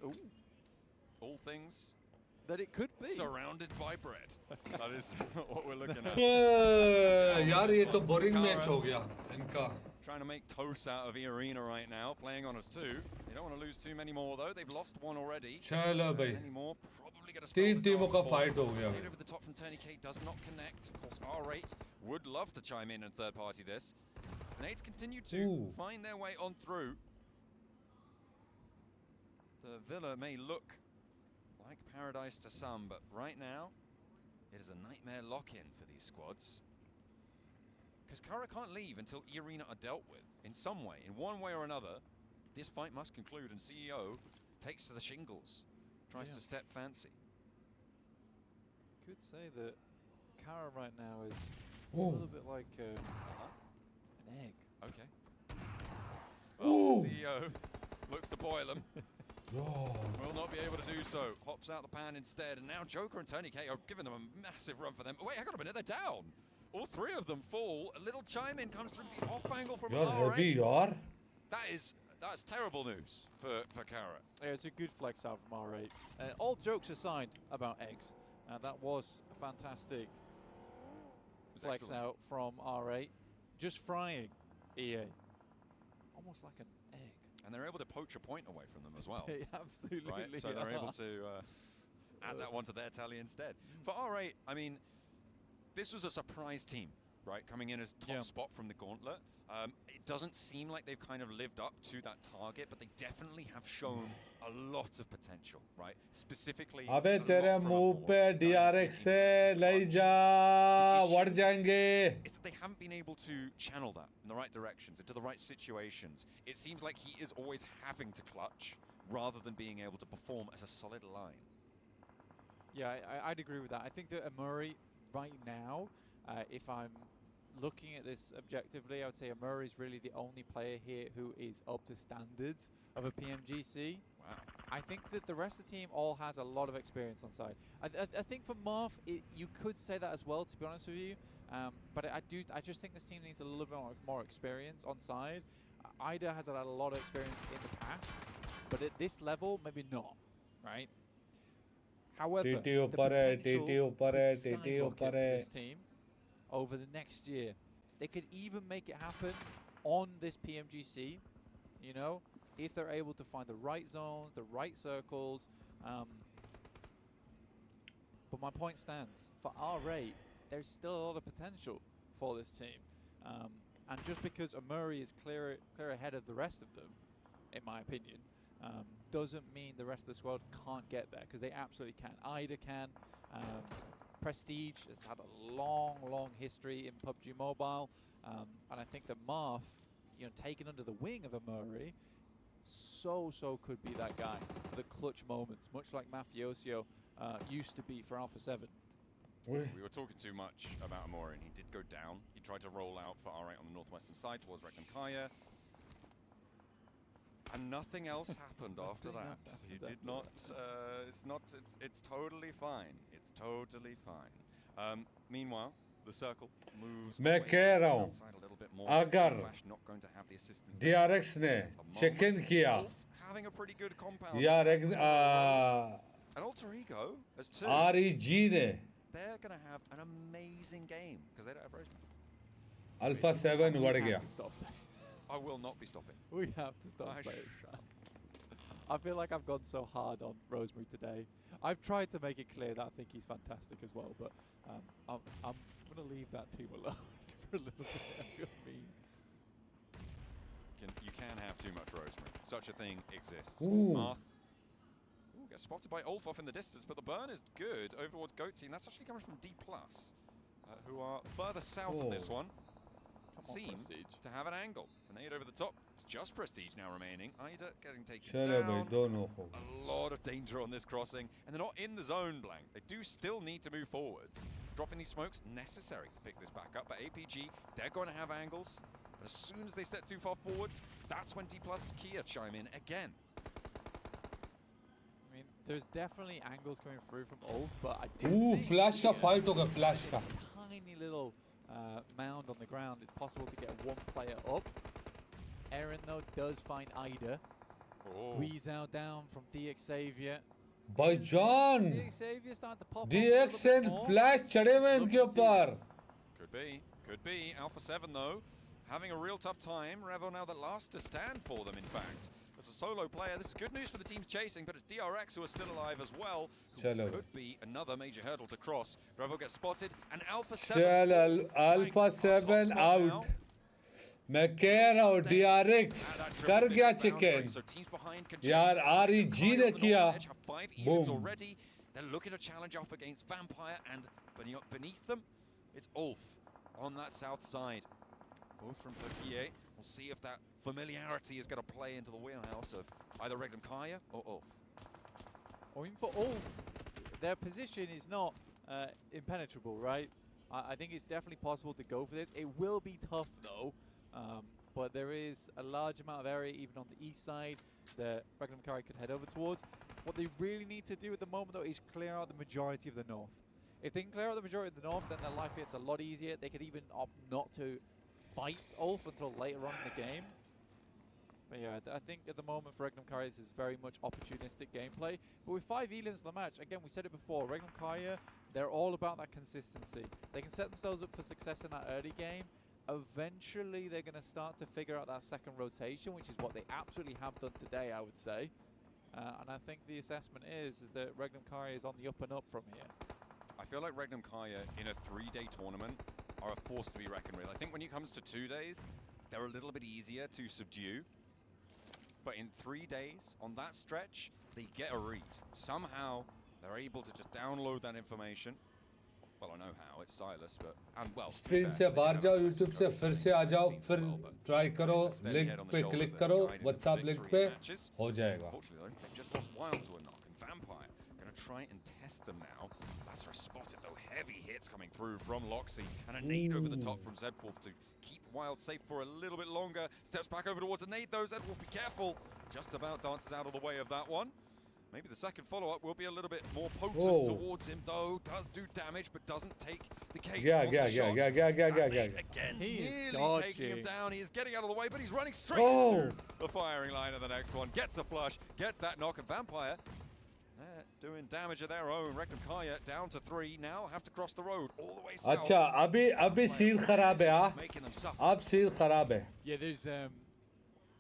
Ooh. All things that it could be. Surrounded by bread. That is what we're looking at. यार ये तो boring match हो गया इनका. trying to make toast out of Arena right now, playing on us too. They don't want to lose too many more though. They've lost one already. चलो भाई Any more? Probably get a तीन टीमों का fight हो गया Hit over the top from Tony K does not connect. Of course, R8 would love to chime in and third party this. Nades continue to find their way on through. The Villa may look like paradise to some, but right now it is a nightmare lock-in for these squads. Because Kara can't leave until Arena are dealt with in some way, in one way or another. This fight must conclude, and CEO takes to the shingles, tries to step fancy. Could say that Kara right now is a little bit like an egg. Okay. Well, CEO looks to boil them. Will not be able to do so. Hops out the pan instead, and now Joker and Tony K are giving them a massive run for them. Oh, wait, hang on a minute, they're down. All three of them fall. A little chime in comes from the off angle from R8. That's terrible news for Kara. Yeah, it's a good flex out from R8. All jokes aside about eggs, that was a fantastic flex out from R8. Just frying EA. Almost like an egg. And they're able to poach a point away from them as well. They absolutely right? So they're able to add that one to their tally instead. For R8, I mean, this was a surprise team, right? Coming in as top spot from the gauntlet. It doesn't seem like they've kind of lived up to that target, but they definitely have shown a lot of potential, right? Specifically, अबे तेरे मुंह पे DRX से ले जा बढ़ जाएंगे. It's that they haven't been able to channel that in the right directions, into the right situations. It seems like he is always having to clutch rather than being able to perform as a solid line. Yeah, I'd agree with that. I think that Amuri right now, if I'm looking at this objectively, I would say Amuri is really the only player here who is up to standards of a PMGC. Wow. I think that the rest of the team all has a lot of experience on side. I think for Marth, you could say that as well, to be honest with you. But I just think this team needs a little bit more experience on side. Ida has had a lot of experience in the past, but at this level, maybe not, right? However, the potential could skyrocket for this team over the next year. They could even make it happen on this PMGC, you know, if they're able to find the right zones, the right circles. But my point stands. For R8, there's still a lot of potential for this team. And just because Amuri is clear ahead of the rest of them, in my opinion, doesn't mean the rest of the squad can't get there, because they absolutely can. Ida can. Prestige has had a long history in PUBG Mobile, and I think that Marth, you know, taken under the wing of Amuri, so could be that guy for the clutch moments, much like Mafioso used to be for Alpha 7. We were talking too much about Amuri, and he did go down. He tried to roll out for R8 on the northwestern side towards Reklam Kaya. And nothing else happened after that. He did not. It's totally fine. It's totally fine. Meanwhile, the circle moves. मैं कह रहा हूँ, अगर DRX ने check in किया, having a pretty good compound. यार an alter ego as two. REG ने, they're gonna have an amazing game because they don't have Rosemary. Alpha 7 बढ़ गया. I will not be stopping. We have to stop saying that. I feel like I've gone so hard on Rosemary today. I've tried to make it clear that I think he's fantastic as well, but I'm going to leave that team alone for a little bit. I feel mean. You can have too much Rosemary. Such a thing exists. Ooh. Marth gets spotted by Olfoff in the distance, but the burn is good over towards Goat Team. That's actually coming from D+, who are further south of this one. Seem to have an angle. Grenade over the top. It's just Prestige now remaining. Ida getting taken down. A lot of danger on this crossing. And they're not in the zone blank. They do still need to move forwards. Dropping these smokes, necessary to pick this back up. But APG, they're going to have angles. But as soon as they step too far forwards, that's when D+ Kia chime in again. I mean, there's definitely angles coming through from Ulf, but I did flash का fight होगा, flash का. Tiny little mound on the ground. It's possible to get one player up. Eren, though, does find Ida. Weezow down from DX Xavier. भाईजान, DX Xavier starting to pop DX and flash चढ़े हुए इनके ऊपर. Could be. Alpha 7, though, having a real tough time. Revel now the last to stand for them, in fact. As a solo player, this is good news for the teams chasing, but it's DRX who are still alive as well. Could be another major hurdle to cross. Revel gets spotted, and Alpha 7. Alpha 7 out. मैं कह रहा हूँ DRX कर गया chicken. यार REG ने किया. Boom. They're looking to challenge off against Vampire, and beneath them, it's Ulf on that south side. Both from Turkey. We'll see if that familiarity is going to play into the wheelhouse of either Regnum Kaya or Ulf. I mean, for Ulf, their position is not impenetrable, right? I think it's definitely possible to go for this. It will be tough, though. But there is a large amount of area even on the east side that Regnum Kaya could head over towards. What they really need to do at the moment, though, is clear out the majority of the north. If they can clear out the majority of the north, then their life gets a lot easier. They could even opt not to fight Ulf until later on in the game. But yeah, I think at the moment for Regnum Kaya, this is very much opportunistic gameplay. But with 5 elims in the match, again, we said it before, Regnum Kaya, they're all about that consistency. They can set themselves up for success in that early game. Eventually, they're going to start to figure out that second rotation, which is what they absolutely have done today, I would say. And I think the assessment is that Regnum Kaya is on the up and up from here. I feel like Regnum Kaya in a 3-day tournament are a force to be reckoned with. I think when it comes to 2 days, they're a little bit easier to subdue. But in 3 days, on that stretch, they get a read. Somehow, they're able to just download that information. Well, I know how, it's Silas, but... And well, screen से बाहर जाओ, YouTube से फिर से आ जाओ, फिर try करो, link पे क्लिक करो, WhatsApp लिंक पे हो जाएगा. They've just lost Wild to a knock, and Vampire going to try and test them now. Lazarus spotted, though, heavy hits coming through from Loxy, and a nade over the top from Zedwolf to keep Wild safe for a little bit longer. Steps back over towards a nade, though. Zedwolf, be careful. Just about dances out of the way of that one. Maybe the second follow-up will be a little bit more potent towards him, though. Does do damage, but doesn't take the cake. Again, nearly taking him down. He is getting out of the way, but he's running straight into the firing line of the next one. Gets a flush, gets that knock, and Vampire doing damage of their own. Regnum Kaya down to 3. Now have to cross the road all the way south. अच्छा, अभी scene खराब है, हाँ? अब scene खराब है. Yeah, there's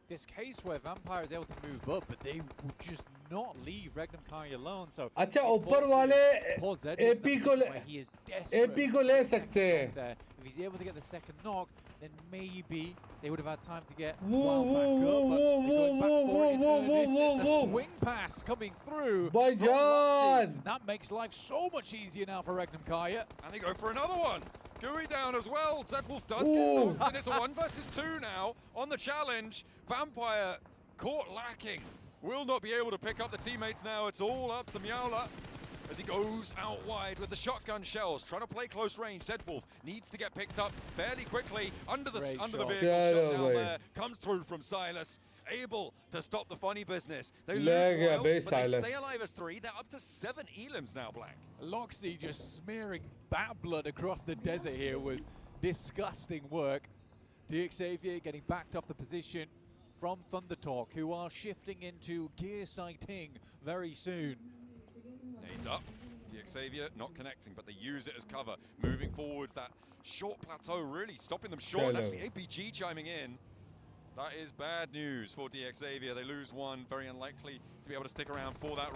this case where Vampire is able to move up, but they would just not leave Regnum Kaya alone. So अच्छा, ऊपर वाले AP को ले सकते हैं. If he's able to get the second knock, then maybe they would have had time to get whoa, the swing pass coming through. That makes life so much easier now for Regnum Kaya. And they go for another one. Gooey down as well. Zedwolf does get knocked, and it's a 1 versus 2 now on the challenge. Vampire caught lacking. Will not be able to pick up the teammates now. It's all up to Miaula as he goes out wide with the shotgun shells, trying to play close range. Zedwolf needs to get picked up fairly quickly under the vehicle. Shot down there comes through from Silas, able to stop the funny business. They lose Wild, but they stay alive as 3. They're up to 7 elims now, Blank. Loxy just smearing bat blood across the desert here with disgusting work. DXavier getting backed off the position from Thundertalk, who are shifting into gear sighting very soon. Nades up. DXavier not connecting, but they use it as cover. Moving forwards, that short plateau really stopping them short. Actually, APG chiming in. That is bad news for DXavier. They lose 1, very unlikely to be able to stick around for that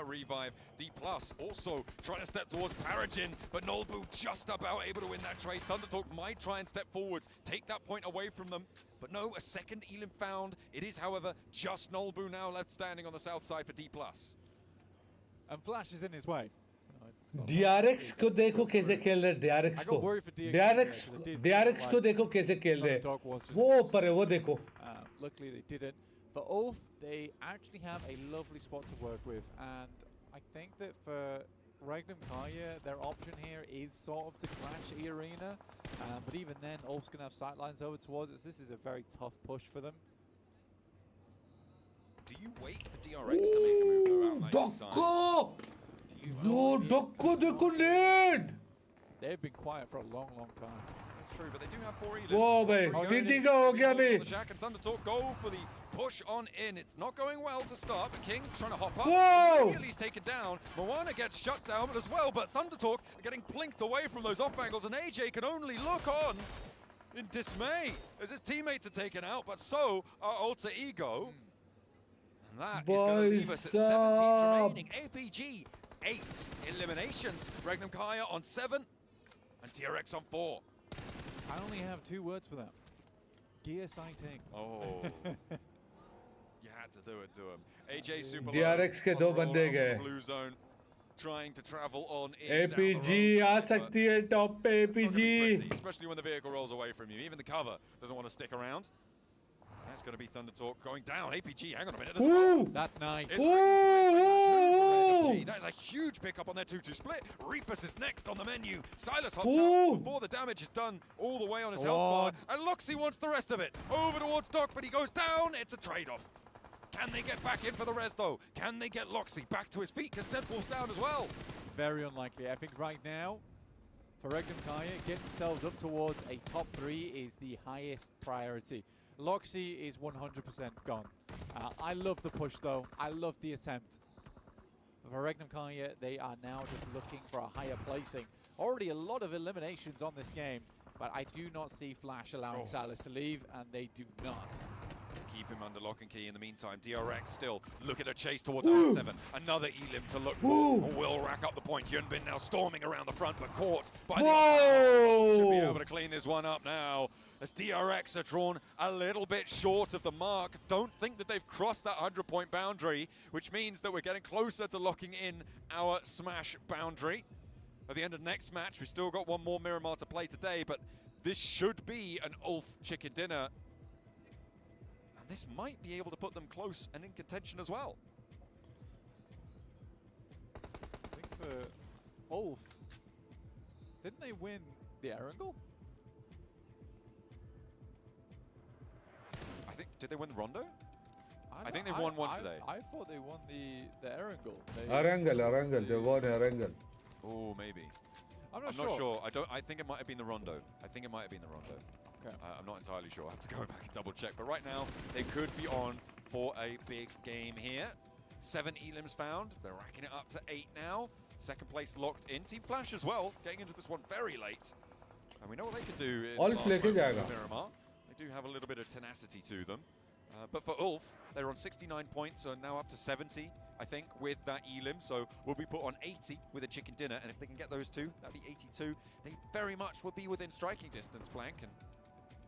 revive. D+ also trying to step towards Paragin, but Nolbu just about able to win that trade. Thundertalk might try and step forwards, take that point away from them, but no, a second elim found. It is, however, just Nolbu now left standing on the south side for D+. And Flash is in his way. DRX को देखो कैसे खेल रहे DRX को DRX को देखो कैसे खेल रहे वो ऊपर है वो देखो. Luckily they didn't. For Ulf, they actually have a lovely spot to work with, and I think that for Regnum Kaya, their option here is sort of to crash E Arena, but even then, Ulf's going to have sightlines over towards us. This is a very tough push for them. Do you wait for DRX to make a move though out that side? No, Dokko lead! They've been quiet for a long, long time. That's true, but they do have 4 elims. Whoa, bhai. Didi ka ho gaya bhai. Jack and Thundertalk go for the push on in. It's not going well to start. The King's trying to hop up. Whoa! Immediately taken down. Moana gets shut down as well, but Thundertalk getting plinked away from those off angles, and AJ can only look on. in dismay as his teammates are taken out, but so are Alter Ego. And that is going to leave us at 7 teams remaining. APG, 8 eliminations. Regnum Kaya on 7 and TRX on 4. I only have 2 words for that. Gear sighting. Oh. You had to do it to him. AJ Super DRX के 2 बंदे गए. Blue zone, trying to travel on in APG आ सकती है top पे APG. Especially when the vehicle rolls away from you. Even the cover doesn't want to stick around. That's going to be Thunder Talk going down. APG, hang on a minute. That's nice. That is a huge pickup on their 2-2 split. Reapus is next on the menu. Silas hops out before the damage is done all the way on his health bar. And Loxy wants the rest of it. Over towards Doc, but he goes down. It's a trade-off. Can they get back in for the res though? Can they get Loxy back to his feet? Because Sentinel's down as well. Very unlikely. I think right now, for Regnum Kaya, getting themselves up towards a top 3 is the highest priority. Loxy is 100% gone. I love the push though. I love the attempt. For Regnum Kaya, they are now just looking for a higher placing. Already a lot of eliminations on this game, but I do not see Flash allowing Silas to leave, and they do not. Keep him under lock and key in the meantime. DRX still look at a chase towards R7. Another Elim to look for. Will rack up the point. Yunbin now storming around the front, but caught by the should be able to clean this one up now. As DRX are drawn a little bit short of the mark. Don't think that they've crossed that 100-point boundary, which means that we're getting closer to locking in our Smash boundary. At the end of next match, we've still got one more Miramar to play today, but this should be an Ulf chicken dinner. And this might be able to put them close and in contention as well. I think for Ulf, didn't they win the Erangel? Did they win the Rondo? I think they won one today. I thought they won the Erangel. Erangel, they won Erangel. Oh, maybe. I'm not sure. I think it might have been the Rondo. Okay. I'm not entirely sure. I have to go back and double check. But right now, they could be on for a big game here. 7 Elims found. They're racking it up to 8 now. Second place locked in. Team Flash as well, getting into this one very late. And we know what they could do in the last moments of Miramar. They do have a little bit of tenacity to them. But for Ulf, they're on 69 points, so now up to 70, I think, with that Elim. So we'll be put on 80 with a chicken dinner, and if they can get those 2, that'd be 82. They very much would be within striking distance, Blank, and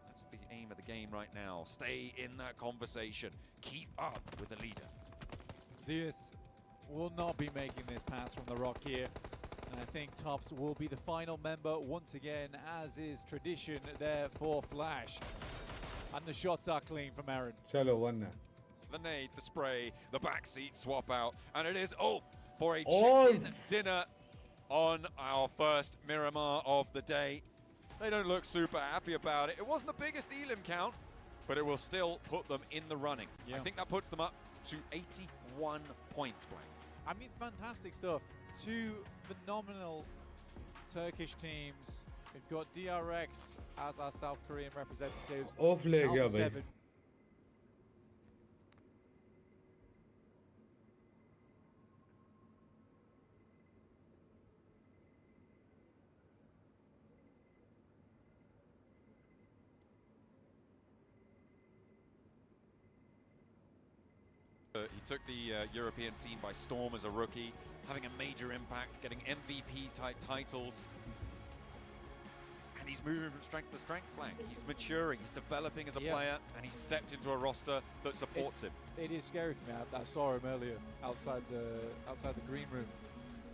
that's the aim of the game right now. Stay in that conversation. Keep up with the leader. Zeus will not be making this pass from the rock here. And I think Tops will be the final member once again, as is tradition there for Flash. And the shots are clean from Aaron. Chalo, one. The nade, the spray, the backseat swap out, and it is Ulf for a chicken dinner on our first Miramar of the day. They don't look super happy about it. It wasn't the biggest Elim count, but it will still put them in the running. Yeah. I think that puts them up to 81 points, Blank. I mean, fantastic stuff. 2 phenomenal Turkish teams. We've got DRX as our South Korean representatives. Off leg, yeah, 7. He took the European scene by storm as a rookie, having a major impact, getting MVP type titles. And he's moving from strength to strength, Blank. He's maturing, he's developing as a player, and he's stepped into a roster that supports him. It is scary for me. I saw him earlier outside the green room.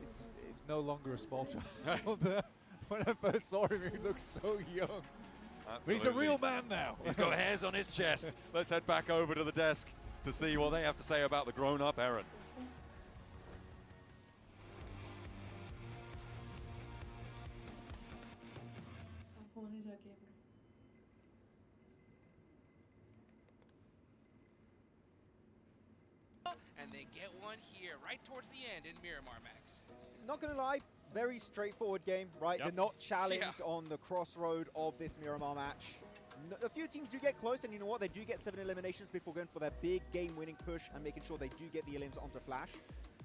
It's no longer a small child. When I first saw him, he looked so young. Absolutely. But he's a real man now. He's got hairs on his chest. Let's head back over to the desk to see what they have to say about the grown-up Aaron. And they get one here, right towards the end in Miramar, Max. Not gonna lie, very straightforward game, right? They're not challenged on the crossroad of this Miramar match. A few teams do get close, and you know what? They do get 7 eliminations before going for their big game-winning push and making sure they do get the elims onto Flash.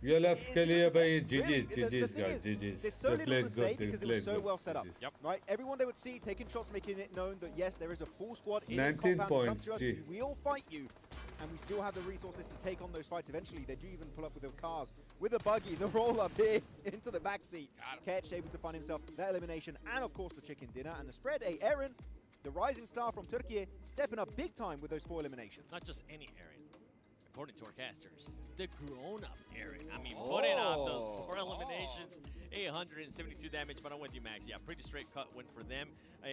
ULFs के लिए भाई Really, GG's the thing guys, is, GG's. there's so They little played to say good, they because it was played so good. well set up. GG's. Yep. Right? Everyone they would see taking shots, making it known that yes, there is a full squad in this 19 compound. Come points, to us, G. we will fight you. And we still have the resources to take on those fights eventually. They do even pull up with the cars, with a buggy, the roll-up here into the backseat. Ketch able to find himself that elimination, and of course the chicken dinner. And the spread A, Eren, the rising star from Turkey, stepping up big time with those 4 eliminations. Not just any Eren. According to our casters, the grown-up Eren. I mean, putting out those 4 eliminations, 872 damage, but I'm with you, Max. Yeah, pretty straight cut win for them.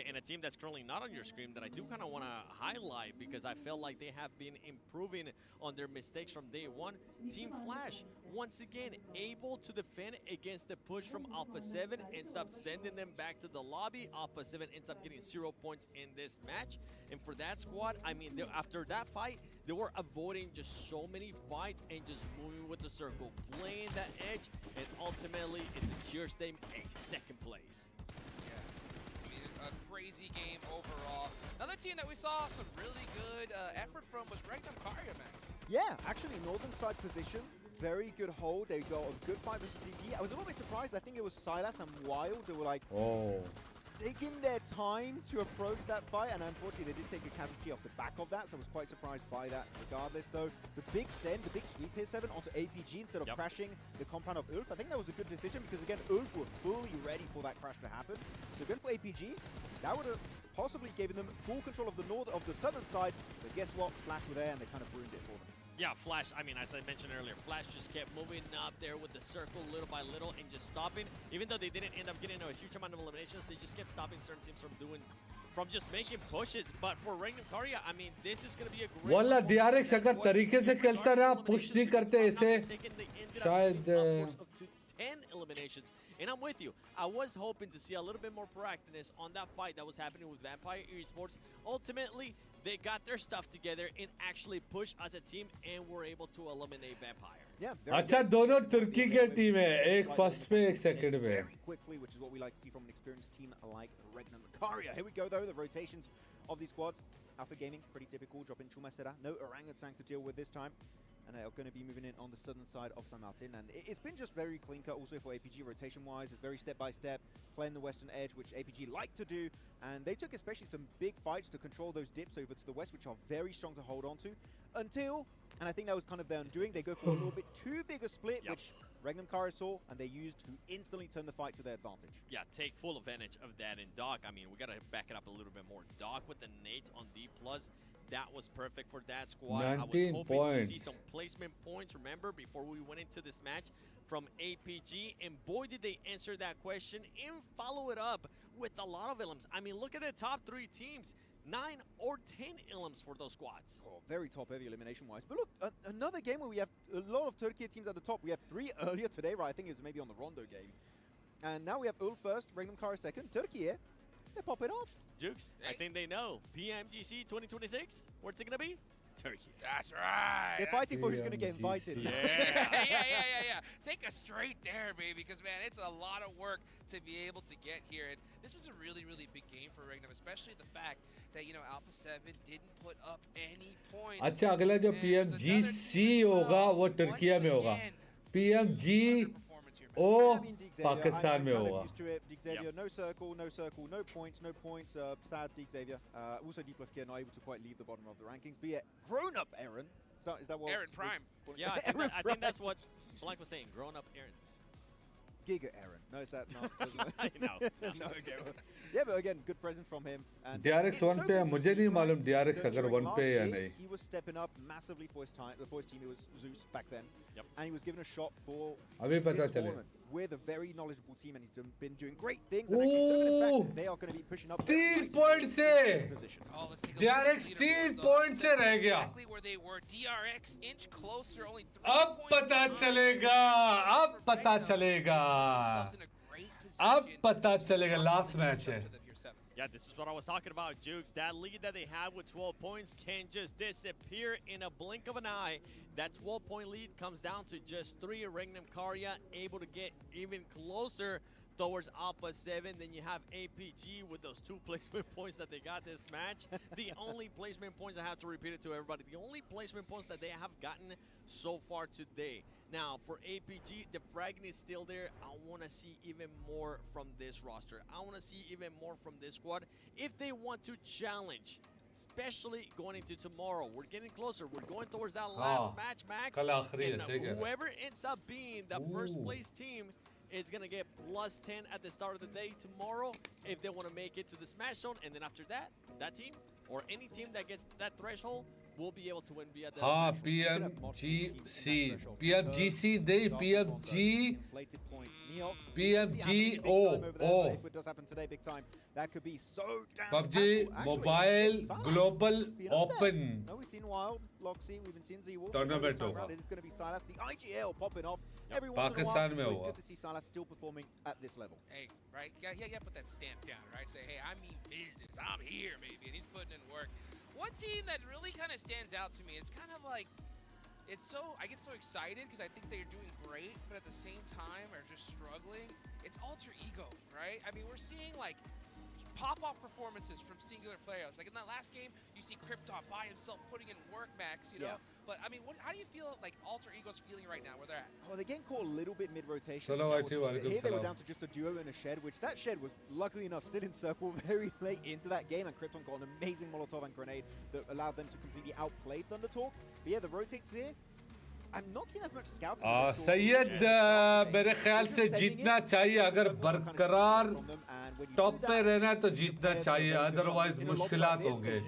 And a team that's currently not on your screen that I do kind of want to highlight because I feel like they have been improving on their mistakes from day one. Team Flash, once again, able to defend against the push from Alpha 7, ends up sending them back to the lobby. Alpha 7 ends up getting 0 points in this match. And for that squad, I mean, after that fight, they were avoiding just so many fights and just moving with the circle, playing that edge, and ultimately it secures them a 2nd place. A crazy game overall. Another team that we saw some really good effort from was Regnum Karya, Max. Yeah, actually, northern side position, very good hold. They got a good fight versus DD. I was a little bit surprised. I think it was Silas and Wild who were like taking their time to approach that fight, and unfortunately they did take a casualty off the back of that, so I was quite surprised by that regardless though. The big send, the big sweep here, 7 onto APG instead of crashing the compound of Ulf. I think that was a good decision because again, Ulf were fully ready for that crash to happen. So good for APG. That would have possibly given them full control of the southern side, but guess what? Flash were there and they kind of ruined it for them. Yeah, Flash, I mean, as I mentioned earlier, Flash just kept moving up there with the circle little by little and just stopping. Even though they didn't end up getting a huge amount of eliminations, they just kept stopping certain teams from just making pushes. But for Regnum Karya, I mean, this is going to be a great... वाला DRX अगर तरीके से खेलता रहा, push नहीं करते ऐसे, शायद 10 eliminations. And I'm with you. I was hoping to see a little bit more proactiveness on that fight that was happening with Vampire Esports. Ultimately, they got their stuff together and actually pushed as a team and were able to eliminate Vampire. Yeah, अच्छा दोनों तुर्की के team है, एक first पे एक second पे. Very quickly, which is what we like to see from an experienced team like Regnum Karya. Here we go though, the rotations of these squads. Alpha Gaming, pretty typical, dropping Chumasera. No Orangutan to deal with this time. And they are going to be moving in on the southern side of San Martin. And it's been just very clean cut also for APG rotation-wise. It's very step-by-step, playing the western edge, which APG like to do. And they took especially some big fights to control those dips over to the west, which are very strong to hold on to. Until, and I think that was kind of their undoing, they go for a little bit too big a split, which Regnum Karya saw, and they used to instantly turn the fight to their advantage. Yeah, take full advantage of that. And Doc, I mean, we got to back it up a little bit more. Doc with the nades on D+. That was perfect for that squad. I was hoping to see some placement points, remember, before we went into this match from APG. And boy, did they answer that question and follow it up with a lot of ilms. I mean, look at the top 3 teams. 9 or 10 ilms for those squads. Oh, very top-heavy elimination-wise. But look, another game where we have a lot of Turkey teams at the top. We have 3 earlier today, right? I think it was maybe on the Rondo game. And now we have Ulf first, Regnum Karya second. Turkey here, they pop it off. Jukes, I think they know. PMGC 2026, where's it going to be? Turkey. That's right. They're fighting for who's going to get invited. Yeah. Take us straight there, baby, because, man, it's a lot of work to be able to get here. And this was a really, really big game for Regnum, especially the fact that, you know, Alpha 7 didn't put up any points. अच्छा अगला जो PMGC होगा वो तुर्की में होगा. PMG Pakistan में होगा. No circle, no points. Sad D Xavier. Also D+ Kia not able to quite leave the bottom of the rankings. But yeah, grown-up Eren. Is that what? Eren Prime. Yeah, I think that's what Blank was saying. Grown-up Eren. Giga Eren. No, is that not? No. Okay. Yeah, but again, good presence from him. And DRX 1 पे है, मुझे नहीं मालूम DRX अगर 1 पे है या नहीं. He was stepping up massively for his time. For his team, it was Zeus back then. Yep. And he was given a shot for अभी पता this चले. tournament. We're the very knowledgeable team, and he's been doing great things. And actually, in fact, they are going to be pushing up. 3 points से. DRX 3 points से रह गया. Exactly where they were. DRX inch closer, only 3 अब पता चलेगा. अब पता चलेगा. अब पता चलेगा. Last match है. Yeah, this is what I was talking about, Jukes. That lead that they have with 12 points can just disappear in a blink of an eye. That 12-point lead comes down to just 3. Regnum Karya able to get even closer towards Alpha 7. Then you have APG with those 2 placement points that they got this match. The only placement points, I have to repeat it to everybody, the only placement points that they have gotten so far today. Now, for APG, the fragging is still there. I want to see even more from this roster. I want to see even more from this squad if they want to challenge, especially going into tomorrow. We're getting closer. We're going towards that last match, Max. And whoever ends up being the first place team is going to get +10 at the start of the day tomorrow if they want to make it to the Smash Zone. And then after that, that team or any team that gets that threshold will be able to win via the PMGC. PMGC day, PMG. PMG. If it does happen today, big time, that could be so damn PUBG Mobile Global Open. No, we've seen Wild, Loxy, we've been seeing Z-Wolf. Tournament It's going to be Silas. The IGL popping off. Every once in a Pakistan while, mein it's hua. good to see Silas still performing at this level. Hey, right? You gotta put that stamp down, right? Say, hey, I mean business. I'm here, baby. And he's putting in work. One team that really kind of stands out to me, it's kind of like, I get so excited because I think they're doing great, but at the same time are just struggling. It's Alter Ego, right? I mean, we're seeing like pop-off performances from singular players. Like in that last game, you see Krypton by himself putting in work, Max, you know? But I mean, how do you feel like Alter Ego's feeling right now, where they're at? Oh, they're getting caught a little bit mid-rotation. Here they were down to just a duo and a shed, which that shed was, luckily enough, still in circle very late into that game, and Krypton got an amazing Molotov and grenade that allowed them to completely outplay Thundertalk. But yeah, the rotates here, I'm not seeing as much scouting. Syed मेरे ख्याल से जीतना चाहिए अगर बरकरार top पे रहना तो जीतना चाहिए अदरवाइज मुश्किलात होंगे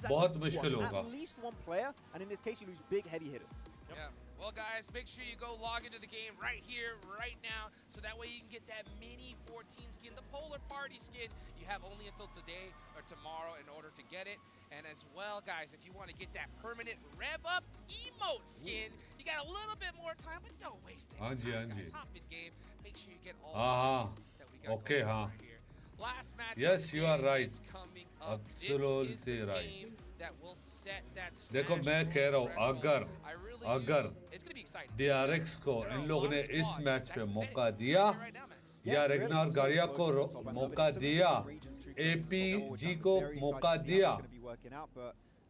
बहुत मुश्किल होगा At least one player, and in this case you lose big heavy hitters. Yeah. Well, guys, make sure you go log into the game right here, right now, so that way you can get that mini 14 skin, the Polar Party skin. You have only until today or tomorrow in order to get it. And as well, guys, if you want to get that permanent Rev Up emote skin, you got a little bit more time, but don't waste it. Guys, hop in game. Make sure you get all that we got going on right here. Last match. Yes, you are right. Is coming up. Absolutely this is the right. game that will set that देखो मैं कह रहा हूँ अगर DRX को इन लोगों ने इस मैच पे मौका दिया या रेगनार गाड़िया को मौका दिया APG को मौका दिया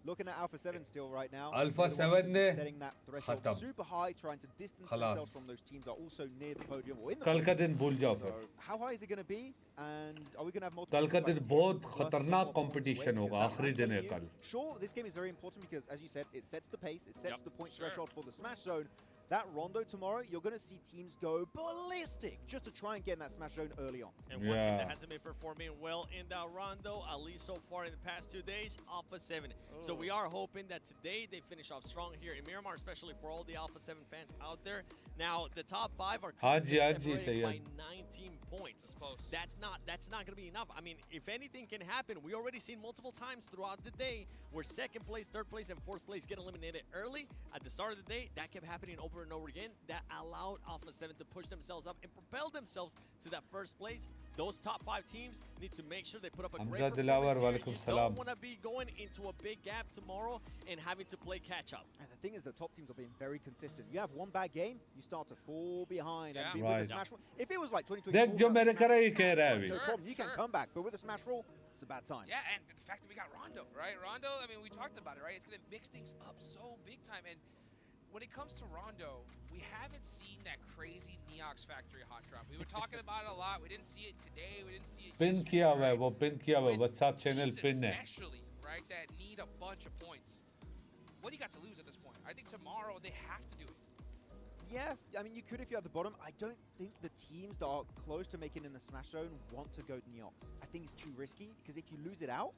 Looking at Alpha 7 still right now. Alpha 7 ने setting that threshold super high, trying to distance themselves from those teams that are also near the podium or in the कल का दिन भूल जाओ so फिर how high is it going to be, and are we going to have multiple कल का दिन बहुत खतरनाक कंपटीशन होगा आखिरी दिन है कल Sure, this game is very important because, as you said, it sets the pace, it sets the point threshold for the Smash Zone. That Rondo tomorrow, you're going to see teams go ballistic just to try and get in that Smash Zone early on. And one team that hasn't been performing well in that Rondo, at least so far in the past 2 days, Alpha 7. So we are hoping that today they finish off strong here in Miramar, especially for all the Alpha 7 fans out there. Now, the top 5 are separated by 19 points. That's not going to be enough. I mean, if anything can happen, we already seen multiple times throughout the day where second place, third place, and fourth place get eliminated early. At the start of the day, that kept happening over and over again. That allowed Alpha 7 to push themselves up and propel themselves to that first place. Those top 5 teams need to make sure they put up a great performance here. You don't want to be going into a big gap tomorrow and having to play catch up. And the thing is, the top teams are being very consistent. You have one bad game, you start to fall behind and be with the Smash Roll. If it was like 2024, no problem, you can come back. But with a Smash Roll, it's a bad time. Yeah, and the fact that we got Rondo, right? Rondo, I mean, we talked about it, right? It's going to mix things up so big time. And when it comes to Rondo, we haven't seen that crazy Neox Factory hot drop. We were talking about it a lot. We didn't see it today. We didn't see it pin किया हुआ है वो pin किया हुआ है WhatsApp channel pin है especially, right, that need a bunch of points. What do you got to lose at this point? I think tomorrow they have to do it. Yeah, I mean, you could if you're at the bottom. I don't think the teams that are close to making in the Smash Zone want to go Neox. I think it's too risky, because if you lose it out,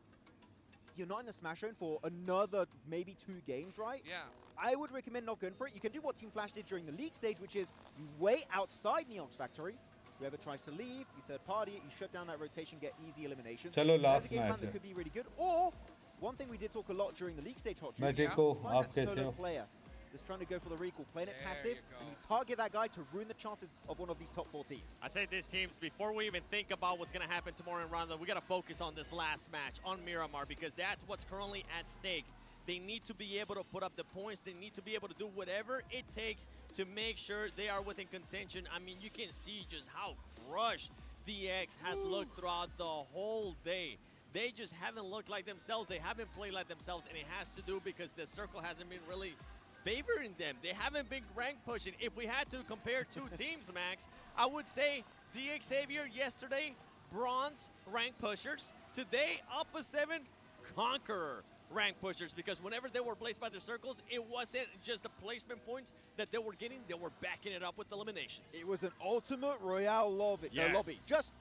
you're not in the Smash Zone for another maybe 2 games, right? Yeah. I would recommend not going for it. You can do what Team Flash did during the league stage, which is you wait outside Neox Factory. Whoever tries to leave, you third party it, you shut down that rotation, get easy elimination. Chalo, last There's a game plan that could be really good. Or, one thing we did talk a lot during the league stage hot find that solo player that's trying to go for the recall, playing it passive, and you target that guy to ruin the chances of one of these top 4 teams. I say these teams, before we even think about what's going to happen tomorrow in Rondo, we got to focus on this last match on Miramar, because that's what's currently at stake. They need to be able to put up the points. They need to be able to do whatever it takes to make sure they are within contention. I mean, you can see just how crushed the X has looked throughout the whole day. They just haven't looked like themselves. They haven't played like themselves, and it has to do because the circle hasn't been really favoring them. They haven't been rank pushing. If we had to compare two teams, Max, I would say DX Xavier yesterday, bronze rank pushers. Today, Alpha 7, conqueror rank pushers, because whenever they were placed by the circles, it wasn't just the placement points that they were getting, they were backing it up with eliminations. It was an ultimate royale lobby. Just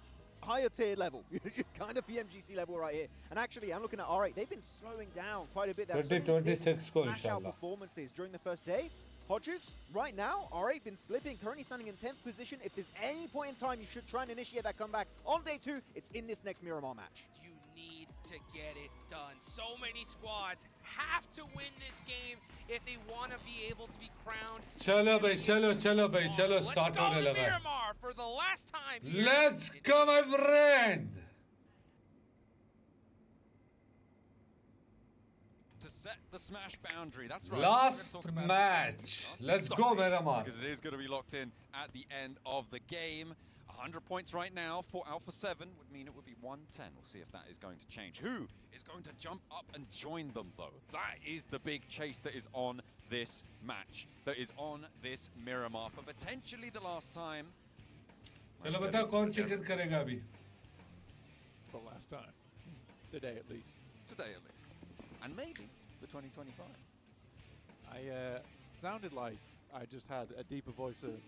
higher tier level, kind of PMGC level right here. And actually, I'm looking at R8. They've been slowing down quite a bit. 2026 ko Smash out inshallah. performances during the first day. Hodges, right now, R8 been slipping, currently standing in 10th position. If there's any point in time you should try and initiate that comeback on day 2, it's in this next Miramar match. You need to get it done. So many squads have to win this game if they want to be able to be crowned. Chalo bhai, chalo, start hone Let's go to laga hai. Miramar for the last time here. Let's go, my friend. To set the smash boundary. That's right. Last match. Let's go, Miramar. Because it is going to be locked in at the end of the game. 100 points right now for Alpha 7 would mean it would be 110. We'll see if that is going to change. Who is going to jump up and join them, though? That is the big chase that is on this match, that is on this Miramar for potentially the last time. चलो बताओ कौन chicken करेगा अभी? For the last time. Today at least. Today at least. And maybe for 2025. I sounded like I just had a deeper voice than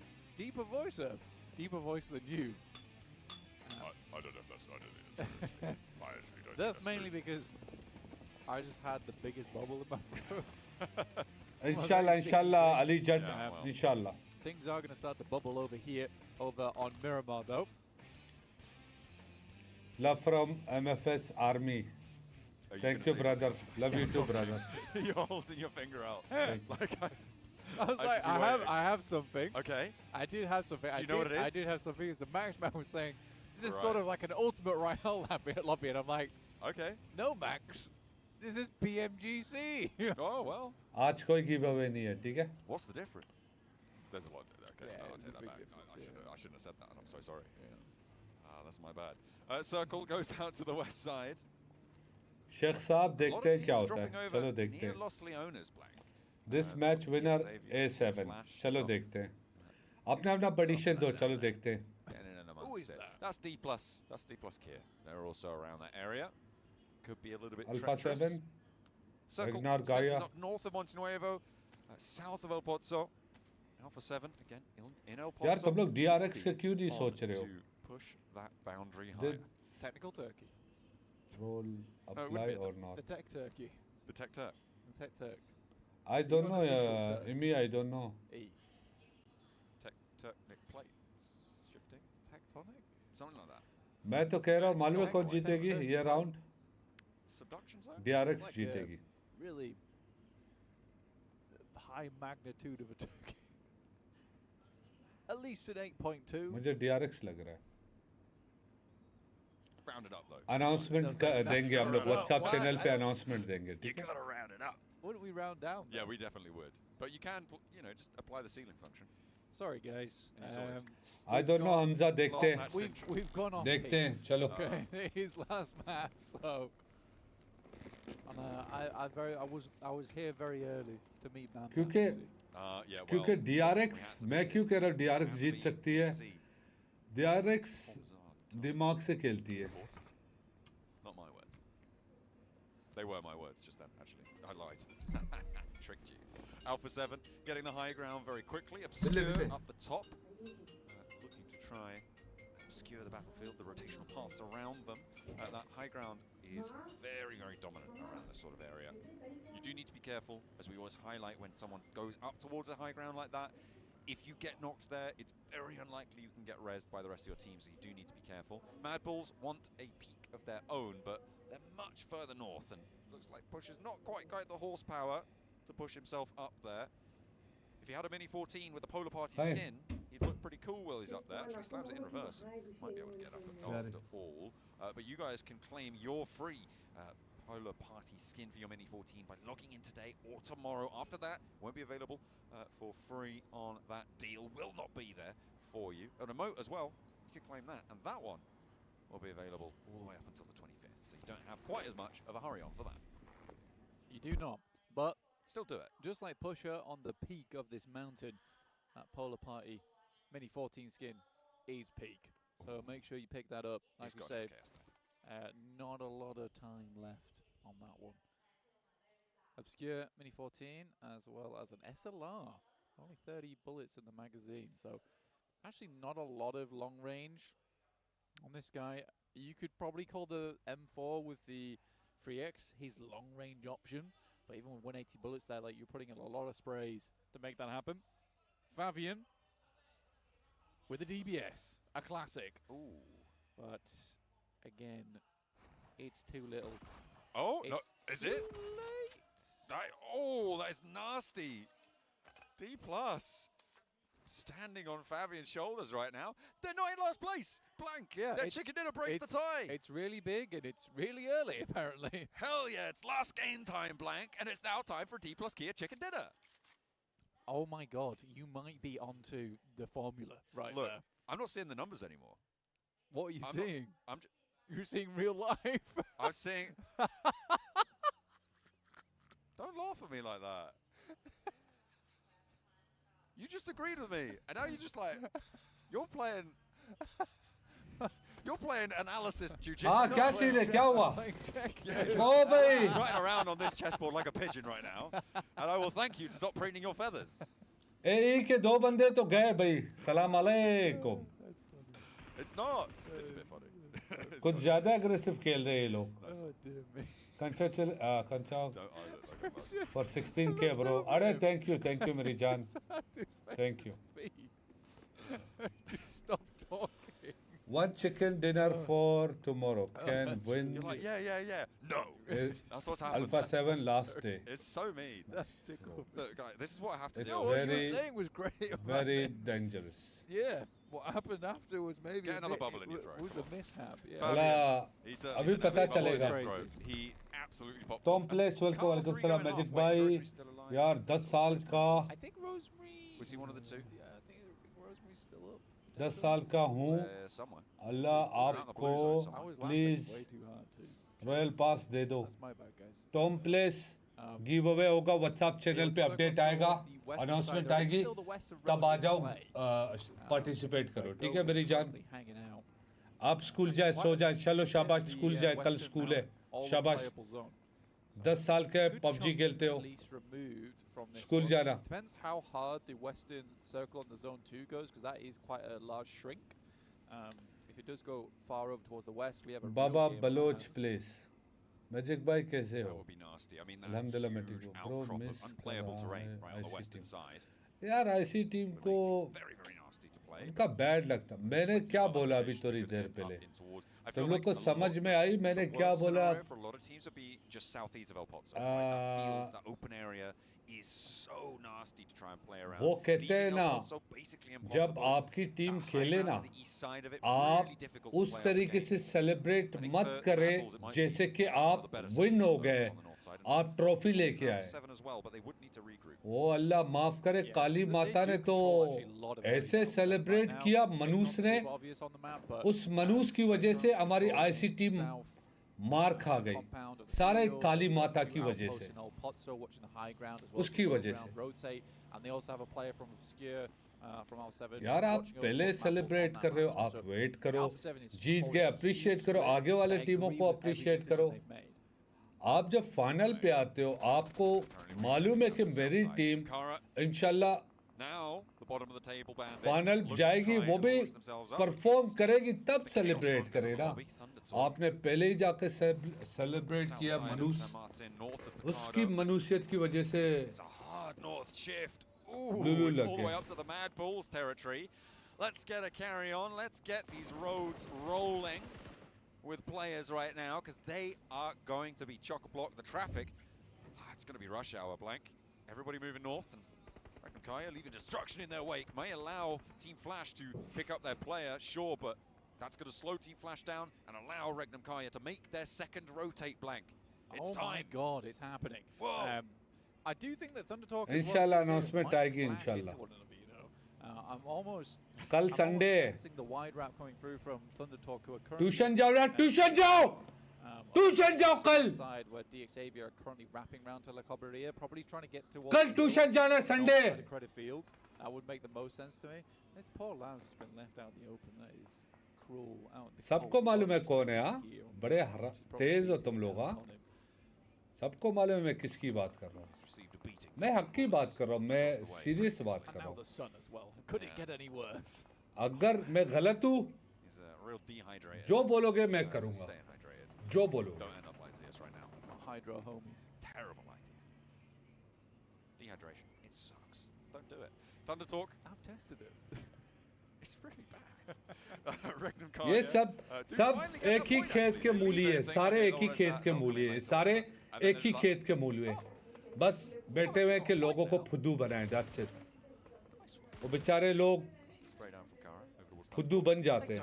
you. I don't know if that's right. I actually don't. That's mainly because I just had the biggest bubble in my throat. Inshallah, Ali Jad, inshallah. Things are going to start to bubble over here, over on Miramar though. Love from MFS Army. Thank you, brother. Love you too, brother. You're holding your finger out. I was like, I have something. Okay. I did have something. Do you know what it is? I did have something. The Max man was saying, this is sort of like an ultimate Royale lobby. And I'm like, okay. No, Max. This is PMGC. Oh, well. आज कोई giveaway नहीं है, ठीक है? What's the difference? There's a lot. Okay, Yeah, no, I'll it's take a that big back. difference, I shouldn't have said that. I'm so sorry. That's my bad. Circle goes out to the west side. Sheikh साहब देखते हैं क्या होता है. चलो देखते हैं. Los Leones blank. This match winner A7. चलो देखते हैं. अपना अपना prediction दो. चलो देखते हैं. Who is that? That's D plus. That's D plus Kier. They're also around that area. Could be a little bit Alpha treacherous. 7. Circle Ignore centers Gaia. up north of Montenuevo, south of El Pozo. Alpha 7 again in El Pozo. यार तुम लोग DRX का क्यों नहीं सोच रहे हो? To push that boundary higher. Technical turkey. Roll, apply or not? The tech turkey. The Tech Turk. The tech turk. I don't know, Imi, I don't know. Tectonic plates shifting. Tectonic? Something like that. मैं तो कह रहा हूँ मालूम है कौन जीतेगी ये round? Subduction zone? DRX Like जीतेगी. Really high magnitude of a turkey. At least an 8.2. मुझे DRX लग रहा है. Round it up though. Announcement देंगे हम लोग WhatsApp चैनल पे announcement देंगे. You gotta round it up. Wouldn't we round down? Yeah, we definitely would. But you can, just apply the ceiling function. Sorry, guys. I don't know, Hamza, देखते हैं. We've gone off. देखते हैं, चलो. Okay, his last match, so. I was here very early to meet Man. क्योंकि DRX मैं क्यों कह रहा हूँ DRX जीत सकती है? DRX दिमाग से खेलती है. Not my words. They were my words just then, actually. I lied. Tricked you. Alpha 7 getting the high ground very quickly. Obscure up the top. Looking to try obscure the battlefield, the rotational paths around them. That high ground is very, very dominant around this sort of area. You do need to be careful, as we always highlight when someone goes up towards a high ground like that. If you get knocked there, it's very unlikely you can get rezzed by the rest of your team, so you do need to be careful. Mad Bulls want a peak of their own, but they're much further north, and looks like Push has not quite got the horsepower to push himself up there. If he had a Mini 14 with a Polar Party skin, he'd look pretty cool while he's up there. Actually slams it in reverse. Might be able to get up after all. But you guys can claim your free Polar Party skin for your Mini 14 by logging in today or tomorrow. After that, won't be available for free on that deal. Will not be there for you. An emote as well, you can claim that. And that one will be available all the way up until the 25th. So you don't have quite as much of a hurry on for that. You do not. But Still do it. Just like Pusher on the peak of this mountain, that Polar Party Mini 14 skin is peak. So make sure you pick that up. Like we said, not a lot of time left on that one. Obscure Mini 14 as well as an SLR. Only 30 bullets in the magazine. So actually not a lot of long range on this guy. You could probably call the M4 with the 3X his long range option. But even with 180 bullets there, like, you're putting in a lot of sprays to make that happen. Favian with a DBS, a classic. Ooh. But again, it's too little. Oh, it's no, is it? That is nasty. D+. Standing on Fabian's shoulders right now. They're not in last place. Blank. Yeah, their chicken dinner breaks the tie. It's really big and it's really early, apparently. Hell yeah, it's last game time, Blank, and it's now time for D+ Kia chicken dinner. Oh my God, you might be onto the formula right Look, there. I'm not seeing the numbers anymore. What are you seeing? I'm You're seeing real life. I'm seeing. Don't laugh at me like that. You just agreed with me, and now you're just like, you're playing analysis jiu-jitsu. हाँ क्या scene है क्या हुआ? Yeah, ओ भाई. He's running around on this chessboard like a pigeon right now, and I will thank you to stop preening your feathers. ए के दो बंदे तो गए भाई. सलाम अलैकुम. It's not. It's a bit funny. कुछ ज़्यादा aggressive खेल रहे हैं ये लोग. Oh dear me. कंचा for 16K bro. अरे thank you मेरी जान. Thank you. Stop talking. One chicken dinner for tomorrow can win. You're like, yeah. No. That's what's happened. Alpha 7 last day. It's so mean. That's tickle. Look, guys, this is what I have to It's do. What you were saying was great. Very dangerous. Yeah. What happened after was maybe Get another bubble in your throat. was a mishap. Yeah. अला अभी पता चलेगा. He absolutely popped Tom off. Place, welcome, वालेकुम सलाम magic भाई. यार 10 साल का. I think Rosemary. Was he one of the two? Yeah, I think Rosemary's still up. 10 साल का हूँ. अल्लाह आपको प्लीज रॉयल पास दे दो. टॉम प्लेस गिव अवे होगा व्हाट्सएप चैनल पे अपडेट आएगा, अनाउंसमेंट आएगी, तब आ जाओ पार्टिसिपेट करो. ठीक है मेरी जान. आप स्कूल जाए सो जाए. चलो शाबाश स्कूल जाए, कल स्कूल है. शाबाश. 10 साल के PUBG खेलते हो, स्कूल जाना. Depends how hard the western circle on the zone 2 goes, because that is quite a large shrink. If it does go far over towards the west, we have a Baba Baloch place. Magic भाई कैसे हो? That would be nasty. I mean, that's अल्हम्दुलिल्लाह मैं huge ठीक हूँ. outcrop Bro, of miss unplayable कर रहा terrain है right on the IC western team. side. यार IC टीम को Very, very nasty to play. उनका बैड लगता. मैंने क्या बोला अभी थोड़ी देर पहले? तुम लोग को समझ में आई मैंने क्या बोला? For a lot of teams would be just southeast of El Pozo. That field, that open area is so nasty to try and play around. वो कहते हैं ना, जब आपकी टीम खेले ना, आप उस तरीके से सेलिब्रेट मत करें जैसे कि आप विन हो गए, आप ट्रॉफी लेके आए. वो अल्लाह माफ करे, काली माता ने तो ऐसे सेलिब्रेट किया मनुष्य ने. उस मनुष्य की वजह से हमारी IC टीम मार खा गई, सारे काली माता की वजह से, उसकी वजह से. यार आप पहले सेलिब्रेट कर रहे हो, आप वेट करो, जीत गए अप्रिशिएट करो, आगे वाले टीमों को अप्रिशिएट करो. आप जब फाइनल पे आते हो आपको मालूम है कि मेरी टीम इंशाल्लाह फाइनल जाएगी, वो भी परफॉर्म करेगी, तब सेलिब्रेट करे ना. आपने पहले ही जाकर सेलिब्रेट किया मनुष्य, उसकी मनुष्यत की वजह से लुलु लग all the way गया. up to the Mad Bulls territory. Let's get a carry on. Let's get these roads rolling with players right now, because they are going to be chock-a-block. The traffic, it's going to be rush hour, Blank. Everybody moving north, and Regnum Kaya leaving destruction in their wake. May allow Team Flash to pick up their player, sure, but that's going to slow Team Flash down and allow Regnum Kaya to make their second rotate, Blank. It's time. Oh my God, it's happening. Whoa. I do think that Thunder Talk इंशाल्लाह announcement आएगी इंशाल्लाह. I'm almost कल Sunday है. the wide rap coming through from Thunder Talk, who are currently tuition जाओ ना, tuition जाओ. Tuition जाओ कल Side where DXAV are currently wrapping around to La Cobreria, probably trying to get towards कल tuition जाना Sunday credit field. That would make the most sense to me. It's poor Lance has been left out in the open. That is cruel. Out in the सबको cold. मालूम है कौन है हाँ बड़े तेज हो तुम लोग हाँ सबको मालूम है मैं किसकी बात कर रहा हूँ मैं हक की बात कर रहा हूँ मैं सीरियस बात कर रहा हूँ अगर मैं गलत हूँ जो बोलोगे मैं करूँगा जो बोलोगे Hydro homies. Terrible idea. Dehydration. It sucks. Don't do it. Thunder Talk. I've tested it. It's really bad. Regnum ये सब एक ही खेत के मूली है सारे एक ही खेत के मूली है सारे एक ही खेत के मूली है बस बैठे हुए कि लोगों को फुद्दू बनाएं that's it वो बेचारे लोग फुद्दू बन जाते हैं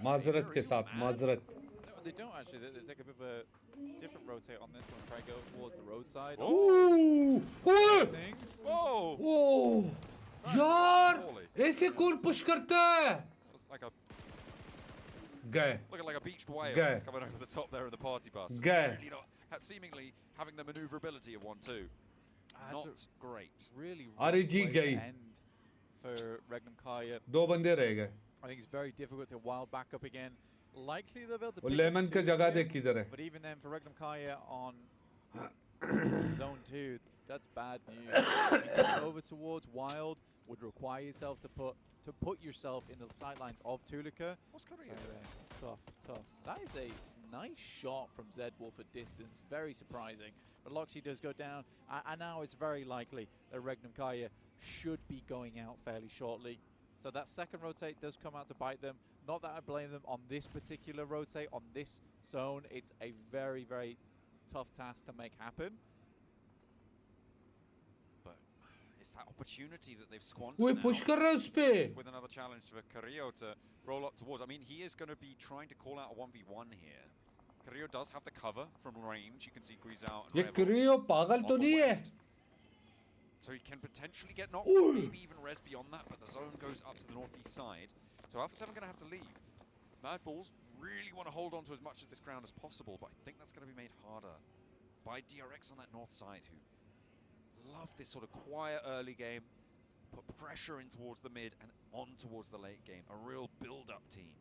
माजरत के साथ माजरत They don't actually. They take a bit of a different rotate on this one. Try to go towards the roadside. Ooh! Things. Oh! यार ऐसे कौन पुश करता है गए Looking like a beached whale coming over the top there of the party bus. Really not, seemingly having the maneuverability of 1-2. Not great. Really RG गई for Regnum Kaya. दो बंदे रह गए I think it's very difficult to wild back up again. Likely they'll be able to वो lemon का जगह देख किधर है but even then for Regnum Kaya on zone 2 that's bad news. Going over towards Wild would require yourself to put yourself in the sidelines of Tulika. What's coming Tough. That is a nice shot from Zed Wolf at distance. Very surprising. But Loxy does go down, and now it's very likely that Regnum Kaya should be going out fairly shortly. So that second rotate does come out to bite them. Not that I blame them on this particular rotate, on this zone. It's a very, very tough task to make happen. But it's that opportunity that they've squandered वो now push कर रहा है उस पे with another challenge for Carrillo to roll up towards. I mean, he is going to be trying to call out a 1v1 here. Carrillo does have the cover from range. You can see Guizao and ये Revel Creo पागल तो नहीं है so he can potentially get knocked, maybe even res beyond that, but the zone goes up to the northeast side. So Alpha 7 going to have to leave. Mad Balls really want to hold on to as much of this ground as possible, but I think that's going to be made harder by DRX on that north side, who love this sort of quiet early game, put pressure in towards the mid and on towards the late game. A real build-up team.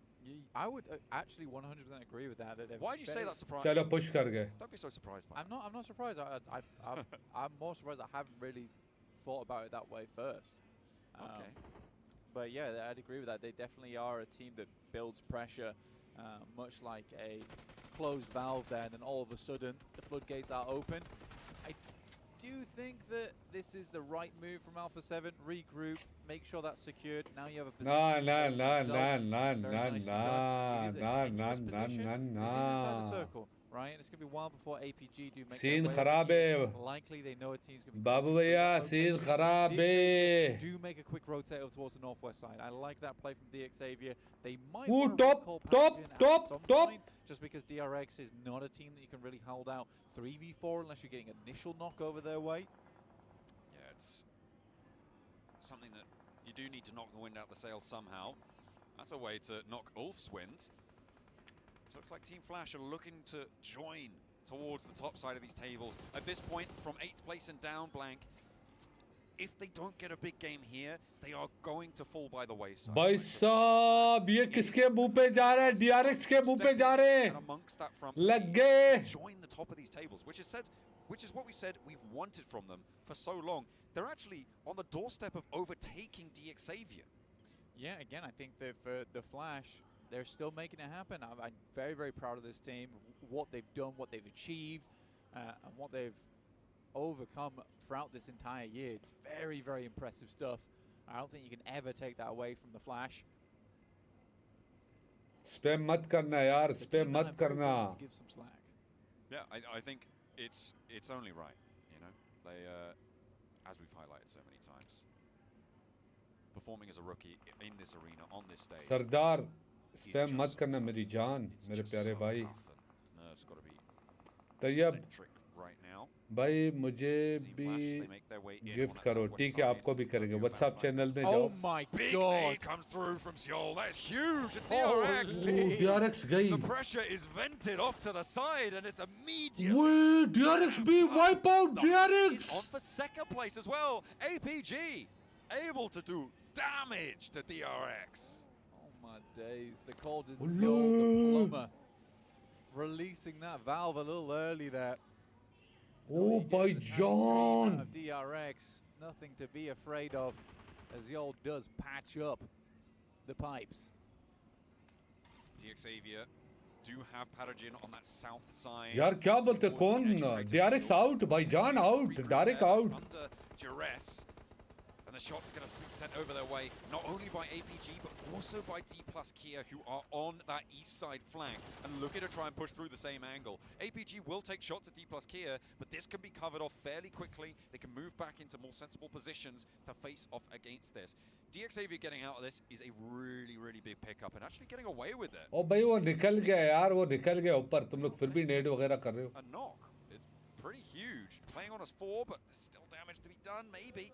I would actually 100% agree with that. Why do you say that surprised? चलो push कर गए Don't be so surprised by I'm not surprised. I'm more surprised I haven't really thought about it that way first. Okay. But yeah, I'd agree with that. They definitely are a team that builds pressure, much like a closed valve there, and then all of a sudden the floodgates are open. I do think that this is the right move from Alpha 7. Regroup, make sure that's secured. Now you have a position. Inside the circle, right? And it's going to be a while before APG do make scene their way खराब है Likely they know a team's going to be बाबू भैया scene खराब है do make a quick rotate over towards the northwest side. I like that play from DX Xavier. They might Ooh, want to recall Paladin at some point, just because DRX is not a team that you can really hold out 3v4 unless you're getting initial knock over their way. Yeah, it's something that you do need to knock the wind out the sails somehow. That's a way to knock Ulf's wind. So it looks like Team Flash are looking to join towards the top side of these tables. At this point, from 8th place and down, Blank, if they don't get a big game here, they are going to fall by the wayside. भाई साहब ये किसके मुंह पे जा रहा है DRX के मुंह पे जा रहे हैं And amongst that front, लग गए join the top of these tables, which is what we said we've wanted from them for so long. They're actually on the doorstep of overtaking DX Xavier. Yeah, again, I think that for the Flash, they're still making it happen. I'm very, very proud of this team, what they've done, what they've achieved, and what they've overcome throughout this entire year. It's very, very impressive stuff. I don't think you can ever take that away from the Flash. Spam मत करना यार spam मत करना Give some slack. Yeah, I think it's only right, you know. They, as we've highlighted so many times, performing as a rookie in this arena, on this stage. Sardar spam मत करना मेरी जान मेरे प्यारे भाई Nerves got to be Tayyab electric right now. भाई मुझे भी गिफ्ट करो ठीक है आपको भी करेंगे व्हाट्सएप चैनल में जाओ Oh my Big god. lead comes through from Seoul. That's huge. And DRX. DRX गई The pressure is vented off to the side and it's immediately. Wait, DRX be wipe out DRX. On for second place as well. APG able to do damage to DRX. Oh my days. The cold and the plumber releasing that valve a little early there. Oh by John. Of DRX, nothing to be afraid of as the old does patch up the pipes. DXavier do have Paragin on that south side. यार क्या बोलते कौन DRX out भाईजान out direct out Under duress. And the shots are going to be sent over their way, not only by APG, but also by D plus Kia, who are on that east side flank and looking to try and push through the same angle. APG will take shots at D plus Kia, but this can be covered off fairly quickly. They can move back into more sensible positions to face off against this. DXavier getting out of this is a really, really big pickup and actually getting away with it. ओ भाई वो निकल गया यार वो निकल गया ऊपर तुम लोग फिर भी नेड वगैरह कर रहे हो A knock. It's pretty huge. Playing on us 4, but there's still damage to be done, maybe.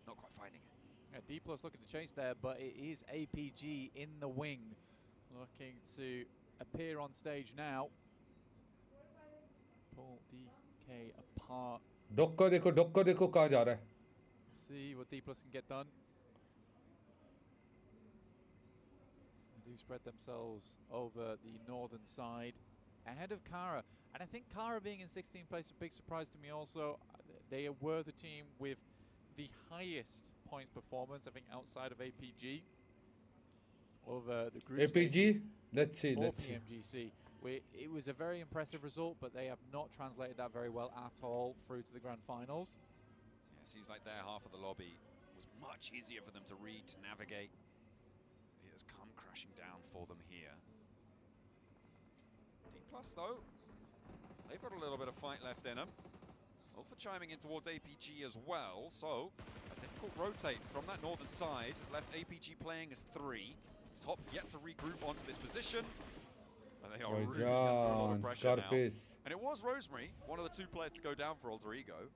Not quite finding it. Yeah, D plus looking to chase there, but it is APG in the wing, looking to appear on stage now. Pull DK apart. डोक्को देखो कहाँ जा रहा है See what D plus can get done. They do spread themselves over the northern side ahead of Kara, and I think Kara being in 16th place is a big surprise to me also. They were the team with the highest points performance, I think, outside of APG over the group APG stages let's see or PMGC. It was a very impressive result, but they have not translated that very well at all through to the grand finals. Yeah, seems like their half of the lobby was much easier for them to read, to navigate. It has come crashing down for them here. D plus though, they've got a little bit of fight left in them. Alpha chiming in towards APG as well, so a difficult rotate from that northern side has left APG playing as 3. Top yet to regroup onto this position. And they are really under a lot of pressure now. And it was Rosemary, one of the 2 players to go down for Alter Ego.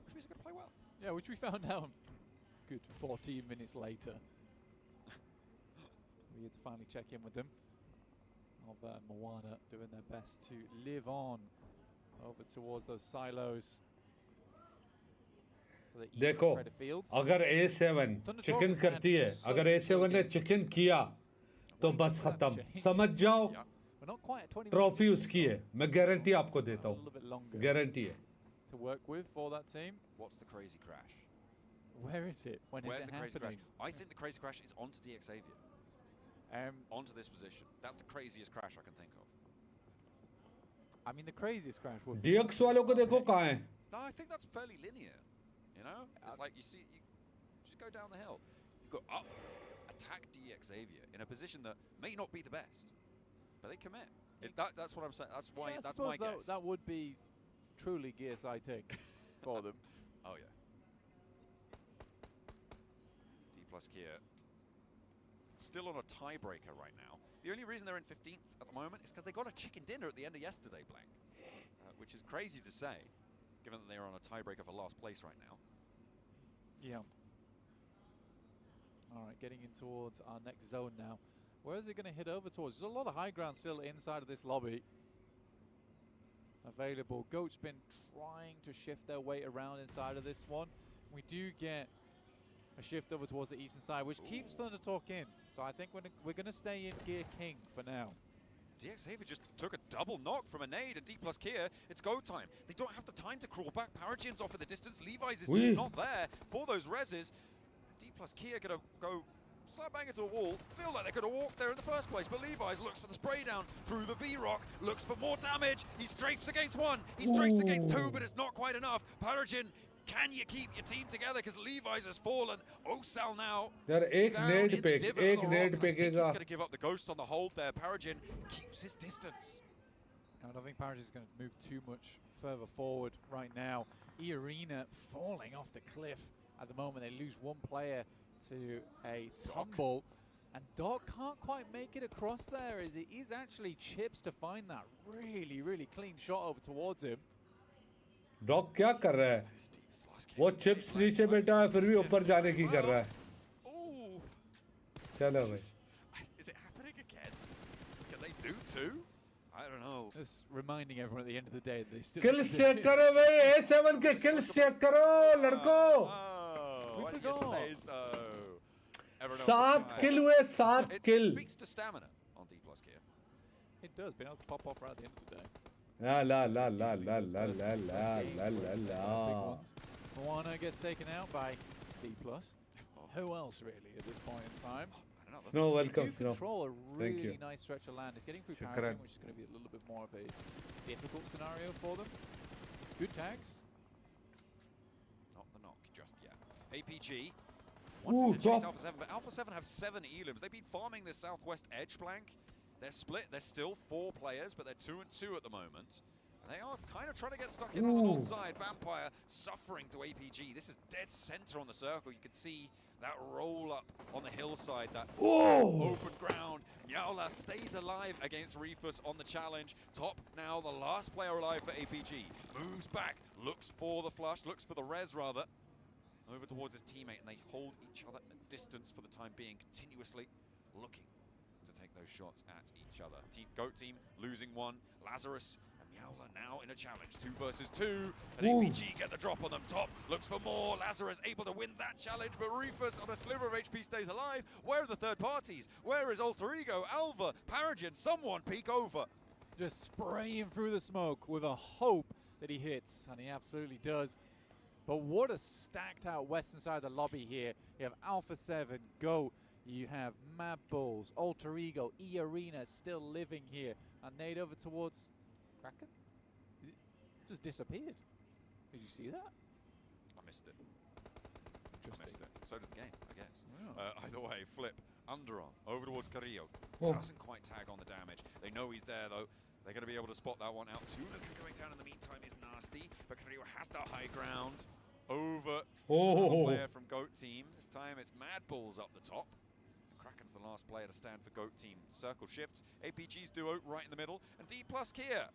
Which means they're going to play well. Yeah, which we found out good 14 minutes later. We had to finally check in with them. Of Moana doing their best to live on over towards those silos. देखो अगर A7 chicken करती है अगर A7 ने chicken किया तो बस खत्म समझ जाओ ट्रॉफी उसकी है मैं गारंटी आपको देता हूँ गारंटी है to work with for that team. What's the crazy crash? Where is it? When Where's is it the crazy happening? crash? I think the crazy crash is onto DXavier. Onto this position. That's the craziest crash I can think of. I mean, the craziest crash would be... DX वालों को देखो कहाँ है? No, I think that's fairly linear. You know, it's like you see, you just go down the hill, you go up, attack DXavier in a position that may not be the best, but they commit. That's what I'm saying. That's why. Yeah, that's my guess. That would be truly gear sighting for them. Oh yeah. D plus Kia still on a tiebreaker right now. The only reason they're in 15th at the moment is because they got a chicken dinner at the end of yesterday, Blank, which is crazy to say, given that they are on a tiebreaker for last place right now. Yeah. All right, getting in towards our next zone now. Where is it going to hit over towards? There's a lot of high ground still inside of this lobby available. Goat's been trying to shift their way around inside of this one. We do get a shift over towards the eastern side, which keeps Thunder Talk in. So I think we're going to stay in Gear King for now. DXavier just took a double knock from a nade and D plus Kia. It's go time. They don't have the time to crawl back. Paragin's off at the distance. Levi's is just not there for those reses. D plus Kia gonna go slap bang into a wall. Feel like they could have walked there in the first place, but Levi's looks for the spray down through the V-Rock, looks for more damage. He strafes against 1, he strafes against 2, but it's not quite enough. Paragin, can you keep your team together? Because Levi's has fallen. Osal now यार एक नेड पे He's going to give up the ghost on the hold there. Paragin keeps his distance. I don't think Paragin's going to move too much further forward right now. Arena falling off the cliff at the moment. They lose 1 player to a tumble. And Doc can't quite make it across there as it is actually Chips to find that really, really clean shot over towards him. Dog क्या कर रहा है? वो chips नीचे बैठा है फिर भी ऊपर जाने की कर रहा है. चलो भाई. Is it happening again? Can they do two? I don't know. Just reminding everyone at the end of the day that they still. Kills check करो भाई. A7 के kills check करो लड़कों. Why did you say so? 7 kill हुए 7 kill. It speaks to stamina on D+ here. It does. Being able to pop off right at the end of the day. La la la la la la la la la la. Moana gets taken out by D+. Who else really at this point in time? Snow, welcome, Snow. Control a Thank you. really nice stretch of land. It's getting through Shukran. Paragon, which is going to be a little bit more of a difficult scenario for them. Good tags. Not the knock just yet. APG. Ooh, wanted to chase top. Alpha 7, but Alpha 7 have 7 elims. They've been farming this southwest edge flank. They're split. They're still 4 players, but they're 2 and 2 at the moment. And they are kind of trying to get stuck in on the north side. Vampire suffering to APG. This is dead center on the circle. You can see that roll up on the hillside, that open ground. Yaula stays alive against Reefus on the challenge. Top now, the last player alive for APG. Moves back, looks for the flush, looks for the res rather. Over towards his teammate, and they hold each other at distance for the time being, continuously looking to take those shots at each other. Goat team losing one. Lazarus and Yaula now in a challenge. 2 versus 2. And APG get the drop on them. Top looks for more. Lazarus able to win that challenge, but Rufus on a sliver of HP stays alive. Where are the third parties? Where is Alter Ego, Alva, Paragon? Someone peek over. Just spraying through the smoke with a hope that he hits, and he absolutely does. But what a stacked out western side of the lobby here. You have Alpha 7, Goat, you have Mad Bulls, Alter Ego, E-Arena still living here. And Nade over towards Kraken? It just disappeared. Did you see that? I missed it. I missed it. So did the game, I guess. Either way, Flip, underarm, over towards Carrillo. Doesn't quite tag on the damage. They know he's there though. They're going to be able to spot that one out. Tunica going down in the meantime is nasty, but Carrillo has that high ground over another player from Goat team. This time it's Mad Bulls up the top. And Kraken's the last player to stand for Goat team. Circle shifts, APG's duo right in the middle, and D+ Kia.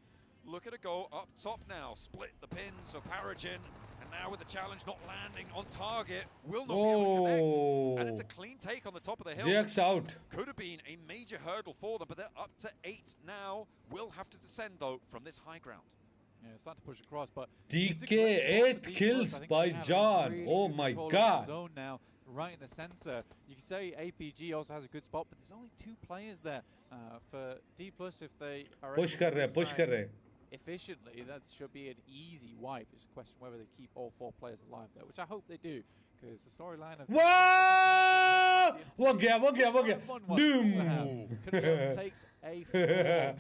Look at a go up top now, split the pins for Paragon, and now with the challenge not landing on target, will not be able to connect. And it's a clean take on the top of the hill. DX out. Could have been a major hurdle for them, but they're up to 8 now. Will have to descend though from this high ground. Yeah, it's starting to push across, but DK 8 kills by John. Really oh my control of god. the zone now, right in the center. You can say APG also has a good spot, but there's only 2 players there for D+. If they are Push kar rahe, push kar rahe. Efficiently, that should be an easy wipe. It's a question whether they keep all 4 players alive there, which I hope they do, because the storyline of Whoa! वो गया. Doom. Carrillo takes a 4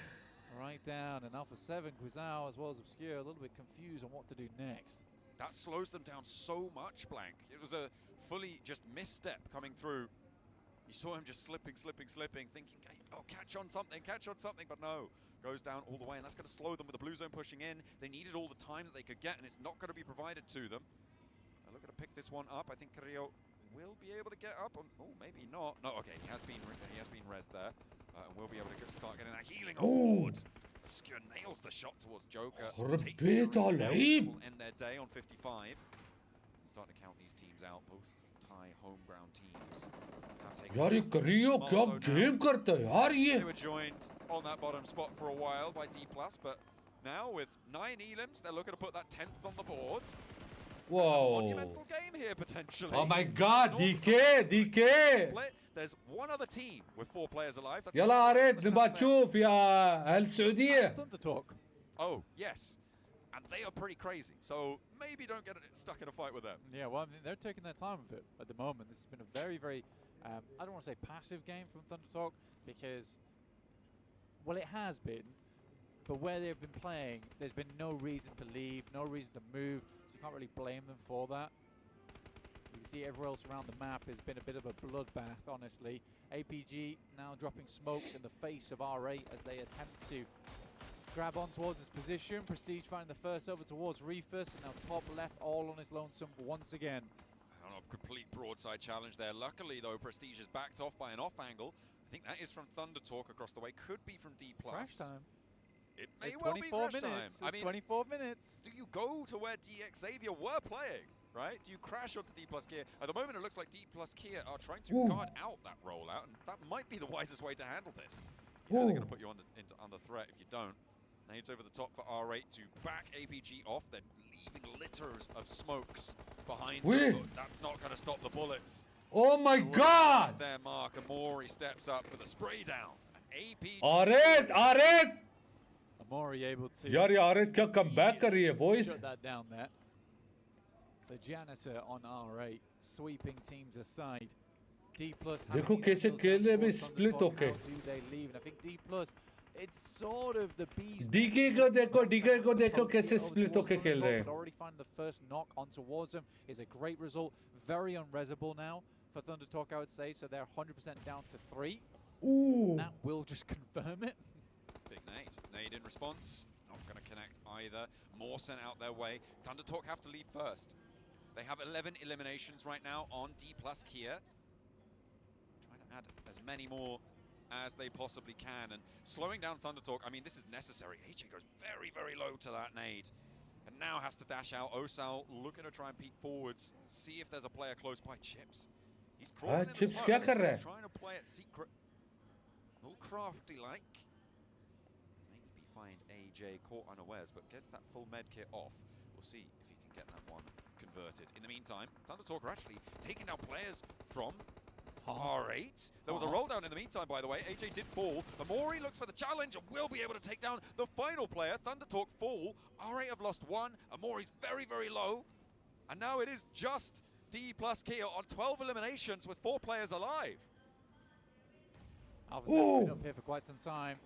right down, and Alpha 7, Guizao, as well as Obscure, a little bit confused on what to do next. That slows them down so much, Blank. It was a fully just misstep coming through. You saw him just slipping, thinking, oh, catch on something, but no. Goes down all the way, and that's going to slow them with the blue zone pushing in. They needed all the time that they could get, and it's not going to be provided to them. They're looking to pick this one up. I think Carrillo will be able to get up. Oh, maybe not. No, okay, he has been res there, and will be able to start getting that healing award. Obscure nails the shot towards Joker. Will end their day on 55. Starting to count these teams out, both Thai home ground teams. यार ये करियो क्या game करता है यार ये. They were joined on that bottom spot for a while by D+, but now with 9 elims, they're looking to put that 10th on the board. Whoa. Monumental game here potentially. Oh my god, DK. There's one other team with 4 players alive. That's يلا عريت نبغى نشوف يا أهل السعودية. Thunder Talk. Oh, yes. And they are pretty crazy, so maybe don't get stuck in a fight with them. Yeah, well, I mean, they're taking their time with it at the moment. This has been a very, very, I don't want to say passive game from Thunder Talk, because, well, it has been, but where they've been playing, there's been no reason to leave, no reason to move, so you can't really blame them for that. You can see everywhere else around the map has been a bit of a bloodbath, honestly. APG now dropping smokes in the face of R8 as they attempt to grab on towards his position. Prestige finding the first over towards Reefus, and now top left all on his lonesome once again. And a complete broadside challenge there. Luckily, though, Prestige is backed off by an off angle. I think that is from Thunder Talk across the way. Could be from D+. Crash time. It may It's well be 24 crash time. minutes. I mean, 24 minutes. do you go to where DX Xavier were playing, right? Do you crash onto D plus Kia? At the moment, it looks like D plus Kia are trying to guard out that rollout, and that might be the wisest way to handle this. You know, they're going to put you under threat if you don't. Nades over the top for R8 to back APG off, then leaving litters of smokes behind them, but that's not going to stop the bullets. Oh my God! Their mark, Amori steps up with a spray down. APG. R8! Amori able to. यार ये R8 क्या comeback कर रही है, boys? Shut that down there. The janitor on R8 sweeping teams aside. D plus. देखो कैसे खेल रहे हैं भी split होके. Do they leave? And I think D plus. It's sort of the beast. DK को देखो कैसे split होके खेल रहे हैं. Already find the first knock on towards them is a great result. Very unresable now for Thunder Talk, I would say. So they're 100% down to 3. Ooh. That will just confirm it. Big nade. Nade in response. Not going to connect either. More sent out their way. Thunder Talk have to leave first. They have 11 eliminations right now on D plus Kia. Trying to add as many more as they possibly can. And slowing down Thunder Talk, I mean, this is necessary. AJ goes very, very low to that nade. And now has to dash out. Osal looking to try and peek forwards. See if there's a player close by. Chips. He's crawling in the Chips smoke. क्या कर रहा है? He's trying to play it secret. A little crafty-like. Maybe find AJ caught unawares, but gets that full med kit off. We'll see if he can get that one converted. In the meantime, Thunder Talk are actually taking down players from R8. There was a roll down in the meantime, by the way. AJ did fall. Amori looks for the challenge and will be able to take down the final player. Thunder Talk fall. R8 have lost one. Amori's very, very low. And now it is just D plus Kia on 12 eliminations with 4 players alive. Alva's been up here for quite some time.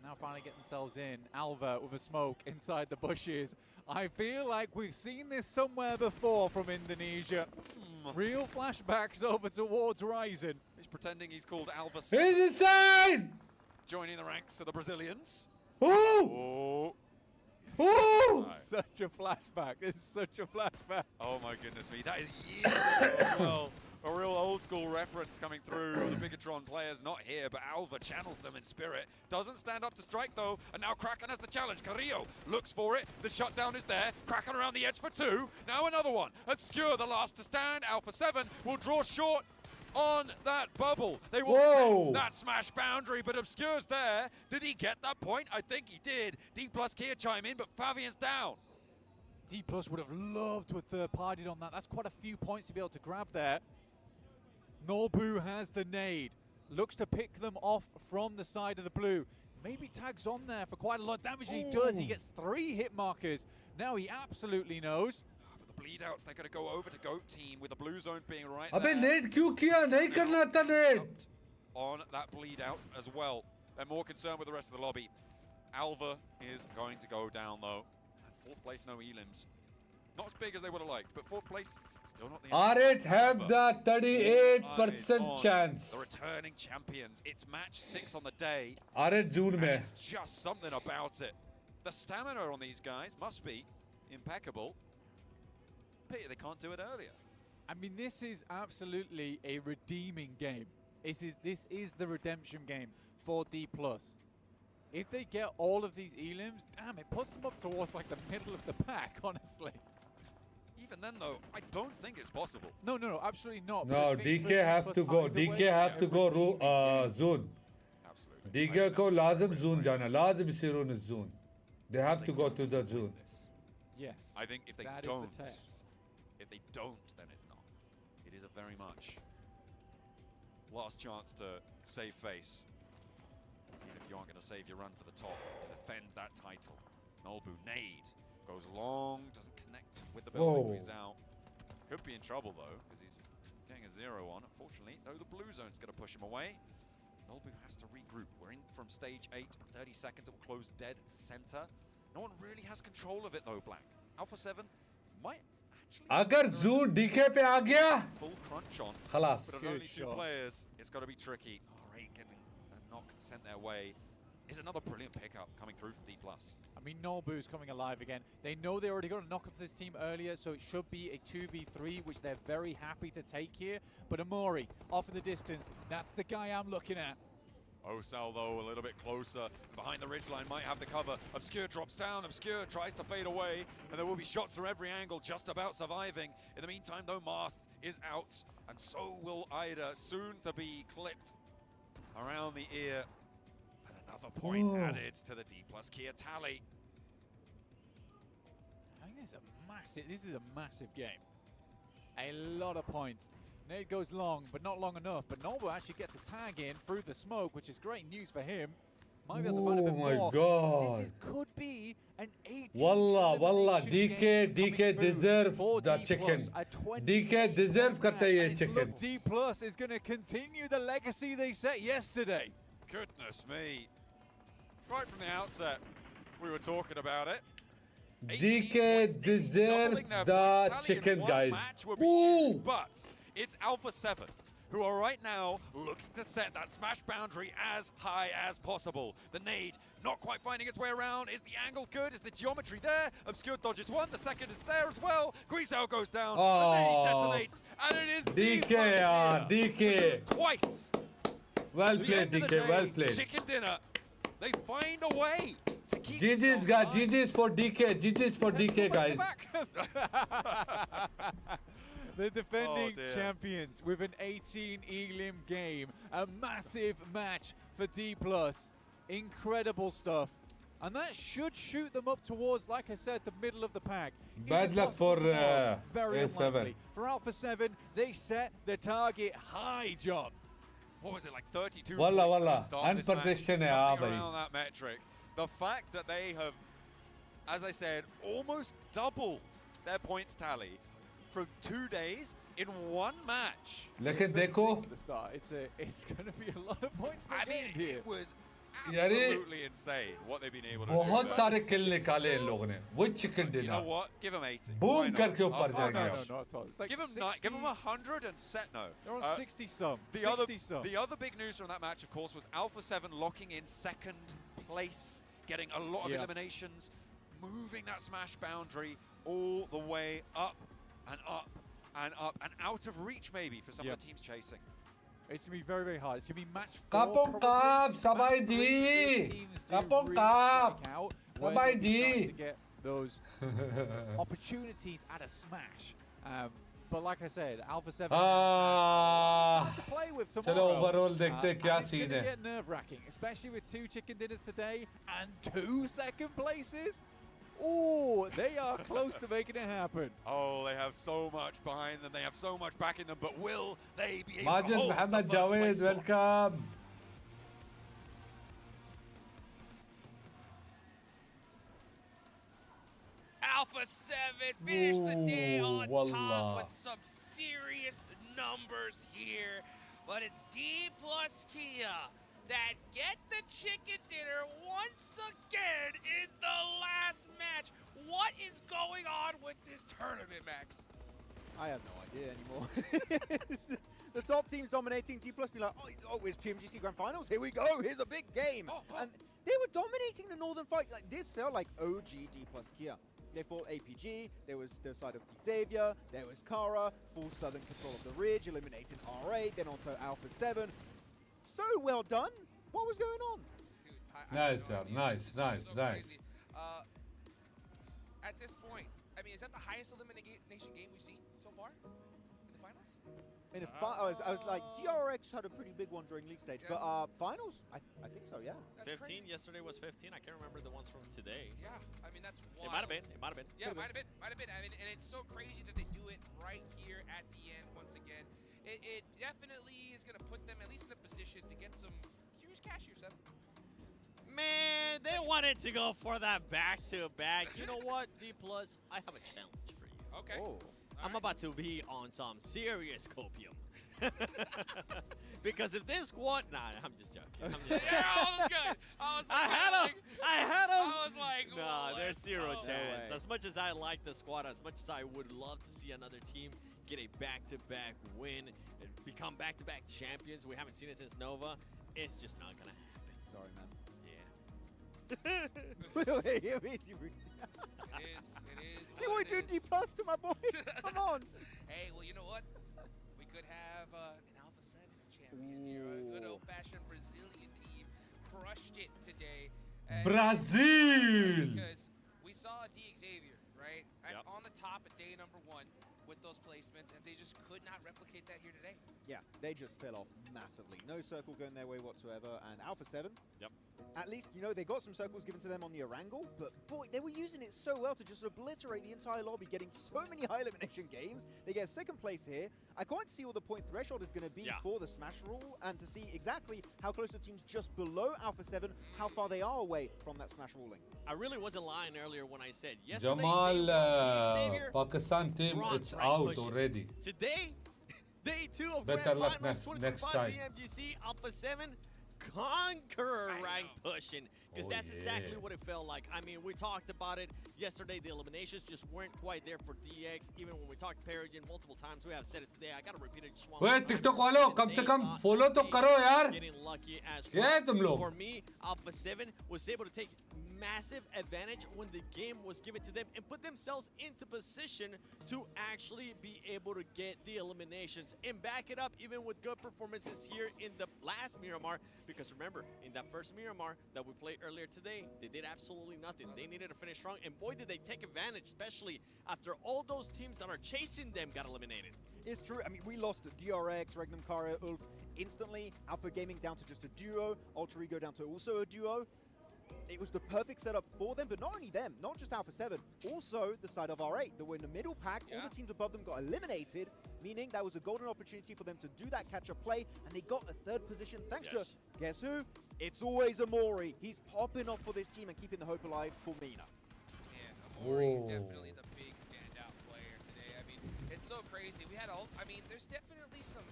Now finally get themselves in. Alva with a smoke inside the bushes. I feel like we've seen this somewhere before from Indonesia. Real flashbacks over towards Ryzen. He's pretending he's called Alva. He's inside! Joining the ranks of the Brazilians. Oh! Such a flashback. It's such a flashback. Oh my goodness me. That is years ago as well. A real old school reference coming through. The Bigatron players not here, but Alva channels them in spirit. Doesn't stand up to strike though, and now Kraken has the challenge. Carrillo looks for it. The shutdown is there. Kraken around the edge for 2. Now another one. Obscure, the last to stand. Alpha 7 will draw short on that bubble. They will set that smash boundary, but Obscure's there. Did he get that point? I think he did. D plus Kia chime in, but Fabian's down. D plus would have loved to have third-partied on that. That's quite a few points to be able to grab there. Norbu has the nade. Looks to pick them off from the side of the blue. Maybe tags on there for quite a lot of damage. He does. He gets 3 hit markers. Now he absolutely knows. But the bleed outs, they're going to go over to Goat Team with the blue zone being right अबे there. नेड क्यों किया? नहीं करना था नेड. On that bleed out as well. They're more concerned with the rest of the lobby. Alva is going to go down though. And 4th place, no elims. Not as big as they would have liked, but 4th place, still not the R8 have the 38% chance. The returning champions. It's match 6 on the day. R8 June में. It's just something about it. The stamina on these guys must be impeccable. Pity they can't do it earlier. I mean, this is absolutely a redeeming game. This is the redemption game for D+. If they get all of these elims, damn, it puts them up towards like the middle of the pack, honestly. Even then, though, I don't think it's possible. No, absolutely not. No, DK have to go. DK have to go zone. Absolutely. DK को लाजम zone जाना. लाजम इसे zone. They have to go to the zone. Yes. I think if they that don't, is the test. If they don't, then it's not. It is a very much last chance to save face. Even if you aren't going to save your run for the top to defend that title. Nolbu nade goes long, doesn't connect with the building. He's out. Could be in trouble though, because he's getting a 0 on. Unfortunately, no, the blue zone's going to push him away. Nolbu has to regroup. We're in from stage 8. 30 seconds, it will close dead center. No one really has control of it though, Black. Alpha 7 might actually... अगर Zoon DK पे आ गया, full crunch on. खलास. But only 2 players, it's got to be tricky. Alright, getting a knock sent their way. Is another brilliant pickup coming through from D+. I mean, Norbu's coming alive again. They know they already got a knock off this team earlier, so it should be a 2v3, which they're very happy to take here. But Amori, off in the distance, that's the guy I'm looking at. Osal, though, a little bit closer. Behind the ridgeline, might have the cover. Obscure drops down. Obscure tries to fade away. And there will be shots from every angle, just about surviving. In the meantime, though, Marth is out. And so will Ida, soon to be clipped around the ear. And another point added to the D plus Kia tally. I think this is a massive game. A lot of points. Nade goes long, but not long enough. But Noble actually gets a tag in through the smoke, which is great news for him. Might be able to find a bit more. God. This could be an 18 Wallah, DK deserve the chicken. DK deserve karta ye chicken. Look, D Plus is going to continue the legacy they set yesterday. Goodness me. Right from the outset, we were talking about it. DK deserve the chicken, guys. Huge, but it's Alpha 7 who are right now looking to set that smash boundary as high as possible. The nade not quite finding its way around. Is the angle good? Is the geometry there? Obscure dodges one. The second is there as well. Guizhou goes down. The nade detonates. And it is DK. Twice. Well played, DK. Well played. Chicken dinner. They find a way to keep GG's, guys. GG's for DK. GG's for DK, guys. The defending champions with an 18 elim game. A massive match for D+. Incredible stuff. And that should shoot them up towards, like I said, the middle of the pack. Bad luck for very A7. unlikely. For Alpha 7, they set the target high, John. What was it, like 32 Wallah. Something Unprediction hai, around that metric. The fact that they have, as I said, almost doubled their points tally from 2 days in one match. Lekin dekho. It's going to be a lot of points. I mean, it was absolutely insane what they've been able to do. बहुत सारे kill निकाले इन लोगों ने. वो chicken dinner. You know what? Give them 80. Boom करके ऊपर जाएंगे. No, not at all. It's like give them 100 and set no. They're on 60 some. The other big news from that match, of course, was Alpha 7 locking in second place, getting a lot of eliminations, moving that smash boundary all the way up and up and up and out of reach maybe for some of the teams chasing. It's going to be very, very hard. It's going to be match 4. Kapong kap, sabay di. Kapong kap, sabay di. To get those opportunities at a smash. But like I said, Alpha 7 to play with tomorrow. चलो overall देखते क्या It's scene going to है. get nerve-wracking, especially with 2 chicken dinners today and 2 second places. Oh, they are close to making it happen. Oh, they have so much behind them. They have so much backing them. But will they be able Majid to hold Muhammad the first Javed, place spot? welcome. Alpha 7 finished the day on Ooh, top wallah. with some serious numbers here. But it's D plus Kia that get the chicken dinner once again in the last match. What is going on with this tournament, Max? I have no idea anymore. The top team's dominating. D Plus be like, oh, it's PMGC Grand Finals. Here we go. Here's a big game. And they were dominating the Northern fight. Like this felt like OG D Plus Kia. They fought APG. There was the side of Xavier. There was Kara. Full Southern control of the ridge. Eliminated R8. Then onto Alpha 7. So well done. What was going on? Dude, Nice, nice. Crazy. At this point, I mean, is that the highest elimination game we've seen so far in the finals? In the I was like, DRX had a pretty big one during league stage, but finals, I think so, yeah. That's 15. Crazy. Yesterday was 15. I can't remember the ones from today. Yeah, I mean that's wild. It might have been. Yeah, it might have been. I mean, and it's so crazy that they do it right here at the end once again. It definitely is gonna put them at least in a position to get some serious cash here, Seth. Man, they wanted to go for that back-to-back. You know what, D+, I have a challenge for you. Okay. I'm about to be on some serious copium. Because if this squad... Nah, I'm just joking. Yeah, I was good. I had him. I was like, nah, there's zero chance. No as much as I like the squad, as much as I would love to see another team get a back-to-back win and become back-to-back champions, we haven't seen it since Nova, it's just not going to happen. Sorry, man. It is. See what we do D plus to my boy? Come on. Hey, well, you know what? We could have an Alpha 7 champion here. A good old-fashioned Brazilian team Brazil. Because we saw D Xavier, right, on the top at day number 1 with those placements, and they just could not replicate that here today. Yeah, they just fell off massively. No circle going their way whatsoever. And Alpha 7, at least, you know, they got some circles given to them on the Erangel, but boy, they were using it so well to just obliterate the entire lobby, getting so many high elimination games. They get second place here. I can't see what the point threshold is going to be for the Smash rule, and to see exactly how close the teams just below Alpha 7, how far they are away from that Smash ruling. I really wasn't lying earlier when I said yesterday. Jamal, Pakistan team, it's out already. Today, day 2 of Better Grand luck Finals next 2025 time. PMGC Alpha 7 conquer rank pushing, because that's exactly what it felt like. I mean, we talked about it yesterday. The eliminations just weren't quite there for DX. Even when we talked Paragon multiple times, we have said it today. I gotta repeat it just one more Wait, time. TikTok वालों, कम से कम follow तो करो यार. Getting lucky as क्या है तुम लोग? For me, Alpha 7 was able to take massive advantage when the game was given to them and put themselves into position to actually be able to get the eliminations and back it up even with good performances here in the last Miramar. Because remember, in that first Miramar that we played earlier today, they did absolutely nothing. They needed to finish strong, and boy, did they take advantage, especially after all those teams that are chasing them got eliminated. It's true. I mean, we lost DRX, Regnum Kara, Ulf instantly. Alpha Gaming down to just a duo. Ultra Ego down to also a duo. It was the perfect setup for them, but not only them, not just Alpha 7, also the side of R8 that were in the middle pack. All the teams above them got eliminated, meaning that was a golden opportunity for them to do that catch-up play, and they got a third position thanks to, guess who? It's always Amori. He's popping off for this team and keeping the hope alive for Mina. Yeah, Amori definitely the big standout player today. I mean, it's so crazy. We had all, I mean, there's definitely some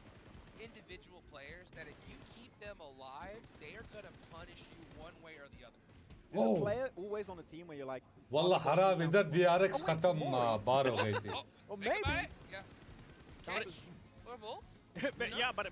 individual players that if you keep them alive, they are going to punish you one way or the other. There's a player always on a team where you're like, والله حرام इधर DRX खत्म बार हो गई थी. Or maybe.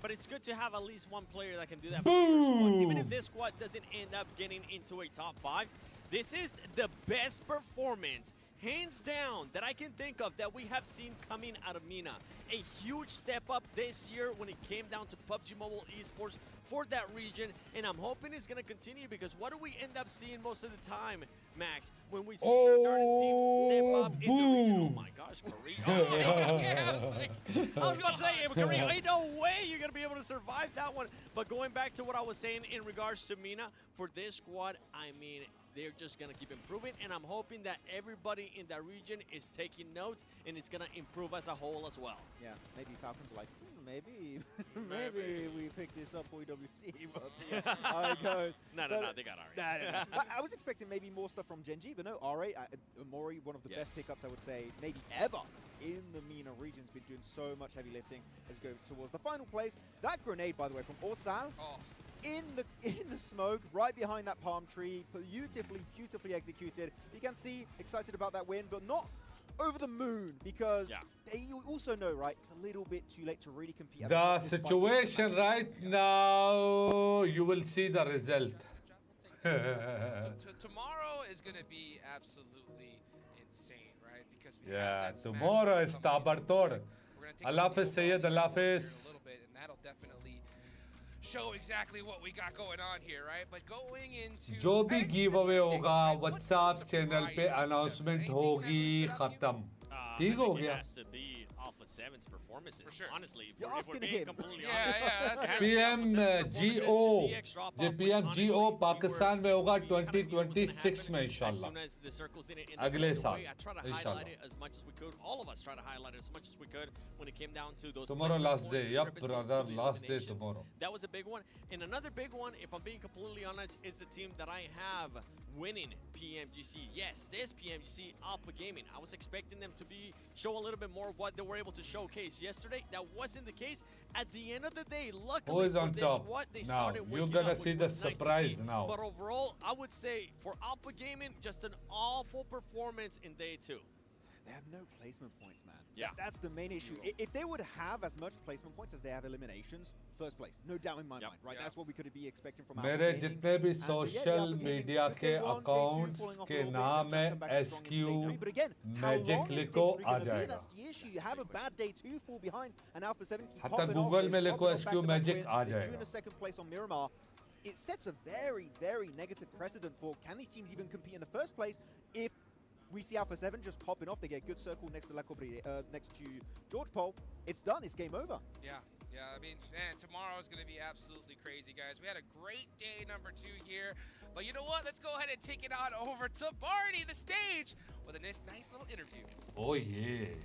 But it's good to have at least one player that can do that. Boom! Even if this squad doesn't end up getting into a top 5, this is the best performance, hands down, that I can think of that we have seen coming out of Mina. A huge step up this year when it came down to PUBG Mobile esports for that region, and I'm hoping it's going to continue, because what do we end up seeing most of the time, Max? When we see certain teams step up in the region. Oh my gosh, Korea. I was going to say, Korea, ain't no way you're going to be able to survive that one. But going back to what I was saying in regards to Mina, for this squad, I mean, they're just going to keep improving, and I'm hoping that everybody in that region is taking notes, and it's going to improve as a whole as well. Yeah, maybe Falcons are like, maybe we pick this up for EWC. We'll see how it goes. No, they got R8. I was expecting maybe more stuff from Genji, but no, R8, Amori, one of the best pickups, I would say, maybe ever in the MENA region. Has been doing so much heavy lifting as we go towards the final place. That grenade, by the way, from Orsal. In the smoke, right behind that palm tree, beautifully executed. You can see excited about that win, but not over the moon, because they also know, right, it's a little bit too late to really compete. The situation right now, you will see the result. Tomorrow is going to be absolutely insane, right? Because we tomorrow is Tabartor. Allah Hafiz, Sayyid, Allah Hafiz. And that'll definitely show exactly what we got going on here, right? But going into जो भी give away होगा WhatsApp channel पे announcement होगी खत्म. ठीक हो गया. Alpha 7's performances. For sure. Honestly, You're asking being him. completely that's PMGO ये PMGO पाकिस्तान में होगा 2026 में इंशाल्लाह. अगले साल इंशाल्लाह. As much as we could, all of us try to highlight it as much as we could when it came down to those. Tomorrow last day, yep, brother, last day tomorrow. That was a big one, and another big one, if I'm being completely honest, is the team that I have winning PMGC. Yes, this PMGC Alpha Gaming. I was expecting them to show a little bit more of what they were able to showcase yesterday. That wasn't the case. At the end of the day, luckily Who is on for top? this squad, they Now started you're waking gonna up, see which the was nice to surprise see. now. But overall, I would say for Alpha Gaming, just an awful performance in day 2. They have no placement points, man. Yeah. That's the main issue. If they would have as much placement points as they have eliminations, first place, no doubt in my mind, right? That's what we could be expecting from Alpha मेरे Gaming. जितने भी social media के accounts के नाम है SQ But again, magic लिखो आ जाएगा. That's the issue. You have a bad day 2, fall behind, and Alpha 7 keep हत्ता popping off. गूगल में They're लिखो popping off SQ back-to-back magic wins. आ They're doing जाएगा. a second place on Miramar. it sets a very, very negative precedent for can these teams even compete in the first place if we see Alpha 7 just popping off. They get a good circle next to next to George Pole. It's done. It's game over. Yeah. I mean, man, tomorrow is going to be absolutely crazy, guys. We had a great day number 2 here. But you know what? Let's go ahead and take it on over to Barney, the stage, with a nice little interview. Oh, yeah.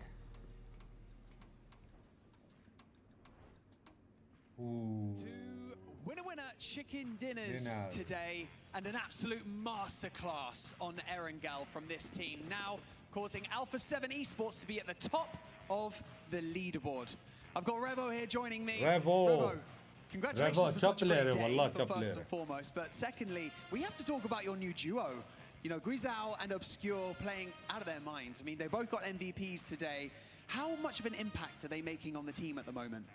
Ooh. Two winner chicken dinners today, and an absolute masterclass on Erangel from this team, now causing Alpha 7 Esports to be at the top of the leaderboard. I've got Revo here joining me. Revo, congratulations for such a great day, first and foremost. But secondly, we have to talk about your new duo. You know, Grisao and Obscure playing out of their minds. I mean, they both got MVPs today. How much of an impact are they making on the team at the moment?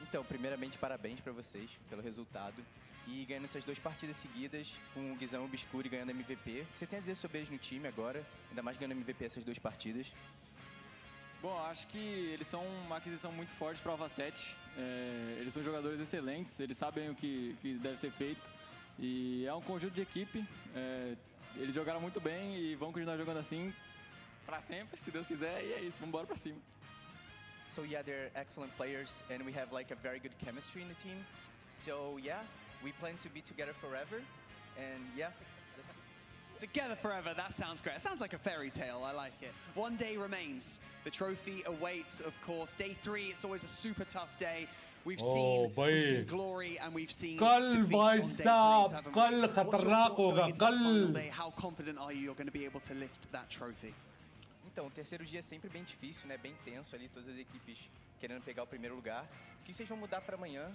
Então, primeiramente, parabéns para vocês pelo resultado. E ganhando essas 2 partidas seguidas, com o Guizão Obscuro e ganhando MVP. O que você tem a dizer sobre eles no time agora? Ainda mais ganhando MVP essas 2 partidas. Bom, acho que eles são uma aquisição muito forte para a Alpha 7. Eles são jogadores excelentes, eles sabem o que deve ser feito. E é um conjunto de equipe. Eles jogaram muito bem e vão continuar jogando assim para sempre, se Deus quiser. E é isso, vamos embora para cima. So yeah, they're excellent players and we have like a very good chemistry in the team. So yeah, we plan to be together forever. And yeah, that's it. Together forever, that sounds great. It sounds like a fairy tale, I like it. One day remains. The trophy awaits, of course. Day 3, it's always a super tough day. We've seen glory and we've seen defeats on day 3. How confident are you you're going to be able to lift that trophy? Então, o terceiro dia é sempre bem difícil, né? Bem tenso ali, todas as equipes querendo pegar o primeiro lugar. O que vocês vão mudar para amanhã,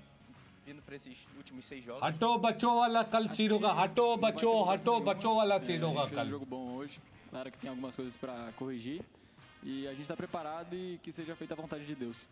vindo para esses últimos 6 jogos? हटो बच्चों वाला कल scene होगा. हटो बच्चों वाला scene होगा कल. Jogo bom hoje. Claro que tem algumas coisas para corrigir e a gente está preparado e que seja feita a vontade de Deus.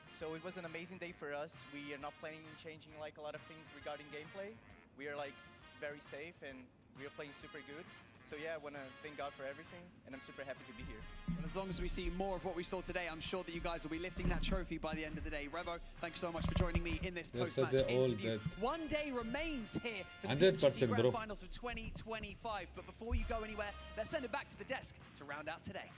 So it was an amazing day for us. We are not planning on changing like a lot of things regarding gameplay. We are like very safe and we are playing super good. So yeah, I want to thank God for everything, and I'm super happy to be here. And as long as we see more of what we saw today, I'm sure that you guys will be lifting that trophy by the end of the day. Revo, thank you so much for joining me in this post-match interview. One day remains here for the PMGC Grand Finals of 2025. But before you go anywhere, let's send it back to the desk to round out today.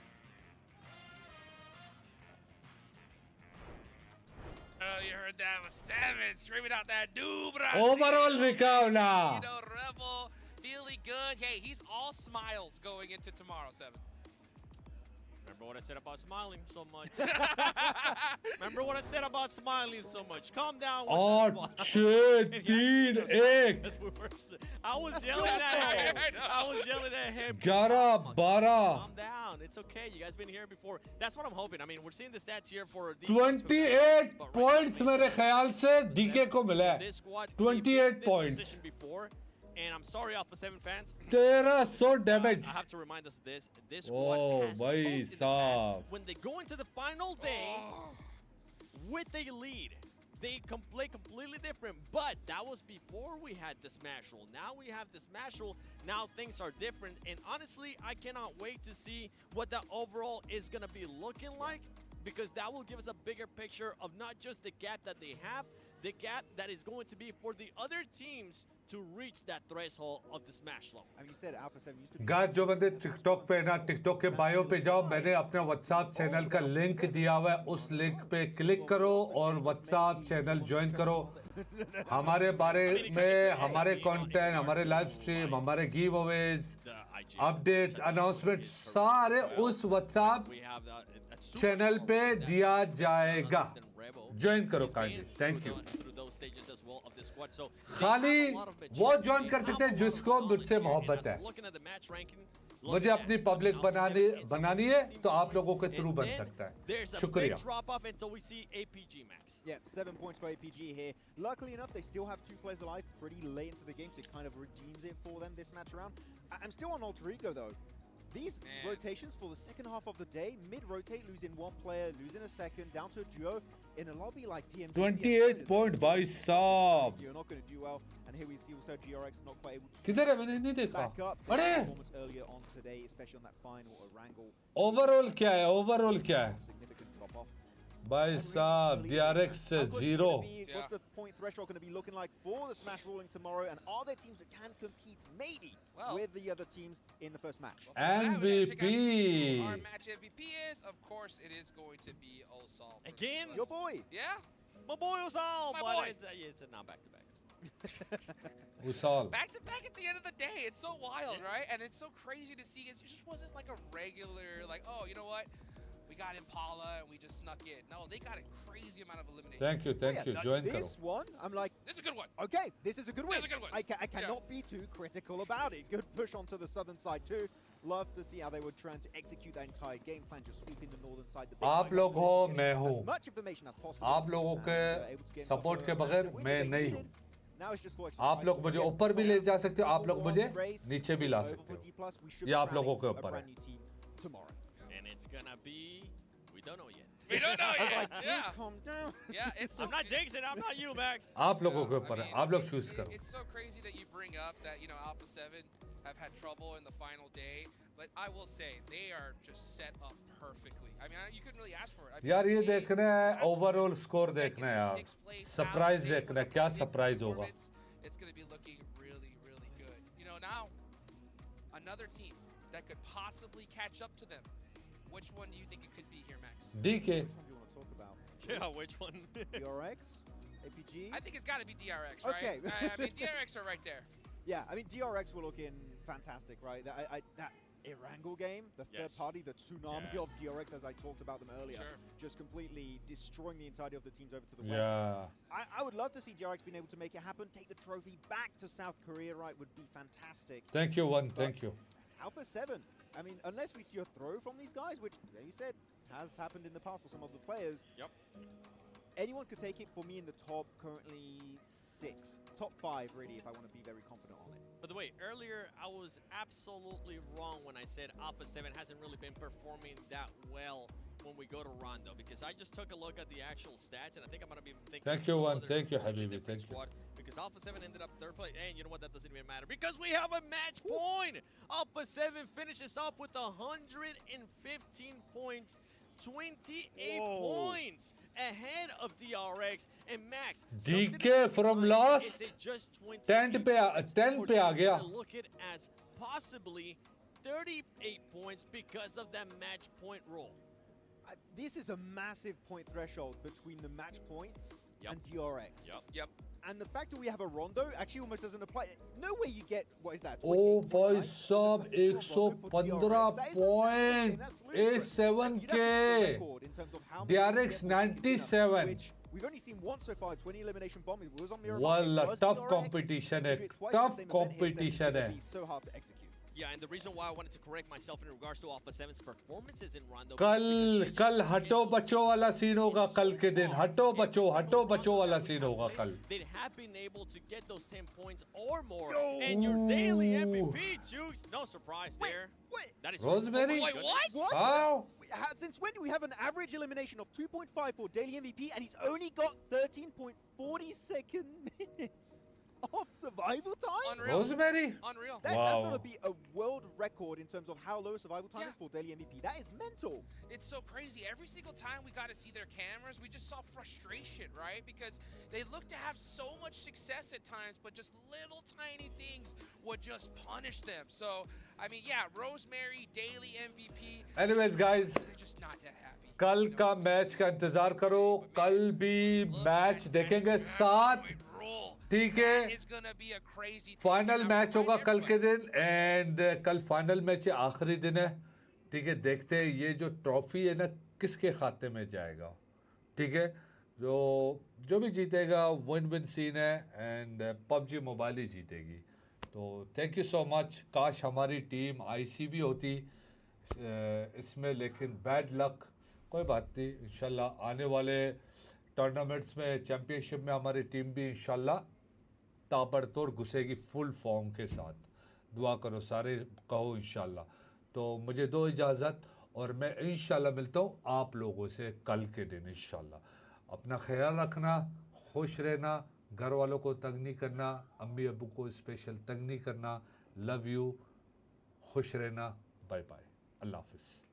Oh, you heard that with 7 screaming out that Dubra. Overall recover. You know, Rebel feeling good. Hey, he's all smiles going into tomorrow, 7. Remember what I said about smiling so much? Remember what I said about smiling so much? Calm down. I was yelling at him. I was yelling at him. 11, 12. Calm down. It's okay. You guys been here before. That's what I'm hoping. I mean, we're seeing the stats here for 28 points मेरे ख्याल से DK को मिला है. 28 points. And I'm sorry, Alpha 7 fans. They're so damaged. I have to remind us of this. This squad has choked in the past. When they go into the final day with a lead, they play completely different. But that was before we had the Smash Roll. Now we have the Smash Roll. Now things are different. And honestly, I cannot wait to see what the overall is going to be looking like, because that will give us a bigger picture of not just the gap that they have, the gap that is going to be for the other teams to reach that threshold of the Smash Low. I mean, you said Alpha 7 used to be... guys जो बंदे TikTok पे ना TikTok के bio पे जाओ, मैंने अपने WhatsApp channel का लिंक दिया हुआ है, उस लिंक पे क्लिक करो और व्हाट्सएप चैनल ज्वाइन करो. हमारे बारे में, हमारे कंटेंट, हमारे लाइव स्ट्रीम, हमारे गिव अवेज, अपडेट्स, अनाउंसमेंट सारे उस व्हाट्सएप चैनल पे दिया जाएगा. ज्वाइन करो काइंडली. Thank you. खाली वो ज्वाइन कर सकते हैं जिसको मुझसे मोहब्बत है. मुझे अपनी पब्लिक बनानी है तो आप लोगों के थ्रू बन सकता है. शुक्रिया. Yeah, 7 points for APG here. Luckily enough, they still have 2 players alive pretty late into the game, so it kind of redeems it for them this match around. I'm still on Alter Ego though. These rotations for the second half of the day, mid-rotate, losing 1 player, losing a second, down to a duo in a lobby like PMGC. 28 point by Saab. You're not going to do well, and here we see also GRX not quite able to किधर है? मैंने नहीं देखा. back up अरे performance earlier on today, especially on that final Erangel. Overall क्या है? Overall क्या है? Significant drop off. Bhai Saab, DRX says 0. What's the point threshold going to be looking like for the Smash Ruling tomorrow? And are there teams that can compete, maybe, with the other teams in the first match? MVP. Our match MVP is, of course, it is going to be Osal. Again? Your boy. Yeah? My boy Osal. My but boy. It's not back-to-back. Usal. Back to back at the end of the day. It's so wild, right? And it's so crazy to see. It just wasn't like a regular, like, oh, you know what? We got Impala and we just snuck in. No, they got a crazy amount of elimination. Thank you. Join This one, I'm like, this is a good one. Okay, this is a good win. This is a good one. I cannot be too critical about it. Good push onto the southern side too. Love to see how they were trying to execute that entire game plan, just sweeping the northern side. The big आप side लोग हो, getting मैं as हूँ. much information as possible. आप लोगों के support के बगैर मैं नहीं हूँ. Now it's just for आप लोग मुझे ऊपर भी ले जा सकते हो, आप लोग मुझे नीचे भी ला सकते हो. ये आप लोगों के ऊपर है. And it's gonna be, we don't know yet. We don't know yet. Like, Yeah. calm down. Yeah, it's so I'm not jinxing. I'm not you, Max. आप लोगों के ऊपर है. आप लोग चूज करो. It's so crazy that you bring up that, you know, Alpha 7 have had trouble in the final day, but I will say they are just set up perfectly. I mean, you couldn't really ask for it. I mean, यार ये this game, देखना है, overall score देखना है यार. sixth place, surprise Alpha 8 देखना है, with a क्या big सरप्राइज होगा. performance. It's going to be looking really, really good. You know, now another team that could possibly catch up to them. Which one do you think it could be here, Max? DK. Which one do you want to talk about? Yeah, which one? DRX? APG? I think it's got to be DRX, right? Okay. I mean, DRX are right there. Yeah, I mean, DRX were looking fantastic, right? That Erangel game, the third party, the tsunami of DRX, as I talked about them earlier, just completely destroying the entirety of the teams over to the west. Yeah. I would love to see DRX being able to make it happen, take the trophy back to South Korea, right, would be fantastic. Thank you, one. Thank you. Alpha 7, I mean, unless we see a throw from these guys, which, like you said, has happened in the past for some of the players. Yep. Anyone could take it for me in the top, currently 6. Top 5, really, if I want to be very confident on it. By the way, earlier I was absolutely wrong when I said Alpha 7 hasn't really been performing that well when we go to Rondo, because I just took a look at the actual stats, and I think I'm going to be thinking Thank you, one. Thank you, Habibi. Thank you. squad, because Alpha 7 ended up third place, and you know what, that doesn't even matter, because we have a match point! Alpha 7 finishes off with 115 points, 28 points ahead of DRX, and Max. DK from last 10 पे आ गया. Look at as possibly 38 points because of that match point rule. This is a massive point threshold between the match points and DRX. Yep. And the fact that we have a Rondo actually almost doesn't apply. No way you get, what is that? Oh भाई साहब 115 point A7K DRX 97. We've only seen once so far, 20 elimination bomb. It was on Miramar. Wallah tough competition है, tough competition है. So hard to execute. Yeah, and the reason why I wanted to correct myself in regards to Alpha 7's performances in Rondo. कल हटो बचो वाला scene होगा कल के दिन. हटो बचो वाला सीन होगा कल. They have been able to get those 10 points or more. And your daily MVP, Jukes, no surprise there. Wait. That is Rosemary? Wait, What? How? Since when do we have an average elimination of 2.5 for daily MVP, and he's only got 13.40 second minutes of survival time? Unreal. Rosemary? Unreal. That's Wow. going to be a world record in terms of how low survival time is for daily MVP. That is mental. It's so crazy. Every single time we got to see their cameras, we just saw frustration, right? Because they look to have so much success at times, but just little tiny things would just punish them. So, I mean, yeah, Rosemary, daily MVP. Anyways guys, They're just not that happy. कल का match का इंतजार करो. कल भी match देखेंगे साथ. ठीक है. फाइनल मैच होगा कल के दिन एंड कल फाइनल मैच आखिरी दिन है. ठीक है, देखते हैं ये जो ट्रॉफी है ना किसके खाते में जाएगा. ठीक है, जो भी जीतेगा विन विन सीन है एंड पबजी मोबाइल ही जीतेगी. तो थैंक यू सो मच. काश हमारी टीम आईसीबी होती इसमें, लेकिन बैड लक. कोई बात नहीं, इंशाल्लाह आने वाले टूर्नामेंट्स में चैम्पियनशिप में हमारी टीम भी इंशाल्लाह ताबड़तोड़ घुसेगी फुल फॉर्म के साथ. दुआ करो सारे, कहो इंशाल्लाह. तो मुझे दो इजाज़त और मैं इंशाल्लाह मिलता हूँ आप लोगों से कल के दिन इंशाल्लाह. अपना ख्याल रखना, खुश रहना, घर वालों को तंग नहीं करना, अम्मी अब्बू को स्पेशल तंग नहीं करना. लव यू, खुश रहना. बाय बाय, अल्लाह हाफिज़.